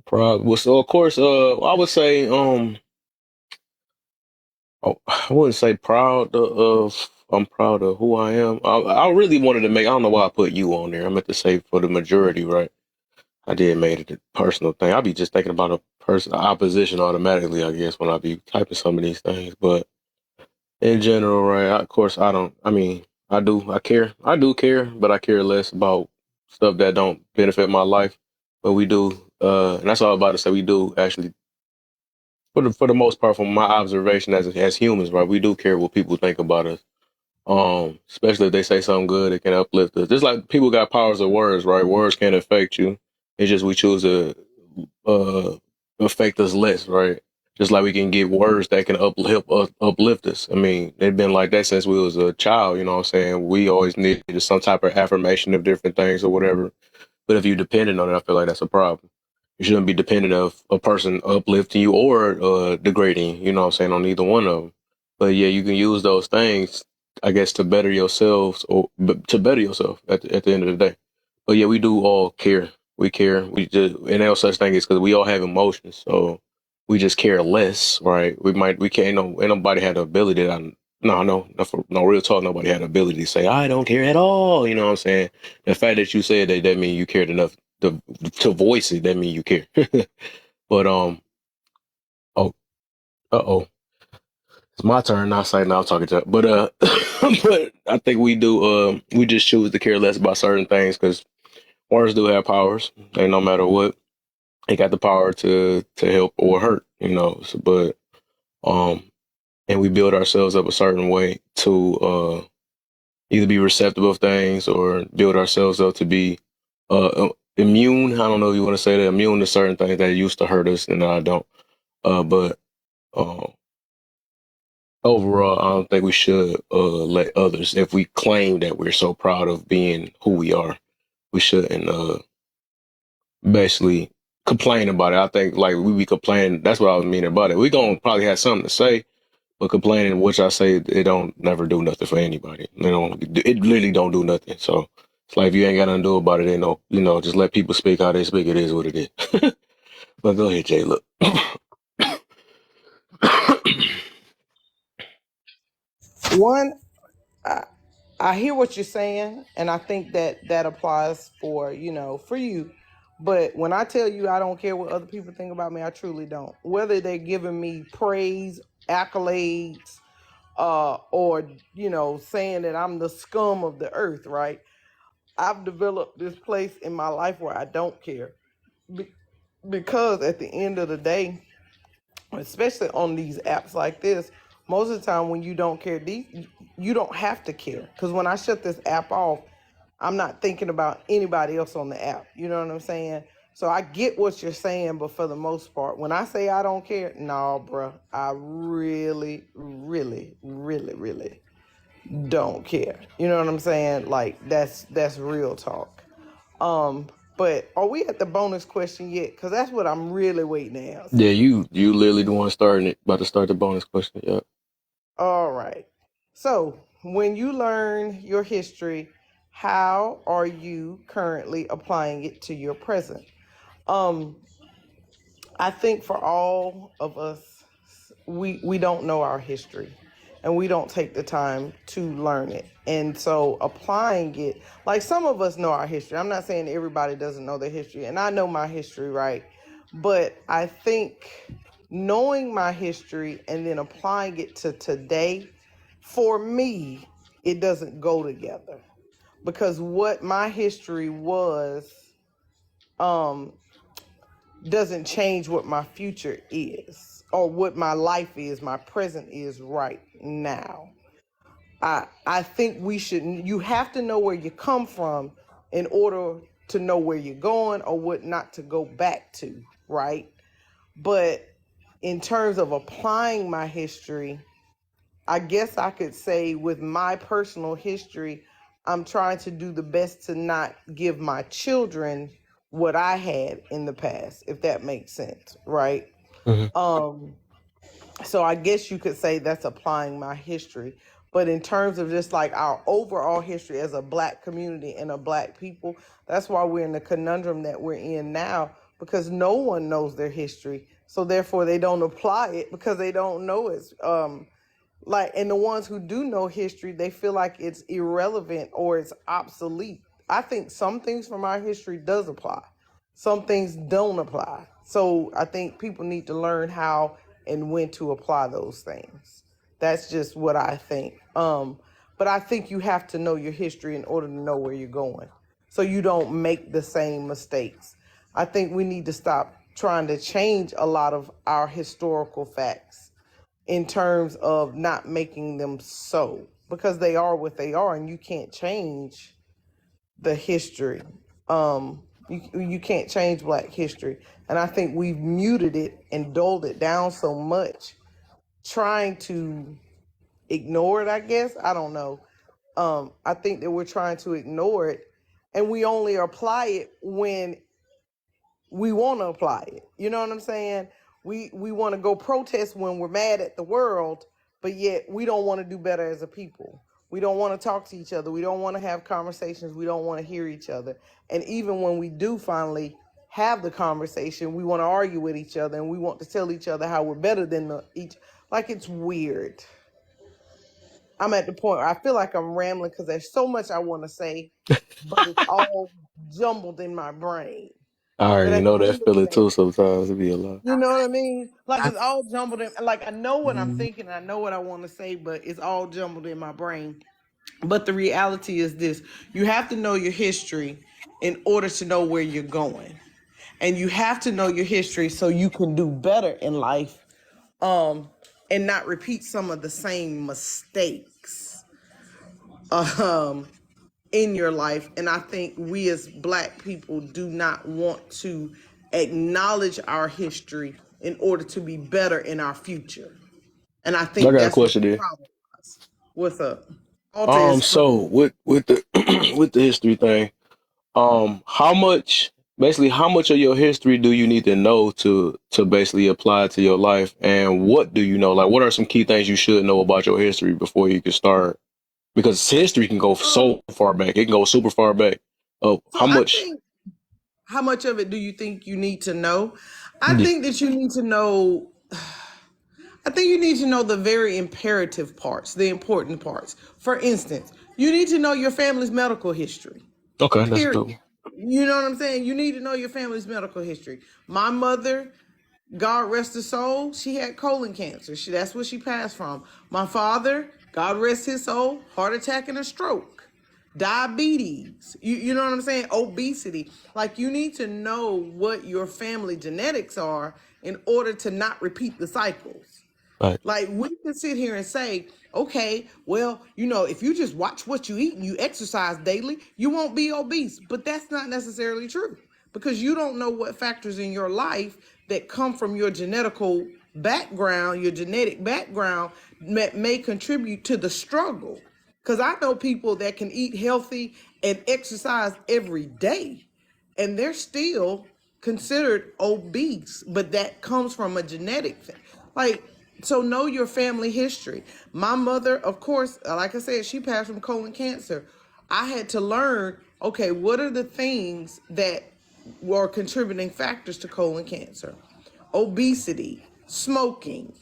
proud. Well, so of course, I would say I wouldn't say proud of. I'm proud of who I am. I really wanted to make. I don't know why I put you on there. I meant to say for the majority, right? I did made it a personal thing. I'll be just thinking about a person opposition automatically, I guess, when I be typing some of these things. But in general, right? Of course, I don't. I mean, I do. I care. I do care, but I care less about stuff that don't benefit my life. But we do, and that's all I'm about to say. We do actually, for the most part, from my observation as humans, right? We do care what people think about us. Especially if they say something good, it can uplift us. Just like people got powers of words, right? Words can't affect you. It's just we choose to uh affect us less, right? Just like we can get words that can uplift us. I mean, they've been like that since we was a child, you know what I'm saying? We always needed some type of affirmation of different things or whatever. But if you're dependent on it, I feel like that's a problem. You shouldn't be dependent of a person uplifting you or degrading you, you know what I'm saying, on either one of them. But yeah, you can use those things, I guess, to better yourselves or to better yourself at the end of the day. But yeah, we do all care. We care. We just, and no such thing is because we all have emotions. So we just care less, right? We can't, no, ain't nobody had the ability that no real talk. Nobody had the ability to say, I don't care at all. You know what I'm saying? The fact that you said that means you cared enough to voice it. That means you care. But, oh, uh-oh. It's my turn. Not saying now I'm talking to, but but I think we do. We just choose to care less about certain things because words do have powers, and no matter what, they got the power to help or hurt. You know, so, but and we build ourselves up a certain way to either be receptive of things or build ourselves up to be immune. I don't know if you want to say that immune to certain things that used to hurt us, and I don't. But overall, I don't think we should let others, if we claim that we're so proud of being who we are, we shouldn't basically complain about it. I think like we be complaining. That's what I was meaning about it. We gonna probably have something to say, but complaining, which I say, it don't never do nothing for anybody. It literally don't do nothing. So it's like if you ain't got nothing to do about it, just let people speak how they speak. It is what it is. But go ahead, Jay. Look. One, I hear what you're saying, and I think that applies for for you. But when I tell you I don't care what other people think about me, I truly don't. Whether they're giving me praise, accolades, or saying that I'm the scum of the earth, right? I've developed this place in my life where I don't care, because at the end of the day, especially on these apps like this, most of the time when you don't care, you don't have to care. Because when I shut this app off, I'm not thinking about anybody else on the app. You know what I'm saying? So I get what you're saying, but for the most part, when I say I don't care, no, bruh, I really, really, really, really don't care. You know what I'm saying? Like that's real talk. But are we at the bonus question yet? Because that's what I'm really waiting to answer. Yeah, you literally the one starting it. About to start the bonus question. Yeah. All right. So when you learn your history, how are you currently applying it to your present? I think for all of us, we don't know our history, and we don't take the time to learn it. And so applying it, like some of us know our history. I'm not saying everybody doesn't know their history, and I know my history, right? But I think knowing my history and then applying it to today, for me, it doesn't go together, because what my history was doesn't change what my future is or what my life is, my present is right now. I think you have to know where you come from in order to know where you're going or what not to go back to, right? But in terms of applying my history, I guess I could say with my personal history, I'm trying to do the best to not give my children what I had in the past, if that makes sense, right? Um, so I guess you could say that's applying my history. But in terms of just like our overall history as a Black community and a Black people, that's why we're in the conundrum that we're in now, because no one knows their history. So therefore they don't apply it because they don't know it. And the ones who do know history, they feel like it's irrelevant or it's obsolete. I think some things from our history does apply. Some things don't apply. So I think people need to learn how and when to apply those things. That's just what I think. But I think you have to know your history in order to know where you're going, so you don't make the same mistakes. I think we need to stop trying to change a lot of our historical facts in terms of not making them so, because they are what they are and you can't change the history. You can't change Black history. And I think we've muted it and dulled it down so much, trying to ignore it, I guess. I don't know. I think that we're trying to ignore it, and we only apply it when we want to apply it. You know what I'm saying? We want to go protest when we're mad at the world, but yet we don't want to do better as a people. We don't want to talk to each other. We don't want to have conversations. We don't want to hear each other. And even when we do finally have the conversation, we want to argue with each other and we want to tell each other how we're better than each. Like, it's weird. I'm at the point where I feel like I'm rambling because there's so much I want to say, but it's all jumbled in my brain. I But already at the know end that of the feeling day, too. Sometimes it be a lot. you know what I mean? Like, it's all jumbled in. Like, I know what I'm thinking. I know what I want to say, but it's all jumbled in my brain. But the reality is this: you have to know your history in order to know where you're going, and you have to know your history so you can do better in life, and not repeat some of the same mistakes in your life. And I think we as Black people do not want to acknowledge our history in order to be better in our future. And I I think got a that's what question the there. problem is. What's up? Alta is for So with the with the history thing, how much basically how much of your history do you need to know to basically apply to your life, and what do you know? Like, what are some key things you should know about your history before you can start? Because history can go so far back; it can go super far back. so How I much? think, how much of it do you think you need to know? I Yeah. think that you need to know, I think you need to know the very imperative parts, the important parts. For instance, you need to know your family's medical history. Okay, that's a good Period. one. You know what I'm saying? You need to know your family's medical history. My mother, God rest her soul, she had colon cancer. That's what she passed from. My father, God rest his soul, heart attack and a stroke. Diabetes. You know what I'm saying? Obesity. Like, you need to know what your family genetics are in order to not repeat the cycles. Right. Like, we can sit here and say, okay, well, you know, if you just watch what you eat and you exercise daily, you won't be obese. But that's not necessarily true, because you don't know what factors in your life that come from your genetical background, your genetic background, may contribute to the struggle. Because I know people that can eat healthy and exercise every day, and they're still considered obese, but that comes from a genetic thing. Like, so know your family history. My mother, of course, like I said, she passed from colon cancer. I had to learn, okay, what are the things that were contributing factors to colon cancer? Obesity, smoking,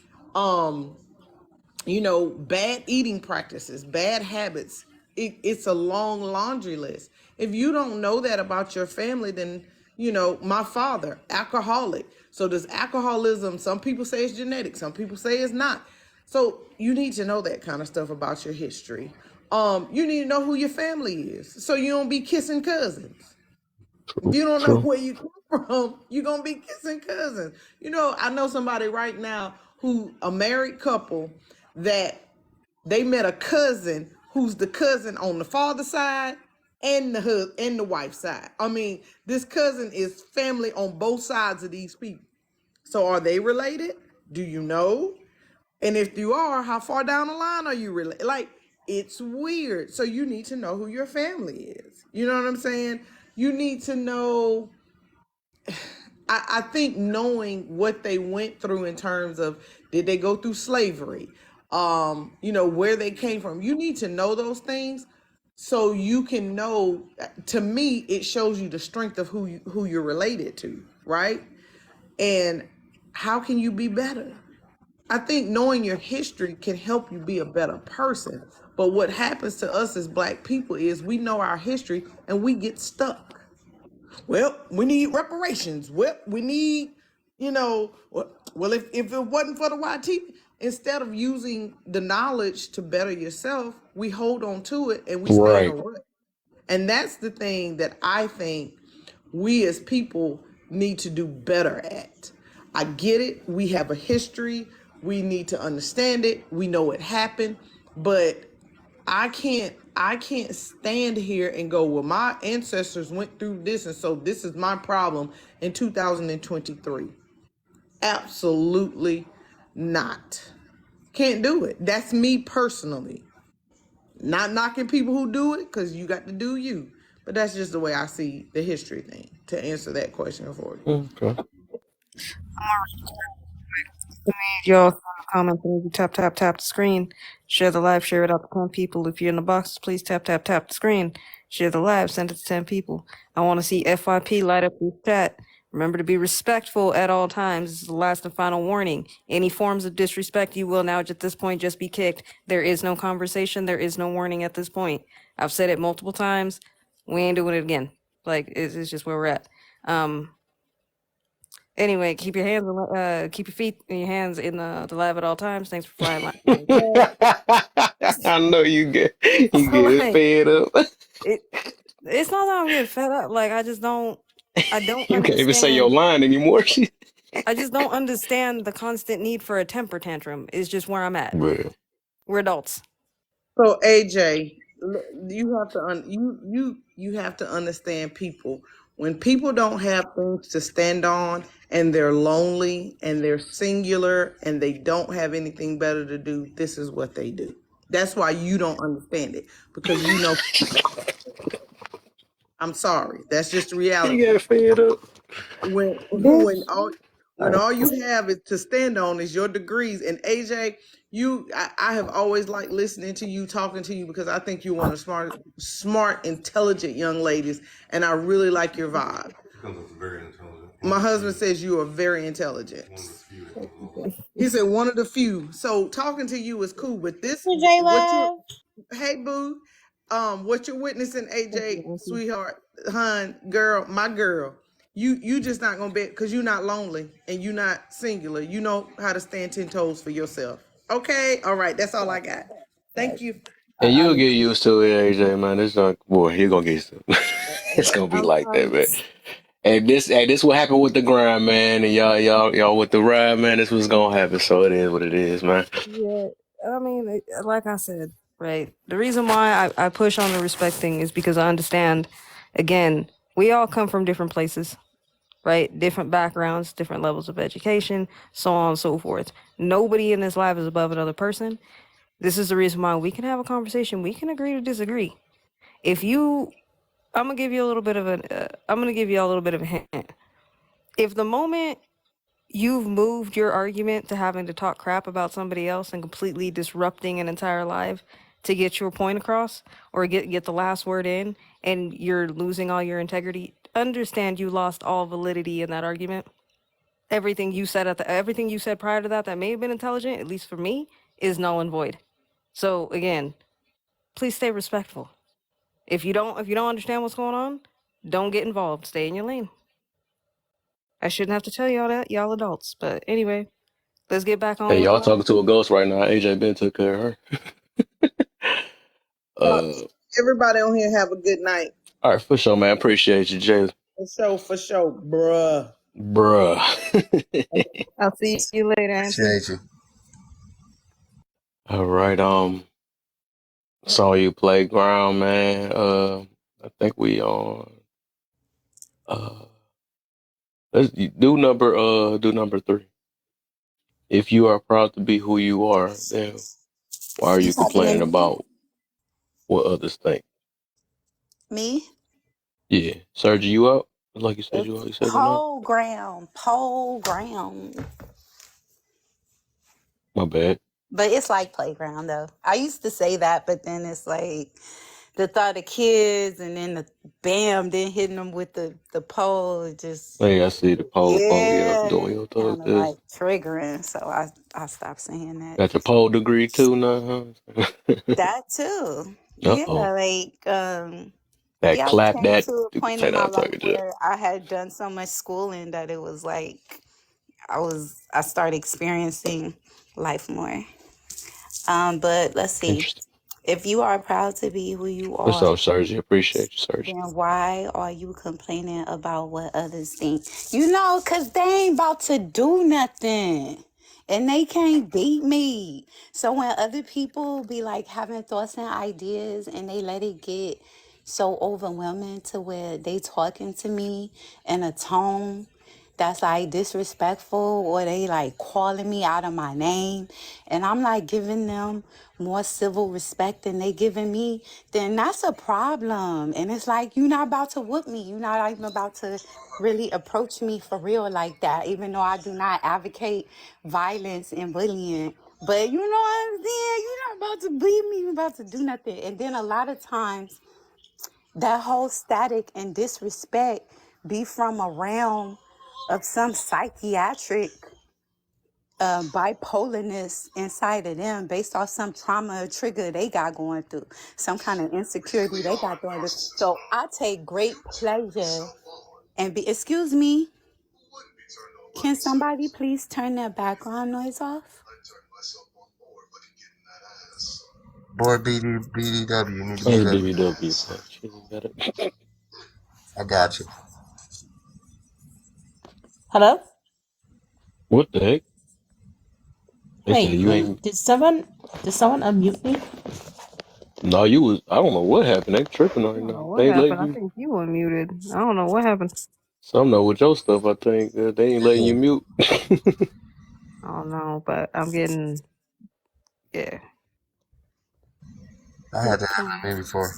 you know, bad eating practices, bad habits. It's a long laundry list. If you don't know that about your family, then, you know, my father, alcoholic. So does alcoholism, some people say it's genetic, some people say it's not. So you need to know that kind of stuff about your history. You need to know who your family is, so you don't be kissing cousins. If you don't know True. where you come from, you're gonna be kissing cousins. You know, I know somebody right now who, a married couple, that they met a cousin who's the cousin on the father's side and the wife's side. I mean, this cousin is family on both sides of these people. So are they related? Do you know? And if you are, how far down the line are you related? Like, it's weird. So you need to know who your family is. You know what I'm saying? You need to know, I think knowing what they went through in terms of, did they go through slavery? You know, where they came from. You need to know those things so you can know. To me, it shows you the strength of who you're related to, right? And how can you be better? I think knowing your history can help you be a better person. But what happens to us as Black people is we know our history and we get stuck. Well, we need reparations. Well, we need, you know, well, if it wasn't for the YT, instead of using the knowledge to better yourself, we hold on to it and we stay in a Right. rut. And that's the thing that I think we as people need to do better at. I get it. We have a history. We need to understand it. We know it happened, but I can't stand here and go, well, my ancestors went through this, and so this is my problem in 2023. Absolutely not. Can't do it. That's me personally. Not knocking people who do it, because you got to do you. But that's just the way I see the history thing, to answer that question for you. Okay. Y'all comment, tap tap tap the screen. Share the live, share it out to 10 people. If you're in the box, please tap tap tap the screen. Share the live, send it to 10 people. I want to see FYP light up your chat. Remember to be respectful at all times. This is the last and final warning. Any forms of disrespect, you will now at this point just be kicked. There is no conversation. There is no warning at this point. I've said it multiple times. We ain't doing it again. Like, it's just where we're at. Anyway, keep your hands, keep your feet and your hands in the lab at all times. Thanks for flying like I know you get like, fed up. it's not that I'm getting fed up. Like I don't You can't even say your understand. line anymore. I just don't understand the constant need for a temper tantrum. Is just where I'm at. Well, We're adults. So AJ, you have to you have to understand people. When people don't have things to stand on and they're lonely and they're singular and they don't have anything better to do, this is what they do. That's why you don't understand it because you know. I'm sorry. That's just the reality. you got fed up. when when Bitch. all you have is to stand on is your degrees. And AJ, I have always liked listening to you, talking to you, because I think you're one of smart, intelligent young ladies, and I really like your vibe. Very intelligent. My husband says you are very intelligent. He said one of the few. So talking to you is cool, but this J what you Love. hey boo, what you're witnessing, AJ, sweetheart, hun, girl, my girl, you just not gonna be because you're not lonely and you're not singular. You know how to stand 10 toes for yourself. Okay, all right, that's all I got. Thank you. And you'll get used to it, AJ, man. It's like, boy, you're gonna get used to it. It's gonna be like that, man. And this what happened with the grind, man. And y'all with the ride, man. This was gonna happen. So it is what it is, man. Yeah, I mean, like I said, right. The reason why I push on the respect thing is because I understand. Again, we all come from different places, right? Different backgrounds, different levels of education, so on and so forth. Nobody in this life is above another person. This is the reason why we can have a conversation. We can agree to disagree. If you, I'm gonna give you a little bit of I'm gonna give you a little bit of a hint. If the moment you've moved your argument to having to talk crap about somebody else and completely disrupting an entire life to get your point across or get the last word in, and you're losing all your integrity, understand you lost all validity in that argument. Everything you said everything you said prior to that may have been intelligent, at least for me, is null and void. So again, please stay respectful. If you don't understand what's going on, don't get involved. Stay in your lane. I shouldn't have to tell y'all that, y'all adults. But anyway, let's get back on Hey, with y'all life. talking to a ghost right now. AJ Ben took care of her. Everybody on here have a good night. All right, for sure, man. Appreciate you, Jay. For sure, bruh. Bruh. I'll see you later, Auntie. Appreciate you. All right, saw you playground, man. I think we on. Let's do number 3. If you are proud to be who you are, then why are you complaining about what others think? Me? Yeah, Sergi, you out? Like you said, It's you said good night. pole ground, pole ground. My bad. But it's like playground though. I used to say that, but then it's like the thought of kids and then the bam, then hitting them with the pole, it just Hey, I see the pole phone. Yeah, doing yeah, your thug kind of this. like triggering. So I stopped saying that. Got your pole degree too now, huh? That too, yeah. Uh-oh. Like That yeah, I clap came that. to a You can point say in that my I'm life talking to. where I had done so much schooling that it was like I started experiencing life more. But let's see. Interesting. If you are proud to be who you What's are, up, Sergi? Appreciate you, Sergi. then why are you complaining about what others think? You know, because they ain't about to do nothing. And they can't beat me. So when other people be like having thoughts and ideas and they let it get so overwhelming to where they talking to me in a tone that's like disrespectful, or they like calling me out of my name, and I'm like giving them more civil respect than they giving me, then that's a problem. And it's like, you're not about to whoop me. You're not even about to really approach me for real like that, even though I do not advocate violence and bullying. But you know what I'm saying? You're not about to beat me. You're about to do nothing. And then a lot of times, that whole static and disrespect be from a realm of some psychiatric bipolarness inside of them, based off some trauma or trigger they got going through, some kind of insecurity they got going through. So I take great pleasure and be, excuse me, can somebody please turn their background noise off? Boy, BDW, you need to Hey, get that. BBW. Oh, shit, you got it. I got you. Hello? What the heck? They say Wait, you ain't. did someone unmute me? No, you was. I don't know what happened. They tripping I right don't know now. what They let happened. I you. think you unmuted. I don't know what happened. Some know with your stuff. I think they ain't letting you mute. I don't know, but I'm getting yeah. I had that happen to me before.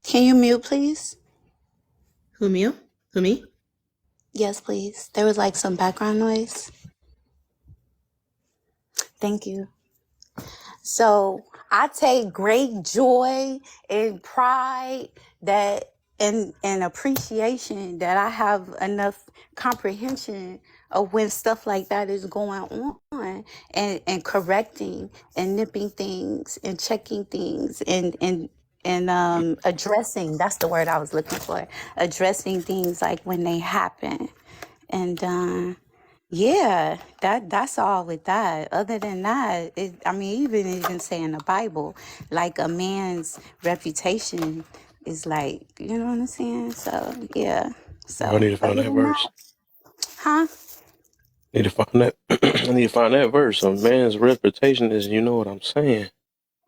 Can you mute, please? Who, me? Who, me? Yes, please. There was like some background noise. Thank you. So I take great joy and pride that and appreciation that I have enough comprehension of when stuff like that is going on, and correcting and nipping things and checking things and addressing, that's the word I was looking for, addressing things like when they happen. And yeah, that's all with that. Other than that, I mean, even say in the Bible, like a man's reputation is like, you know what I'm saying? So yeah. I So need to find other that than verse. that, huh? Need to find that. I need to find that verse. A man's reputation is. You know what I'm saying?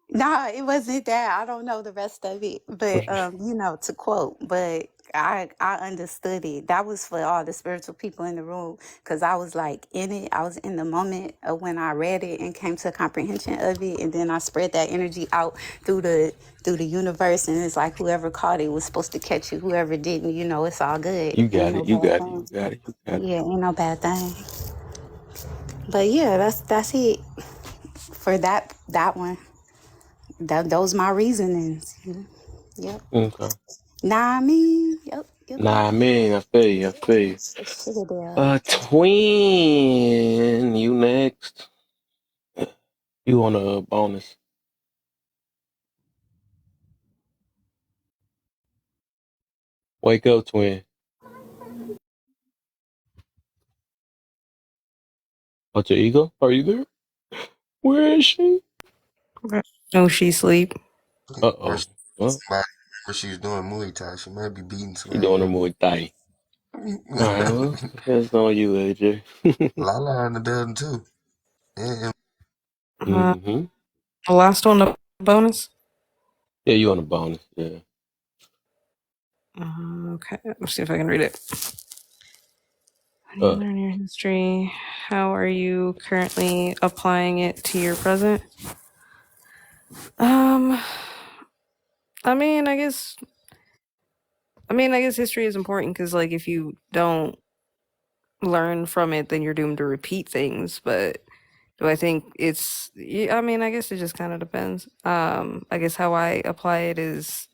No, it wasn't that. I don't know the rest of it, but to quote, but I understood it. That was for all the spiritual people in the room, because I was like in it. I was in the moment of when I read it and came to a comprehension of it, and then I spread that energy out through the universe, and it's like whoever caught it was supposed to catch it. Whoever didn't, it's all good. You Ain't got no it. You bad got it. You thing. got it. You got it. Yeah, ain't no bad thing. But yeah, that's it for that one. Those my reasonings. Yep. Okay. Nah, I mean, yep. Nah, I mean, I feel you. I feel you. Sugar there. Twin, you next. You on a bonus. Wake up, twin. What's your ego? Are you there? Where is she? No, she sleep. Or Uh-oh. Well, somebody, remember she was doing Muay Thai. She might be beating she doing somebody her up. Muay Thai. All right, well, that's on you, AJ. Lala in the building too. And Mm-hmm. The last one, the bonus. Yeah, you on a bonus. Yeah. Okay, let's see if I can read it. How do you Uh, learn your history? How are you currently applying it to your present? Um, I mean, I guess history is important because, like, if you don't learn from it, then you're doomed to repeat things. But do I think it's? Yeah, I mean, I guess it just kind of depends. I guess how I apply it is,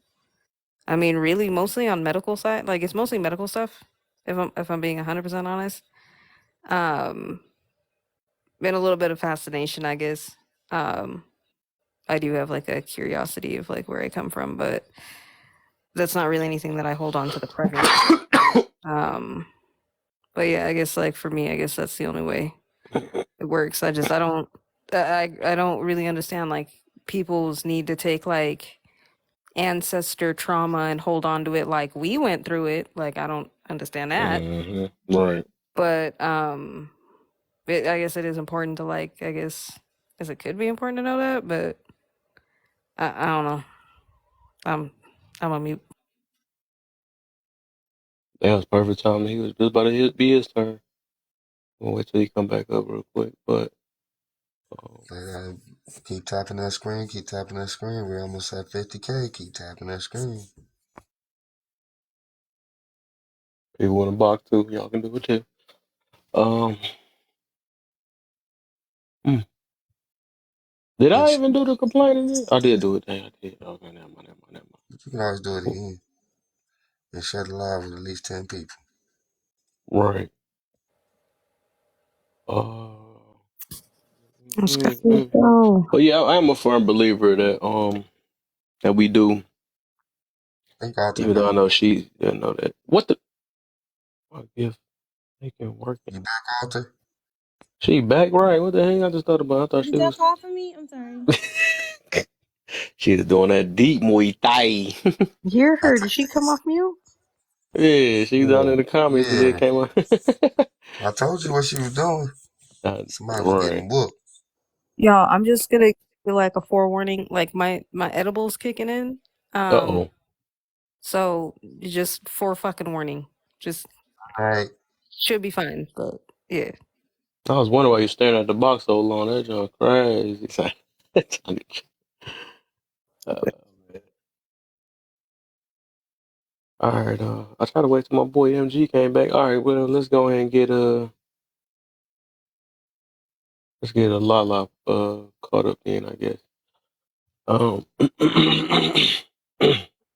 I mean, really mostly on medical side. Like, it's mostly medical stuff. If I'm being 100% honest. Um, been a little bit of fascination, I guess. Um, I do have like a curiosity of like where I come from, but that's not really anything that I hold on to the present. Um, but yeah, I guess like for me, I guess that's the only way it works. I don't really understand like people's need to take like ancestor trauma and hold on to it like we went through it. Like I don't understand that. mm-hmm. Right. But I guess it is important to like I guess it could be important to know that, but I don't know. I'm a mute. That was perfect time. He was just about to be his turn. We'll wait till you come back up real quick. But keep tapping that screen. Keep tapping that screen. We're almost at 50K. Keep tapping that screen. if you want to box too, y'all can do it too. Mm. Did I even do the complaining? I did do it. Dang, I did. Okay, never mind. You can always do it again and share the live with at least 10 people. Right. But yeah, I'm a firm believer that we do. Even though I know she didn't know that. What the? I guess they can work it. You back, Alter? She back, right? What the hell? I just thought about. I thought Did she y'all was. call for me? I'm sorry. She was doing that deep Muay Thai. Hear her? Did she come off mute? Yeah, she was down in the comments and then Yeah. came up. I told you what she was doing. Somebody was Right. getting whooped. Y'all, I'm just gonna do like a forewarning. Like my edibles kicking in. Uh-oh. So just for fucking warning. Just Right. should be fine. But yeah. I was wondering why you staring at the box so long. That junk crazy. All right. I tried to wait till my boy MG came back. All right. Well, let's go ahead and get let's get a Lala caught up in, I guess.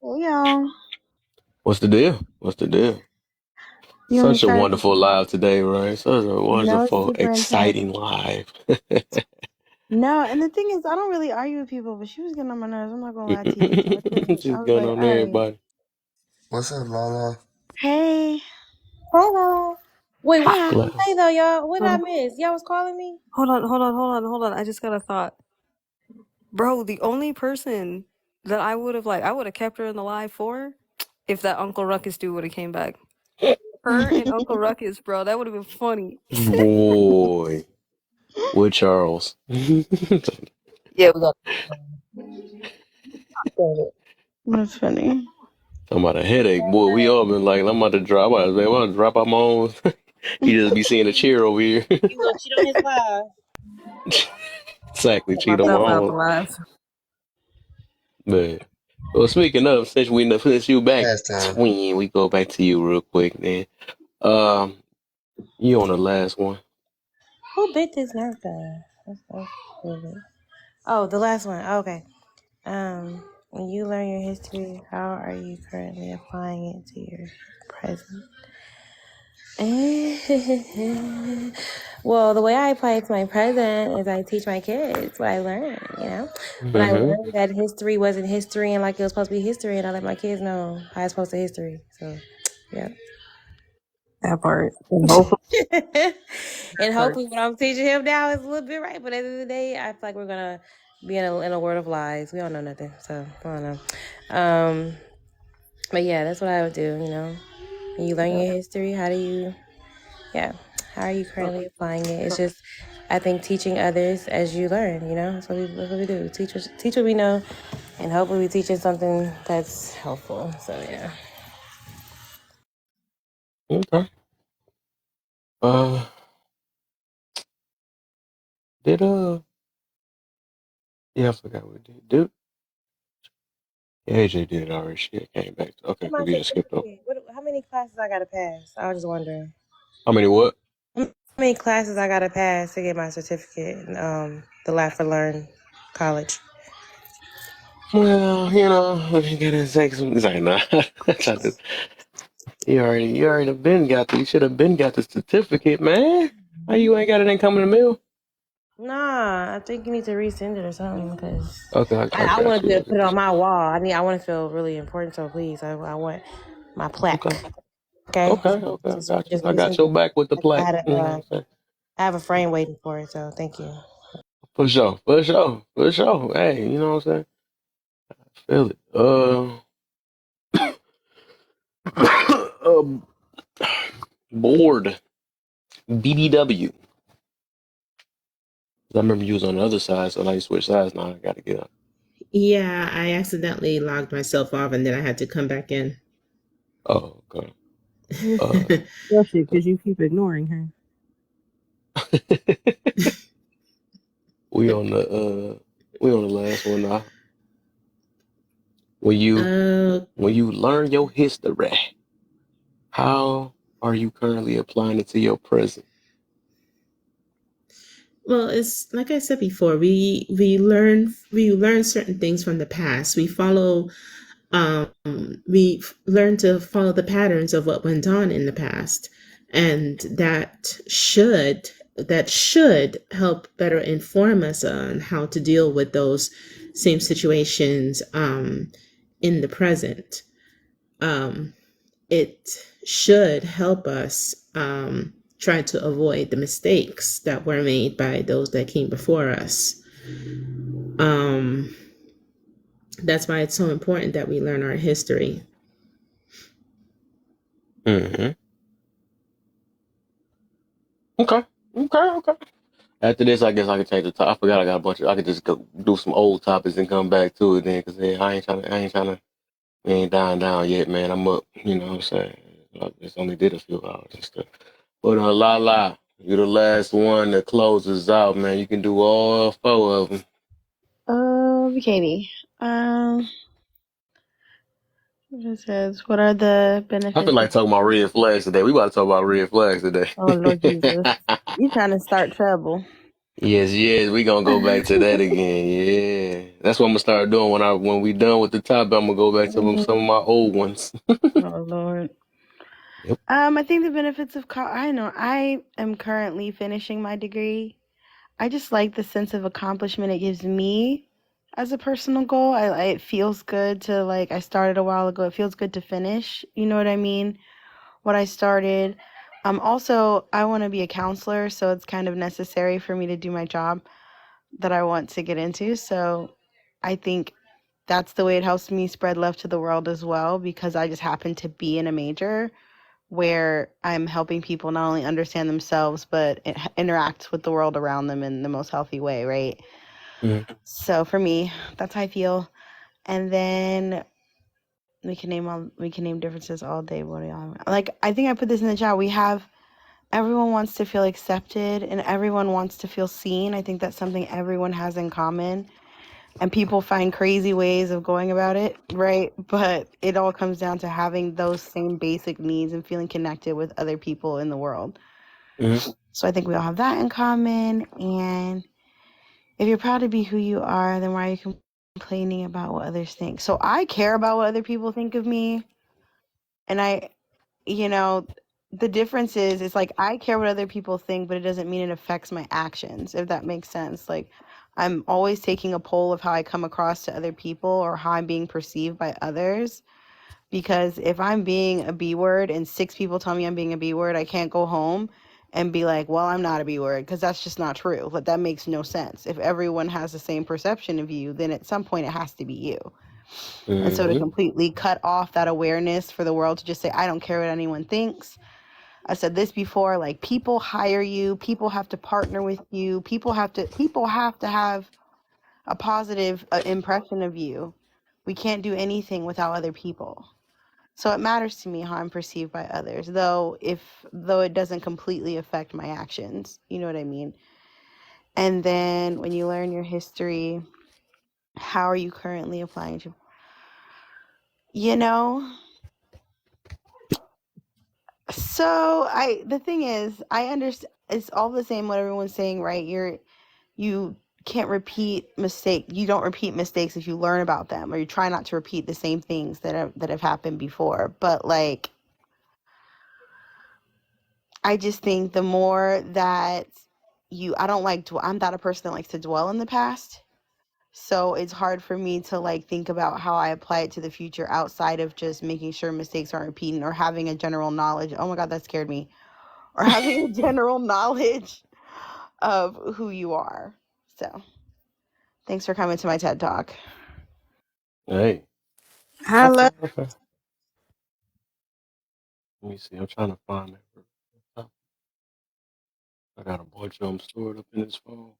Yeah. What's the deal? What's the deal? You want to Such a start? wonderful live today, right? Such a No, it's wonderful, super intense. exciting live. No, and the thing is, I don't really argue with people, but she was getting on my nerves. I'm not gonna lie to you. So She's I was going like, on all right. everybody. What's up, Lala? Hey. Hello. Wait, what Hi. did you say though, y'all? What did I Um, miss? Y'all was calling me? hold on. I just got a thought. Bro, the only person that I would have kept her in the live for if that Uncle Ruckus dude would have came back. Her and Uncle Ruckus, bro, that would have been funny. Boy. With Charles. Yeah, we got That's funny. Talking about a headache, boy. We all been like, I'm about to drop. I'm about to drop out my own. He just be seeing a chair over here. You gonna cheat on his live? Exactly, Get cheat on my myself out the own. live. Man. Well, speaking of, since you back, Last time. twin, we go back to you real quick, then. You on the last one? Who bit this nerve gun? That's really. Oh, the last one. Okay. When you learn your history, how are you currently applying it to your present? Well, the way I apply it to my present is I teach my kids what I learned, you know? When I learned that history wasn't history and like it was supposed to be history, and I let my kids know how it's supposed to history. So, yeah. That part. And hopefully what I'm teaching him now is a little bit right. But at the end of the day, I feel like we're going to be in a world of lies. We don't know nothing. So, I don't know. But yeah, that's what I would do, you know? When you learn your history, how are you currently applying it? It's just, I think, teaching others as you learn, you know? That's what we do. Teach what we know, and hopefully we teaching something that's helpful. So, yeah. Okay. Did yeah, I forgot what we did. Yeah, AJ did it already. She came back. Okay, My we just skipped over. certificate. How many classes I got to pass? I was just wondering. How many what? How many classes I gotta pass to get my certificate in the Laugh and Learn college? Well, you know, you gotta take some. It's like, nah. You already been got the. You should have been got the certificate, man. Why you ain't got it? Ain't coming in the mail. Nah, I think you need to resend it or something because Okay, I I got want you. to put it on my wall. I want to feel really important. So please, I want my plaque. Okay. Okay. Okay. So Okay. I got you. just I got resend your it. back with the I plaque. had You know what I'm saying? I have a frame waiting for it. So thank you. For sure. For sure. For sure. Hey, you know what I'm saying? Feel it. Um, board. BBW. I remember you was on the other side, so now you switch sides. Now I gotta get up. Yeah, I accidentally logged myself off and then I had to come back in. Oh, okay. Especially because you keep ignoring her. We on the last one now. When you learn your history, how are you currently applying it to your present? Well, it's like I said before, we learn certain things from the past. We learn to follow the patterns of what went on in the past, and that should help better inform us on how to deal with those same situations in the present. It should help us try to avoid the mistakes that were made by those that came before us. Um, that's why it's so important that we learn our history. Mm-hmm. Okay. Okay. After this, I guess I can change the topic. I forgot I got a bunch of. I could just go do some old topics and come back to it then, because I ain't trying to. We ain't dying down yet, man. I'm up. You know what I'm saying? I just only did a few hours and stuff. But La, you're the last one that closes out, man. You can do all four of them. Katie. It says, what are the I feel benefits of... like talking about red flags today. We about to talk about red flags today. Oh, Lord Jesus. You trying to start trouble. Yes. We gonna go back to that again. Yeah, that's what I'm gonna start doing when we done with the topic. I'm gonna go back to some of my old ones. Oh, Lord. Yep. I think the benefits of I know I am currently finishing my degree. I just like the sense of accomplishment it gives me as a personal goal. It feels good to, like, I started a while ago. It feels good to finish. You know what I mean? What I started. Also, I want to be a counselor, so it's kind of necessary for me to do my job that I want to get into. So I think that's the way it helps me spread love to the world as well, because I just happen to be in a major where I'm helping people not only understand themselves, but interact with the world around them in the most healthy way, right? Mm-hmm. So for me, that's how I feel. And then we can name differences all day. What do y'all like? I think I put this in the chat. Everyone wants to feel accepted and everyone wants to feel seen. I think that's something everyone has in common. And people find crazy ways of going about it, right? But it all comes down to having those same basic needs and feeling connected with other people in the world. Mm-hmm. So I think we all have that in common. And if you're proud to be who you are, then why are you complaining about what others think? So I care about what other people think of me. And the difference is, it's like I care what other people think, but it doesn't mean it affects my actions, if that makes sense. Like, I'm always taking a poll of how I come across to other people or how I'm being perceived by others. Because if I'm being a B word and 6 people tell me I'm being a B word, I can't go home and be like, well, I'm not a B word, because that's just not true. Like, that makes no sense. If everyone has the same perception of you, then at some point it has to be you. Mm-hmm. And so to completely cut off that awareness for the world to just say, I don't care what anyone thinks. I said this before, like, people hire you, people have to partner with you, people have to have a positive impression of you. We can't do anything without other people. So it matters to me how I'm perceived by others, though it doesn't completely affect my actions. You know what I mean? And then when you learn your history, how are you currently applying to, so the thing is, I understand it's all the same what everyone's saying, right? You can't repeat you don't repeat mistakes if you learn about them, or you try not to repeat the same things that have happened before. But, like, I just think the more that I'm not a person that likes to dwell in the past. So it's hard for me to, like, think about how I apply it to the future outside of just making sure mistakes aren't repeating, or having a general knowledge. Oh my God, that scared me. Or having a general knowledge of who you are. So thanks for coming to my TED Talk. Hey. Hello. Okay. Let me see. I'm trying to find it. I got a bunch of them stored up in this phone.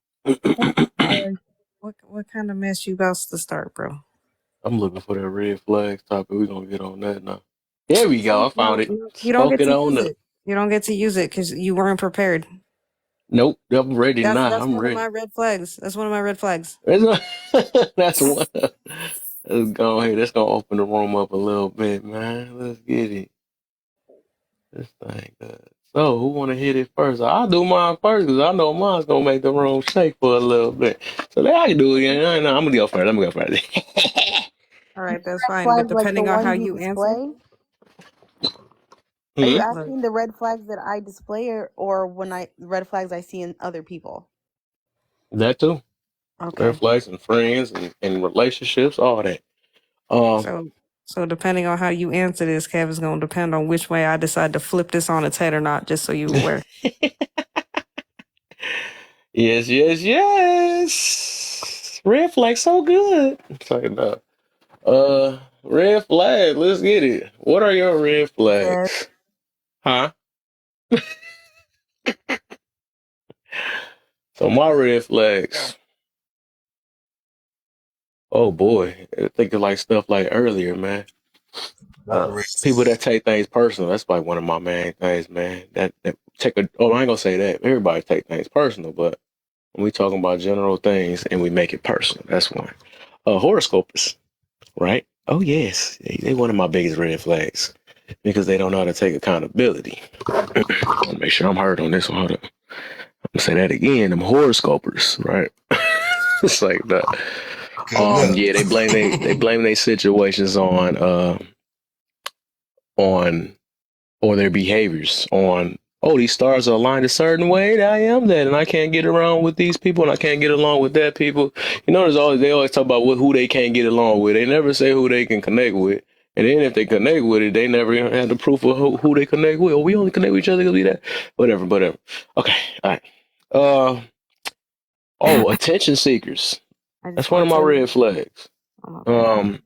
What kind of mess you about to start, bro? I'm looking for that red flags topic. We're gonna get on that now. There we go. I found it. You don't get Spoken to on use up. it. You don't get to use it because you weren't prepared. Nope, I'm ready now. That's I'm one of ready. my red flags. That's one of my red flags. That's one. Let's go ahead. Let's go open the room up a little bit, man. Let's get it. This thing good. So, who want to hit it first? I'll do mine first because I know mine's gonna make the room shake for a little bit. So I can do it again. No, I'm gonna go first. Let me go first. All right, that's Red fine. But flags like the depending on how ones you you answer, display? Are you Hmm? look, asking the red flags that I display or when red flags I see in other people? That too. Red Okay. flags and friends and relationships, all that. Um, so so depending on how you answer this, Kev, is gonna depend on which way I decide to flip this on its head or not. Just so you aware. yes, yes, yes. Red flag so good. Talking about red flag. Let's get it. What are your red Kev, flags? Huh? So my red flags. Oh boy, I think of like stuff like earlier, man. People that take things personal. That's like one of my main things, man. That take a. Oh, I ain't gonna say that. Everybody take things personal, but when we talking about general things and we make it personal, that's one. Horoscopers, right? Oh yes, they one of my biggest red flags because they don't know how to take accountability. I want to make sure I'm heard on this one. Hold up. I'm gonna say that again. Them horoscopers, right? It's like that. Good luck. Yeah, they blame their situations on or their behaviors on, oh, these stars are aligned a certain way, I am that, and I can't get around with these people and I can't get along with that people. You know, they always talk about who they can't get along with. They never say who they can connect with. And then if they connect with it, they never had the proof of who they connect with. Oh, we only connect with each other because we that. Whatever. Okay, all right. Attention seekers. I just That's one of want to my tell red you. flags. Oh my bad.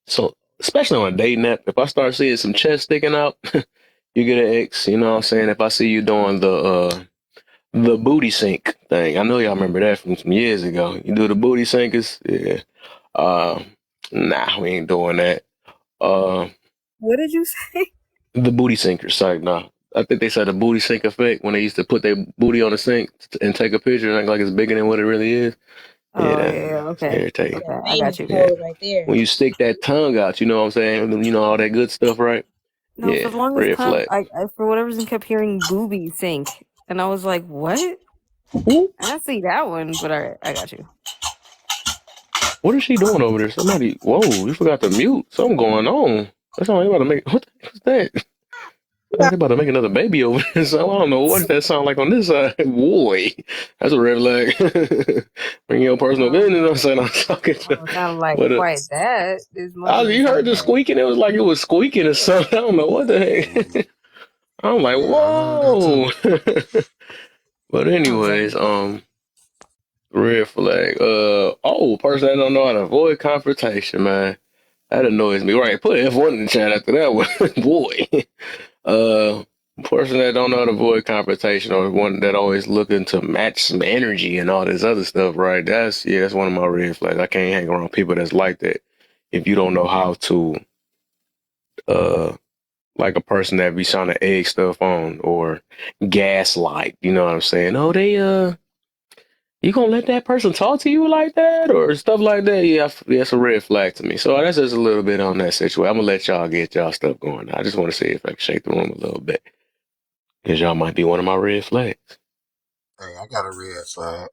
So especially on a dating app, if I start seeing some chest sticking out, you get an X. You know what I'm saying? If I see you doing the booty sink thing, I know y'all remember that from some years ago. You do the booty sinkers, yeah. Uh, nah, we ain't doing that. Uh, What did you say? the booty sinkers, sorry, nah. I think they said the booty sink effect when they used to put their booty on the sink and take a picture and act like it's bigger than what it really is. Yeah, Oh yeah. that's Okay. irritating. That's Okay. I got famous you. Yeah. pose right there. When you stick that tongue out, you know what I'm saying? You know, all that good stuff, right? No, for Yeah, the longest red time, flag. I for whatever reason kept hearing booby sink, and I was like, "What?" Who? I didn't see that one, but all right, I got you. What is she doing over there? Somebody, whoa, you forgot to mute. Something going on. That's all you about to make. What the heck is that? Like they about to make another baby over there. So I don't know what that sound like on this side. Boy, that's a red flag. Bring your personal business. I'm saying I'm talking to. It sounded like What quite that as much as it you heard sounded the like. squeaking? It was like it was squeaking or something. I don't know what the heck. I'm like, Yeah, I heard that whoa. too. But I was like, anyways, red flag. Person that don't know how to avoid confrontation, man. That annoys me. Right, put F1 in the chat after that one. Boy. Uh, Person that don't know how to avoid confrontation or one that always looking to match some energy and all this other stuff, right? That's one of my red flags. I can't hang around people that's like that. If you don't know how to, uh, like a person that be trying to egg stuff on or gaslight, you know what I'm saying? Oh, you gonna let that person talk to you like that or stuff like that? Yeah, that's a red flag to me. So that's just a little bit on that situation. I'm gonna let y'all get y'all stuff going. I just want to see if I can shake the room a little bit because y'all might be one of my red flags. Hey, I got a red flag.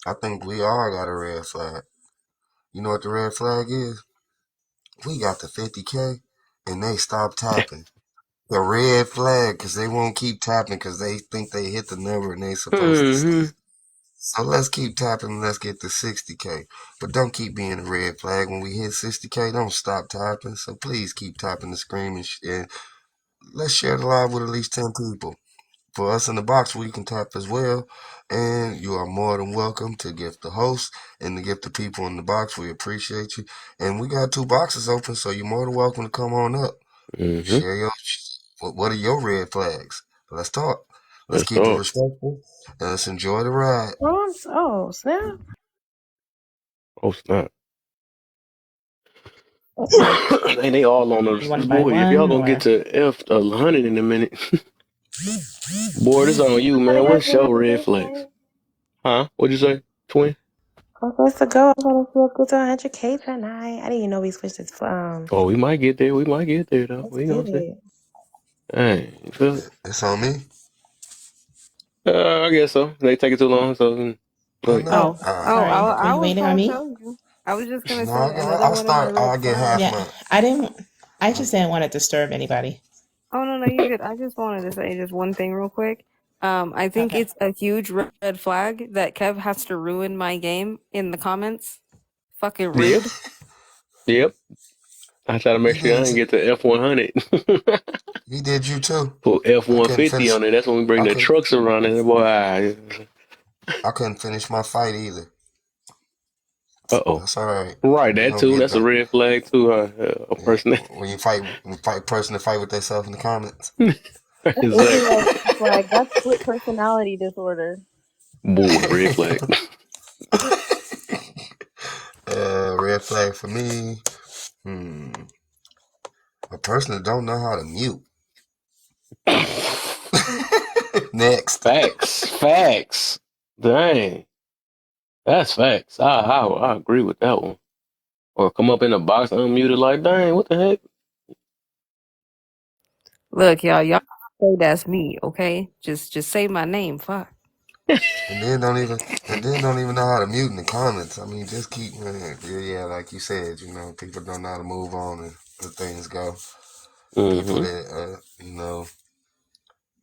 I think we all got a red flag. You know what the red flag is? We got the 50K and they stop tapping. The red flag because they won't keep tapping because they think they hit the number and they supposed to stop. Hmm. So let's keep tapping and let's get to 60K. But don't keep being a red flag. When we hit 60K, don't stop tapping. So please keep tapping the screen and let's share the live with at least 10 people. For us in the box, we can tap as well. And you are more than welcome to gift the host and to gift the people in the box. We appreciate you. And we got 2 boxes open, so you're more than welcome to come on up. Hmm. Share what are your red flags? Let's talk. Let's Let's keep it talk. respectful and let's enjoy the ride. Oh, snap. Oh snap! And they all on us. One by Boy, if y'all one, gonna get or to F 100 in a minute. Boy, this on you, Gotta man. go What's to your the red day flags? tonight. Huh? What'd you say, twin? I'm supposed to go. I'm gonna go to 100K tonight. I didn't even know we switched this. Oh, we might get there. We might get there though. Let's We get gonna see. it. Hey, you feel it? It's on me. I guess so. They take it too long, so go Oh ahead. no. Oh, sorry. Were I you was waiting on gonna me? tell you. I was just gonna No, say another I'll one of my start. red I'll get half flags. Yeah, mine. I didn't. I just didn't want to disturb anybody. Oh no, you good. I just wanted to say just one thing real quick. I think Okay. it's a huge red flag that Kev has to ruin my game in the comments. Fucking Yep. rude. Yep. I try to make He sure I did. ain't get to F100. He did you too. Put I couldn't F-150 finish. on it. That's when we bring I the could. trucks around and boy. I couldn't finish my fight either. Uh-oh. That's all right. Right, We that gonna too. get That's a back. red flag too. A Yeah. person. When you fight person to fight with themselves in the comments. That's literally Exactly. a red flag. That's split personality disorder. Boy, red flag. Red flag for me. A person that don't know how to mute. Next. Facts. Dang, that's facts. I agree with that one. Or come up in a box unmuted like, dang, what the heck? Look, y'all say that's me, okay? Just say my name, fuck. And then don't even know how to mute in the comments. I mean, just keep yeah, like you said, people don't know how to move on and let things go. People that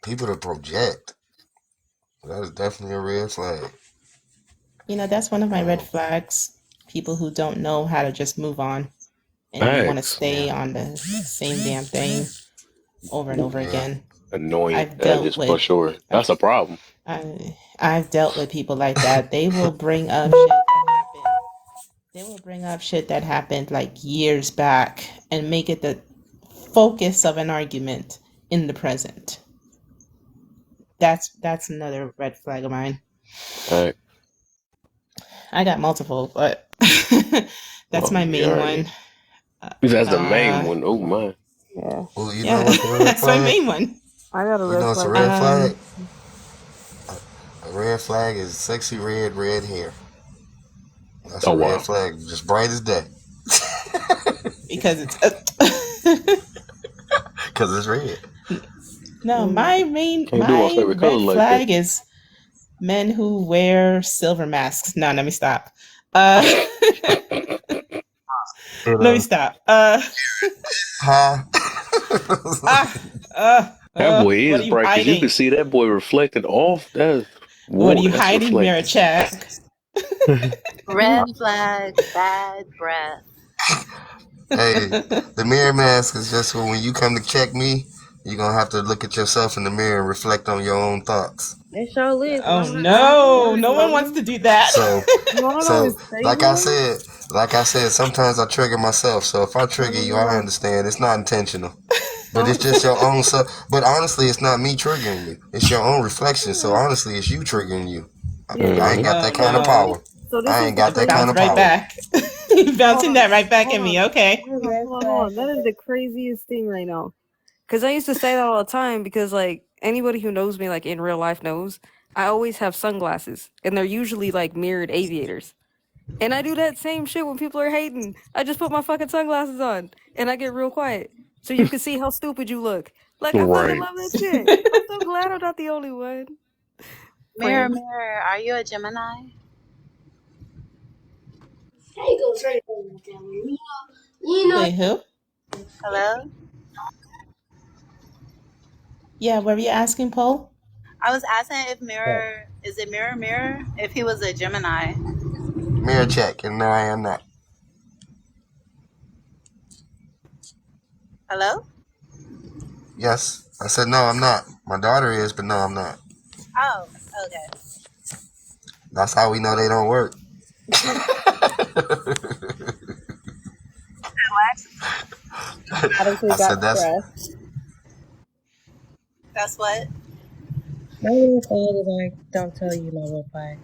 people that project. That is definitely a red flag. That's one of my red flags. People who don't know how to just move on and want to Facts. stay on the same damn thing over and over Yeah. again. Annoying. I've That dealt is for with sure. That's a problem. I've dealt with people like that. They will bring up shit that happened. They will bring up shit that happened like years back and make it the focus of an argument in the present. That's another red flag of mine. Right. I got multiple, but that's my main one. That's the main one. Oh my. Yeah. Well, you Yeah, know what's a red that's my flag? main one. I got a You red know what's a flag. red flag? A red flag is sexy red hair. That's Oh a red wow. flag, just bright as day. Because it's Because it's red. no, Can't do my my favorite color red like that. flag is men who wear silver masks. No, let me stop. Let me stop. Huh? That boy What are is you bright because you can hiding? see that boy reflected off. What are you That's hiding, mirror reflective. check? Red flag, bad breath. Hey, the mirror mask is just when you come to check me, you're going to have to look at yourself in the mirror and reflect on your own thoughts. It sure is. Oh I don't no, always no one say wants that. to do that. So, You don't so always say like I that. said, sometimes I trigger myself. So if I trigger you, I No. understand. It's not intentional. But it's Don't. just your own self. But honestly, it's not me triggering you. It's your own reflection. So honestly, it's you triggering you. Yeah. I ain't got Oh that kind of no. power. So this I is ain't the got that kind Bounce of craziest right power. thing. back. Bouncing that right back Hold at on. me. Okay. Your red Hold flag on. is That is a the craziest thing right now. Because I used to say that all the time because, like, anybody who knows me, like, in real life knows I always have sunglasses. And they're usually, like, mirrored aviators. And I do that same shit when people are hating. I just put my fucking sunglasses on. And I get real quiet. So you can see how stupid you look. Like, I fucking Right. love that shit. I'm so glad I'm not the only one. Mirror, Prince. mirror, are you a Gemini? Wait, who? Hello? Yeah, what were you asking, Paul? I was asking if Mirror, is it Mirror, mirror? If he was a Gemini. Mirror check. And no, I am not. Hello? Yes. I said, no, I'm not. My daughter is, but no, I'm not. Oh, okay. That's how we know they don't work. automatically I got said, that's. stressed. That's what? My red flag is like, don't tell you my red flag.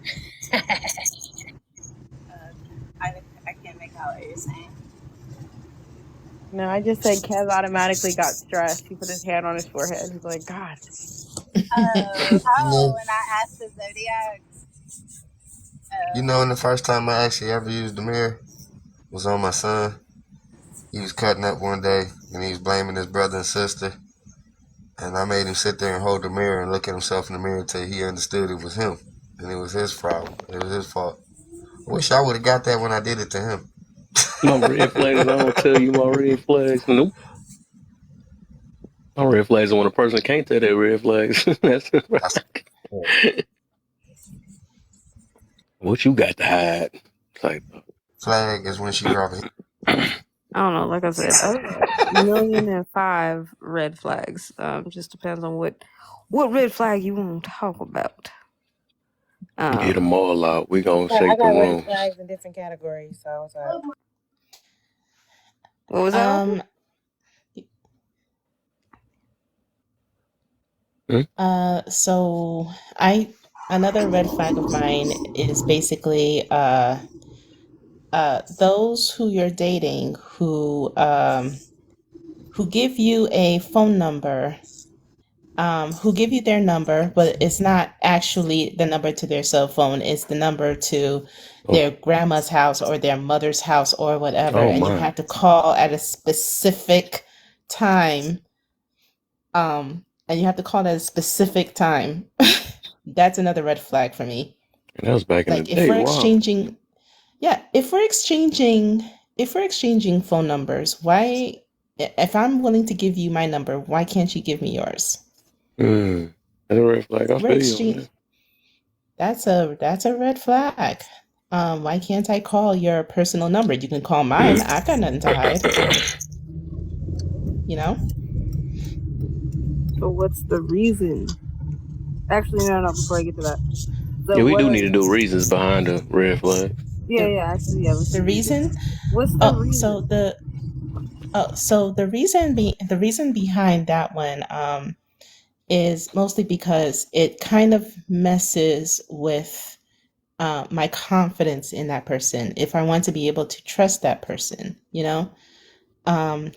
I can't make out what you're saying. No, I just said Kev automatically got stressed. He put his hand on his forehead. He's like, God. Oh, when I asked the zodiac. You know, and the first time I actually ever used the mirror was on my son. He was cutting up one day and he was blaming his brother and sister. And I made him sit there and hold the mirror and look at himself in the mirror until he understood it was him. And it was his problem. It was his fault. I wish I would have got that when I did it to him. My red flags, I don't tell you my red flags. Nope. My red flags are when a person can't tell their red flags. That's what you got to hide. It's like, flag is when she drop it. I don't know. Like I said, I got 1,000,005 red flags. Just depends on what red flag you want to talk about. get them all out. We gonna I shake the got red room. flags in different categories, so it's like. What was that? So another red flag of mine is basically those who you're dating who give you a phone number, who give you their number, but it's not actually the number to their cell phone. It's the number to their grandma's house or their mother's house or whatever, and you have to call at a specific time. And you have to call at a specific time. That's another red flag for me. And that was back in the day. If we're exchanging, if we're exchanging phone numbers, why? If I'm willing to give you my number, why can't you give me yours? That's a red flag. I feel you. That's a red flag. Why can't I call your personal number? You can call mine. I've got nothing to hide. You know? So what's the reason? Actually, no. Before I get to that, so yeah, we do need to do reasons behind the red flag. Actually, let's the reason. What's the reason? So the reason behind that one is mostly because it kind of messes with my confidence in that person. If I want to be able to trust that person, you know,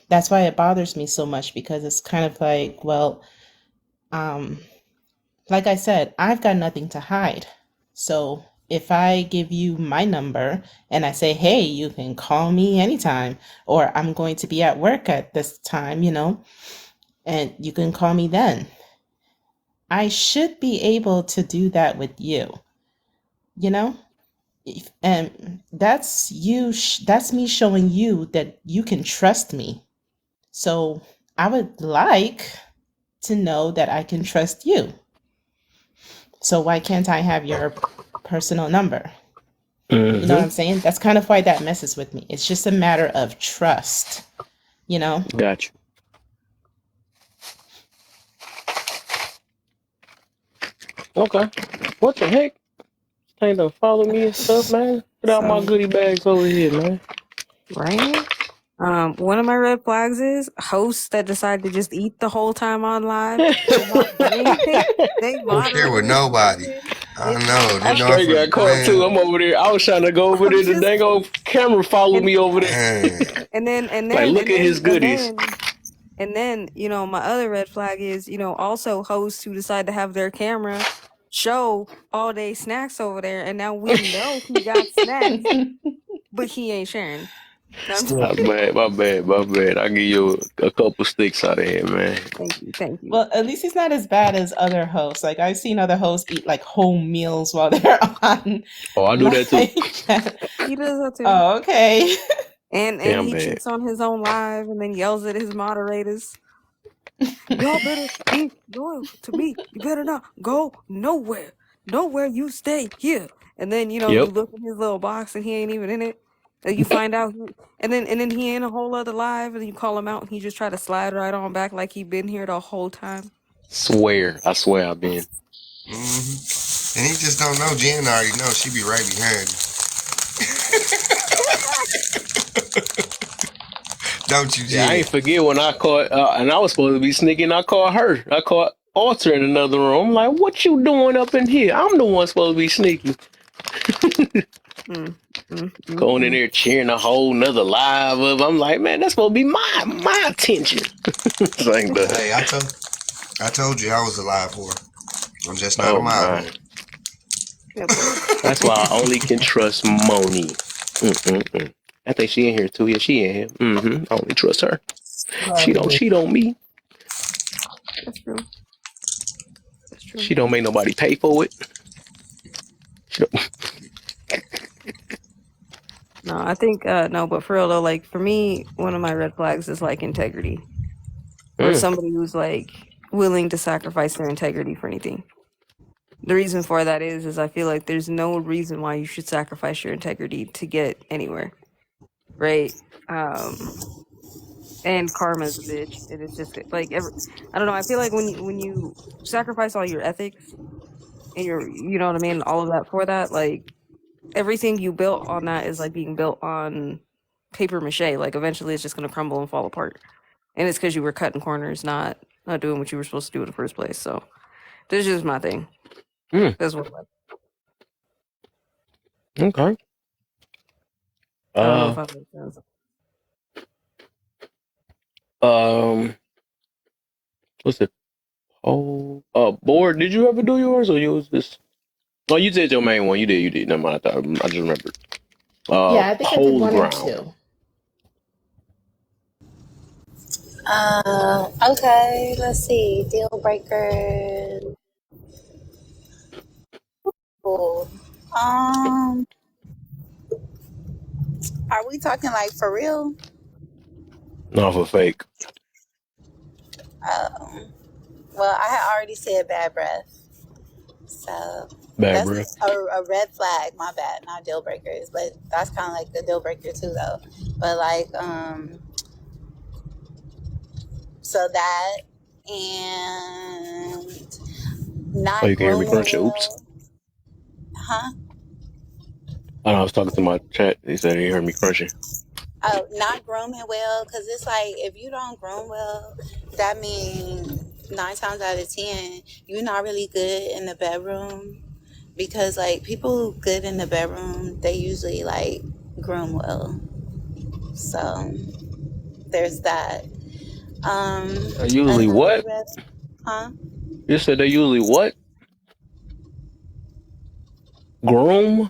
that's why it bothers me so much, because it's kind of like, well, like I said, I've got nothing to hide. So if I give you my number and I say, hey, you can call me anytime, or I'm going to be at work at this time, you know, and you can call me then, I should be able to do that with you, you know? And that's that's me showing you that you can trust me. So I would like to know that I can trust you. So why can't I have your personal number? You know what I'm saying? That's kind of why that messes with me. It's just a matter of trust, you know? Gotcha. Okay. What the heck? Ain't to follow me and stuff, man. Get out my goodie bags over here, man. Right? One of my red flags is hosts that decide to just eat the whole time on live. They not do anything. They Don't care with nobody. I know. I straight got caught too. I'm over there. I was trying to go over there. The dang old camera followed me over there. And then like, look at his goodies. And then, you know, my other red flag is, you know, also hosts who decide to have their camera show all day snacks over there, and now we know he got snacks, but he ain't sharing. My bad. I'll give you a couple sticks out of here, man. Thank you. Well, at least he's not as bad as other hosts. Like, I've seen other hosts eat like home meals while they're on. Oh, I do that too. He does that too. Oh, okay. And he cheats on his own live and then yells at his moderators. Y'all better be loyal to me. You better not go nowhere. Nowhere, you stay here. And then, you know, you look in his little box and he ain't even in it. And you find out, and then he ain't a whole other live, and you call him out and he just try to slide right on back like he been here the whole time. I swear I've been. Mm-hmm. And he just don't know. Jen already knows. She be right behind him. Don't you, Jen? Yeah, I ain't forget when I caught, and I was supposed to be sneaking. I caught her. I caught Alter in another room. I'm like, what you doing up in here? I'm the one supposed to be sneaking. Going in there cheering a whole nother live up. I'm like, man, that's supposed to be my attention. Like hey, I told I told you I was alive for her. I'm just not a Oh model. my. Yeah, but That's why I only can trust Moni. Mm-mm-mm. I think she in here too. Yeah, she in here. I only trust her. She don't cheat on me. that's true. That's true. She don't make nobody pay for it. She don't. No, I think no, but for real though, like for me, one of my red flags is like integrity, or Mm. somebody who's like willing to sacrifice their integrity for anything. The reason for that is I feel like there's no reason why you should sacrifice your integrity to get anywhere, right? And karma's a bitch, and it's just like I don't know. I feel like when you sacrifice all your ethics and your, you know what I mean, all of that for that, like everything you built on that is like being built on paper mache. Like eventually, it's just gonna crumble and fall apart, and it's because you were cutting corners, not doing what you were supposed to do in the first place. So this is just my thing. Mm. That's what Okay. I don't know if I make sense. What's it? Oh, board. Did you ever do yours, or you was this? Oh, you did your main one. You did. You did. Never mind. I just remembered. Yeah, I think I did Holy one or ground. two. Okay, let's see. Deal breaker. Cool. Are we talking like for real? Not for fake. Well, I had already said bad breath, so Bad that's breath. a red flag. My bad, not deal breakers, but that's kind of like the deal breaker too, though. But like, so that and Oh, not you can hear me grooming crunching. Oops. well, huh? I was talking to my chat. They said they heard me crunching. Oh, not grooming well, because it's like if you don't groom well, that means 9 times out of 10 you're not really good in the bedroom. Because like people good in the bedroom, they usually like groom well. So there's that. Usually Another what? red, huh? You said they usually what? Groom?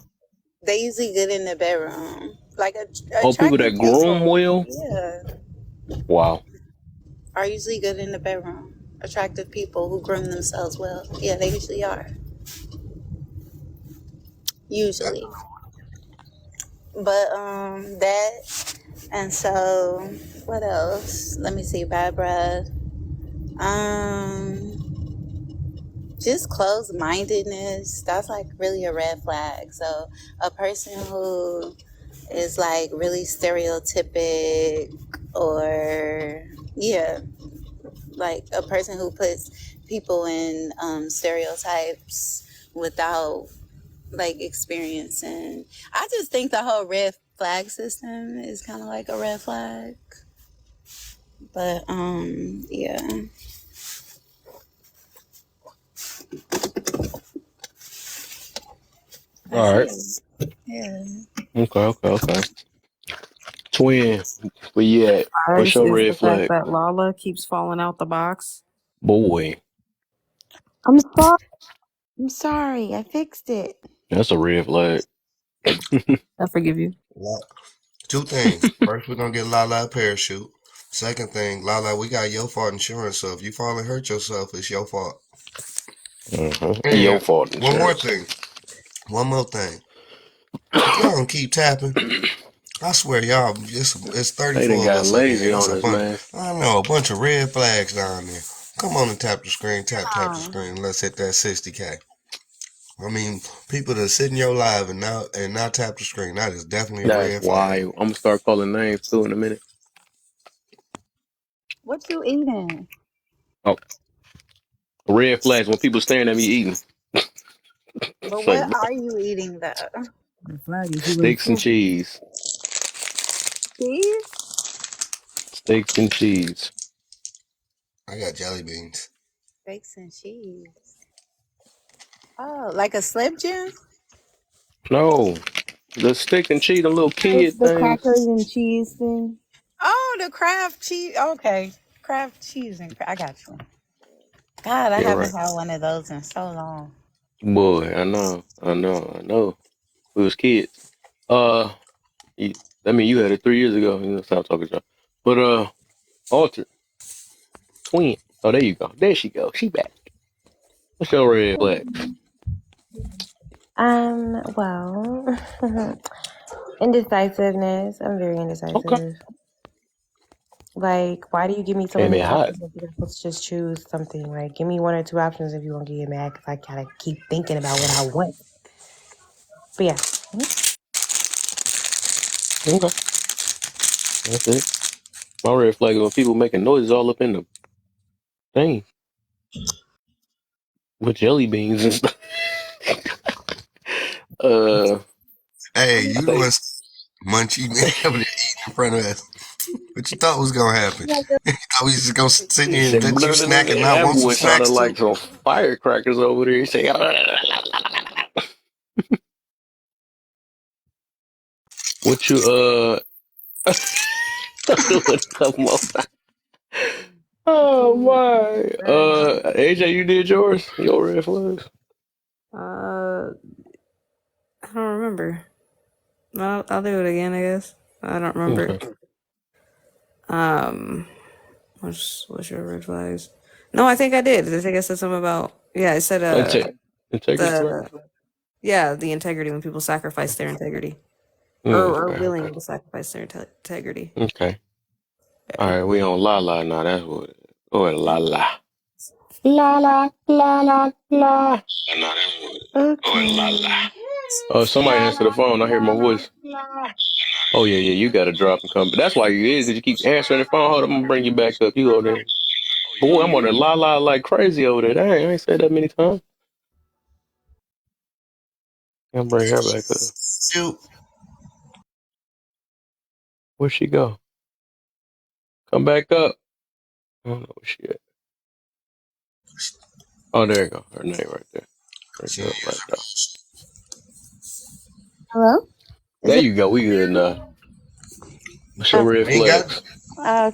They usually good in the bedroom. Like Oh, people attractive that groom people, well? yeah, Wow. are usually good in the bedroom. Attractive people who groom themselves well, yeah, they usually are. Usually, but that, and so what else? Let me see. Bad breath. Just closed mindedness. That's like really a red flag. So a person who is like really stereotypic, or yeah, like a person who puts people in stereotypes without like experiencing. I just think the whole red flag system is kind of like a red flag. But yeah, All that's right. it. Yeah. Okay. Twin, where you at? What's Ours your is the red fact flag? that Lala keeps falling out the box. Boy, I'm sorry. I'm sorry. I fixed it. that's a red flag. I forgive you. Two things. First, we're gonna get Lala a parachute. Second thing, Lala, we got your fault insurance, so if you fall and hurt yourself, it's your fault. Your And fault one more insurance. thing. One more thing. If y'all gonna keep tapping, I swear y'all, it's They done 34 of got us up in lazy here. It's on a us, bunch. man. I know a bunch of red flags down there. Come on and tap the screen, tap the screen. Let's hit that 60K. I mean, people that sit in your live and not tap the screen. That is definitely a That's red why flag. I'm gonna start calling names too in a minute. What you eating? Oh, red flags when people staring at me eating. But Say, what bro, are you eating though? The flag is you ain't steaks and full. cheese. Cheese? Steaks and cheese. I got jelly beans. Steaks and cheese. Oh, like a Slim Jim? No, the steak and cheese, the little It's kid the things. crackers and cheese thing. Oh, the Kraft cheese. Okay, Kraft cheese and I got you. God, I Yeah, haven't right. had one of those in so long. Boy, I know. We was kids. Uh, I mean, you had it 3 years ago. You know, stop talking about. But Alter twin. Oh, there you go. There she go. She back. What's your red flag? Well, indecisiveness. I'm very Okay. indecisive. Like, why do you give me so Came many in hot. options if you're supposed to just choose something? Like, give me one or two options if you won't get mad because I gotta keep thinking about what I want. But yeah. Okay. That's it. My red flag is when people making noises all up in the thing with jelly beans and stuff. Hey, I you think was Munchie man over there eating in front of us. What you thought was gonna happen? You thought we was just gonna sit he here and said, let you "Blur, blur, blur," snack and and not that want some boy sounded snacks too? like some firecrackers over there. He said, "What you do it a couple more times." Oh my. AJ, you did yours? Your red flags? I don't remember. I'll do it again, I guess. I don't remember. Okay. What's your red flags? No, I think I did. I think I said something about I said Integrity, right? the integrity when people sacrifice their integrity or are Okay. willing to sacrifice their integrity. Okay. All right, we on La La now. That's what. Oh, La La. La La La La La. Okay. Oh, somebody answer the phone. I hear my voice. Oh yeah. You got to drop and come. But that's why you is. Cause you keep answering the phone. Hold on, I'm gonna bring you back up. You go there. Boy, I'm on the La La like crazy over there. Dang, I ain't said that many times. I'm bring her back up. Shoot. Where'd she go? Come back up. I don't know where she at. Oh, there you go. Her name right there. Bring her up right there. Hello? Is There it you go. We good now. What's your red okay? Ain't got flags?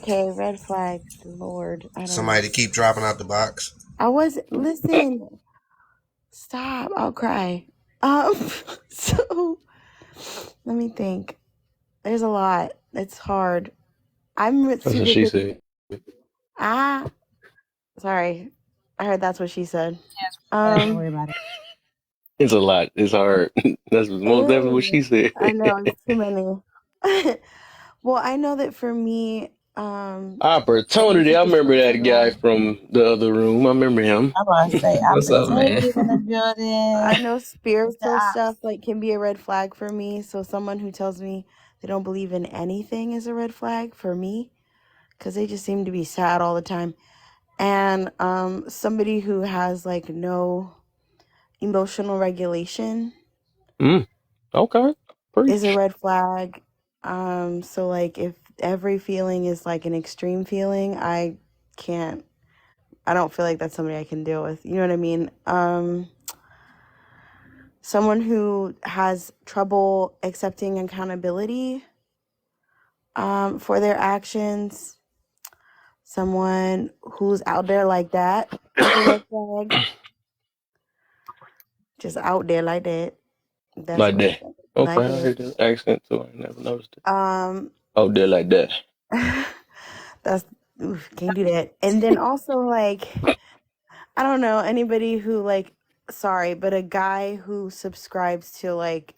Okay, red flags. Lord, I don't know. somebody to keep dropping out the box. I was listen. Stop. I'll cry. So let me think. There's a lot. It's hard. That's what super she picky. said. Ah, sorry. I heard that's what she said. Don't worry about it. It's a lot. It's hard. That's most definitely what she said. I know it's too many. Well, I know that for me, every Opportunity. I remember that guy situation. from the other room. I remember him. I'm about to say What's up, man? opportunity in the building. I know spiritual stuff like can be a red flag for me. So someone who tells me they don't believe in anything is a red flag for me because they just seem to be sad all the time. And somebody who has like no emotional regulation Okay. is a Preach. red flag. So like if every feeling is like an extreme feeling, can't I don't feel like that's somebody I can deal with. You know what I mean? Someone who has trouble accepting accountability for their actions, someone who's out there like that is a red flag. Just out there like that. That's a Like red that. flag. Okay, Like I hear the accent too. I never noticed it. that. Oh, there like that. That's oof, can't do that. And then also like I don't know anybody who like sorry, but a guy who subscribes to like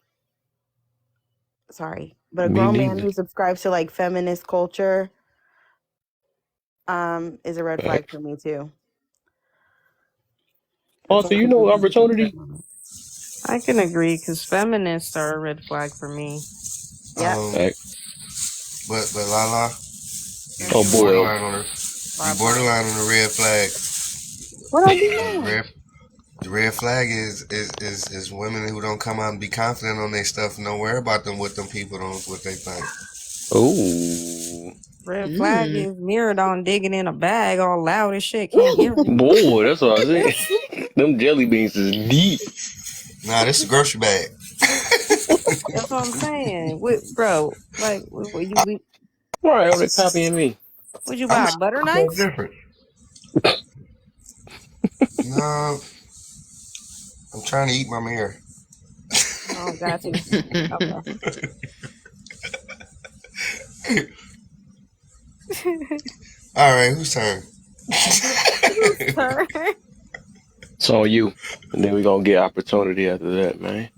sorry, but a Me grown man neither. who subscribes to like feminist culture is a red flag Facts. for me too. That's Also, all I you can know think of at the opportunity. moment. I can agree because feminists are a red flag for me. Yeah. Fact. But Lala, Oh you boy. borderline on her. You borderline on the red flag. What I do The now? red flag is women who don't come out and be confident on their stuff and don't worry about them what them people don't what they think. Oh Red flag is mirrored on digging in a bag all loud as shit. Can't hear me. boy, that's what I said. Them jelly beans is deep. Nah, this is a grocery bag. That's what I'm saying. Bro, like, Why are they copying me? would you I'm buy a butter knife? different. No, I'm trying to eat my mirror. Oh, got you. Okay. All right, whose turn? Whose turn? It's on you. And then we gonna get opportunity after that, man.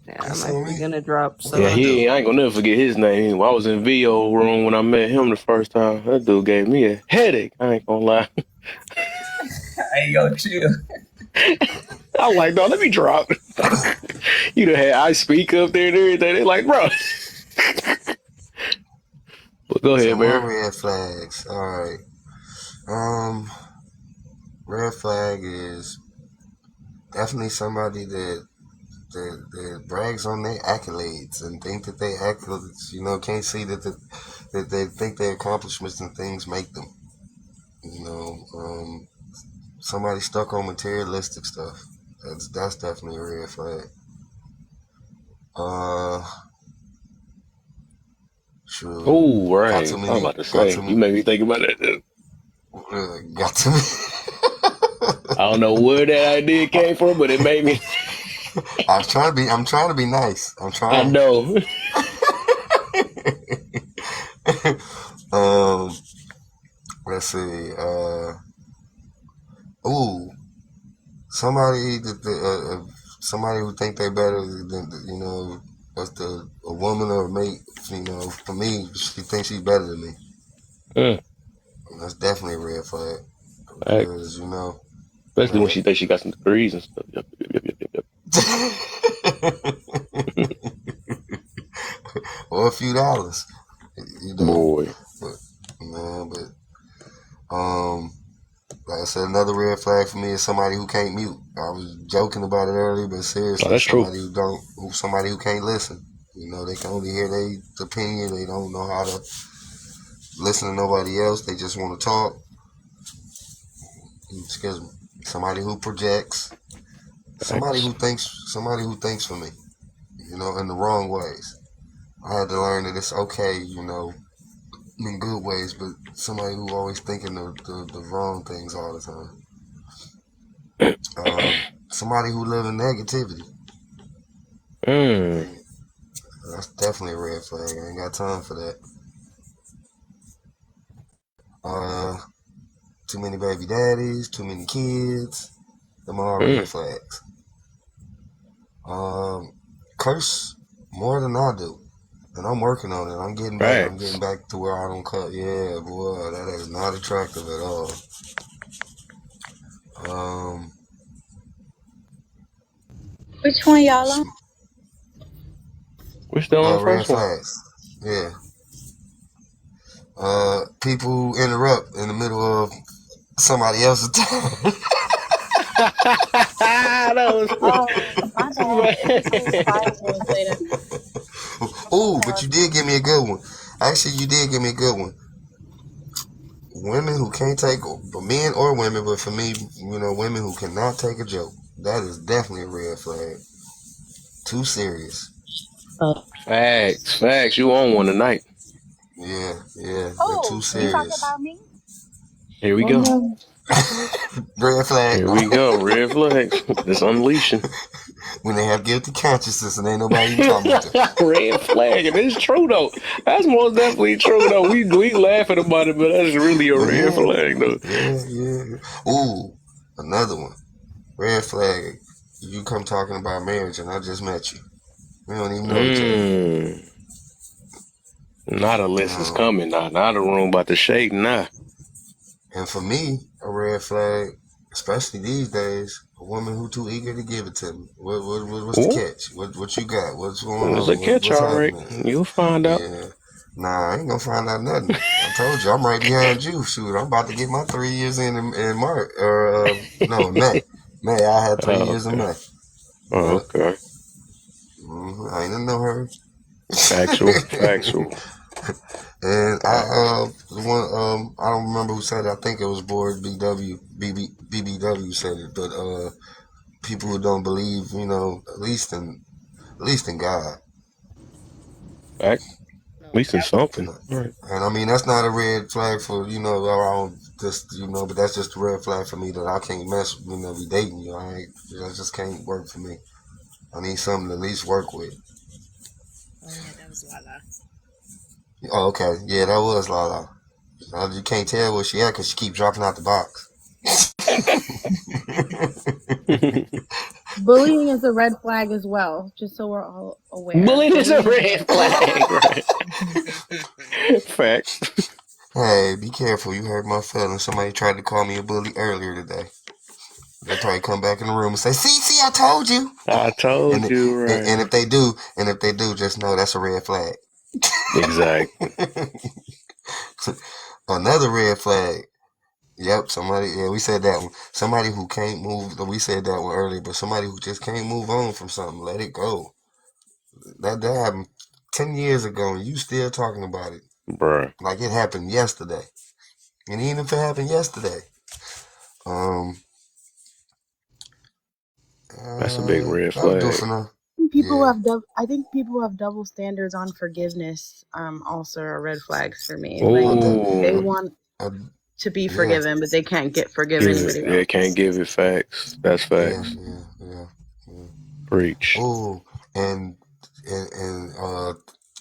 Yeah, I'm It's on actually me. gonna drop What do Yeah, I some. do? I ain't gonna never forget his name. I was in VO room when I met him the first time. That dude gave me a headache. I ain't gonna lie. Hey, yo, chill. I was like, no, let me drop. You done had I speak up there and everything. They like, bro. But go So ahead, more Bear. red flags. All right. Red flag is definitely somebody that brags on their accolades and think that they accolades, can't see that they think their accomplishments and things make them. Somebody stuck on materialistic stuff. That's definitely a red flag. Uh, sure. Oh, Got too right. I was many. about to Got say. too You many. made me think about that. Got too many. I don't know where that idea came from, but it made me. I'm trying to be nice. I'm I trying. know. um, let's see. Ooh, somebody somebody who think they better than what's a woman or a mate. For me, she thinks she's better than me. Mm, That's definitely a red flag facts. because Especially when she thinks she got some degrees and stuff. Yep. or a few dollars, you know. Boy. But man, but like I said, another red flag for me is somebody who can't mute. I was joking about it earlier, but Oh, seriously, that's true. somebody who can't listen. They can only hear their opinion. They don't know how to listen to nobody else. They just want to talk. Excuse me. Somebody who projects. Facts. Somebody who thinks for me. In the wrong ways. I had to learn that it's okay. In good ways, but somebody who always thinking the wrong things all the time. Somebody who live in negativity. Mm. That's definitely a red flag. I ain't got time for that. Uh, Too many baby daddies, too many kids. Them are all red Mm. flags. Curse more than I do, and I'm working on it. I'm getting better. I'm getting Facts. back to where I don't cut. Yeah, boy, that is not attractive at all. Um, Which one y'all on? We're still on the Red first one. flags. Yeah. People interrupt in the middle of somebody else's time. That was My bad. It was just 5 minutes later. Ooh, but you did give me a good one. Actually, you did give me a good one. Women who can't take, but men or women, but for me, women who cannot take a joke. That is definitely a red flag. Too serious. Facts. You on one tonight. Yeah, they're too Oh, you talking serious. about me? Here we Oh go. no. Red flag. Here we go. Red flags. It's unleashing. When they have guilty consciousness and ain't nobody even talking about them. Red flag. And it's true though. That's most definitely true though. We laughing about it, but that's really a red Yeah, flag though. yeah. Ooh, another one. Red flag. You come talking about marriage and I just met you. We don't even know each other. Mm. Not a list is No. coming now. Not a room about to shake now. And for me, a red flag, especially these days, a woman who too eager to give it to me. What's the Ooh, catch? What you got? What's going there's a on? catch, What's all right. happening? You'll find out. Yeah. Nah, I ain't gonna find out nothing. I told you, I'm right behind you. Shoot, I'm about to get my 3 years in March. No, in May. May, I had 3 years in Okay. May. Yeah. Okay. I ain't in no hurry. Factual. And I don't remember who said it. I think it was Board BBW said it, but people who don't believe, at least in God. Fact. least it's something. Right. And I mean, that's not a red flag for, around just, but that's just a red flag for me that I can't mess, be dating you. That just can't work for me. I need something to at least work with. Oh yeah, that was Lala. Oh, okay. Yeah, that was Lala. You can't tell where she at because she keep dropping out the box. Bullying is a red flag as well, just so we're all aware. Bullying is a Bullying red flag, right? Facts. Hey, be careful. You hurt my feelings. Somebody tried to call me a bully earlier today. They probably come back in the room and say, "See, I told you." I And told you, right? and if they do, just know that's a red flag. Exactly. Another red flag. Yep, somebody. Yeah, we said that one. Somebody who can't move. We said that one earlier, but somebody who just can't move on from something. Let it go. That happened 10 years ago, and you still talking about it, Bruh. like it happened yesterday. And even if it happened yesterday, That's a big red that'll do flag. for now. People Yeah. have I think people have double standards on forgiveness. Also, are red flags for me. Like they Oh, want to be Yeah. forgiven, but they can't forgive give it. anybody Yeah, else. can't give it facts. That's facts. Yeah. Preach. Oh, and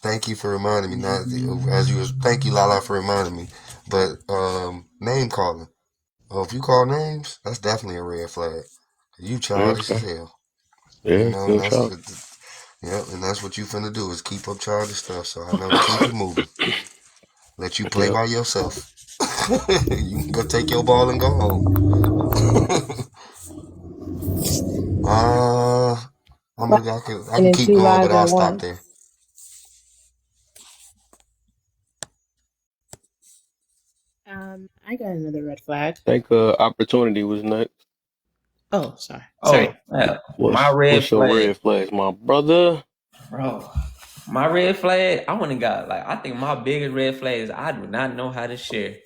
thank you for reminding me. Not as you was. Thank you, Lala, for reminding me. But name calling. Oh, if you call names, that's definitely a red flag. You childish as Okay. hell. Yeah, And no that's child. and that's what you finna do is keep up childish stuff. So I know to keep it moving. Let you play Yep. by yourself. You can go take your ball and go home. Maybe I can And keep two going, lives but I'll at stop once. there. I got another red flag. I think opportunity was next. Oh, sorry. Oh, my red What's your flag, red flags, my brother? bro. My red flag, I wouldn't got like I think my biggest red flag is I do not know how to share.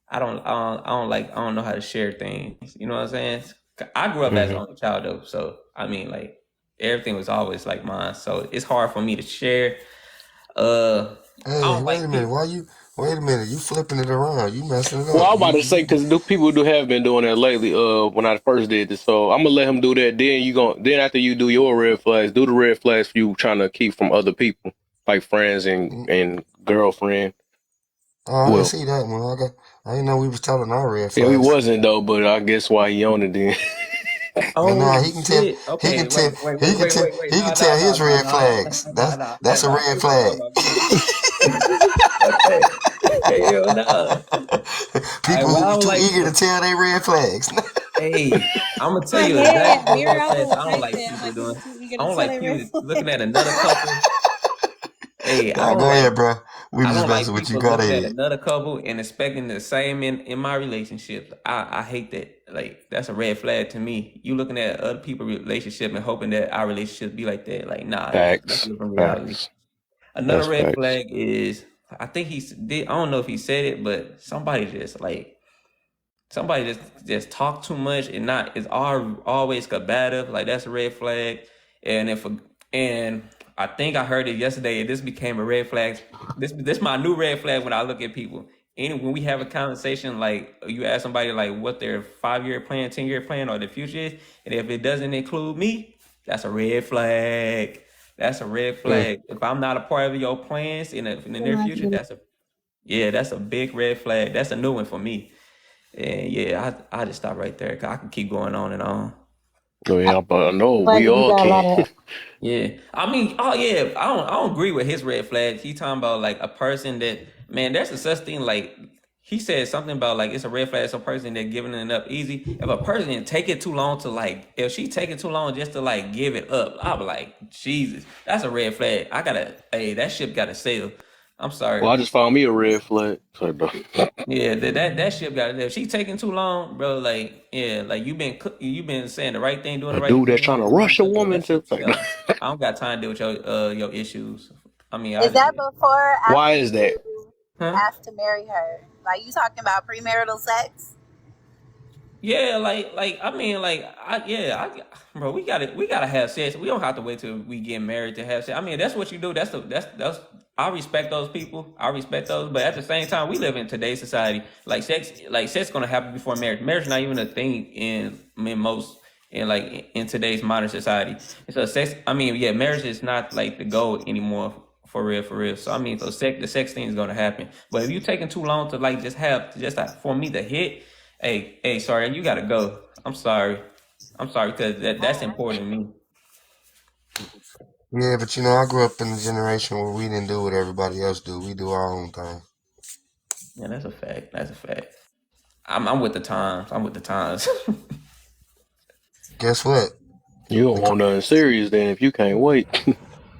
I don't know how to share things. You know what I'm saying? I grew up as an Mm-hmm. only child though, so I mean like everything was always like mine. So it's hard for me to share. I Hey, don't wait like a minute. people. Wait a minute. You flipping it around. You messing it Well, up. I'm about to say because people have been doing that lately. When I first did this, so I'm gonna let him do that. Then after you do your red flags, do the red flags for you trying to keep from other people, like friends and girlfriend. Oh, I didn't Well, see that one. I didn't know we was telling our red yeah, he flags. wasn't though, but I guess why he on it then. Well, nah, Oh he can tell. shit. He can Okay, tell. He No, can no, tell no, his no, red no, flags. no, no. That's a I red think you're flag. talking about me. Okay. Hell no. People Well, I who don't too like eager to people. tell their red flags. Hey, I'm gonna tell My you head, exactly what mirror. red I was flags gonna I don't type like it. I'm people like, people doing. too eager I to don't tell like their red people looking at flags. another couple. Hey, Nah, go ahead, bro. We I just don't like messing with you. people Go looking at ahead. another couple and expecting the same in my relationship. I hate that. Like that's a red flag to me. You looking at other people's relationship and hoping that our relationship be like that. Like nah, let's Facts, live in reality. facts. Another That's red facts. flag is I think did. I don't know if he said it, but somebody just talk too much and not is always combative. Like that's a red flag. And and I think I heard it yesterday. This became a red flag. This my new red flag when I look at people. And when we have a conversation, like you ask somebody like what their 5-year plan, 10-year plan, or the future is, and if it doesn't include me, that's a red flag. That's a red flag. If I'm not a part of your plans in the near future, that's a big red flag. That's a new one for me. And yeah, I just stop right there. 'Cause I can keep going on and on. Oh yeah, but no, Like we you all got a can. lot of Yeah, I mean, oh yeah, I don't agree with his red flags. He talking about like a person that man, there's a such thing like he said something about like it's a red flag. Some person that giving it up easy. If a person take it too long to like, if she take it too long just to like give it up, I'll be like, Jesus, that's a red flag. Hey, that ship gotta sail. I'm sorry. Well, I just found me a red flag. Sorry, bro. Yeah, that ship got it. If she taking too long, bro, like yeah, like you been saying the right thing, doing the A right dude that's thing, trying to all this other rush a stuff. Yeah, woman that to ship. like. Yeah, I don't got time to deal with your issues. I mean, I Is just that before or Why after is that? you huh? asked to marry her? Like you talking about premarital sex? Yeah, like I mean, like bro, we gotta have sex. We don't have to wait till we get married to have sex. I mean, that's what you do. That's I respect those people. I respect those, but at the same time, we live in today's society. Sex gonna happen before marriage. Marriage not even a thing in most in today's modern society. And so sex, I mean, yeah, marriage is not like the goal anymore for real, for real. So I mean, so the sex thing is gonna happen. But if you taking too long to like for me to hit, hey, sorry, you gotta go. I'm sorry, because that's important to me. Yeah, but you know, I grew up in a generation where we didn't do what everybody else do. We do our own thing. Yeah, that's a fact. That's a fact. I'm with the times. I'm with the times. Guess what? You don't want nothing serious then if you can't wait.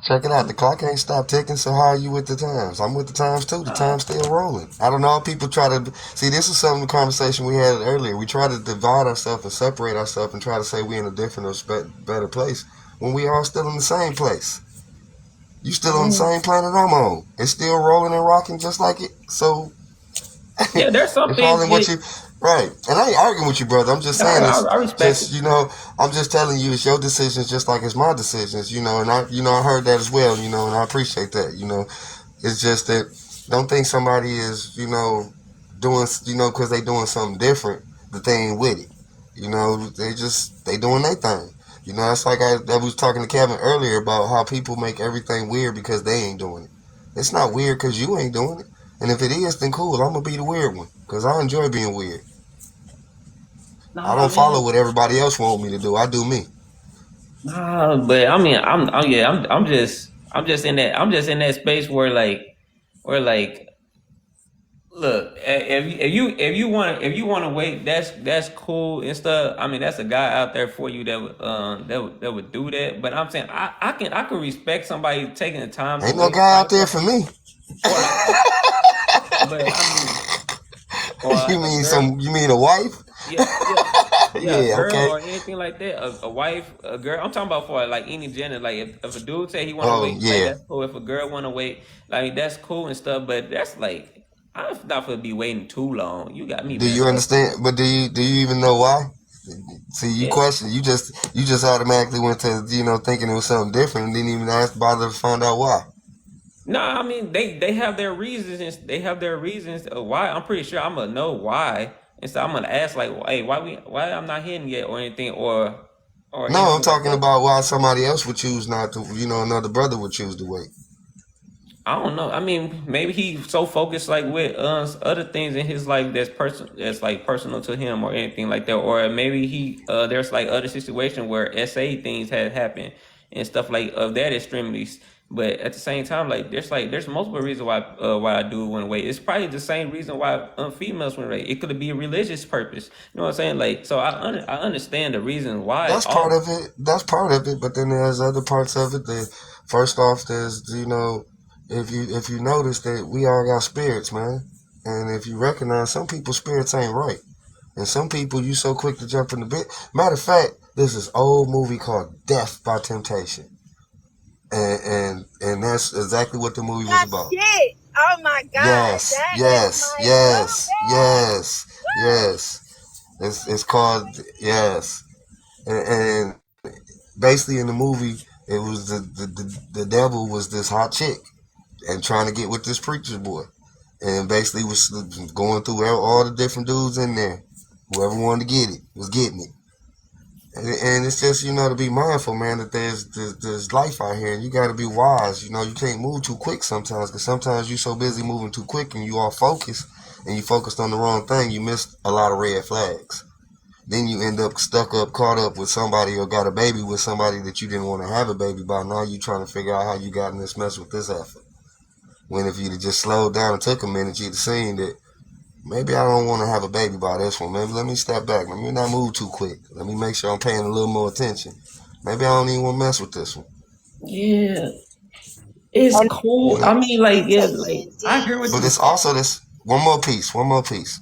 Check it out. The clock ain't stopped ticking, so how are you with the times? I'm with the times too. The time's still rolling. I don't know how people try to see. This is some of the conversation we had earlier. We try to divide ourselves and separate ourselves and try to say we're in a different or better place when we all still in the same place. You still on the same planet I'm on. It's still rolling and rocking just like it. So Yeah, there's some it's all things. in what you right. And I ain't arguing with you, brother. I'm just saying I it's respect just it. I'm just telling you it's your decisions just like it's my decisions, and I heard that as well, and I appreciate that, It's just that don't think somebody is, doing, because they doing something different, that they ain't with it. They doing their thing. That's like I was talking to Kevin earlier about how people make everything weird because they ain't doing it. It's not weird because you ain't doing it. And if it is, then cool. I'm going to be the weird one because I enjoy being weird. I Nah, don't follow man. what everybody else want me to do. I do me. Nah, but I mean, I'm just in that space where like, look, if you want to wait, that's cool and stuff. I mean, that's a guy out there for you that would do that. But I'm saying I can respect somebody taking the time to Ain't no wait. guy out there for me. Or like, but I mean, or you like a mean girl. you mean a wife? Yeah, a Yeah, girl okay. or anything like that, a wife, a girl. I'm talking about for like any gender. Like if a dude say he want to Oh, wait, like yeah. that's cool. If a girl want to wait, like that's cool and stuff. But that's like I'm not gonna be waiting too long. You got me Do you messed up. understand? But do you even know why? See, you Yeah. question. You just automatically went to thinking it was something different and didn't even bother to find out why. No, I mean they have their reasons and they have their reasons of why. I'm pretty sure I'm gonna know why, and so I'm gonna ask like, hey, why I'm not hitting yet or anything or No, I'm anything like talking that. about why somebody else would choose not to. Another brother would choose to wait. I don't know. I mean, maybe he's so focused like with other things in his life that's like personal to him or anything like that. Or maybe there's like other situation where SA things had happened and stuff like of that extremities. But at the same time, there's multiple reasons why I do want to wait. It's probably the same reason why females want to wait. It could be a religious purpose. You know what I'm saying? Like, so I understand the reason why. That's part of it. That's part of it. But then there's other parts of it. That first off, there's if you notice that we all got spirits, man, and if you recognize some people's spirits ain't right, and some people you so quick to jump in the bit. Matter of fact, there's this old movie called Death by Temptation, and that's exactly what the movie was about. Shit. Oh my god. Yes, That is yes, my yes, movie. yes, yes. It's called yes, and basically in the movie it was the devil was this hot chick and trying to get with this preacher's boy, and basically was going through all the different dudes in there. Whoever wanted to get it was getting it. And it's just to be mindful, man, that there's life out here, and you got to be wise. You can't move too quick sometimes, because sometimes you're so busy moving too quick, and you all focused, and you focused on the wrong thing. You missed a lot of red flags. Then you end up caught up with somebody, or got a baby with somebody that you didn't want to have a baby by. Now you trying to figure out how you got in this mess with this effort. When if you'd have just slowed down and took a minute, you'd have seen that maybe I don't want to have a baby by this one. Maybe let me step back. Let me not move too quick. Let me make sure I'm paying a little more attention. Maybe I don't even want to mess with this one. Yeah, it's cool. I mean, like, yeah, like I hear what But you're it's saying. also this one more piece,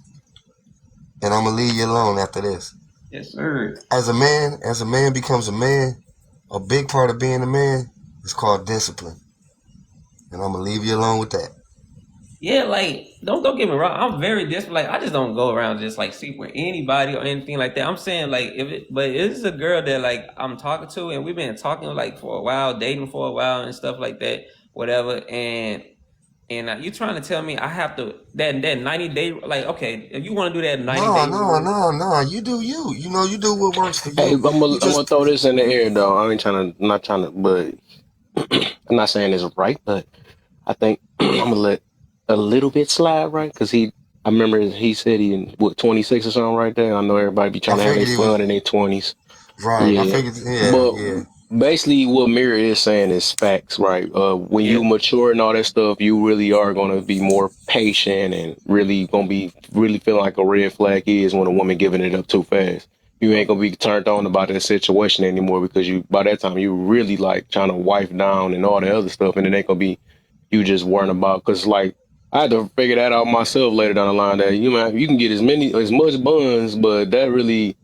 and I'm gonna leave you alone after this. Yes, sir. As a man becomes a man, a big part of being a man is called discipline, and I'm gonna leave you alone with that. Yeah, like don't get me wrong. I'm very disciplined. Like I just don't go around just like sleep with anybody or anything like that. I'm saying like but it's a girl that like I'm talking to and we've been talking like for a while, dating for a while and stuff like that, whatever. And And you trying to tell me I have to that 90-day, like, okay, if you want to do that 90 No, day no, rule. no, no. You do you. You know, you do what works for Hey, you. I'm gonna You I'm gonna just throw this in the air though. I ain't trying to, not trying to, but I'm not saying it's right, but I think I'm gonna let a little bit slide, right? Because I remember he said he in what 26 or something right there. I know everybody be I trying to have their figured he was fun in their 20s. right. I Yeah, figured yeah, but yeah. basically what Mirror is saying is facts, right? When Yeah. you mature and all that stuff, you really are gonna be more patient and really gonna be really feeling like a red flag is when a woman giving it up too fast. You ain't gonna be turned on about that situation anymore because you by that time you really like trying to wife down and all the other stuff, and it ain't gonna be you just worrying about because like I had to figure that out myself later down the line that you can get as much buns, but that really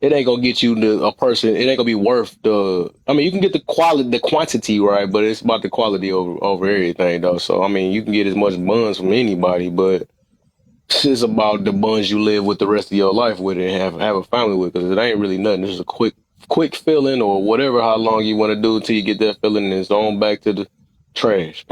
it ain't gonna get you to a person. It ain't gonna be worth the. I mean, you can get the quality, the quantity, right? But it's about the quality over everything, though. So I mean, you can get as much buns from anybody, but it's about the buns you live with the rest of your life with and have a family with. Because it ain't really nothing. It's just a quick feeling or whatever. How long you want to do until you get that feeling, and it's on back to the trash.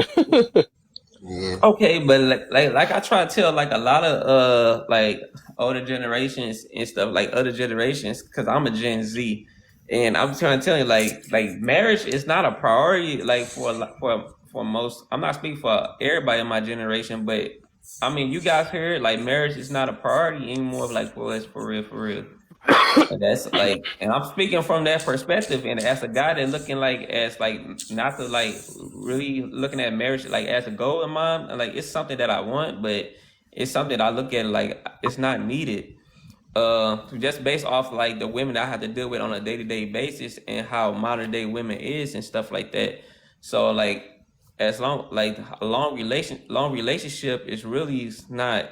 Yeah. Okay, but like I try to tell like a lot of like older generations and stuff, like other generations, because I'm a Gen Z, and I'm trying to tell you like marriage is not a priority like for most. I'm not speaking for everybody in my generation, but I mean you guys heard like marriage is not a priority anymore. Like for us, for real, for real. And that's like, and I'm speaking from that perspective, and as a guy that looking like as like not to like really looking at marriage like as a goal in mind, and like it's something that I want, but it's something I look at like it's not needed. Just based off like the women that I have to deal with on a day-to-day basis and how modern day women is and stuff like that. So like as long like a long relationship is really not,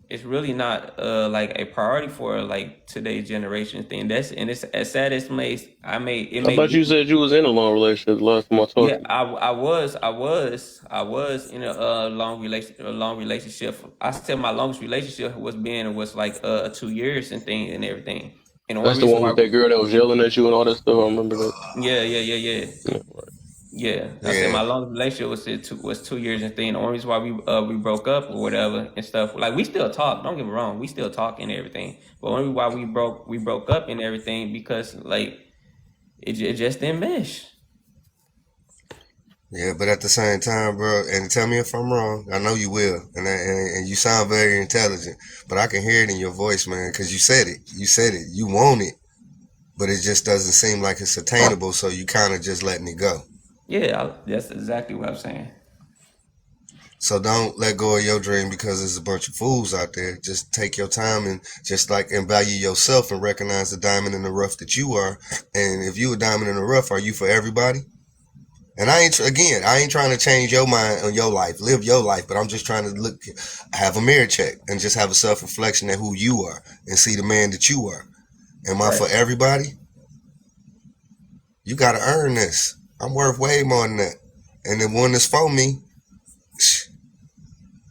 it's really not like a priority for like today's generation thing. That's, and it's as sad as it I may thought you be. said you was in a long relationship the last time I Yeah, talked to you. I was in a long relationship. I said my longest relationship was like 2 years and thing and everything. And the only That's the reason one why, with that girl that was yelling at you and all that stuff. I remember that. yeah. Yeah. Yeah, I said Yeah. my longest relationship was 2 years and thing. The only reason why we broke up or whatever and stuff, like we still talk. Don't get me wrong, we still talk and everything. But only why we broke up and everything because like it just didn't mesh. Yeah, but at the same time, bro, and tell me if I'm wrong. I know you will, and you sound very intelligent. But I can hear it in your voice, man, because you said it. You said it. You want it, but it just doesn't seem like it's attainable. So you kind of just letting it go. Yeah, that's exactly what I'm saying. So don't let go of your dream because there's a bunch of fools out there. Just take your time and just like and value yourself and recognize the diamond in the rough that you are. And if you a diamond in the rough, are you for everybody? And I ain't trying to change your mind on your life, live your life, but I'm just trying to have a mirror check and just have a self reflection at who you are and see the man that you are. Am I Right. for everybody? You got to earn this. I'm worth way more than that. And the one that's for me,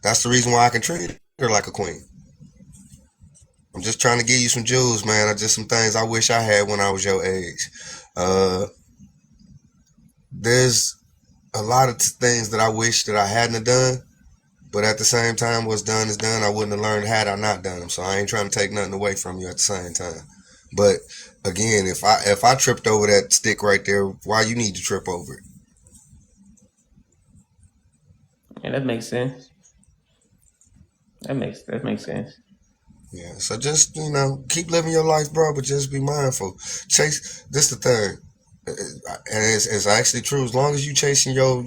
that's the reason why I can treat her like a queen. I'm just trying to give you some jewels, man. Just some things I wish I had when I was your age. Uh, there's a lot of things that I wish that I hadn't done. But at the same time, what's done is done. I wouldn't have learned had I not done them. So I ain't trying to take nothing away from you at the same time. But again, if I tripped over that stick right there, why you need to trip over it? And that makes sense. That makes sense. Yeah. So just keep living your life, bro. But just be mindful. Chase. This the thing, and it's actually true. As long as you chasing your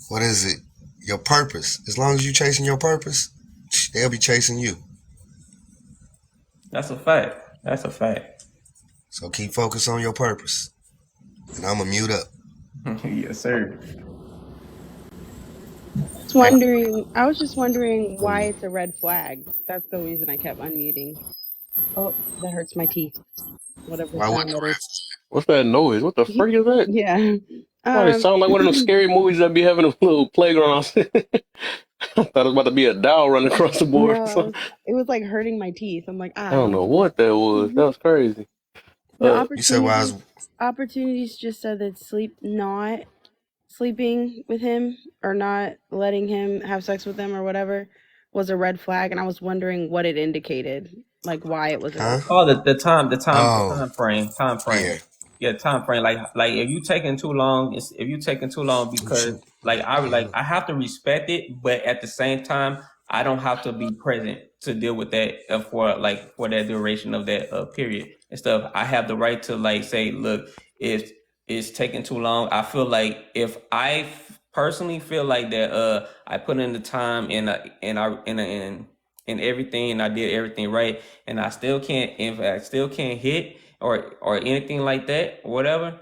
what is it? Your purpose. As long as you chasing your purpose, they'll be chasing you. That's a fact. That's a fact. So keep focused on your purpose. And I'm gonna mute up. Yes, sir. I was just wondering why it's a red flag. That's the reason I kept unmuting. Oh, that hurts my teeth. Whatever Why wouldn't sound that is. What's that noise? What the freak is that? Yeah. Why it sound like one of them scary movies that be having a little playground? I thought it was about to be a doll running across the board or No, something. it was like hurting my teeth. I'm like, I don't ow. know what that was. That was crazy. The you say why? opportunities just said that sleep not sleeping with him or not letting him have sex with them or whatever was a red flag, and I was wondering what it indicated, like why it was a red flag. Oh, the Oh, time frame. yeah. Yeah, time frame. Like if you taking too long, if you taking too long because I have to respect it, but at the same time, I don't have to be present to deal with that for that duration of that period and stuff. I have the right to like say, look, if it's taking too long, I feel like if personally feel like that, I put in the time and everything, and I did everything right, and I still can't, if I still can't hit or anything like that, or whatever,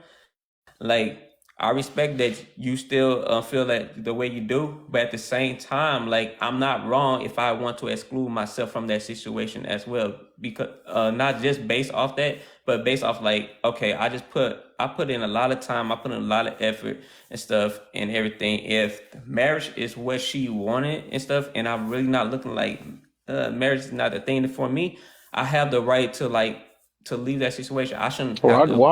like I respect that you still feel that the way you do, but at the same time, like I'm not wrong if I want to exclude myself from that situation as well, because not just based off that, but based off like, okay, I put in a lot of time, I put in a lot of effort and stuff and everything. If marriage is what she wanted and stuff, and I'm really not looking like marriage is not the thing for me, I have the right to like to leave that situation. I shouldn't have to.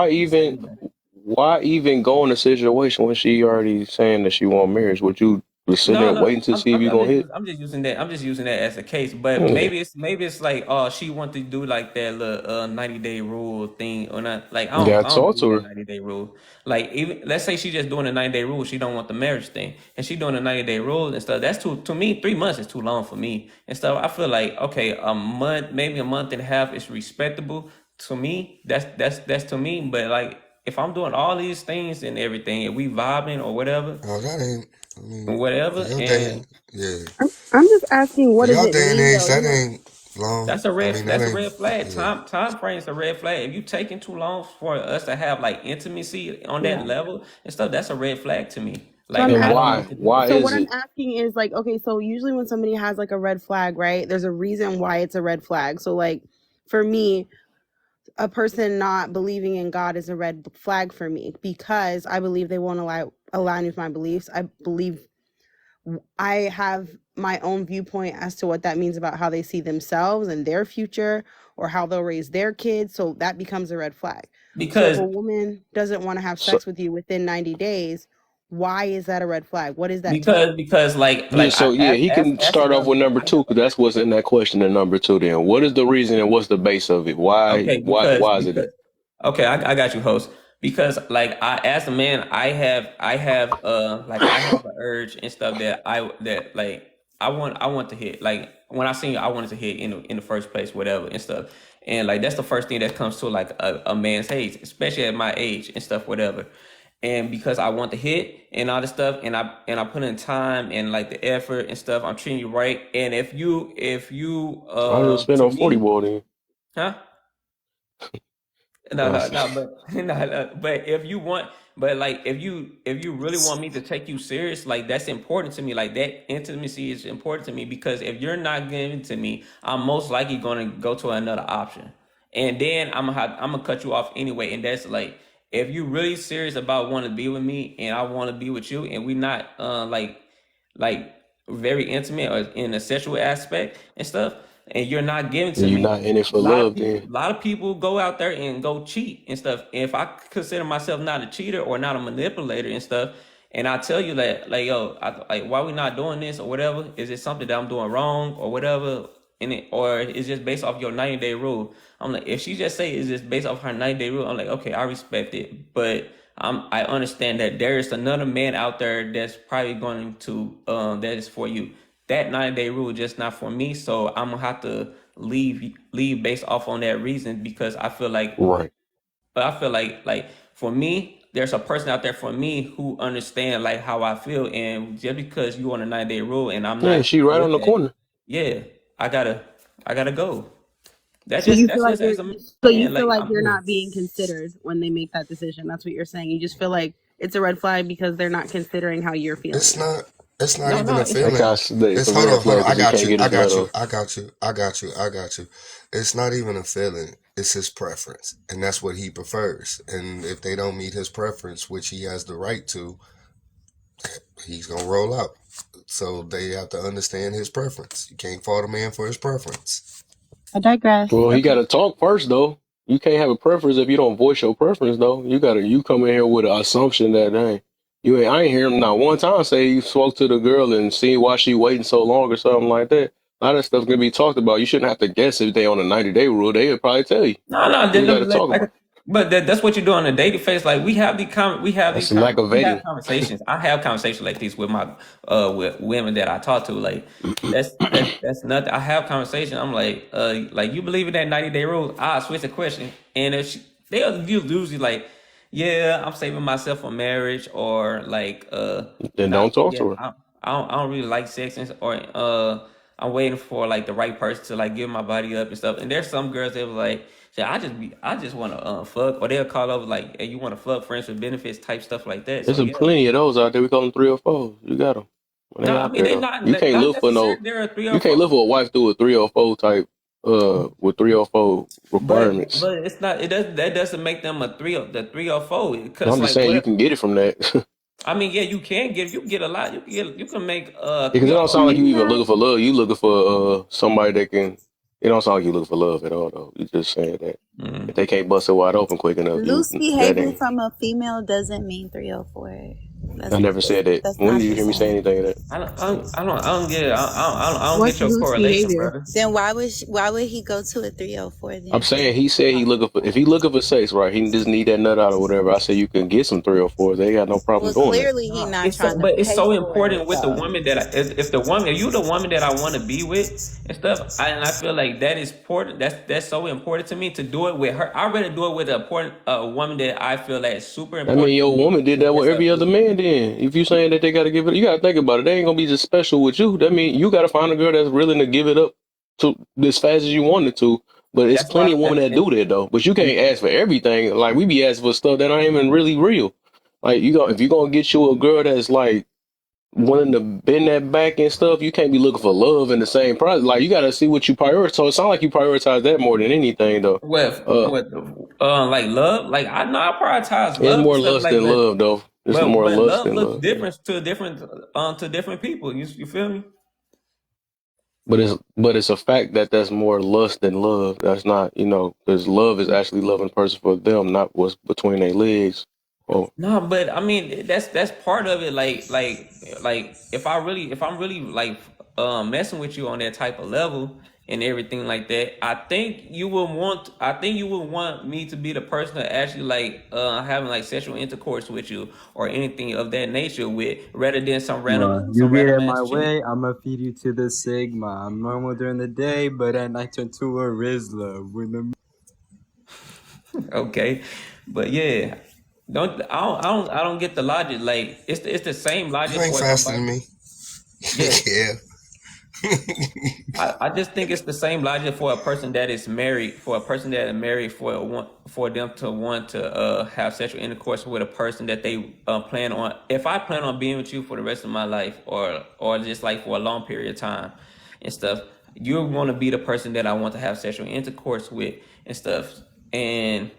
Why even go in a situation when she already saying that she want marriage? Would you just sit there No, and no, waiting to see if you gonna hit? I'm just using that. I'm just using that as a case. But Yeah, maybe it's like, oh, she want to do like that little 90-day rule thing or not. Like you gotta I don't talk believe to that her. 90-day rule. Like even let's say she just doing a 90-day rule. She don't want the marriage thing, and she doing a 90-day rule and stuff. That's too, to me. 3 months is too long for me and stuff. I feel like, okay, a month, maybe a month and a half is respectable to me. That's to me. But like if I'm doing all these things and everything, and we vibing or whatever, Oh, that ain't. I mean, for whatever, your day, and yeah. I'm just asking, For what does your it day and mean age, though? that ain't long. I mean, that that's a ain't. red flag. Yeah. Time frame's a red flag. If you taking too long for us to have like intimacy on Yeah. that level and stuff, that's a red flag to me. So Like I'm And I don't know asking. what why? to do. Why So is what I'm it? asking is like, okay, so usually when somebody has like a red flag, right? There's a reason why it's a red flag. So like, for me, a person not believing in God is a red flag for me because I believe they won't align with my beliefs. I believe I have my own viewpoint as to what that means about how they see themselves and their future or how they'll raise their kids. So that becomes a red flag. So if Because a woman doesn't want to have So, sex with you within 90 days, why is that a red flag? What is that to you? because yeah, I so yeah, he can ask start off enough. with number two because that's what's in that question in number two. Then, what is the reason and what's the base of it? Okay, Why is it that? okay, I got you, host. Because like I as a man, I have an urge and stuff that like I want to hit. Like when I seen you, I wanted to hit in the first place, whatever and stuff. And like that's the first thing that comes to like a man's age, especially at my age and stuff, whatever. And because I want to hit and all this stuff, and I put in time and like the effort and stuff, I'm treating you right. And if you I didn't spend to on 40 me, ball then. huh? No, Uh, no, no, but no, but if you want, but like if you really want me to take you serious, like that's important to me. Like that intimacy is important to me because if you're not giving to me, I'm most likely going to go to another option, and then I'm gonna cut you off anyway. And that's like if you really serious about wanting to be with me, and I want to be with you, and we not like very intimate or in a sexual aspect and stuff, and you're not giving to you're me. not in it for love then. A lot of people go out there and go cheat and stuff. If I consider myself not a cheater or not a manipulator and stuff, and I tell you that, like, yo, like, why we not doing this or whatever? Is it something that I'm doing wrong or whatever? Or is just based off your 90-day rule? I'm like, if she just say it's just based off her 90-day rule, I'm like, okay, I respect it, but I understand that there is another man out there that's probably going to that is for you. That 90-day rule is just not for me, so I'm gonna have to leave based off on that reason because Right. I feel like for me, there's a person out there for me who understand like how I feel, and just because you on a 90-day rule and I'm Yeah, not she right on with the that, corner. yeah, I gotta go. So you feel That's like just as a you man, feel like like I'm. you're not being considered when they make that decision. That's what you're saying. You just feel like it's a red flag because they're not considering how you're It's feeling. not. It's not No, even no, a it's That feeling. it's It's a hold red on, hold flag on. I because he got can't you. get I his nut got you. off. I got you. I got you. I got you. It's not even a feeling. It's his preference, and that's what he prefers. And if they don't meet his preference, which he has the right to, he's gonna roll out. So they have to understand his preference. You can't fault a man for his preference. I digress. Well, he got Okay. to talk first though. You can't have a preference if you don't voice your preference though. You come in here with an assumption that hey, I ain't hear him not one time say you spoke to the girl and seen why she waiting so long or something like that. A lot of stuff's gonna be talked about. You shouldn't have to guess if they on a 90-day rule. They'll probably tell you. No, You got to talk about. but that's what you do on a dating phase. Like we have That's a lack of vetting. conversations. I have conversations like these with my with women that I talk to. Like that's nothing. I have conversations. I'm like you believe in that 90-day rule? I switch the question, and if they'll usually like, yeah, I'm saving myself for marriage, or like Then not don't talk yeah, to her. I don't really like sex, or I'm waiting for like the right person to like give my body up and stuff. And there's some girls that was like, I just want to fuck, or they'll call over like, hey, you want to fuck, friends with benefits type stuff like that. There's So a yeah. plenty of those out there. We call them 304s. You got them. When No, they I out mean there they though. You can't not look for necessarily no. they're a three You or can't four. look for a wife through a 304 type. With 304 requirements. But it's not. That doesn't make them the 304. Because I'm just like saying you what? can get it from that. I mean, yeah, you can get a lot. You can make Because it don't 304. sound like you even looking for love. You looking for somebody that can. It don't sound like you looking for love at all, though. You just saying that if they can't bust it wide open quick enough, Loose that behavior ain't. from a female doesn't mean 304. I never said that. That's When not did you the hear me say same. anything of that? I don't get What's your loose correlation, behavior? brother. Then why would he go to a 304 I'm then? saying he said he looking for. If he looking for sex, right? He just need that nut out or whatever. I said you can get some 304s. They got no problem Well, doing that. clearly he not It's so, trying to but it's pay so for it important with the though. woman that if the woman, if you the woman that I want to be with and stuff, and I feel like that is important. That's so important to me to do it with her. I'd rather do it with a woman that I feel that is super I mean, important to your me. woman did that And with stuff. every other man. Then, if you saying that they got to give it, you got to think about it. They ain't gonna be just special with you. That mean you got to find a girl that's willing to give it up to as fast as you want it to. But it's That's why. plenty of women that do that though. But you can't ask for everything. Like we be asking for stuff that ain't even really real. Like if you gonna get you a girl that's like wanting to bend that back and stuff, you can't be looking for love in the same process. Like you got to see what you prioritize. So it sounds like you prioritize that more than anything though. With like love, like I know I prioritize It's love and more stuff lust like than that. love though. It's But more lust love than looks love. different to different people. You feel me? But it's a fact that that's more lust than love. That's not, because love is actually loving the person for them, not what's between their legs. Oh, No, but I mean that's part of it. Like if I'm really like messing with you on that type of level and everything like that, I think you would want me to be the person that actually like having like sexual intercourse with you or anything of that nature with rather than You some get random in my ass chick. way, I'ma feed you to the Sigma. I'm normal during the day, but at night turn to a Rizzler. When the Okay, but yeah, I don't get the logic. Like it's the same You logic ain't for faster somebody. than me. Yeah, Yeah. I just think it's the same logic for a person that is married, for a person that is married, for them to want to have sexual intercourse with a person that they plan on. If I plan on being with you for the rest of my life, or just like for a long period of time and stuff, you want to be the person that I want to have sexual intercourse with and stuff. And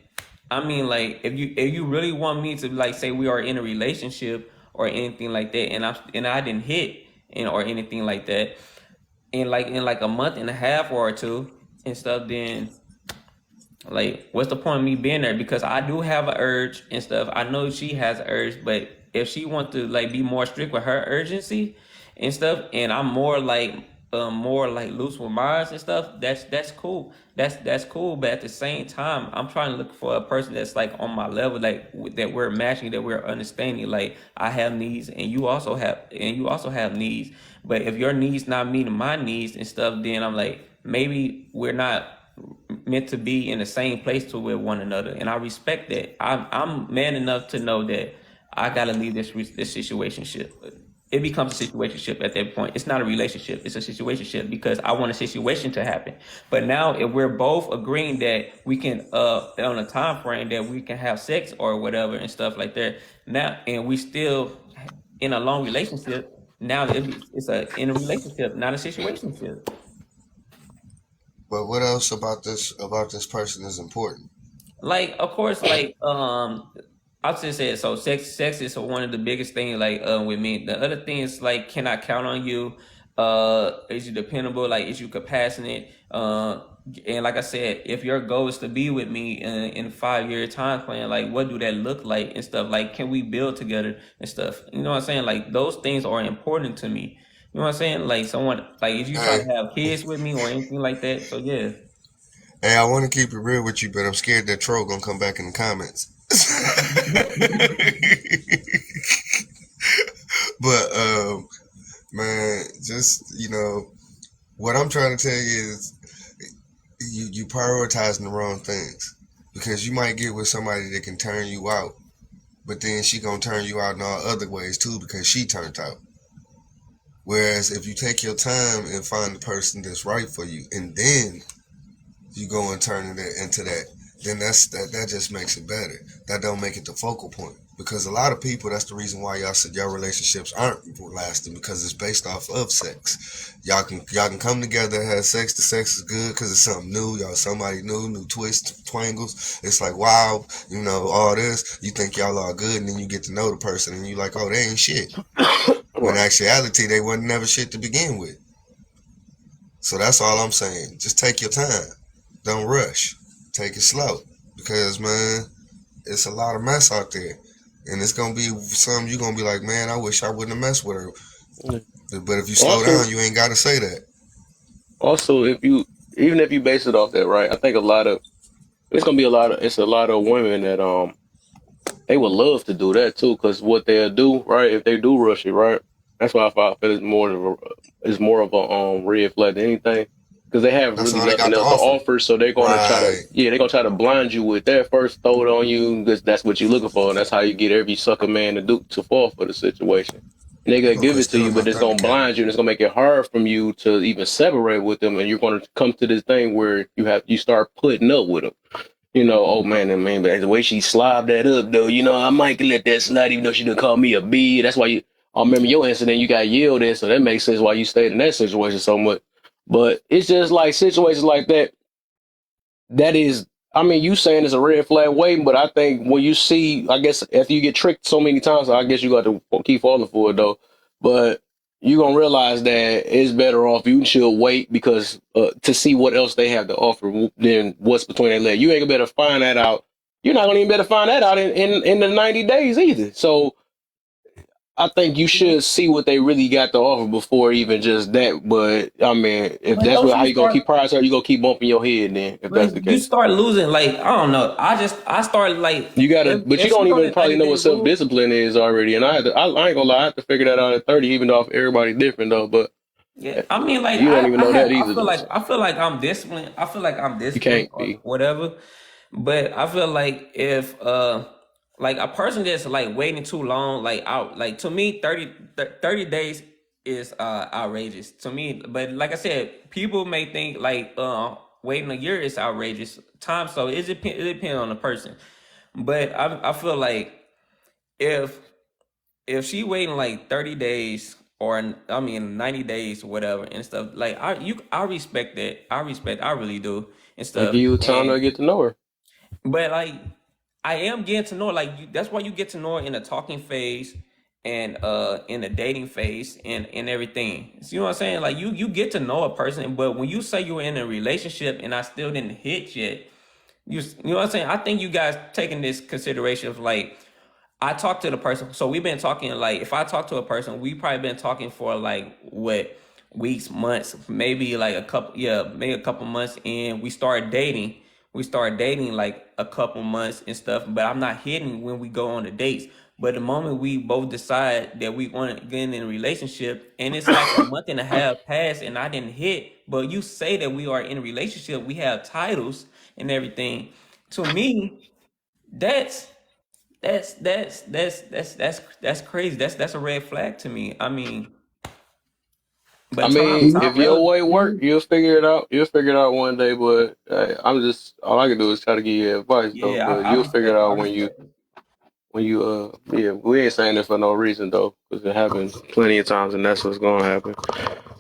I mean, like, if you really want me to like say we are in a relationship or anything like that, and I didn't hit or anything like that in like a month and a half or two and stuff, then like what's the point of me being there? Because I do have an urge and stuff. I know she has an urge, but if she wants to like be more strict with her urgency and stuff, and I'm more like loose with mine and stuff, that's cool. That's cool. But at the same time, I'm trying to look for a person that's like on my level, like that we're matching, that we're understanding. Like I have needs, and you also have needs. But if your needs not meeting my needs and stuff, then I'm like maybe we're not meant to be in the same place to with one another, and I respect that. I'm man enough to know that I gotta leave this situationship. It becomes a situationship at that point. It's not a relationship; it's a situationship because I want a situation to happen. But now, if we're both agreeing that we can, on a time frame that we can have sex or whatever and stuff like that, now, and we still in a long relationship. Now it's in a relationship, not a situationship. But what else about this person is important? Like of course like I'll just say it. So sex is one of the biggest things like with me. The other thing is like, can I count on you? Is you dependable? Like, is you compassionate? and like I said, if your goal is to be with me in a 5 year time plan, like what do that look like and stuff? Like, can we build together and stuff? You know what I'm saying? Like those things are important to me. You know what I'm saying? Like someone, like if you try Hey, to have kids with me or anything like that, so yeah. hey, I want to keep it real with you, but I'm scared that troll gonna come back in the comments. But man, just what I'm trying to tell you is you prioritizing the wrong things because you might get with somebody that can turn you out, but then she gonna turn you out in all other ways too because she turned out. Whereas if you take your time and find the person that's right for you, and then you go and turn it into that, then that just makes it better. That don't make it the focal point because a lot of people, that's the reason why y'all said your relationships aren't lasting because it's based off of sex. Y'all can come together, have sex. The sex is good because it's something new. Y'all somebody new twists, twangles. It's like wow, all this. You think y'all are good, and then you get to know the person, and you like, oh, they ain't shit. When in actuality, they wasn't never shit to begin with. So that's all I'm saying. Just take your time. Don't rush. Take it slow. Because, man, it's a lot of mess out there. And it's going to be something you're going to be like, man, I wish I wouldn't have messed with her. But if you slow Also, down, you ain't got to say that. also, even if you base it off that, right? I think it's a lot of women that they would love to do that too, because what they'll do, right? If they do rush it, right? That's why I feel it's more of a red flag than anything, because they have That's really all they nothing got to else to offer. offer. So they're gonna try to, Right. yeah, they're gonna try to blind you with that first, throw it on you, because that's what you're looking for, and that's how you get every sucker man to fall for the situation. And they're gonna give Okay, it to still you, in my but it's gonna Thundercat. blind you, and it's gonna make it hard from you to even separate with them, and you're gonna come to this thing where you start putting up with them. Oh man, but the way she slobbed that up though, I might let that slide even though she didn't call me a B. That's why I remember your incident, you got yelled at, so that makes sense why you stayed in that situation so much. But it's just like situations like that, that is, I mean, you saying it's a red flag waiting, but I think when you see, I guess after you get tricked so many times, I guess you got to keep falling for it though. But you gonna realize that it's better off you should wait because to see what else they have to offer than what's between their legs. You ain't gonna better find that out. You're not gonna even better find that out in the 90 days either. So I think you should see what they really got to offer before even just that. But I mean, if But that's don't how you you gonna start? keep prioritizing, you gonna keep bumping your head then, if that's the But you case. start losing. Like I don't know. I started like You gotta, but you if she don't go even to probably 90 know day what self rule. discipline is already. And I ain't gonna lie, I have to figure that out at 30, even though everybody's different though. But Yeah, I mean, like you don't even know that either though. So I feel like I'm disciplined. I feel like I'm you disciplined can't or be. whatever. But I feel like if like a person that's like waiting too long, like out, like to me, 30 days is outrageous to me. But like I said, people may think like waiting a year is outrageous time. So it depends on the person. But I feel like if she waiting like 30 days or I mean 90 days or whatever and stuff, like I respect that. I really do and I stuff. give you time to And get to know her. but like I am getting to know her, like that's why you get to know her in the talking phase and in the dating phase and everything. So, you know what I'm saying? Like you get to know a person, but when you say you're in a relationship and I still didn't hit yet, you know what I'm saying? I think you guys taking this consideration of like I talked to the person. So we've been talking like if I talk to a person, we probably been talking for like what weeks, months, maybe like a couple maybe a couple months and we started dating. We started dating like a couple months and stuff, but I'm not hitting when we go on the dates. But the moment we both decide that we want to get in a relationship and it's like a month and a half past and I didn't hit, but you say that we are in a relationship, we have titles and everything. To me, that's that's crazy. That's a red flag to me. I mean, I but mean, time if your way work, relative. you'll figure it out. You'll figure it out one day. But I'm just all I can do is try to give you advice though. Yeah, But I you'll figure it respect. I out respect. when you yeah. We ain't saying it for no reason though, because it happens plenty of times, and that's what's gonna happen.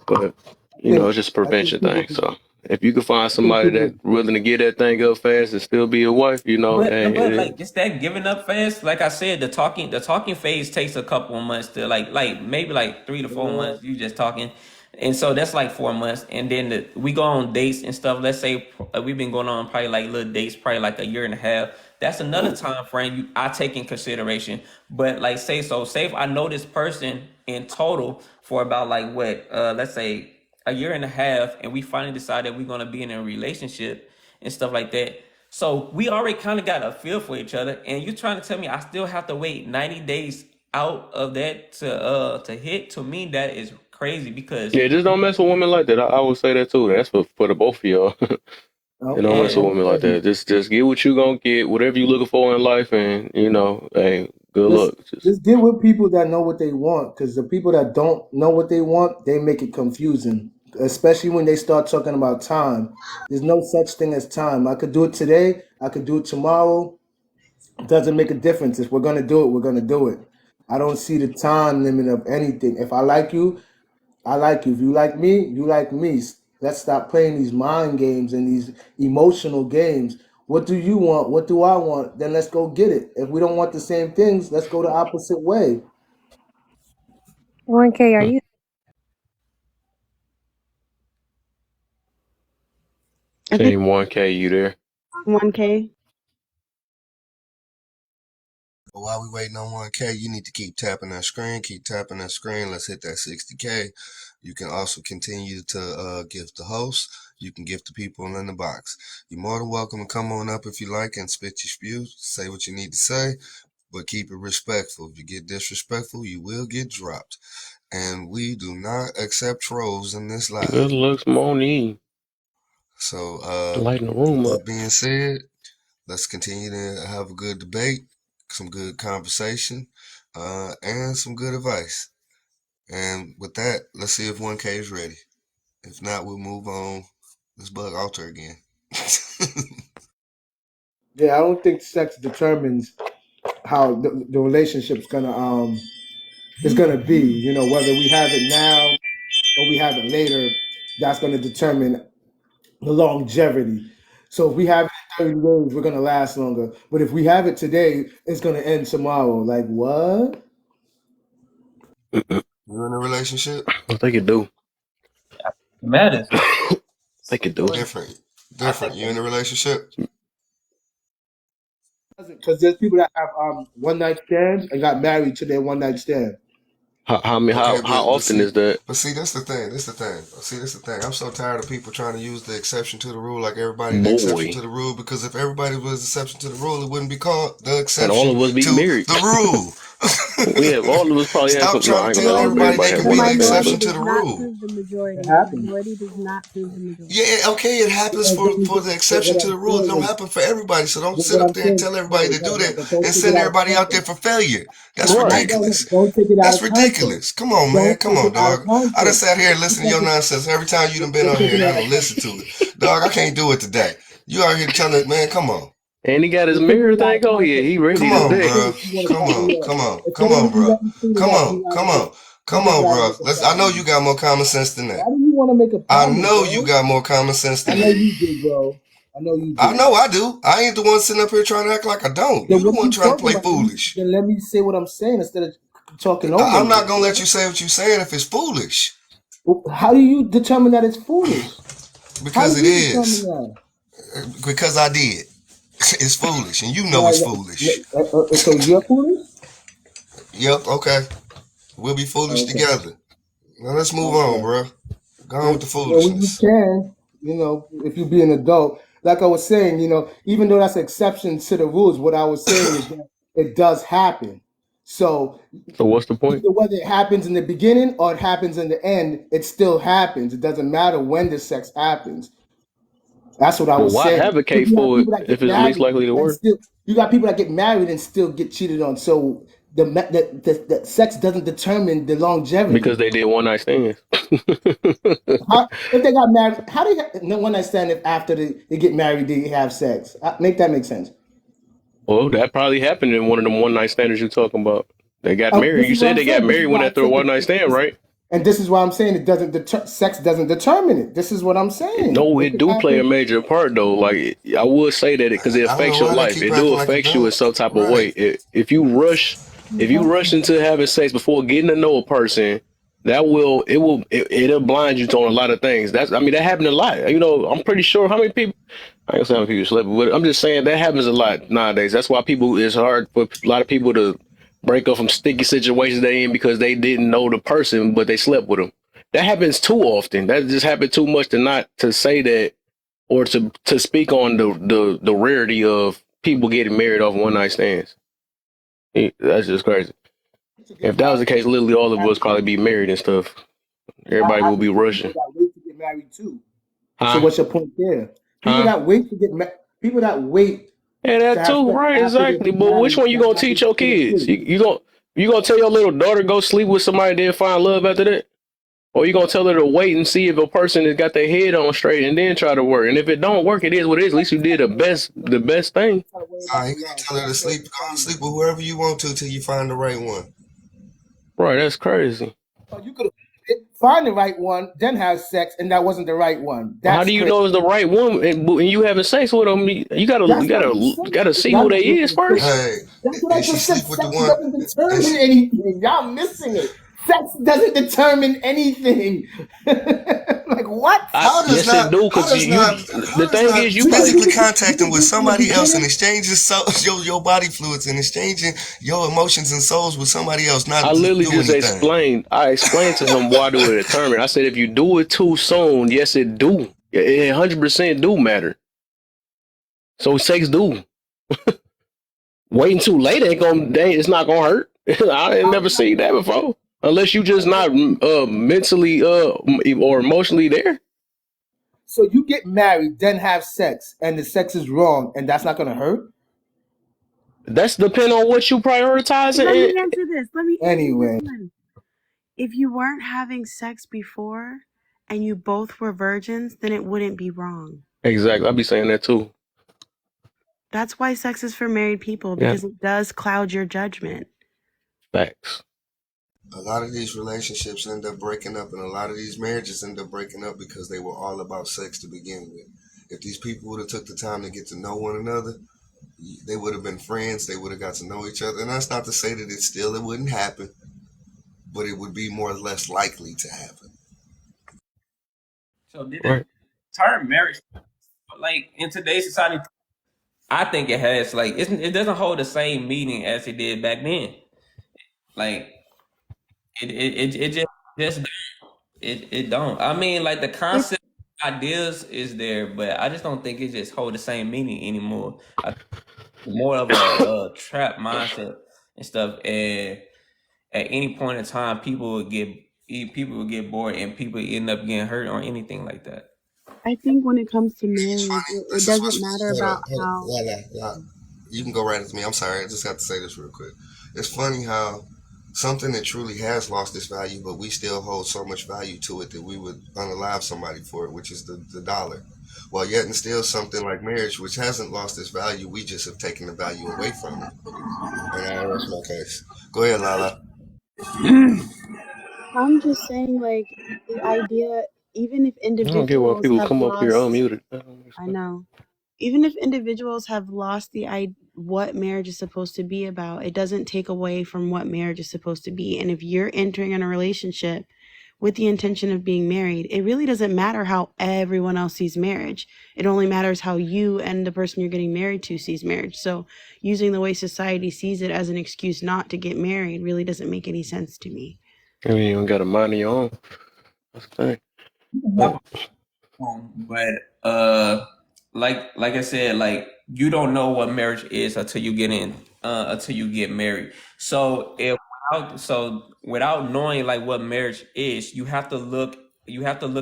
But it's just a prevention thing. So if you can find somebody that willing to get that thing up fast and still be a wife, But hey, like just that giving up fast. Like I said, the talking phase takes a couple of months to like maybe like 3 to 4 months. You just talking, And so that's like 4 months, and then we go on dates and stuff. Let's say we've been going on probably like little dates, probably like a year and a half. That's another time frame I take in consideration. But like say if I know this person in total for about like what let's say a year and a half, and we finally decide that we're gonna be in a relationship and stuff like that. So we already kind of got a feel for each other, and you trying to tell me I still have to wait 90 days out of that to hit? To me, that is crazy because Yeah, just don't mess with women like that. I would say that too. That's for the both of y'all. And don't mess with women like that. Just get what you gonna get, whatever you looking for in life, and hey, good luck. Just get with people that know what they want, because the people that don't know what they want, they make it confusing. Especially when they start talking about time. There's no such thing as time. I could do it today. I could do it tomorrow. It doesn't make a difference. If we're gonna do it, we're gonna do it. I don't see the time limit of anything. If I like you, I like you. If you like me, you like me. Let's stop playing these mind games and these emotional games. What do you want? What do I want? Then let's go get it. If we don't want the same things, let's go the opposite way. 1K, are you? Team 1K, you there? 1K. But while we waiting on 1K, you need to keep tapping that screen. Keep tapping that screen. Let's hit that 60K. You can also continue to gift the host. You can gift the people in the box. You're more than welcome to come on up if you like and spit your spew. Say what you need to say, but keep it respectful. If you get disrespectful, you will get dropped. And we do not accept trolls in this live. Good looks, Moni. So, lighting the room with up. that being said, let's continue to have a good debate, some good conversation, and some good advice. And with that, let's see if 1K is ready. If not, we'll move on. Let's bug Alter again. Yeah, I don't think sex determines how the relationship's gonna is gonna be. You know, whether we have it now or we have it later, that's gonna determine the longevity. So if we have it in 30 days, we're gonna last longer. But if we have it today, it's gonna end tomorrow. Like what? You in a relationship? I think it do. it matters. I think it do. Different. You in a relationship? Because there's people that have one night stands and got married to their one night stand. How often is that? But see, that's the thing. That's the thing. I'm so tired of people trying to use the exception to the rule like everybody the exception to the rule. Because if everybody was the exception to the rule, it wouldn't be called the exception and all of us be to married. the rule. All of us probably have Stop some. trying to tell everybody they can be the exception to the rule. The majority. It happens. The majority does not prove the majority. Yeah, okay, it happens for the exception to the rule. It don't happen for everybody. So don't sit up there and tell everybody to do that and send everybody out there for failure. That's ridiculous. Don't take it out That's of context. ridiculous. Come on, man. Come on, dog. I done sat here and listened to your nonsense every time you done been on here. I don't listen to it. Dog, I can't do it today. You out here telling it, man, come on. And he got his mirror thing on here. He ready Come on, today. bro. Come on, bro. I know you got more common sense than that. Why do you want to make a I know you got more common sense than that. I know you do, bro. I know you do. I know I do. I ain't the one sitting up here trying to act like I don't. You the one trying to play foolish. Then let me say what I'm saying instead of talking over. I'm not going to let you say what you're saying if it's foolish. How do you determine that it's foolish? Because it is. Because I did. It's foolish, and you know it's foolish. So you're foolish? Yep, okay. We'll be foolish together. Now let's move on, bro. Go on with the foolishness. Well, you can, if you be an adult. Like I was saying, even though that's an exception to the rules, what I was saying is that it does happen. So what's the point? Whether it happens in the beginning or it happens in the end, it still happens. It doesn't matter when the sex happens. That's what I was saying. Why advocate for it if it's least likely to work? You got people that get married and still get cheated on. So the sex doesn't determine the longevity. Because they did one night stands. If they got married, how do they get one night stand if after they get married they have sex? Make that make sense. Well, that probably happened in one of them one night standards you're talking about. They got married. You said they got married when after a one night stand, right? And this is why I'm saying sex doesn't determine it. This is what I'm saying. No, it do play a major part though. Like I would say that because it affects your life. It do affect you in some type of way. If you rush into having sex before getting to know a person, it'll blind you to on a lot of things. That happened a lot. You know, I'm pretty sure how many people. I ain't gonna say how many people slept, but I'm just saying that happens a lot nowadays. That's why it's hard for a lot of people to break up from sticky situations they in because they didn't know the person, but they slept with them. That happens too often. That just happened too much to not to say that or to speak on the rarity of people getting married off one night stands. That's just crazy. If that was the case, literally all of us probably be married and stuff. Everybody will be rushing. That wait to get married too. Huh? So what's your point there? People that wait to get people that wait. Yeah, that too, right? Exactly. But which one you gonna teach your kids? You gonna tell your little daughter go sleep with somebody then find love after that? Or you gonna tell her to wait and see if a person has got their head on straight and then try to work? And if it don't work, it is what it is. At least you did the best thing. You can tell her to sleep. Go and sleep with whoever you want to till you find the right one. Right, that's crazy. You could find the right one, then have sex, and that wasn't the right one. How do you know it's the right one and you having sex with them? You gotta see who they is first. Hey, that's what I just said. Sex doesn't determine anything. Y'all missing it. Sex doesn't determine anything. Like what? Yes, it do. Because the thing is, you physically contacting with somebody else and exchanging your body fluids and exchanging your emotions and souls with somebody else. Not I literally just anything. explained to him why do it determine. I said if you do it too soon, yes, it do. It 100% do matter. So sex do. Waiting too late it's not gonna hurt. I ain't never seen that before. Unless you just not mentally or emotionally there. So you get married, then have sex, and the sex is wrong, and that's not gonna hurt. That's depend on what you prioritizing. Let me answer this. Anyway, if you weren't having sex before and you both were virgins, then it wouldn't be wrong. Exactly, I'll be saying that too. That's why sex is for married people, because it does cloud your judgment. Facts. A lot of these relationships end up breaking up, and a lot of these marriages end up breaking up because they were all about sex to begin with. If these people would have took the time to get to know one another, they would have been friends. They would have got to know each other. And that's not to say that it wouldn't happen, but it would be more or less likely to happen. So did the term marriage, like in today's society, I think it has it doesn't hold the same meaning as it did back then. Like it just it don't. I mean, like the concept ideas is there, but I just don't think it just hold the same meaning anymore. More of a trap mindset and stuff. And at any point in time, people would get bored and people end up getting hurt or anything like that. I think when it comes to marriage, it doesn't matter about how. You can go right into me. I'm sorry. I just have to say this real quick. It's funny how something that truly has lost its value, but we still hold so much value to it that we would unalive somebody for it, which is the dollar. While yet and still something like marriage, which hasn't lost its value, we just have taken the value away from it. And that's my case. Go ahead, Lala. I'm just saying, like, the idea, even if I don't get why individuals people have come up here lost, unmuted. I know. Even if individuals have lost what marriage is supposed to be about, it doesn't take away from what marriage is supposed to be. And if you're entering in a relationship with the intention of being married, it really doesn't matter how everyone else sees marriage. It only matters how you and the person you're getting married to sees marriage. So using the way society sees it as an excuse not to get married really doesn't make any sense to me. I mean, you don't got a mind of your own. That's the thing. But like I said, like you don't know what marriage is until you get married. So without knowing like what marriage is, you have to look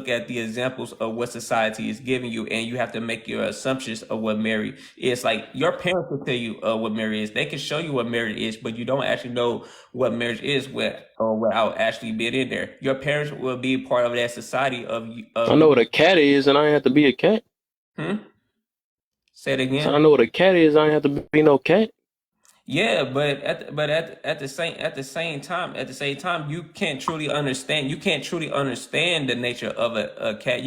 at the examples of what society is giving you, and you have to make your assumptions of what marriage is. Like your parents will tell you what marriage is. They can show you what marriage is, but you don't actually know what marriage is without actually being in there. Your parents will be part of that society of I know what a cat is, and I ain't have to be a cat. Say it again. So I know what a cat is. I ain't have to be no cat. Yeah, but at the same time, you can't truly understand. You can't truly understand the nature of a cat.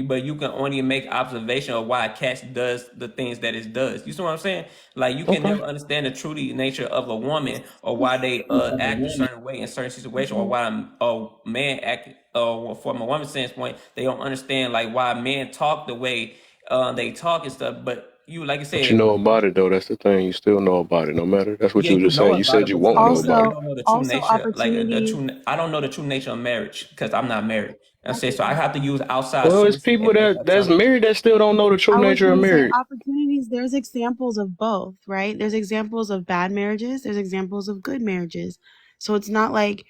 But you can only make observation of why a cat does the things that it does. You see what I'm saying? Like you can Okay. never understand the truly nature of a woman or why they act a certain way in certain situations, or why a man act. From a woman's standpoint, they don't understand like why men talk the way they talk and stuff. But you, like I But you said. know about it though. That's the thing. You still know about it, no matter. That's what Yeah, you were you just know saying. You about said it, you but won't know about you it. don't know the true Also nature. Like the opportunities. true, I don't know the true nature of marriage because I'm not married. I say so. I have to use outside Well, it's sources people and make that's assumptions. married that still don't know the true I was nature of going to say marriage. opportunities. There's examples of both, right? There's examples of bad marriages. There's examples of good marriages. So it's not like,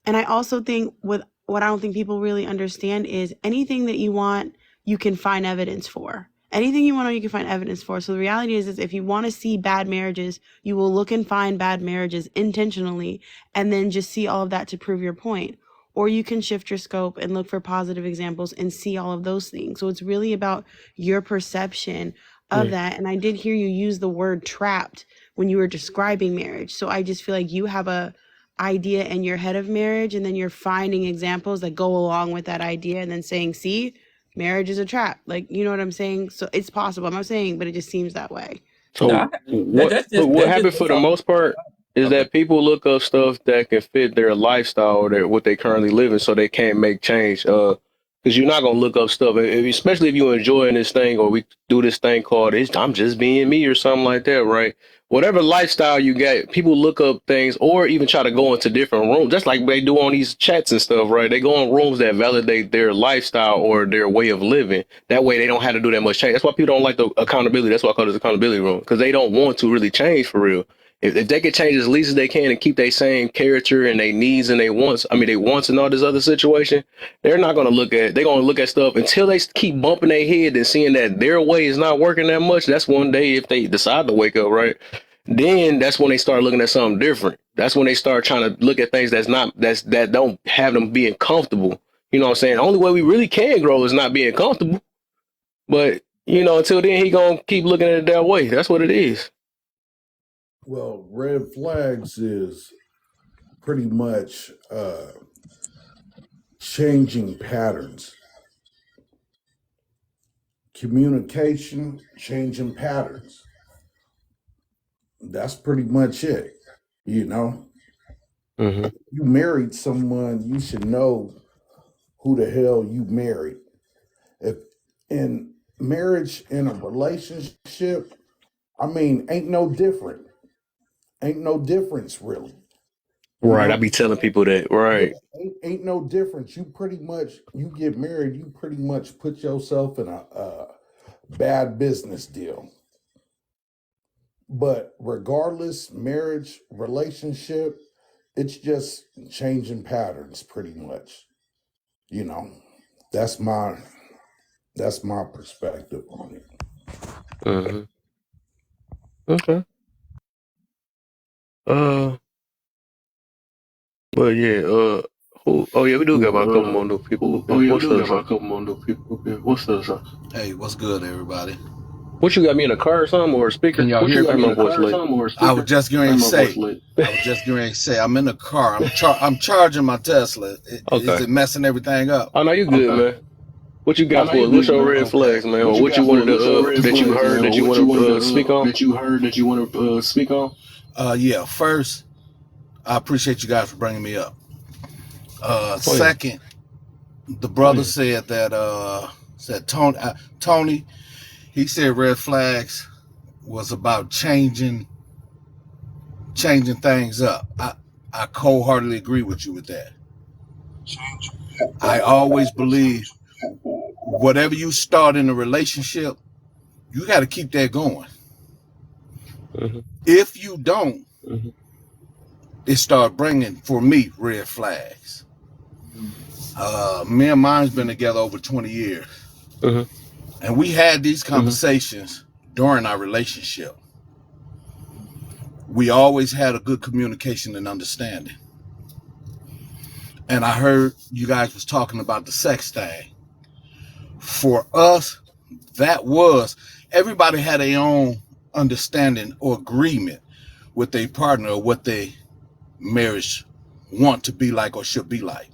and I also think what I don't think people really understand is anything that you want, you can find evidence for. Anything you want, you can find evidence for. So the reality is if you want to see bad marriages, you will look and find bad marriages intentionally and then just see all of that to prove your point. Or you can shift your scope and look for positive examples and see all of those things. So it's really about your perception of Yeah. that. And I did hear you use the word trapped when you were describing marriage. So I just feel like you have a idea in your head of marriage, and then you're finding examples that go along with that idea and then saying, see, marriage is a trap. Like, you know what I'm saying? So it's possible. I'm not saying, but it just seems that way. No, So what that's just happened for based the off. most part is Okay. that people look up stuff that can fit their lifestyle or what they currently live in, so they can't make change. Because you're not gonna look up stuff, especially if you're enjoying this thing or we do this thing called I'm just being me or something like that, right? Whatever lifestyle you got, people look up things or even try to go into different rooms, just like they do on these chats and stuff, right? They go in rooms that validate their lifestyle or their way of living. That way, they don't have to do that much change. That's why people don't like the accountability. That's why I call this accountability room, because they don't want to really change for real. If they could change as least as they can and keep their same character and their needs and they wants, they wants and all this other situation, they're not going to look at, they're going to look at stuff until they keep bumping their head and seeing that their way is not working that much. That's one day if they decide to wake up, right? Then that's when they start looking at something different. That's when they start trying to look at things that don't have them being comfortable. You know what I'm saying? The only way we really can grow is not being comfortable. But until then, he gonna keep looking at it that way. That's what it is. Well, red flags is pretty much changing patterns, communication, changing patterns. That's pretty much it. You know, Mm-hmm. you married someone, you should know who the hell you married. If in marriage, in a relationship, ain't no different. Ain't no difference really. You Right. know, I be telling people that. yeah, Right. ain't no difference. You get married, you pretty much put yourself in a bad business deal. But regardless, marriage, relationship, it's just changing patterns pretty much. You know, that's my that's my perspective on it. Mm-hmm. Okay. Uh. But yeah. Who? Oh yeah, we do got about a couple more new people up here. Yeah, we What's do got up, about son? a couple more new people up here. What's up, son? Hey, what's good, everybody? What you got me in a car or something or a Can speaker? y'all What you hear got me? my voice late? I was just going to say, I'm in the car. I'm charging my Tesla. Is Okay. it messing everything up? Oh no, you good, Okay. man. What you I got know for you us? What's good, your man. red Okay. flags, man? What Or you what got you for wanted us? What's your to red that you flags, heard man? that Or you what you want wanted to speak on? that you heard that you want to speak on? Yeah. First, I appreciate you guys for bringing me up. Oh yeah. Second, the brother said that Tony. He said red flags was about changing things up. I wholeheartedly agree with you with that. I always believe whatever you start in a relationship, you got to keep that going. Mm-hmm. If you don't, it start bringing, for me, red flags. Me and mine's been together over 20 years. Mm-hmm. And we had these conversations during our relationship. We always had a good communication and understanding. And I heard you guys was talking about the sex thing. For us, that was, everybody had their own understanding or agreement with their partner or what their marriage want to be like or should be like.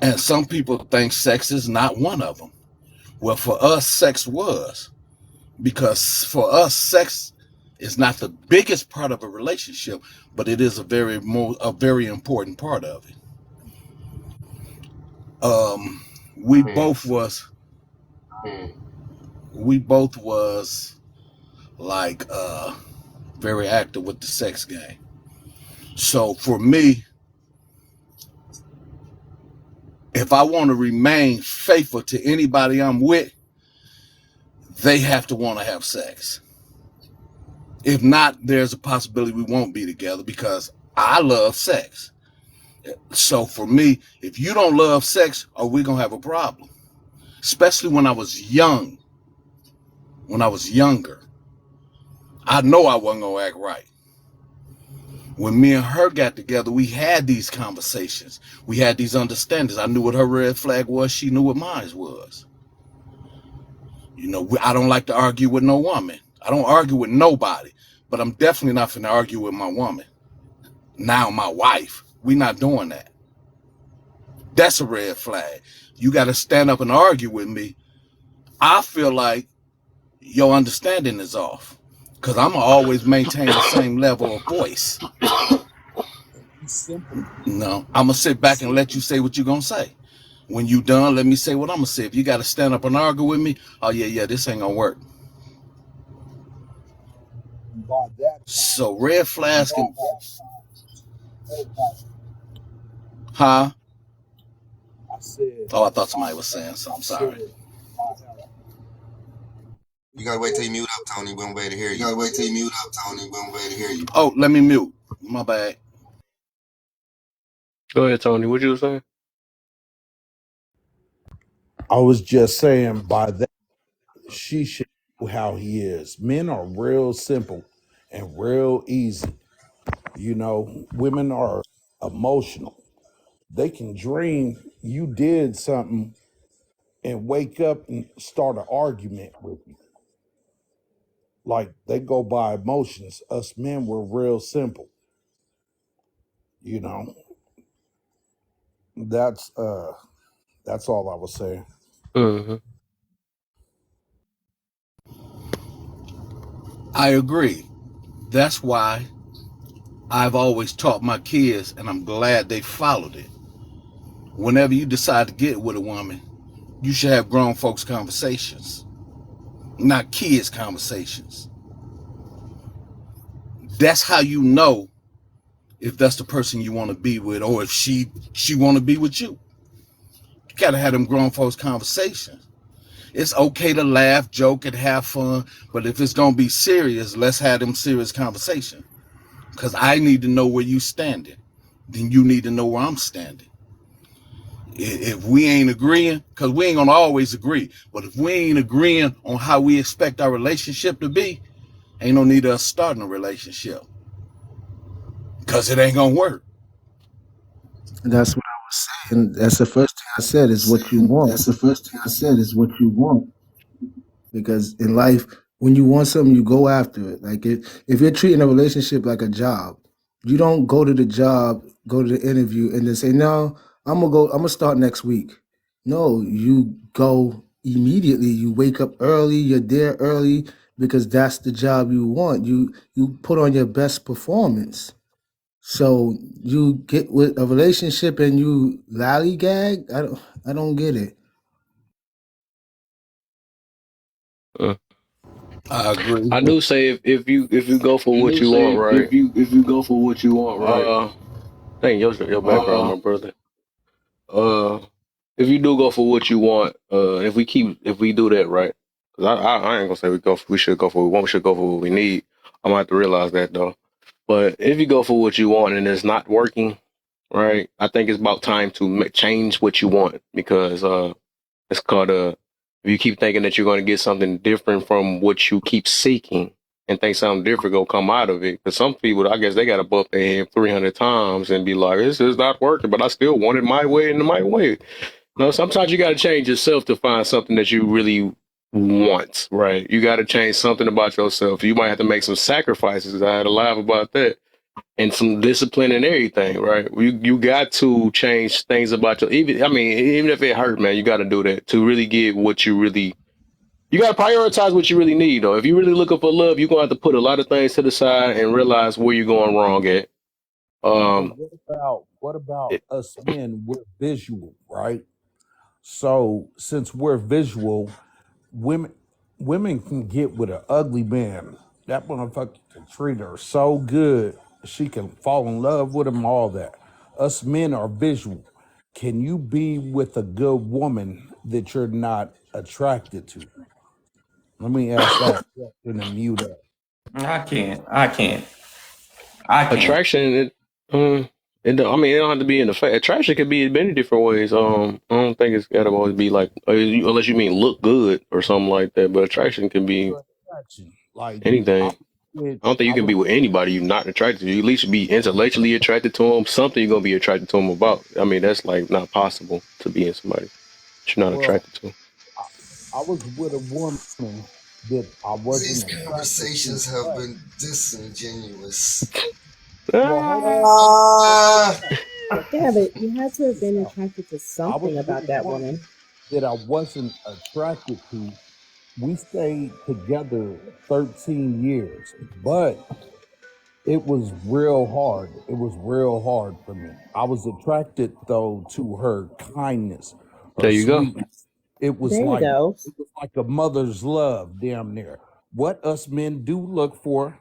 And some people think sex is not one of them. Well, for us, sex was. Because for us, sex is not the biggest part of a relationship, but it is a very important part of it. We both was like very active with the sex game. So for me, if I want to remain faithful to anybody I'm with, they have to want to have sex. If not, there's a possibility we won't be together because I love sex. So for me, if you don't love sex, are we gonna have a problem? Especially when I was young. When I was younger, I know I wasn't gonna act right. When me and her got together, we had these conversations. We had these understandings. I knew what her red flag was. She knew what mine was. You know, I don't like to argue with no woman. I don't argue with nobody, but I'm definitely not finna argue with my woman. Now my wife. We not doing that. That's a red flag. You got to stand up and argue with me. I feel like your understanding is off because I'm going to always maintain the same level of voice. No, I'm going to sit back and let you say what you're going to say. When you done, let me say what I'm going to say. If you got to stand up and argue with me, oh, yeah, this ain't going to work. So red flags can... Huh? Oh, I thought somebody was saying something. Sorry. You gotta wait till you mute up, Tony. One way to hear you. You gotta wait till you mute up, Tony. One way to hear you. Oh, let me mute. My bad. Go ahead, Tony. What you were saying? I was just saying by that, she should know how he is. Men are real simple and real easy. You know, women are emotional. They can dream you did something and wake up and start an argument with you. Like they go by emotions. Us men were real simple. You know, that's all I was saying. Mm-hmm. I agree. That's why I've always taught my kids, and I'm glad they followed it. Whenever you decide to get with a woman, you should have grown folks conversations, not kids conversations. That's how you know if that's the person you want to be with, or if she want to be with you. You gotta have them grown folks conversations. It's okay to laugh, joke, and have fun, but if it's gonna be serious, let's have them serious conversations. Because I need to know where you standing. Then you need to know where I'm standing. If we ain't agreeing, because we ain't gonna always agree, but if we ain't agreeing on how we expect our relationship to be, ain't no need of us starting a relationship. Because it ain't gonna work. That's what I was saying. That's the first thing I said is what you want. That's the first thing I said is what you want. Because in life, when you want something, you go after it. Like if you're treating a relationship like a job, you don't go to the job, go to the interview, and then say, "No, I'm gonna start next week." No, you go immediately. You wake up early. You're there early because that's the job you want. You put on your best performance. So you get with a relationship and you lollygag. I don't get it. I agree. I do say if you go for I what do you want, say right? if you go for what you want, right? Dang, your background, my brother. Uh, if you do go for what you want, if we do that, right? Because I ain't gonna say we should go for what we want. We should go for what we need. I'm gonna have to realize that though. But if you go for what you want and it's not working, right? I think it's about time to change what you want because it's called if you keep thinking that you're going to get something different from what you keep seeking and think something different will come out of it. Because some people, I guess they got to bump their head 300 times and be like, this is not working, but I still want it my way and my way. No, sometimes you got to change yourself to find something that you really once, right? You got to change something about yourself. You might have to make some sacrifices. I had a laugh about that, and some discipline and everything, right? You got to change things about your. Even I mean, even if it hurt, man, you got to do that to really get what you really. You got to prioritize what you really need, though. If you're really looking for love, you're gonna have to put a lot of things to the side and realize where you're going wrong at. But Um, what about it, us men? We're visual, right? So since we're visual, women women can get with an ugly man. That motherfucker can treat her so good she can fall in love with him. All that. Us men are visual. Can you be with a good woman that you're not attracted to? Let me ask that question and mute up. I can't. I can't. I can't. attraction, I mean, it don't have to be in the fact. Attraction could be in many different ways. I don't think it's gotta always be like, unless you mean look good or something like that. But attraction can be Attraction. Like I anything. would, I don't think you I can would be with anybody you're not attracted to. You at least be intellectually attracted to them. Something you're gonna be attracted to them about. I mean, that's like not possible to be in somebody that you're not well, attracted to. I, I was with a woman that I wasn't These attracted to, conversations have but been disingenuous. well, hold on, Ah, check Yeah, but you had to have this been out. attracted to I was something with about a that woman woman. that I wasn't attracted to. We stayed together 13 years, but it was real hard. It was real hard for me. I was attracted though to her kindness, her There you go. sweetness. It was There you like go. it was like a mother's love, damn near. What us men do look for,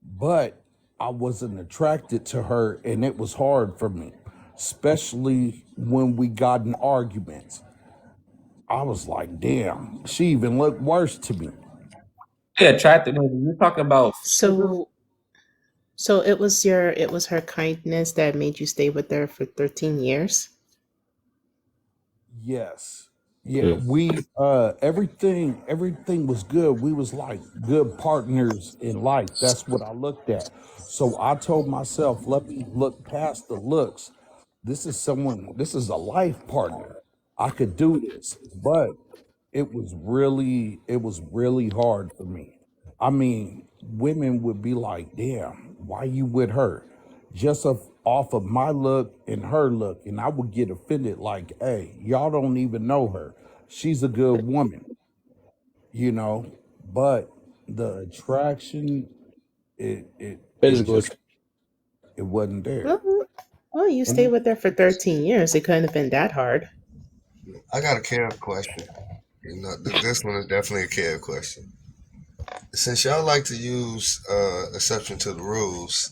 but I wasn't attracted to her, and it was hard for me, especially when we got in arguments. I was like, damn, she even looked worse to me. Yeah, attractiveness. You're talking about physical. So it was her kindness that made you stay with her for 13 years. Yes. Yeah, Mm. we everything was good. We was like good partners in life. That's what I looked at. So I told myself, let me look past the looks. This is a life partner. I could do this. But it was really hard for me. I mean, women would be like, "Damn, why you with her?" Just off of my look and her look, and I would get offended. Like, "Hey, y'all don't even know her. She's a good woman, you know." But the attraction, it Physical. just it wasn't there. Well, well, you stayed And with her for 13 years. It couldn't have been that hard. I got a Kev question. You know, this one is definitely a Kev question. Since y'all like to use exception to the rules,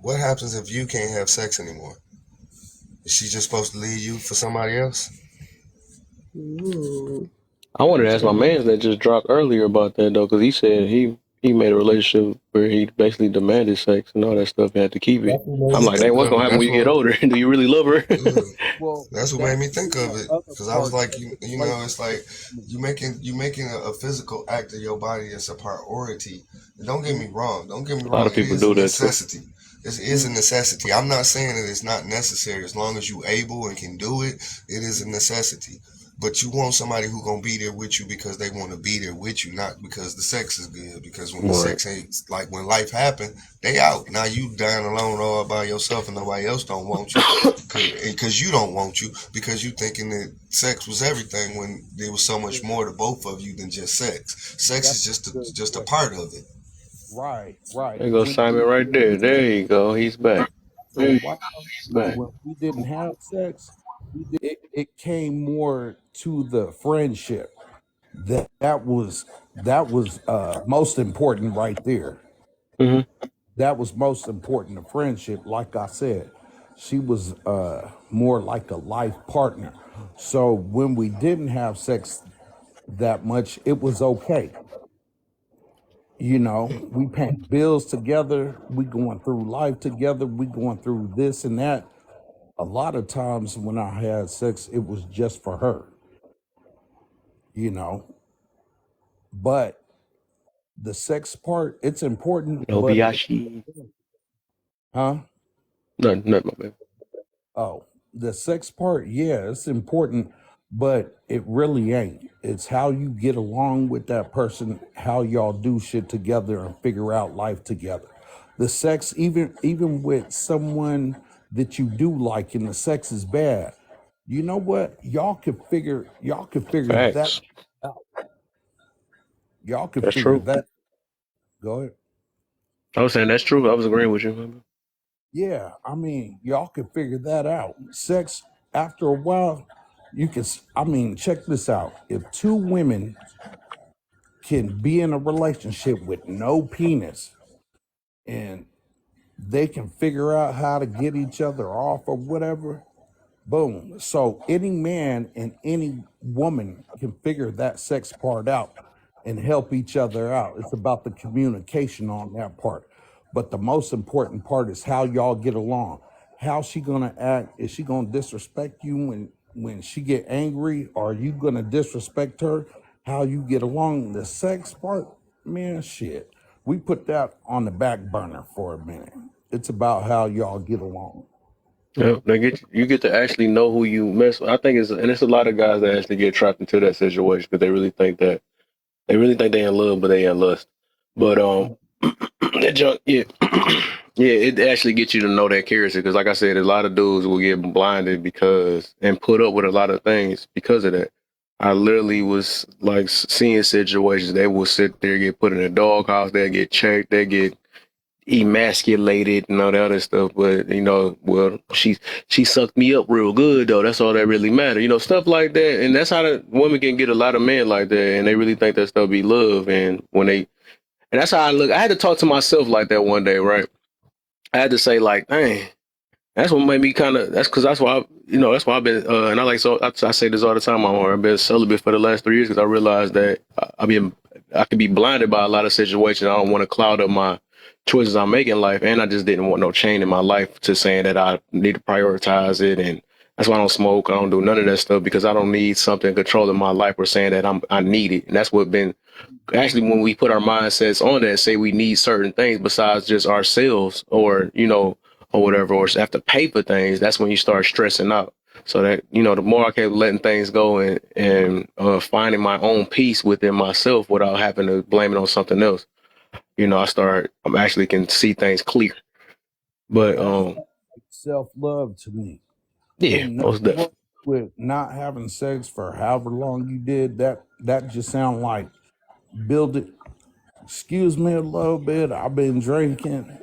what happens if you can't have sex anymore? Is she just supposed to leave you for somebody else? Ooh. I wanted to ask my Interesting. man that just dropped earlier about that though, because he said he made a relationship where he basically demanded sex and all that stuff. He had to keep it. That's what I'm Me made like, me hey, think what's of gonna it. happen when That's you get what. older? Do you really love her? well, That's what made that's me think of the it. other Because I was part like, of the you know, it's like relationship. you making a physical act of your body as a priority. And don't get me wrong. Don't get me A lot wrong. of It people is a do that too. necessity. It is a necessity. I'm not saying that it's not necessary. As long as you able and can do it, it is a necessity. But you want somebody who gonna be there with you because they want to be there with you, not because the sex is good. Because when the Right. sex ain't like when life happen, they out. Now you dying alone all by yourself and nobody else don't want you because you don't want you because you thinking that sex was everything when there was so much more to both of you than just sex. Sex That's is a good just a question. part of it. Right, right. There goes Simon right there. There you go. He's back. So why Back. when we didn't have sex, it came more to the friendship. That was most important right there. Hmm. That was most important, the friendship. Like I said, she was more like a life partner. So when we didn't have sex that much, it was okay. We paying bills together, we going through life together, we going through this and that. A lot of times when I had sex, it was just for her, you know. But the sex part, it's important, No but Biashi. huh? No, not my baby. Oh, the sex part, yeah, it's important, but it really ain't. It's how you get along with that person, how y'all do shit together and figure out life together. The sex, even with someone that you do like and the sex is bad, you know what? Y'all could figure that Facts. out. Y'all could That's figure true. that. Go ahead. I was saying that's true. I was agreeing with you. Yeah, I mean, y'all can figure that out. Sex, after a while, I mean, check this out. If two women can be in a relationship with no penis and they can figure out how to get each other off or whatever, boom. So any man and any woman can figure that sex part out and help each other out. It's about the communication on that part. But the most important part is how y'all get along. How's she gonna act? Is she gonna disrespect you when she get angry? Are you gonna disrespect her? How you get along? The sex part, man, shit. We put that on the back burner for a minute. It's about how y'all get along. Yeah, you get to actually know who you mess with. I think it's a lot of guys that actually get trapped into that situation because they really think they in love, but they in lust. But that junk, yeah, yeah, it actually gets you to know that character because, like I said, a lot of dudes will get blinded because and put up with a lot of things because of that. I literally was like seeing situations. They will sit there, get put in a doghouse, they get checked, they get emasculated and all that other stuff. But well, she sucked me up real good though. That's all that really matter. Stuff like that. And that's how the women can get a lot of men like that, and they really think that stuff be love. And that's how I look. I had to talk to myself like that one day, right? I had to say like, dang. That's what made me kind of. That's why that's why I've been. And I like so I say this all the time. I've been celibate for the last 3 years because I realized that I could be blinded by a lot of situations. I don't want to cloud up my choices I make in life, and I just didn't want no chain in my life to saying that I need to prioritize it. And that's why I don't smoke. I don't do none of that stuff because I don't need something controlling my life or saying that I need it. And that's what been actually when we put our mindsets on that, say we need certain things besides just ourselves or whatever, or have to pay for things, that's when you start stressing out. So that, the more I kept letting things go and finding my own peace within myself without having to blame it on something else, I'm actually can see things clear. But, Self-love to me. yeah, Ain't most nothing wrong definitely. with not having sex for however long you did. That just sound like build it. Excuse me a little bit. I've been drinking,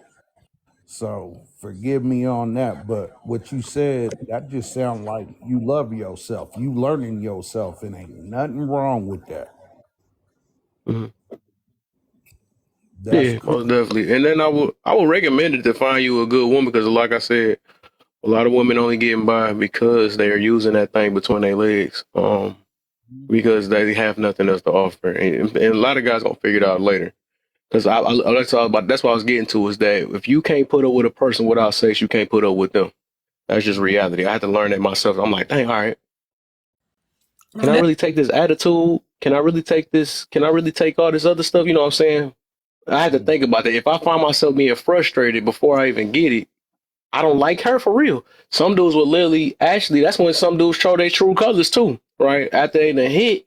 so forgive me on that. But what you said, that just sound like you love yourself. You learning yourself, and ain't nothing wrong with that. Mhm. That's Yeah, cool. most definitely. And then I would recommend it to find you a good woman because, like I said, a lot of women only getting by because they are using that thing between their legs. Because they have nothing else to offer, and a lot of guys gonna figure it out later. Because that's what I was getting to is that if you can't put up with a person without sex, you can't put up with them. That's just reality. I had to learn that myself. I'm like, dang, all right, can I really take this attitude? Can I really take this? Can I really take all this other stuff? You know what I'm saying? I had to think about that. If I find myself being frustrated before I even get it, I don't like her for real. Some dudes will literally, actually, that's when some dudes show their true colors too, right? After they done hit,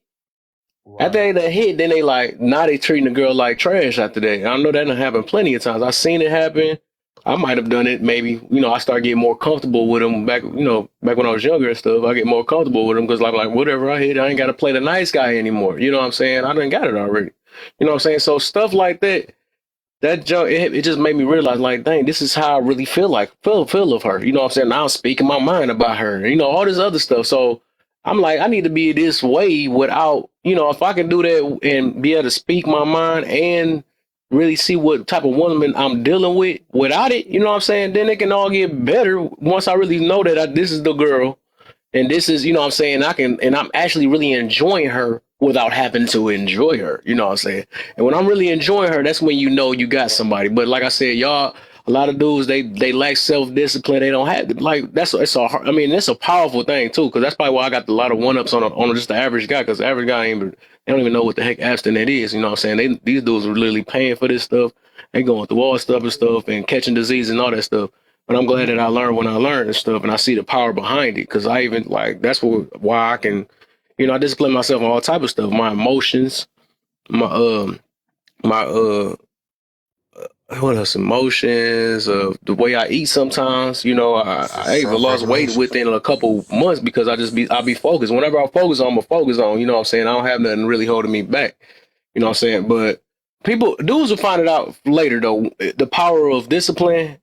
then they like, now they treating the girl like trash after that. I know that done happen plenty of times. I seen it happen. I might have done it maybe, I start getting more comfortable with them back when I was younger and stuff. I get more comfortable with them because like whatever I hit, I ain't got to play the nice guy anymore. You know what I'm saying? I done got it already. You know what I'm saying? So stuff like that, that junk, it just made me realize, like, dang, this is how I really feel of her. You know what I'm saying? Now I'm speaking my mind about her, all this other stuff. So I'm like, I need to be this way without, if I can do that and be able to speak my mind and really see what type of woman I'm dealing with without it, you know what I'm saying? Then it can all get better once I really know that this is the girl and this is, what I'm saying, and I'm actually really enjoying her without having to enjoy her. You know what I'm saying? And when I'm really enjoying her, that's when you know you got somebody. But like I said, y'all, a lot of dudes, they lack self-discipline. They don't have, like, I mean, it's a powerful thing too, because that's probably why I got a lot of one-ups on just the average guy, because the average guy they don't even know what the heck abstinent is. You know what I'm saying? These dudes are literally paying for this stuff. They going through all stuff and stuff and catching disease and all that stuff. But I'm glad that I learned when I learned and stuff, and I see the power behind it. Because I even like why I can You know, I discipline myself on all type of stuff. My emotions, my what else? Emotions, the way I eat. Sometimes, you know, I even lost weight within a couple months because I be focused. Whenever I focus on, I'm focus on. You know what I'm saying? I don't have nothing really holding me back. You know what I'm saying? But dudes will find it out later though. The power of discipline.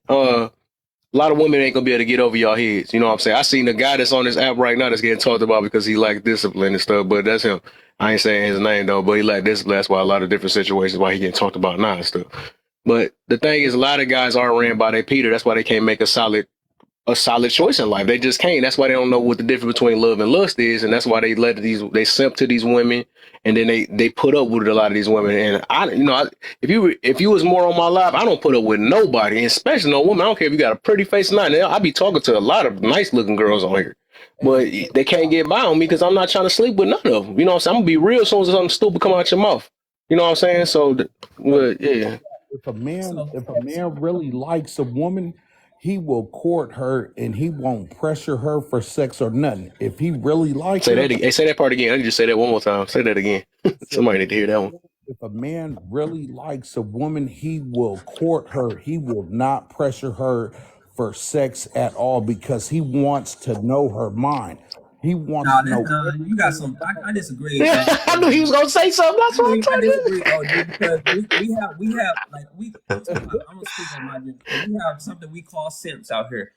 A lot of women ain't gonna be able to get over y'all heads. You know what I'm saying? I seen a guy that's on this app right now that's getting talked about because he lacked discipline and stuff, but that's him. I ain't saying his name though, but he lacked discipline. That's why a lot of different situations why he getting talked about now and stuff. But the thing is, a lot of guys are ran by their Peter. That's why they can't make a solid choice in life. They just can't. That's why they don't know what the difference between love and lust is, and that's why they simp to these women, and then they put up with a lot of these women. And if you was more on my life, I don't put up with nobody, and especially no woman. I don't care if you got a pretty face or not. I be talking to a lot of nice looking girls on here, but they can't get by on me because I'm not trying to sleep with none of them. You know what I'm saying? I'm gonna be real as soon as something stupid come out your mouth. You know what I'm saying? So, but yeah. If a man really likes a woman, he will court her and he won't pressure her for sex or nothing. If he really like Say her, that. Say that part again. I need you to say that one more time. Say that again. Somebody need to hear that one. if a man really likes a woman, he will court her. He will not pressure her for sex at all because he wants to know her mind. He wants Nah, to know. you got some. I disagree. I knew he was gonna say something. That's what I'm I trying disagree, OG, because we have like I'm talking about. I'm gonna speak on my because we have something we call simps out here.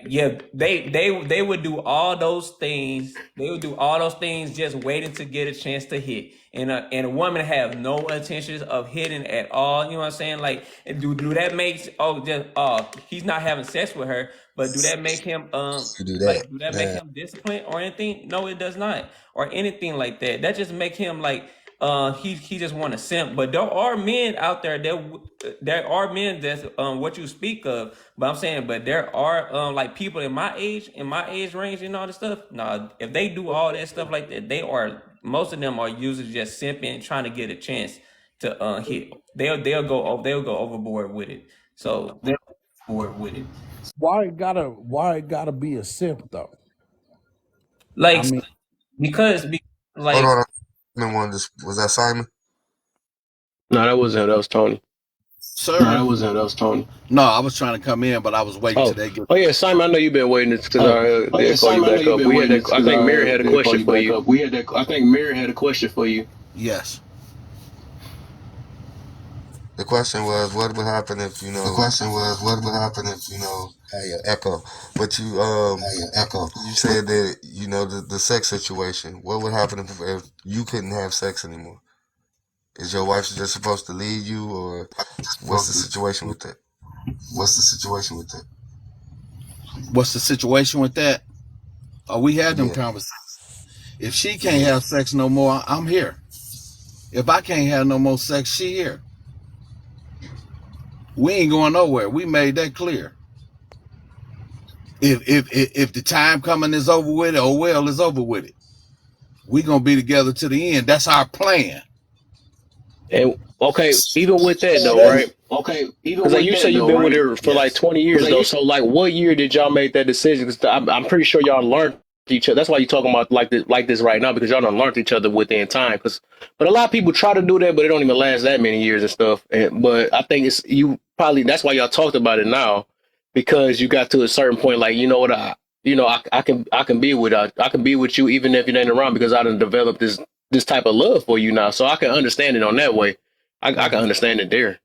Yeah, they would do all those things. They would do all those things just waiting to get a chance to hit. And a woman have no intentions of hitting at all. You know what I'm saying? Like, do that make he's not having sex with her, but do that make him You do that. do that make Yeah. him disciplined or anything? No, it does not, or anything like that. That just make him like he just want to simp. But there are men out there there are men that's what you speak of. But I'm saying, but there are like people in my age range and all this stuff. Nah, if they do all that stuff like that, most of them are usually just simping, trying to get a chance to hit. They'll go overboard with it. So they're overboard with it. Why it gotta be a simp though? I Like mean, because Hold like on. Was that Simon? No, that wasn't him. That was Tony. Sir? No, that wasn't him. That was Tony. No, I was trying to come in, but I was waiting till Oh, they get. oh yeah, Simon. I know you've been waiting because they'll call you back up. We had that. I think Mary had a question for you. I think Mary had a question for you. Yes. The question was, what would happen if had your echo? But you said that the sex situation. What would happen if you couldn't have sex anymore? Is your wife just supposed to leave you, or what's the situation with that? What's the situation with that? What's the situation with that? Oh, we had them Yeah. conversations. If she can't have sex no more, I'm here. If I can't have no more sex, she here. We ain't going nowhere. We made that clear. If the time coming is over with it, oh well, it's over with it. We gonna be together to the end. That's our plan. And okay, even with that though, right? Okay, even Because like with you said, that you've though, been with right? her for like Yes. 20 years though. So like, what year did y'all make that decision? Because I'm pretty sure y'all learned each other. That's why you're talking about like this right now because y'all done learned each other within time. But a lot of people try to do that, but it don't even last that many years and stuff. But I think it's you probably that's why y'all talked about it now because you got to a certain point. Like you know what I can be with I can be with you even if you ain't around because I done developed this type of love for you now. So I can understand it on that way. I can understand it there.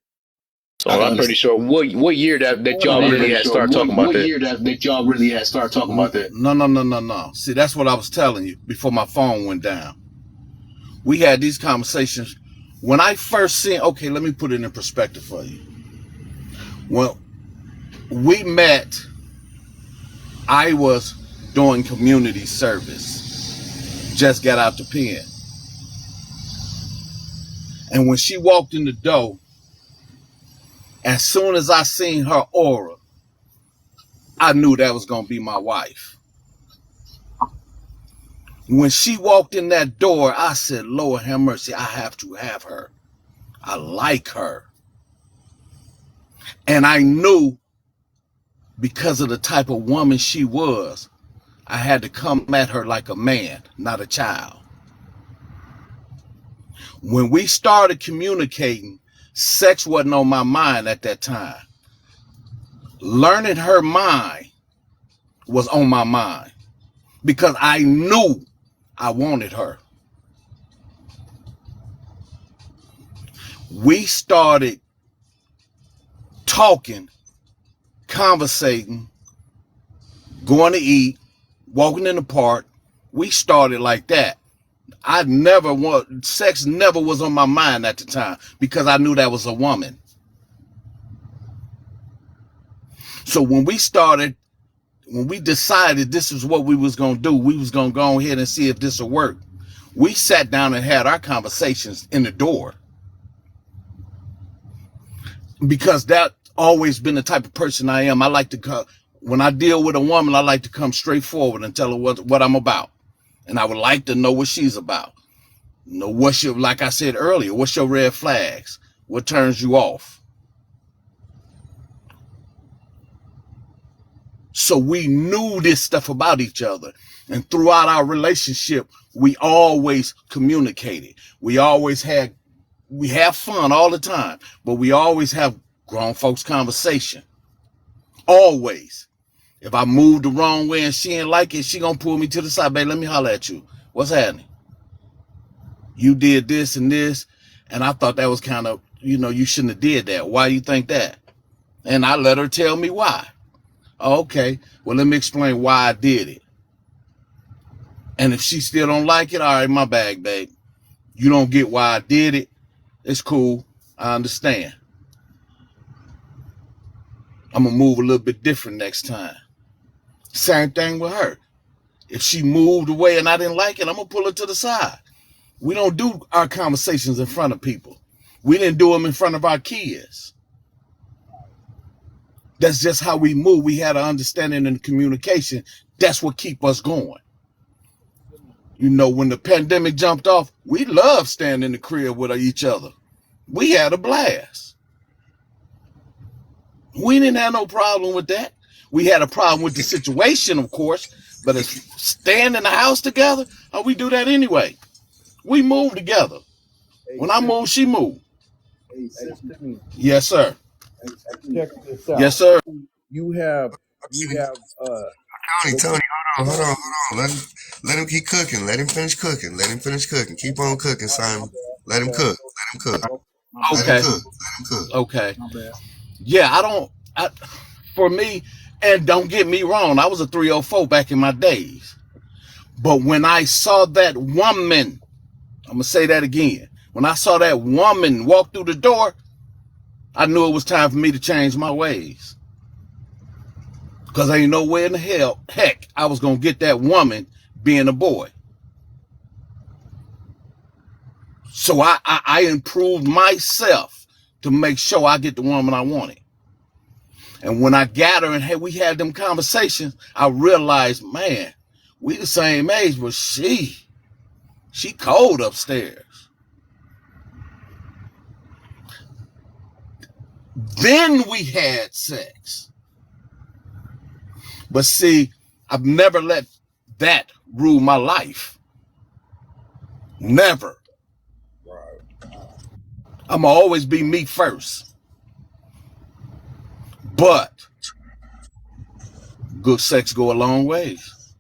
So I'm pretty sure what year that y'all really had started talking about What that. year that y'all really had started talking about that? No. See, that's what I was telling you before my phone went down. We had these conversations. When I first seen, okay, let me put it in perspective for you. Well, we met, I was doing community service. Just got out the pen. And when she walked in the door, as soon as I seen her aura, I knew that was going to be my wife. When she walked in that door, I said, Lord have mercy, I have to have her. I like her. And I knew because of the type of woman she was, I had to come at her like a man, not a child. When we started communicating, sex wasn't on my mind at that time. Learning her mind was on my mind because I knew I wanted her. We started talking, conversating, going to eat, walking in the park. We started like that. Sex never was on my mind at the time because I knew that was a woman. So when we decided this is what we was going to do, we was going to go ahead and see if this will work. We sat down and had our conversations in the door. Because that always been the type of person I am. I like to come, when I deal with a woman, I like to come straight forward and tell her what I'm about. And I would like to know what she's about. You know, like I said earlier, what's your red flags? What turns you off? So we knew this stuff about each other. And throughout our relationship, we always communicated. We have fun all the time, but we always have grown folks conversation. Always. If I move the wrong way and she ain't like it, she gonna pull me to the side. Babe, let me holler at you. What's happening? You did this and this, and I thought that was kind of, you shouldn't have did that. Why you think that? And I let her tell me why. Okay, well, let me explain why I did it. And if she still don't like it, all right, my bag, babe. You don't get why I did it. It's cool. I understand. I'm going to move a little bit different next time. Same thing with her. If she moved away and I didn't like it, I'm going to pull her to the side. We don't do our conversations in front of people. We didn't do them in front of our kids. That's just how we move. We had an understanding and communication. That's what keep us going. When the pandemic jumped off, we loved staying in the crib with each other. We had a blast. We didn't have no problem with that. We had a problem with the situation, of course, but as staying in the house together, we do that anyway. We move together. When I move, she move. Yes, sir. Check this out. Yes, sir. You have Tony, hold on. Let him keep cooking. Let him finish cooking. Keep on cooking, Simon. Let him cook. Okay. Okay. Yeah, for me, and don't get me wrong, I was a 304 back in my days. But when I saw that woman, I'm going to say that again. When I saw that woman walk through the door, I knew it was time for me to change my ways. Because ain't no way in the heck I was going to get that woman being a boy. So I improved myself to make sure I get the woman I wanted. And when I got her and we had them conversations, I realized, man, we the same age, but she cold upstairs. Then we had sex. But see, I've never let that rule my life. Never. I'm going to always be me first. But good sex go a long ways.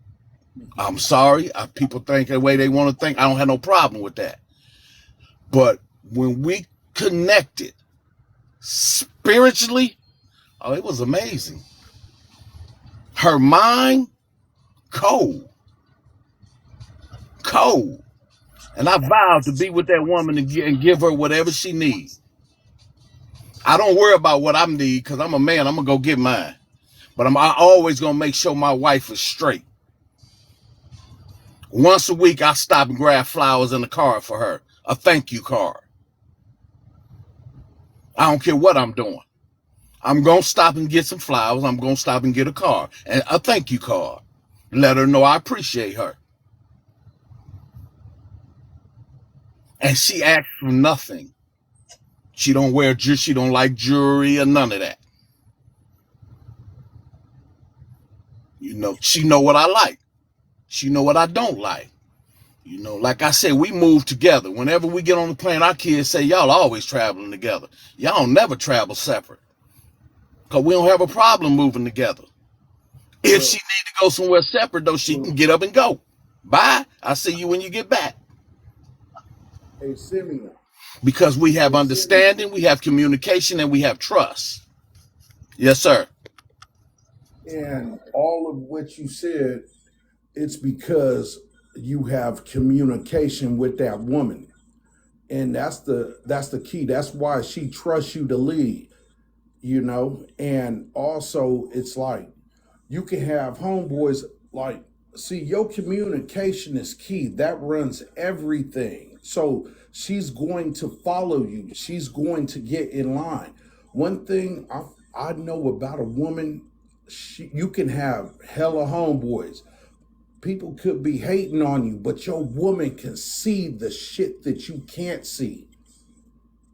I'm sorry. People think the way they want to think. I don't have no problem with that. But when we connected spiritually, it was amazing. Her mind, cold. And I vowed to be with that woman and give her whatever she needs. I don't worry about what I need because I'm a man. I'm going to go get mine. But I'm always going to make sure my wife is straight. Once a week, I stop and grab flowers in the car for her. A thank you card. I don't care what I'm doing. I'm going to stop and get some flowers. I'm going to stop and get a card. And a thank you card. Let her know I appreciate her. And she asks for nothing. She don't wear jewelry. She don't like jewelry or none of that. She know what I like. She know what I don't like. You know, like I said, we move together. Whenever we get on the plane, our kids say, y'all always traveling together. Y'all never travel separate. Because we don't have a problem moving together. If she need to go somewhere separate, though, she can get up and go. Bye. I'll see you when you get back. Hey, Simeon. Because we have understanding, we have communication, and we have trust. Yes, sir. And all of what you said, it's because you have communication with that woman. And that's the key. That's why she trusts you to lead, you know. And also it's like you can have homeboys like, see, your communication is key. That runs everything. So she's going to follow you. She's going to get in line. One thing I know about a woman, you can have hella homeboys. People could be hating on you, but your woman can see the shit that you can't see.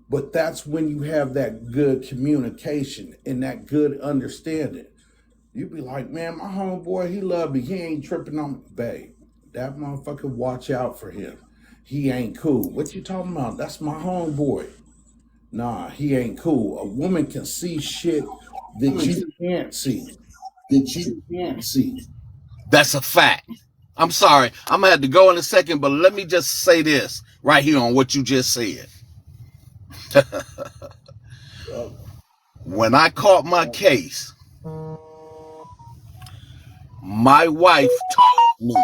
But that's when you have that good communication and that good understanding. You be like, man, my homeboy, he love me. He ain't tripping on me. Babe, that motherfucker, watch out for him. He ain't cool. What you talking about? That's my homeboy. Nah, he ain't cool. A woman can see shit that you can't see. That's a fact. I'm sorry. I'm going to have to go in a second, but let me just say this right here on what you just said. When I caught my case, my wife told me,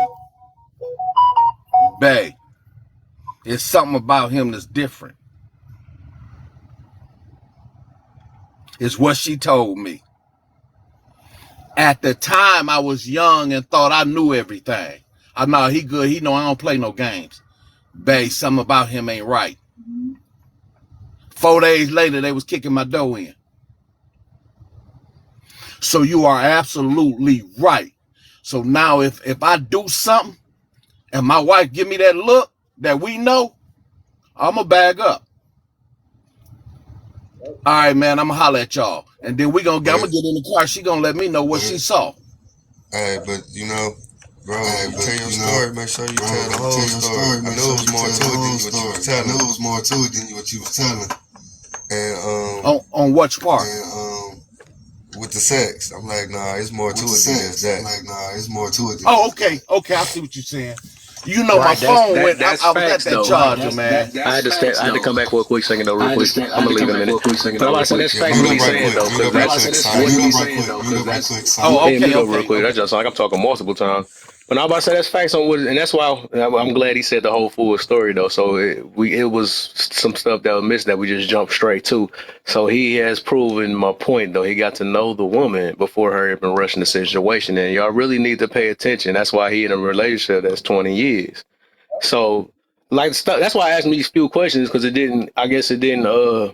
babe, there's something about him that's different. It's what she told me. At the time, I was young and thought I knew everything. I know he good. He know I don't play no games. Babe, something about him ain't right. 4 days later, they was kicking my door in. So you are absolutely right. So now if I do something and my wife give me that look that we know, I'm going to bag up. All right, man, I'm going to holler at y'all. And then I'm going to get in the car. She going to let me know what she saw. Hey, but you know, bro, you tell your story, make sure you tell the whole story. I knew it was more to it than what you was telling. And on which part? With the sex, I'm like, nah, it's more to it than just that. Oh, okay, I see what you're saying. You know, right, my phone went. I was at that charger, man. I had to come back for a quick second though, real quick. I'm gonna leave in a minute. But I said that's facts. What he's saying though, because that's oh, okay, real quick. That's just like I'm talking multiple times. But I'm about to say that's facts on what, and that's why I'm glad he said the whole full story though. So it was some stuff that was missed that we just jumped straight to. So he has proven my point though. He got to know the woman before her even rushing the situation, and y'all really need to pay attention. That's why he in a relationship that's 20 years. So like stuff. That's why I asked me these few questions because it didn't. I guess it didn't. I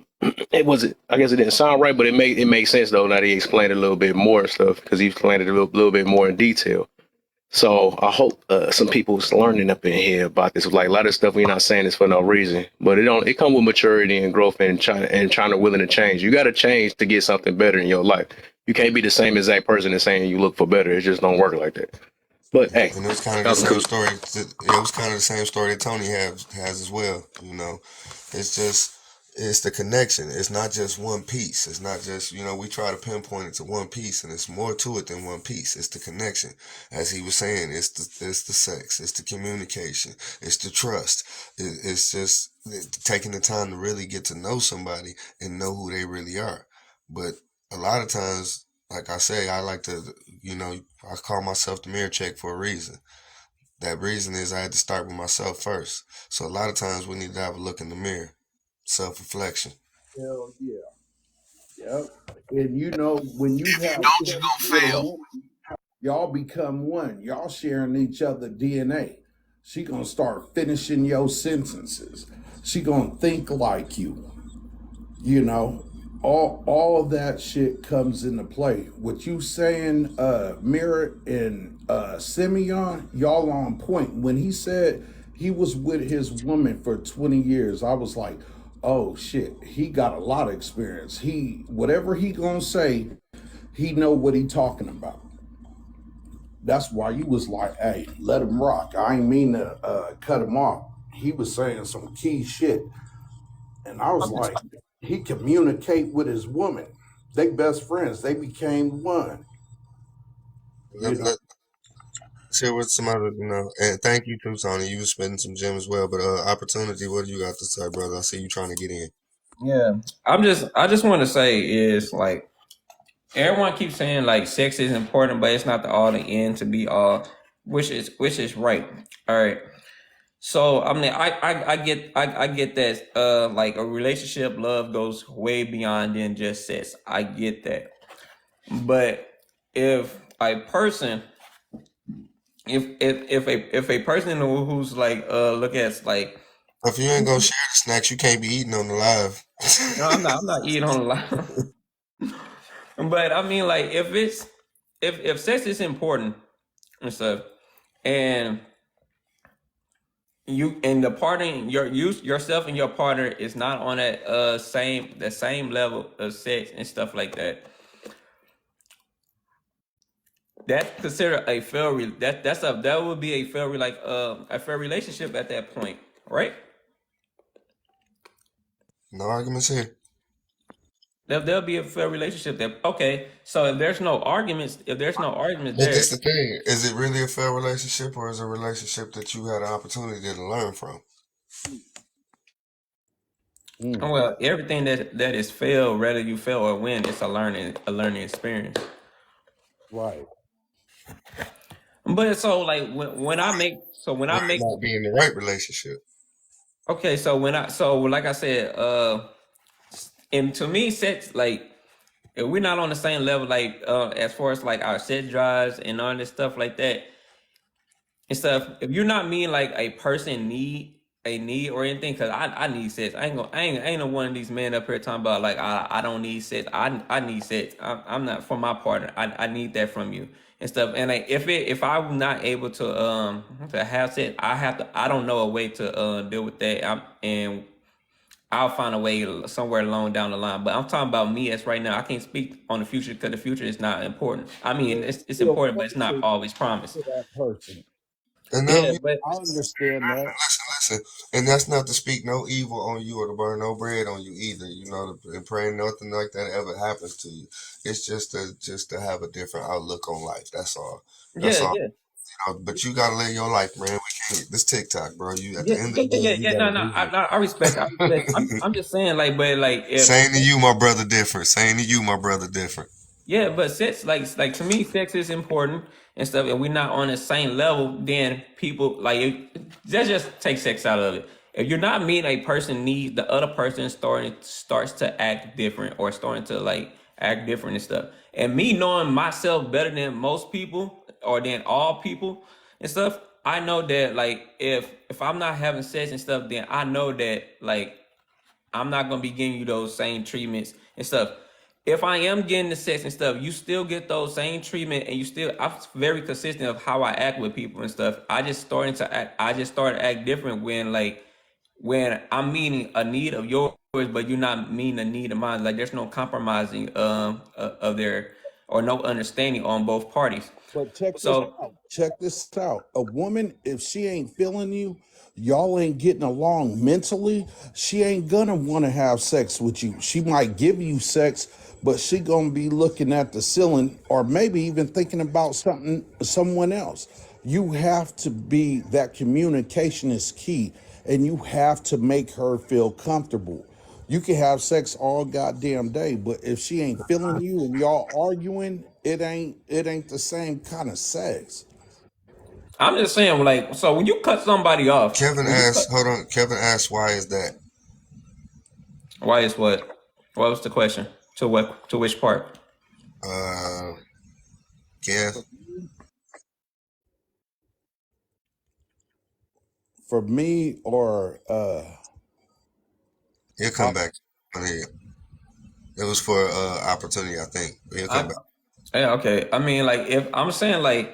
guess it didn't sound right, but it made sense though. Now he explained it a little bit more and stuff because he explained it a little bit more in detail. So I hope some people's learning up in here about this. Like a lot of stuff we're not saying this for no reason, but it come with maturity and growth and trying to willing to change. You got to change to get something better in your life. You can't be the same exact person and saying you look for better. It just don't work like that. But hey, and it was kind of the same story. It was kind of the same story that Tony has as well. You know, it's the connection. It's not just one piece. It's not just, we try to pinpoint it to one piece, and it's more to it than one piece. It's the connection. As he was saying, it's the sex, it's the communication, it's the trust. It's just taking the time to really get to know somebody and know who they really are. But a lot of times, like I say, I like to, I call myself the mirror check for a reason. That reason is I had to start with myself first. So a lot of times we need to have a look in the mirror. Self-reflection. Hell yeah. Yep. And when you have don't, you're gonna fail. Y'all become one. Y'all sharing each other DNA. She gonna start finishing your sentences. She gonna think like you. All of that shit comes into play. What you saying, Mirror and Simeon, y'all on point. When he said he was with his woman for 20 years, I was like, oh shit, he got a lot of experience. Whatever he gonna say, he know what he talking about. That's why you was like, hey, let him rock. I ain't mean to cut him off. He was saying some key shit. And I was like, he communicate with his woman. They best friends. They became one. You know. Share with some other, and thank you too, Tony. You was spending some gems as well. But opportunity, what do you got to say, brother? I see you trying to get in. Yeah, I just want to say is like everyone keeps saying like sex is important, but it's not the all the end to be all, which is right. All right. So I mean, I get that. Like a relationship, love goes way beyond than just sex. I get that, but if a person, if a person who's like look at like, If you ain't gonna share the snacks, you can't be eating on the live. no, I'm not eating on the line. But I mean, like if sex is important and stuff, and you and the partner, yourself and your partner is not on that same level of sex and stuff like that, that's considered a that would be a a fair relationship at that point, right? No arguments here. There'll be a fair relationship there. Okay, so if there's no arguments But there, this the thing: is it really a fair relationship, or is it a relationship that you had an opportunity to learn from? well, everything that is fail, whether you fail or win, it's a learning experience. Right. But so like when I make Or it not be in the right relationship. okay, so like I said, and to me, sex like if we're not on the same level, like as far as like our sex drives and all this stuff like that and stuff. If you're not mean like a person need or anything, because I need sex. I ain't no one of these men up here talking about like I don't need sex. I need sex. I'm not for my partner. I need that from you and stuff. And like if I'm not able to have sex, I don't know a way to deal with that. And I'll find a way somewhere along down the line. But I'm talking about me as right now. I can't speak on the future because the future is not important. I mean, it's Feel important, but it's not comfortable always promised. to that person. And now, Yeah, but I understand that. listen, and that's not to speak no evil on you or to burn no bread on you either. And praying nothing like that ever happens to you. It's just to have a different outlook on life. That's all. That's yeah, all. yeah. But you gotta live your life, man. We can't. This TikTok, bro. You at the end of the day, you No, gotta no, do it. I respect. I'm just saying, like, but like, if Saying to you, my brother, different. Saying to you, my brother, different. yeah, but sex, to me, sex is important and stuff. And we're not on the same level, then people like let's just take sex out of it. If you're not meeting a person needs, the other person starts to act different or starting to like act different and stuff. And me knowing myself better than most people or than all people and stuff, I know that like if I'm not having sex and stuff, then I know that like I'm not gonna be giving you those same treatments and stuff. If I am getting the sex and stuff, you still get those same treatment, and I'm very consistent of how I act with people and stuff. I just started to act different when I'm meeting a need of yours, but you're not meeting a need of mine. Like there's no compromising of their or no understanding on both parties. But check this So out. Check this out. A woman, if she ain't feeling you, y'all ain't getting along mentally, she ain't gonna want to have sex with you. She might give you sex, but she gonna be looking at the ceiling or maybe even thinking about someone else. You have to be that communication is key, and you have to make her feel comfortable. You can have sex all goddamn day, but if she ain't feeling you and y'all arguing, it ain't the same kind of sex. I'm just saying, like, so when you cut somebody off, Kevin when you cut, asked, hold on. Kevin asked, why is that? why is what? What was the question? To what? To which part? Kev, For me, or he'll come back. It was for opportunity, I think. He'll come back. Yeah, okay. I mean, like, if I'm saying, like,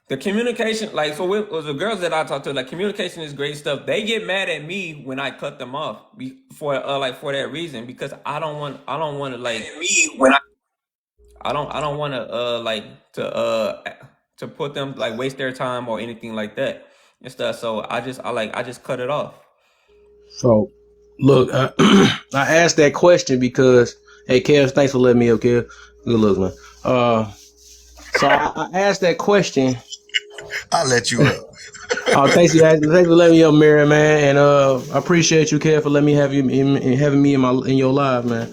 the communication, like, so with the girls that I talk to, like, communication is great stuff. They get mad at me when I cut them off for that reason because I don't want to like me when I don't want to like to to put them like waste their time or anything like that and stuff. So I just cut it off. So, look, I asked that question because, hey, Kev, thanks for letting me up, Kev. Good look, man. So I asked that question. I let you up. Thanks for letting me up, Mary, man, and I appreciate you, Kev, for letting me have you having me in your live, man.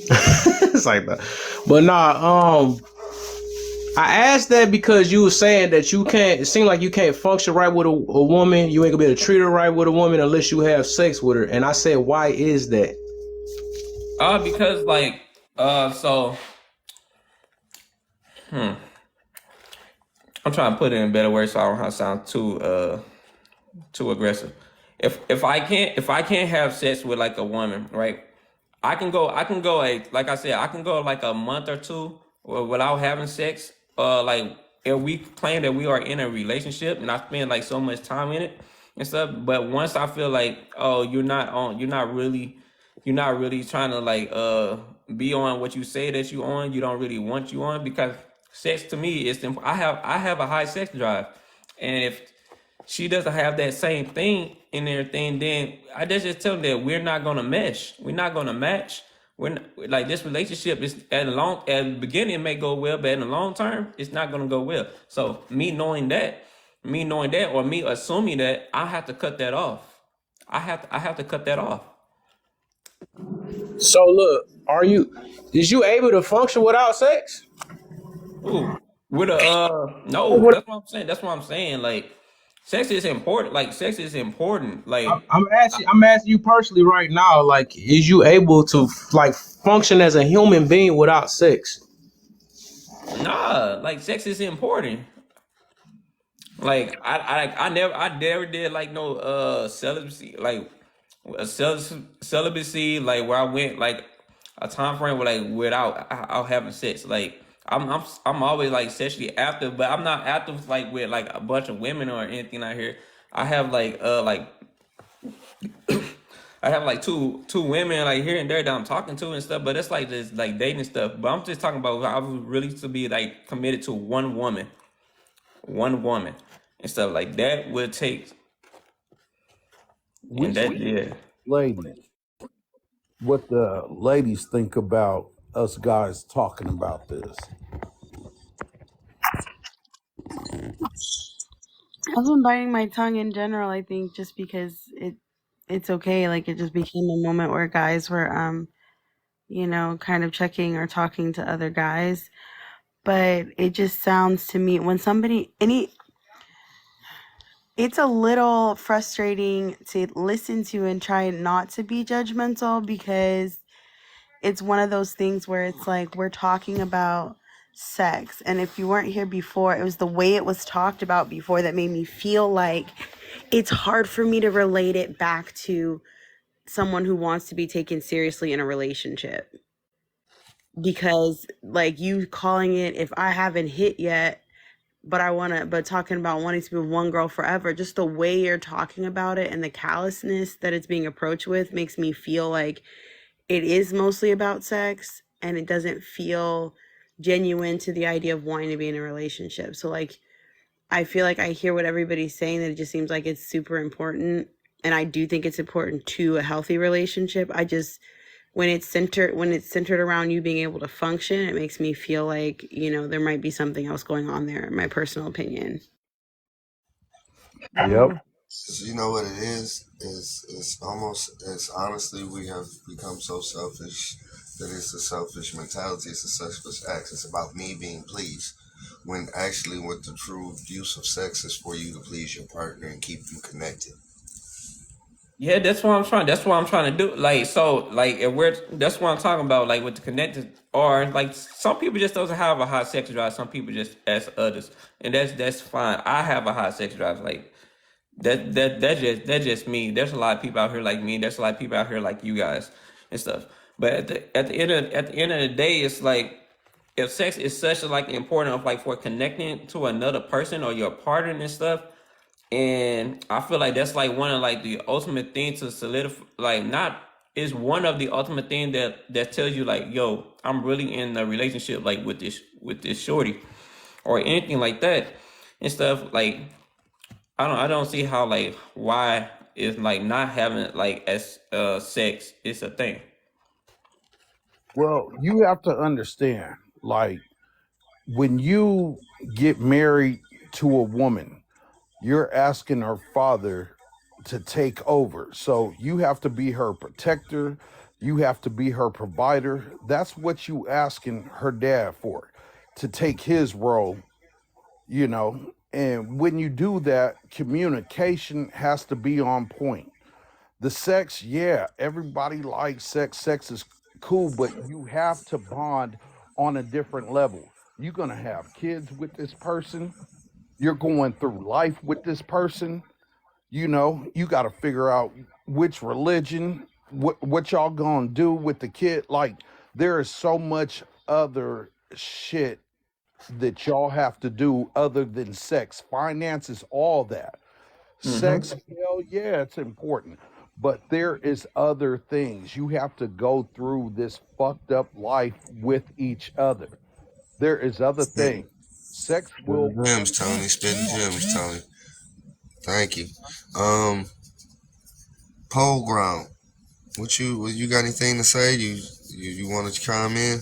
It's like that, but nah, I asked that because you were saying that you can't. It seemed like you can't function right with a woman. You ain't gonna be able to treat her right with a woman unless you have sex with her. And I said, why is that? Because like, so, I'm trying to put it in better words so I don't have to sound too aggressive. If I can't have sex with like a woman, right? I can go like I said, I can go like a month or two without having sex. Like if we claim that we are in a relationship and I spend like so much time in it and stuff, but once I feel like, oh, you're not really trying to like be on what you say that you on, you don't really want you on, because sex to me is I have a high sex drive, and if she doesn't have that same thing in everything, then I just tell them that we're not gonna mesh. We're not gonna match. We're not, like, this relationship is at the beginning it may go well, but in the long term, it's not gonna go well. So me knowing that, or me assuming that, I have to cut that off. I have to cut that off. So look, is you able to function without sex? Ooh, with a no, that's what I'm saying. That's what I'm saying. Like, sex is important. Like, sex is important. Like, I'm asking you personally right now. Like, is you able to like function as a human being without sex? nah, like, sex is important. Like, I never did like no celibacy, like a celibacy, like where I went like a time frame where like without having sex. Like, I'm always like sexually active, but I'm not active like with like a bunch of women or anything out here. I have like I have like two women like here and there that I'm talking to and stuff, but it's like just like dating stuff. But I'm just talking about I was really to be like committed to one woman and stuff like that would take, and that, yeah. Ladies, what the ladies think about us guys talking about this? I've been biting my tongue in general, I think, just because it's okay. Like, it just became a moment where guys were kind of checking or talking to other guys. But it just sounds to me when it's a little frustrating to listen to and try not to be judgmental, because it's one of those things where it's like we're talking about sex, and if you weren't here before, it was the way it was talked about before that made me feel like it's hard for me to relate it back to someone who wants to be taken seriously in a relationship. Because like you calling it, if I haven't hit yet, but talking about wanting to be with one girl forever, just the way you're talking about it and the callousness that it's being approached with makes me feel like it is mostly about sex, and it doesn't feel genuine to the idea of wanting to be in a relationship. So like, I feel like I hear what everybody's saying, that it just seems like it's super important. And I do think it's important to a healthy relationship. I just, when it's centered around you being able to function, it makes me feel like, there might be something else going on there, in my personal opinion. Yep. You know what it is? It's almost, it's honestly, we have become so selfish that it's a selfish mentality. It's a selfish act. It's about me being pleased. When actually, what the true use of sex is for you to please your partner and keep you connected. Yeah, that's what I'm trying to do. Like, so, like, that's what I'm talking about. Like, with the connected, or like, some people just doesn't have a high sex drive. Some people just as others, and that's fine. I have a high sex drive. Like, that's just me. There's a lot of people out here like me. There's a lot of people out here like you guys and stuff. But at the end of the day, it's like, if sex is such a like important of like for connecting to another person or your partner and stuff. And I feel like that's like one of like the ultimate things to solidify, like, not is one of the ultimate thing that tells you like, yo, I'm really in a relationship like with this shorty. or anything like that and stuff. Like I don't see how like why is like not having like as sex is a thing. Well, you have to understand, like, when you get married to a woman, you're asking her father to take over. So you have to be her protector, you have to be her provider. That's what you asking her dad for, to take his role, you know. And when you do that, communication has to be on point. The sex, yeah, everybody likes sex. Sex is cool, but you have to bond on a different level. You're going to have kids with this person. You're going through life with this person. You know, you got to figure out which religion, what y'all going to do with the kid. Like, there is so much other shit that y'all have to do other than sex. Finances, all that. Sex, hell yeah, it's important. But there is other things. You have to go through this fucked up life with each other. There is other things. Sex will Spitting gems, Tony. Spitting gems, Tony. Thank you. Pole ground. What you got anything to say? You want to chime in?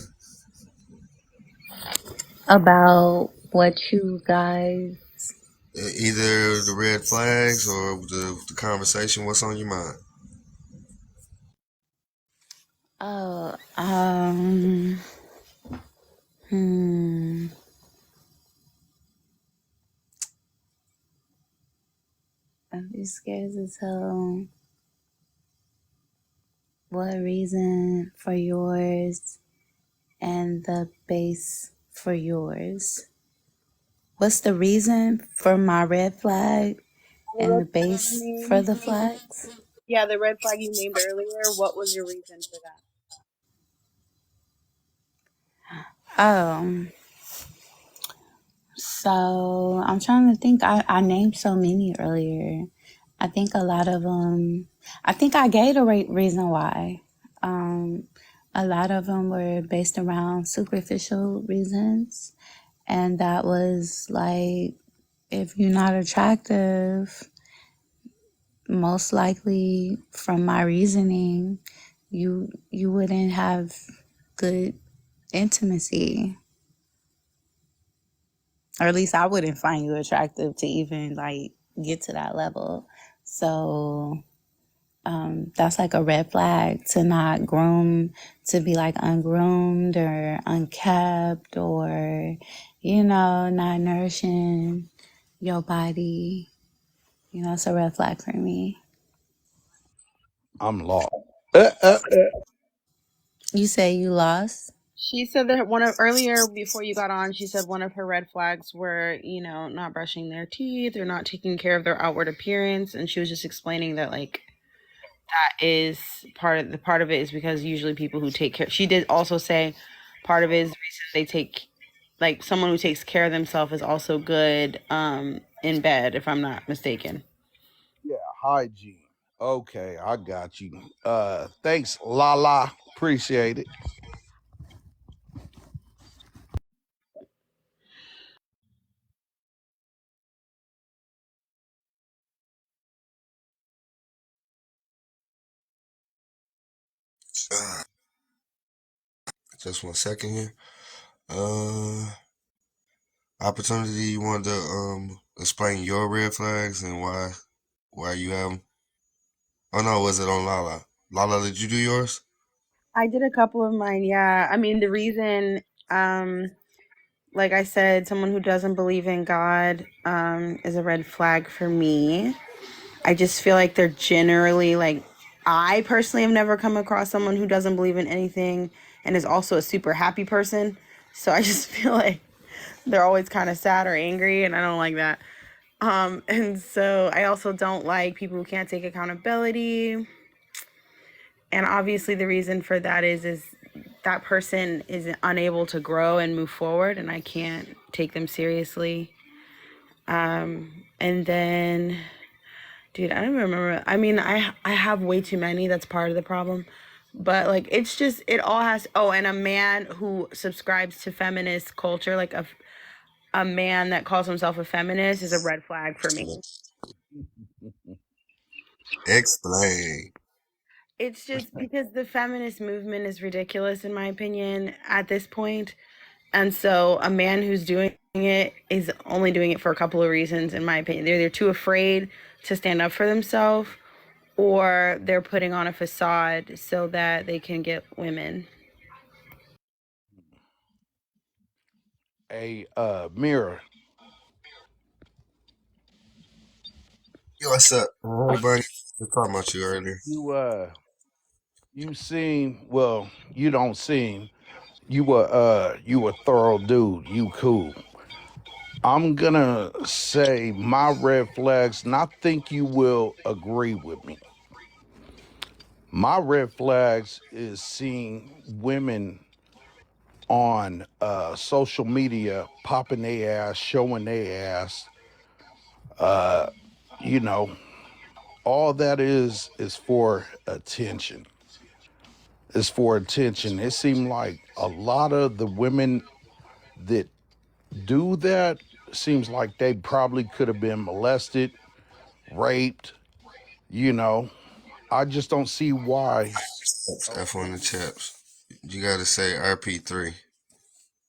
About what you guys. Either the red flags or the conversation. What's on your mind? Oh, I'm just scared to tell what reason for yours and the base for yours. What's the reason for my red flag The and red the flag base you for named. the flags? Yeah, the red flag you named earlier. What was your reason for that? Oh, so I'm trying to think. I named so many earlier. I think a lot of them, I think I gave the right reason why. Um, a lot of them were based around superficial reasons. And that was like, if you're not attractive, most likely from my reasoning, you wouldn't have good intimacy. Or at least I wouldn't find you attractive to even like get to that level. So that's like a red flag, to not groom, to be like ungroomed or unkept, or, you know, not nourishing your body. You know, it's a red flag for me. I'm lost. You say you lost? She said that one of earlier before you got on, she said one of her red flags were, not brushing their teeth or not taking care of their outward appearance, and she was just explaining that like that is part of it is because usually people who take care. She did also say part of it is the reason they take, like, someone who takes care of themselves is also good in bed, if I'm not mistaken. Yeah, hygiene. Okay, I got you. Thanks, Lala. Appreciate it. Just 1 second here. Opportunity. You wanted to explain your red flags and why you have them? Oh no, was it on Lala? Lala, did you do yours? I did a couple of mine, yeah. I mean, the reason, like I said, someone who doesn't believe in God is a red flag for me. I just feel like they're generally like, I personally have never come across someone who doesn't believe in anything and is also a super happy person. So I just feel like they're always kind of sad or angry, and I don't like that. And so I also don't like people who can't take accountability. And obviously the reason for that is that person is unable to grow and move forward, and I can't take them seriously. And then, dude, I don't remember. I mean, I have way too many. That's part of the problem. But like, it's just, it all has. Oh, and a man who subscribes to feminist culture, like a man that calls himself a feminist is a red flag for me. Explain. It's just because the feminist movement is ridiculous, in my opinion, at this point. And so a man who's doing it is only doing it for a couple of reasons, in my opinion. They're either too afraid to stand up for themselves or they're putting on a facade so that they can get women. A mirror. Yo, what's up? Hey, buddy. We were talking about you earlier. You seem well. You don't seem. You a thorough dude. You cool. I'm gonna say my red flags, and I think you will agree with me. My red flags is seeing women on social media popping their ass, showing their ass. Uh, you know, all that is for attention. It's for attention. It seemed like a lot of the women that do that seems like they probably could have been molested, raped. You know, I just don't see why. F on the chaps. You gotta say RP3.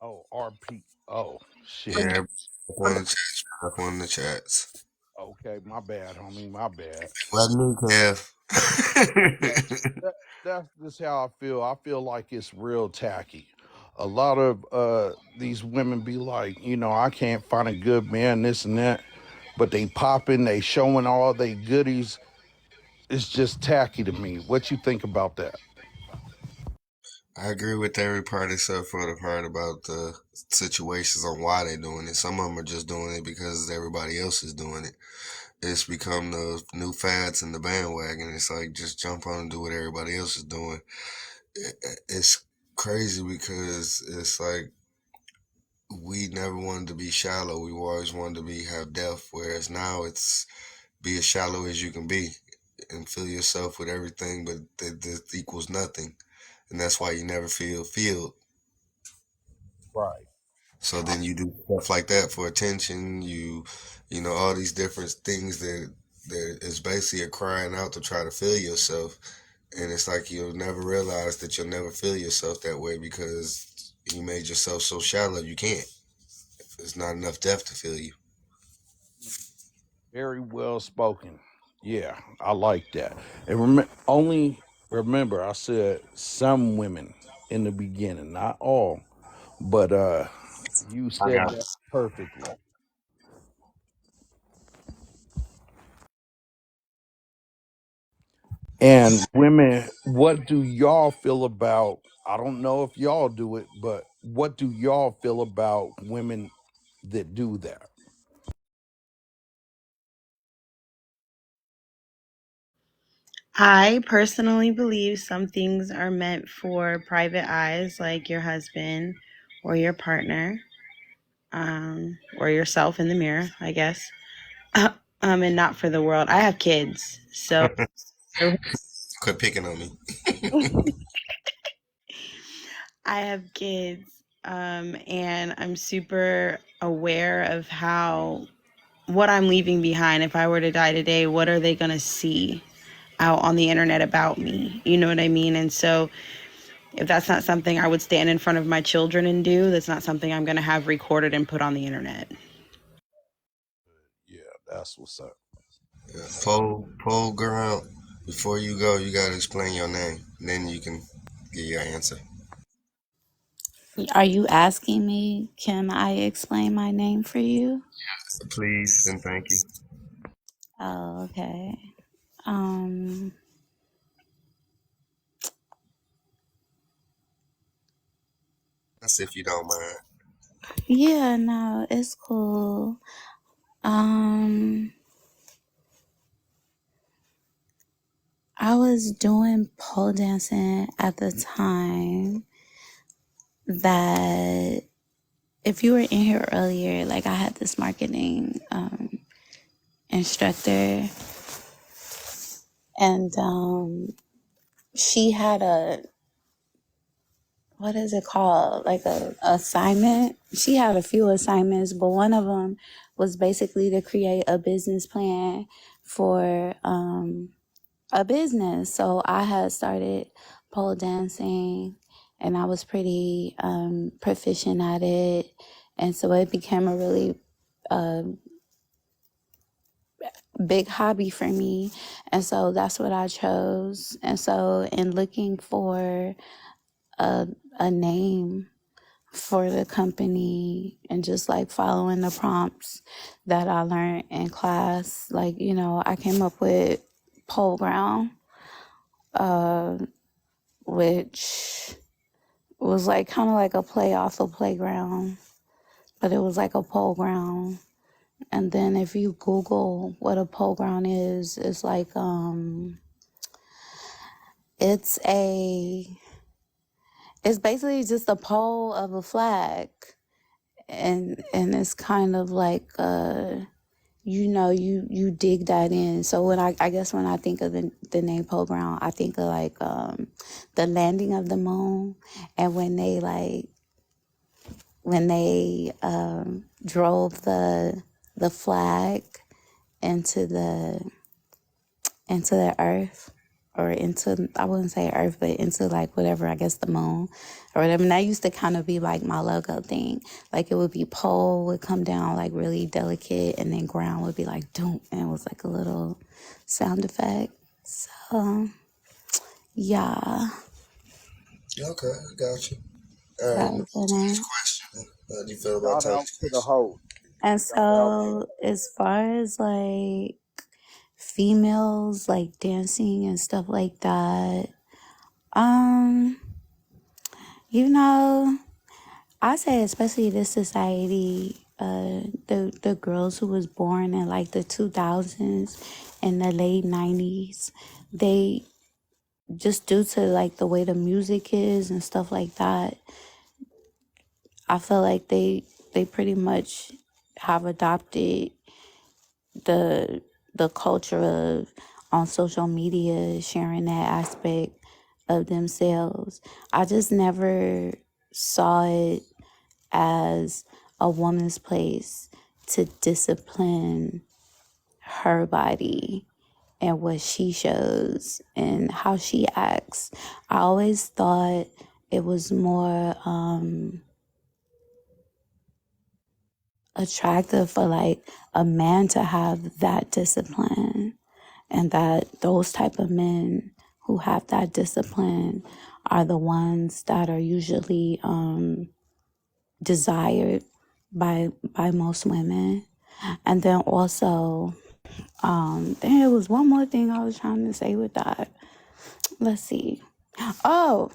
Oh, RP. Oh, shit. Yeah, F on the chats. F on the chats. Okay, my bad, homie. My bad. Let me, Kev. That's just how I feel. I feel like it's real tacky. A lot of these women be like, I can't find a good man, this and that, but they popping, they showing all they goodies. It's just tacky to me. What you think about that? I agree with every part except for the part about the situations on why they're doing it. Some of them are just doing it because everybody else is doing it. It's become the new fads in the bandwagon. It's like just jump on and do what everybody else is doing. It's crazy because it's like we never wanted to be shallow. We always wanted to be have depth. Whereas now it's be as shallow as you can be and fill yourself with everything, but that equals nothing, and that's why you never feel filled. Right. So then you do stuff like that for attention. You know, all these different things that is basically a crying out to try to fill yourself, and it's like you'll never realize that you'll never feel yourself that way because you made yourself so shallow you can't. There's not enough depth to fill you. Very well spoken. Yeah, I like that. And only remember, I said some women in the beginning, not all, but you I said got it. that perfectly. And women, what do y'all feel about? I don't know if y'all do it, but what do y'all feel about women that do that? I personally believe some things are meant for private eyes, like your husband or your partner, or yourself in the mirror, I guess, and not for the world. I have kids, so Quit picking on me. I have kids, and I'm super aware of how what I'm leaving behind. If I were to die today, what are they gonna see out on the internet about me? You know what I mean? And so, if that's not something I would stand in front of my children and do, that's not something I'm gonna have recorded and put on the internet. Yeah, that's what's up. Yeah. Poll girl. Before you go, you gotta explain your name. Then you can get your answer. Are you asking me, can I explain my name for you? Please and thank you. Oh, okay. Um, That's if you don't mind. yeah, no, it's cool. Um, I was doing pole dancing at the time that if you were in here earlier, like I had this marketing instructor, and she had a what is it called? Like a assignment. She had a few assignments, but one of them was basically to create a business plan for a business. So I had started pole dancing, and I was pretty proficient at it, and so it became a really big hobby for me, and so that's what I chose. And so in looking for a name for the company and just like following the prompts that I learned in class, like, you know, I came up with pole ground, which was like kind of like a play off of playground, but it was like a pole ground. And then if you Google what a pole ground is, it's like it's a it's basically just a pole of a flag, and it's kind of like you know, you dig that in. So when I guess when I think of the name pole ground, I think of like the landing of the moon, and when they drove the flag into the earth, or into, I wouldn't say earth, but into like whatever, I guess the moon or whatever. And that used to kind of be like my logo thing. Like it would be pole would come down like really delicate, and then ground would be like doom, and it was like a little sound effect. So yeah, Okay, got you. All right, that was the name. Tony's question. How do you feel about Shout out Tony's to the question? host. And Shout out to so as far as like females like dancing and stuff like that, um you know, I say especially this society, the girls who was born in like the 2000s and the late 90s, they just due to like the way the music is and stuff like that, I feel like they pretty much have adopted the culture of on social media sharing that aspect of themselves. I just never saw it as a woman's place to discipline her body and what she shows and how she acts. I always thought it was more attractive for like a man to have that discipline, and that those type of men who have that discipline are the ones that are usually desired by most women. And then also, there was one more thing I was trying to say with that. Let's see. Oh,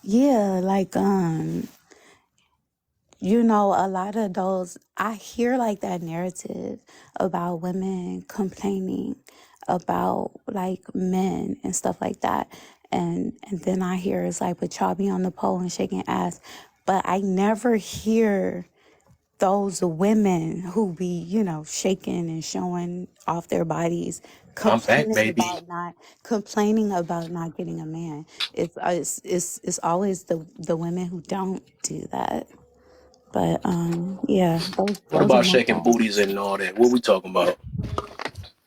yeah, like you know, a lot of those, I hear like that narrative about women complaining about like men and stuff like that. And then I hear it's like, but y'all be on the pole and shaking ass. But I never hear those women who be, you know, shaking and showing off their bodies, I'm back, complaining baby. about not getting a man. It's always the women who don't do that. But yeah, What those are about my shaking thoughts. booties and all that? What we talking about?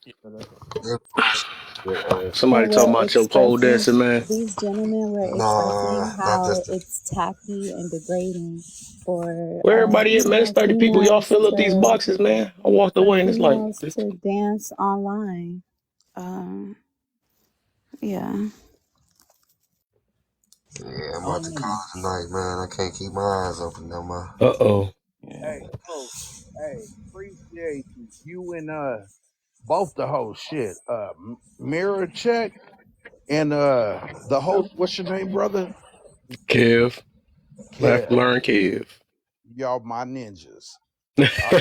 Yeah, that's a Good question. good They Somebody talking were about your pole expressing, dancing, man. these gentlemen were expressing Nah, not how this. it's tacky and degrading for Where everybody at, man? It's 30 people. Y'all fill up these boxes, man. I walked away and it's like, females to dance online. Yeah. Yeah, I'm about to call Um, it tonight, man. I can't keep my eyes open no more. uh-oh. hey, host. Hey, appreciate you. You and both the hosts. Shit. Mirror check and the host. What's your name, brother? Kev. Left Kev. learn Kev. Y'all my ninjas. I,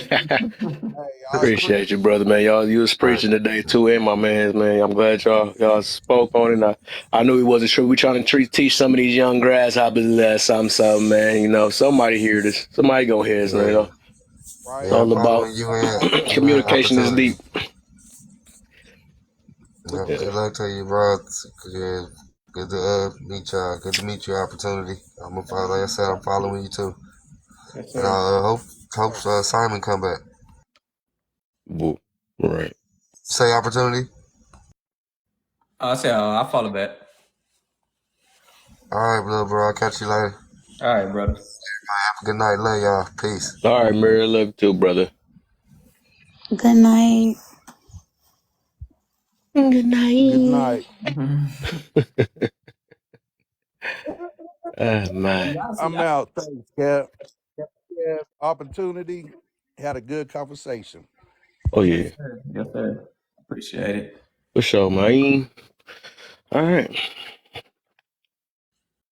hey, I Appreciate you, brother, man. Y'all, you was preaching today too, and my man's, man. I'm glad y'all spoke on it. I knew he wasn't sure. We trying to teach some of these young grasshoppers that something, man. You know, somebody hear this. Somebody gonna hear this, man. You Yeah, know, it's right. yeah. I all probably about when you in communication is opportunity. deep. Yep, Yeah. good luck to you, bro. Yeah, Good to meet y'all. Good to meet you. Opportunity. I'm gonna follow. Like I said, I'm following you too. Yes, And sir. I hope Simon come back. Woo. Right. Say opportunity. I'll say I'll follow back. All right, little bro. I'll catch you later. All right, brother. Good night. Love y'all. Peace. All right, Mary. Love you too, brother. Good night. Good Good night. night. Ah, my. I'm out. Thanks, Cap. Yeah, opportunity. Had a good conversation. Oh, Yes, yeah. sir. Yes, sir. Appreciate it. For sure, man. All right.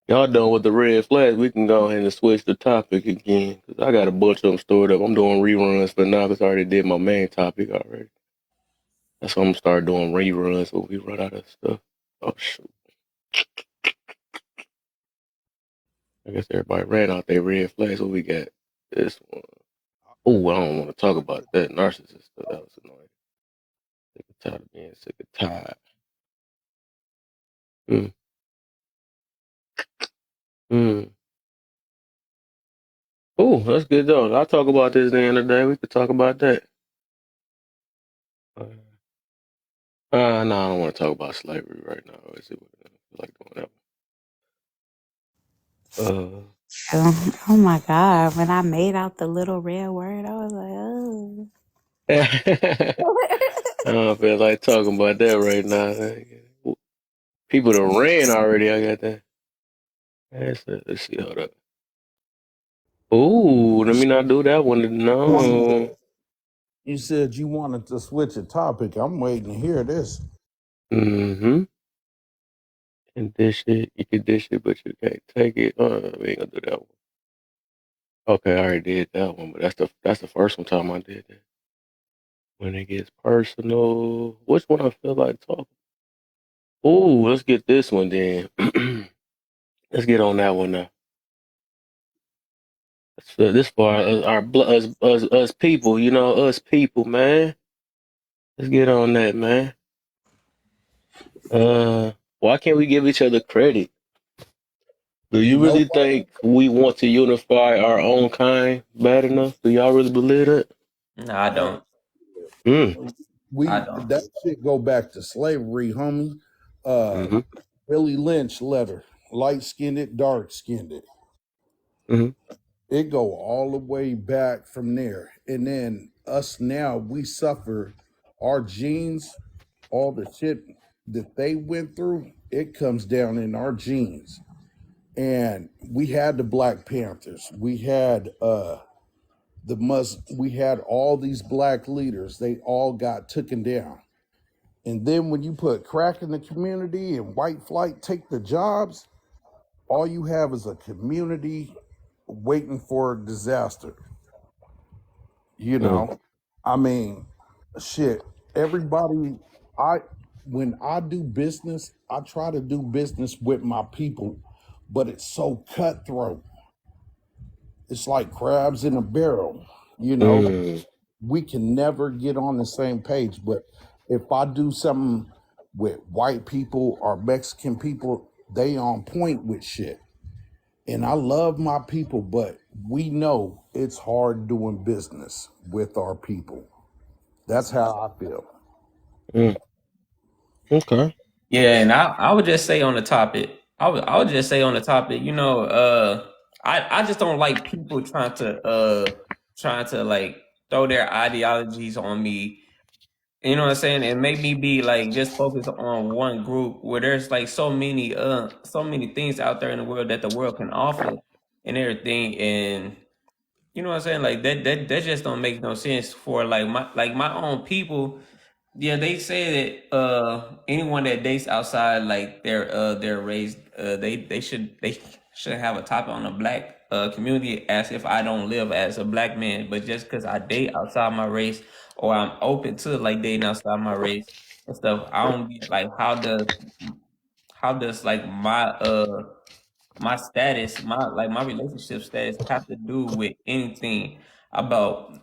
Y'all done with the red flags. We can go ahead and switch the topic again. Cause I got a bunch of them stored up. I'm doing reruns for now because I already did my main topic already. That's why I'm gonna start doing reruns when we run out of stuff. Oh, shoot. I guess everybody ran out their red flags. What we got? This one. Oh, I don't want to talk about that narcissist stuff. That was annoying. Sick and tired of being sick and tired. Mm, mm. Oh, that's good though. I'll talk about this the end of the day. We could talk about that. No, I don't want to talk about slavery right now. Is it like doing that? Oh my God. When I made out the little red word, I was like, oh. I don't feel like talking about that right now. People that ran already. I got that. Let's see. Hold up. Ooh, let me not do that one. No. You said you wanted to switch a topic. I'm waiting to hear this. Mm-hmm. And dish it. You can dish it, but you can't take it. We ain't gonna do that one. Okay, I already did that one, but that's the first one time I did that. When it gets personal, which one I feel like talking? Ooh, let's get this one then. Let's get on that one now. So this far, us people, us people, man. Let's get on that, man. Why can't we give each other credit? Do you Nope. really think we want to unify our own kind bad enough? Do y'all really believe that? No, I Hey, don't. we I don't. that shit go back to slavery, homie. Uh, Mm-hmm. Billy Lynch letter, light skinned, dark skinned. Mm-hmm. It go all the way back from there, and then us now we suffer our genes, all the shit that they went through. It comes down in our genes, and we had the Black Panthers, we had we had all these black leaders. They all got taken down. And then when you put crack in the community and white flight take the jobs, all you have is a community waiting for a disaster. You Mm. know, I mean, shit, everybody, I, when I do business, I try to do business with my people, but it's so cutthroat. It's like crabs in a barrel, you know. Mm. We can never get on the same page. But if I do something with white people or Mexican people, they on point with shit. And I love my people, but we know it's hard doing business with our people. That's how I feel. Mm. Okay. Yeah, and I would just say on the topic, I would just say on the topic, I just don't like people trying to like throw their ideologies on me. You know what I'm saying? And make me be like just focused on one group where there's like so many things out there in the world that the world can offer and everything. And you know what I'm saying? Like that just don't make no sense for like my own people. Yeah, they say that anyone that dates outside like their race, they should have a topic on the black community as if I don't live as a black man, but just because I date outside my race or I'm open to like dating outside my race and stuff, I don't get like how does like my status, my relationship status have to do with anything about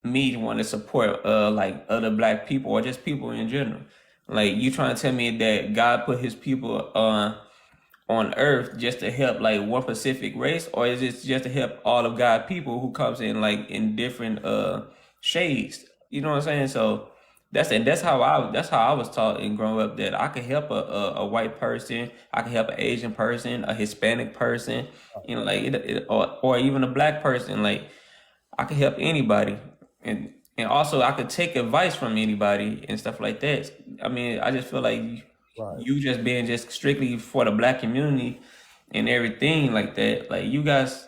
me want to support like other black people or just people in general. Like you trying to tell me that God put his people on earth just to help like one specific race, or is it just to help all of God people who comes in like in different shades? You know what I'm saying? So that's how I was taught and growing up, that I could help a white person, I could help an Asian person, a Hispanic person, you know, like or even a black person. Like I could help anybody, and also I could take advice from anybody and stuff like that. I mean, I just feel like Right. you just being just strictly for the black community and everything like that. Like you guys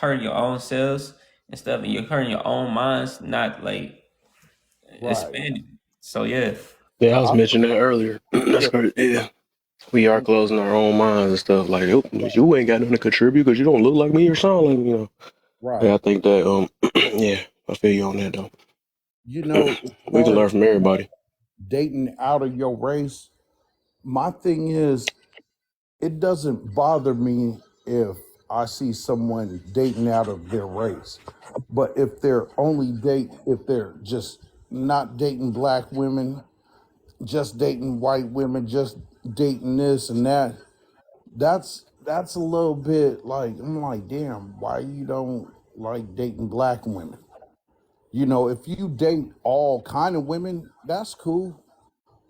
hurting your own selves and stuff, and you're hurting your own minds, not like Right. expanding. So yeah. Yeah, I Now was mentioning that earlier. That's crazy. Yeah. We are closing our own minds and stuff. Like, "Oh, you ain't got nothing to contribute because you don't look like me or sound like me," you know. right. Yeah, I think that yeah, I feel you on that though. You know, as We can far learn as from everybody. dating out of your race, my thing is, it doesn't bother me if I see someone dating out of their race. But if if they're just not dating black women, just dating white women, just dating this and that, that's a little bit like, I'm like, damn, why you don't like dating black women? You know, if you date all kind of women, that's cool.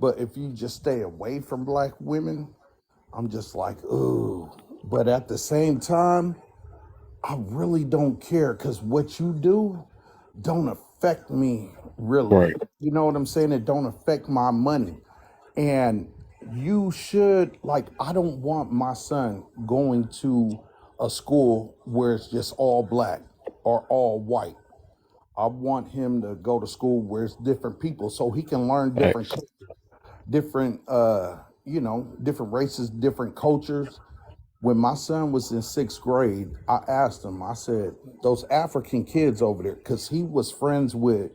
But if you just stay away from black women, I'm just like, ooh. But at the same time, I really don't care, because what you do don't affect me really. Right. You know what I'm saying? It don't affect my money. And you should, like, I don't want my son going to a school where it's just all black or all white. I want him to go to school where it's different people so he can learn different Facts. different different races, different cultures. When my son was in 6th grade, I asked him, I said, those African kids over there, because he was friends with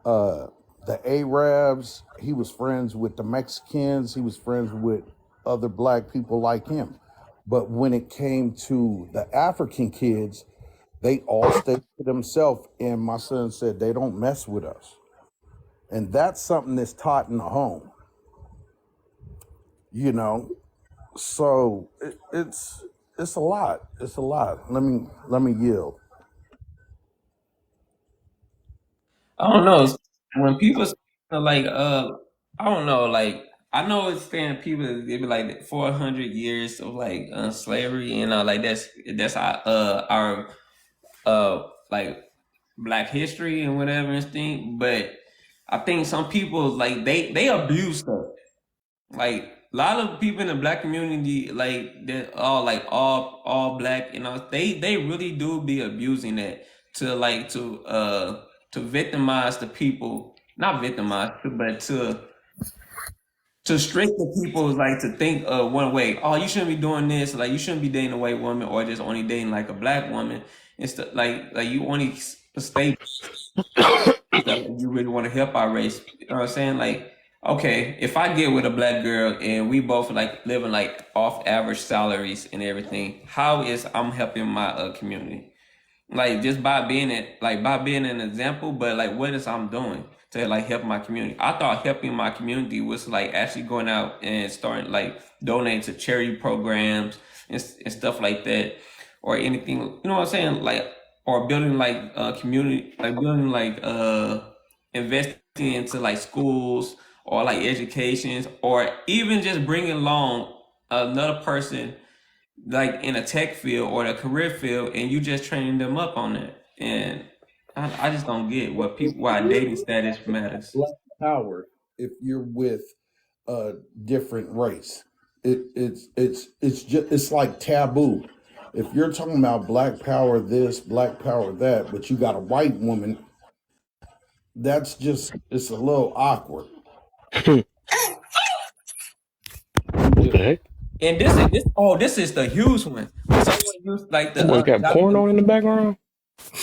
the Arabs, he was friends with the Mexicans, he was friends with other black people like him. But when it came to the African kids, they all stayed to themselves. And my son said, they don't mess with us. And that's something that's taught in the home, you know. So it's a lot. It's a lot. Let me yield. I don't know. When people say, like I don't know, like I know it's saying people they be like 400 years of like slavery and like that's our like black history and whatever and thing, but I think some people like they abuse stuff. Like a lot of people in the black community, like they're all like all black, you know, they really do be abusing that to like to victimize the people, not victimize, but to strict the people like to think one way. Oh, you shouldn't be doing this. Like you shouldn't be dating a white woman or just only dating like a black woman. It's like you only stay stuff if you really want to help our race. You know what I'm saying? Like, okay, if I get with a black girl and we both like living like off average salaries and everything, how is I'm helping my community? Like just by being an example, but like what is I'm doing to like help my community? I thought helping my community was like actually going out and starting like donating to charity programs and stuff like that, or anything. You know what I'm saying? Like or building like community, like building like investing into like schools or like educations, or even just bringing along another person like in a tech field or a career field, and you just training them up on it. And I just don't get what people why dating status matters. Black power if you're with a different race. It's like taboo. If you're talking about black power this, black power that, but you got a white woman, that's just, it's a little awkward. What the heck? And this is the huge one. When someone used like the That boy got porn document, on in the background.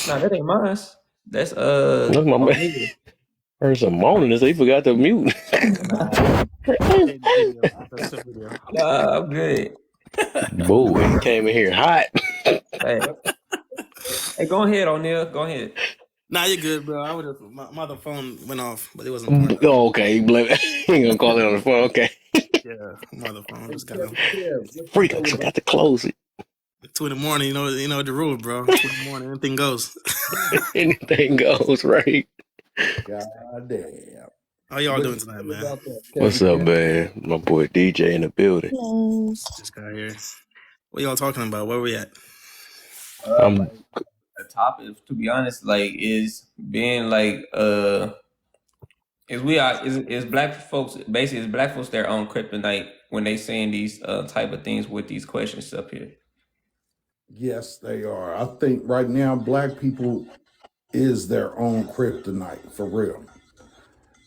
no, that ain't mine. That's That's my man. O'Neill. Heard some moaning and he forgot to mute. Nah, I made the video. I thought it's a video. Nah, I'm good. Boy, he came in here hot. Hey, hey, go ahead, O'Neill. Go ahead. Nah, you're good, bro. I would have. My other phone went off, but it wasn't porn. Oh, okay, he ain't gonna call it on the phone. Okay. Yeah, Yeah, motherfucker. Hey, Just gotta Kev, what's the Freak, I deal got about to close it. 2 in the morning. You know the rule, bro. 2 in the morning, anything goes. Anything goes, right? God damn. How y'all What doing you tonight, feel man? about that, What's Kevin up, Kev? man? My boy DJ in the building. Hello. Just got here. What y'all talking about? Where we at? I'm Like a topic, to be honest, like is being like is black folks basically is black folks their own kryptonite when they saying these type of things with these questions up here. Yes, they are. I think right now, black people is their own kryptonite for real.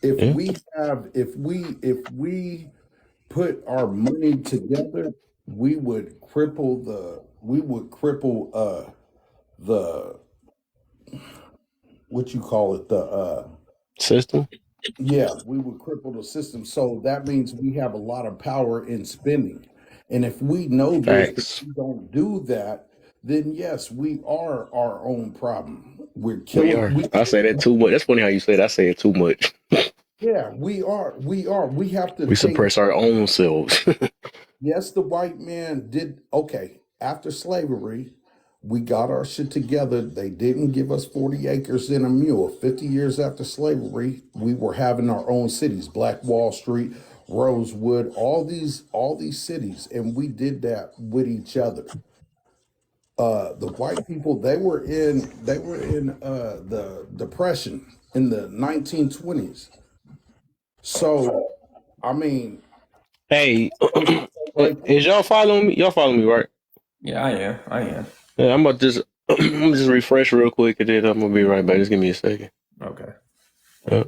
If yeah. we have, if we put our money together, we would cripple the what you call it, the System. yeah, we would cripple the system. So that means we have a lot of power in spending. And if we know this, but Facts. we don't do that, then yes, we are our own problem. We're We killing. are. I say that too much. That's funny how you say that. I say it too much. Yeah, we are. We are. We have to We take. suppress our own selves. Yes, the white man did. Okay, after slavery, we got our shit together. They didn't give us 40 acres and a mule. 50 years after slavery, we were having our own cities, Black Wall Street, Rosewood, all these cities, and we did that with each other. The white people, they were in the depression in the 1920s. So, I mean, Hey, white is y'all following me? Y'all follow me, right? Yeah, I am. I am. Yeah, I'm about to just I'm gonna just refresh real quick and then I'm gonna be right back. Just give me a second. Okay. Yeah.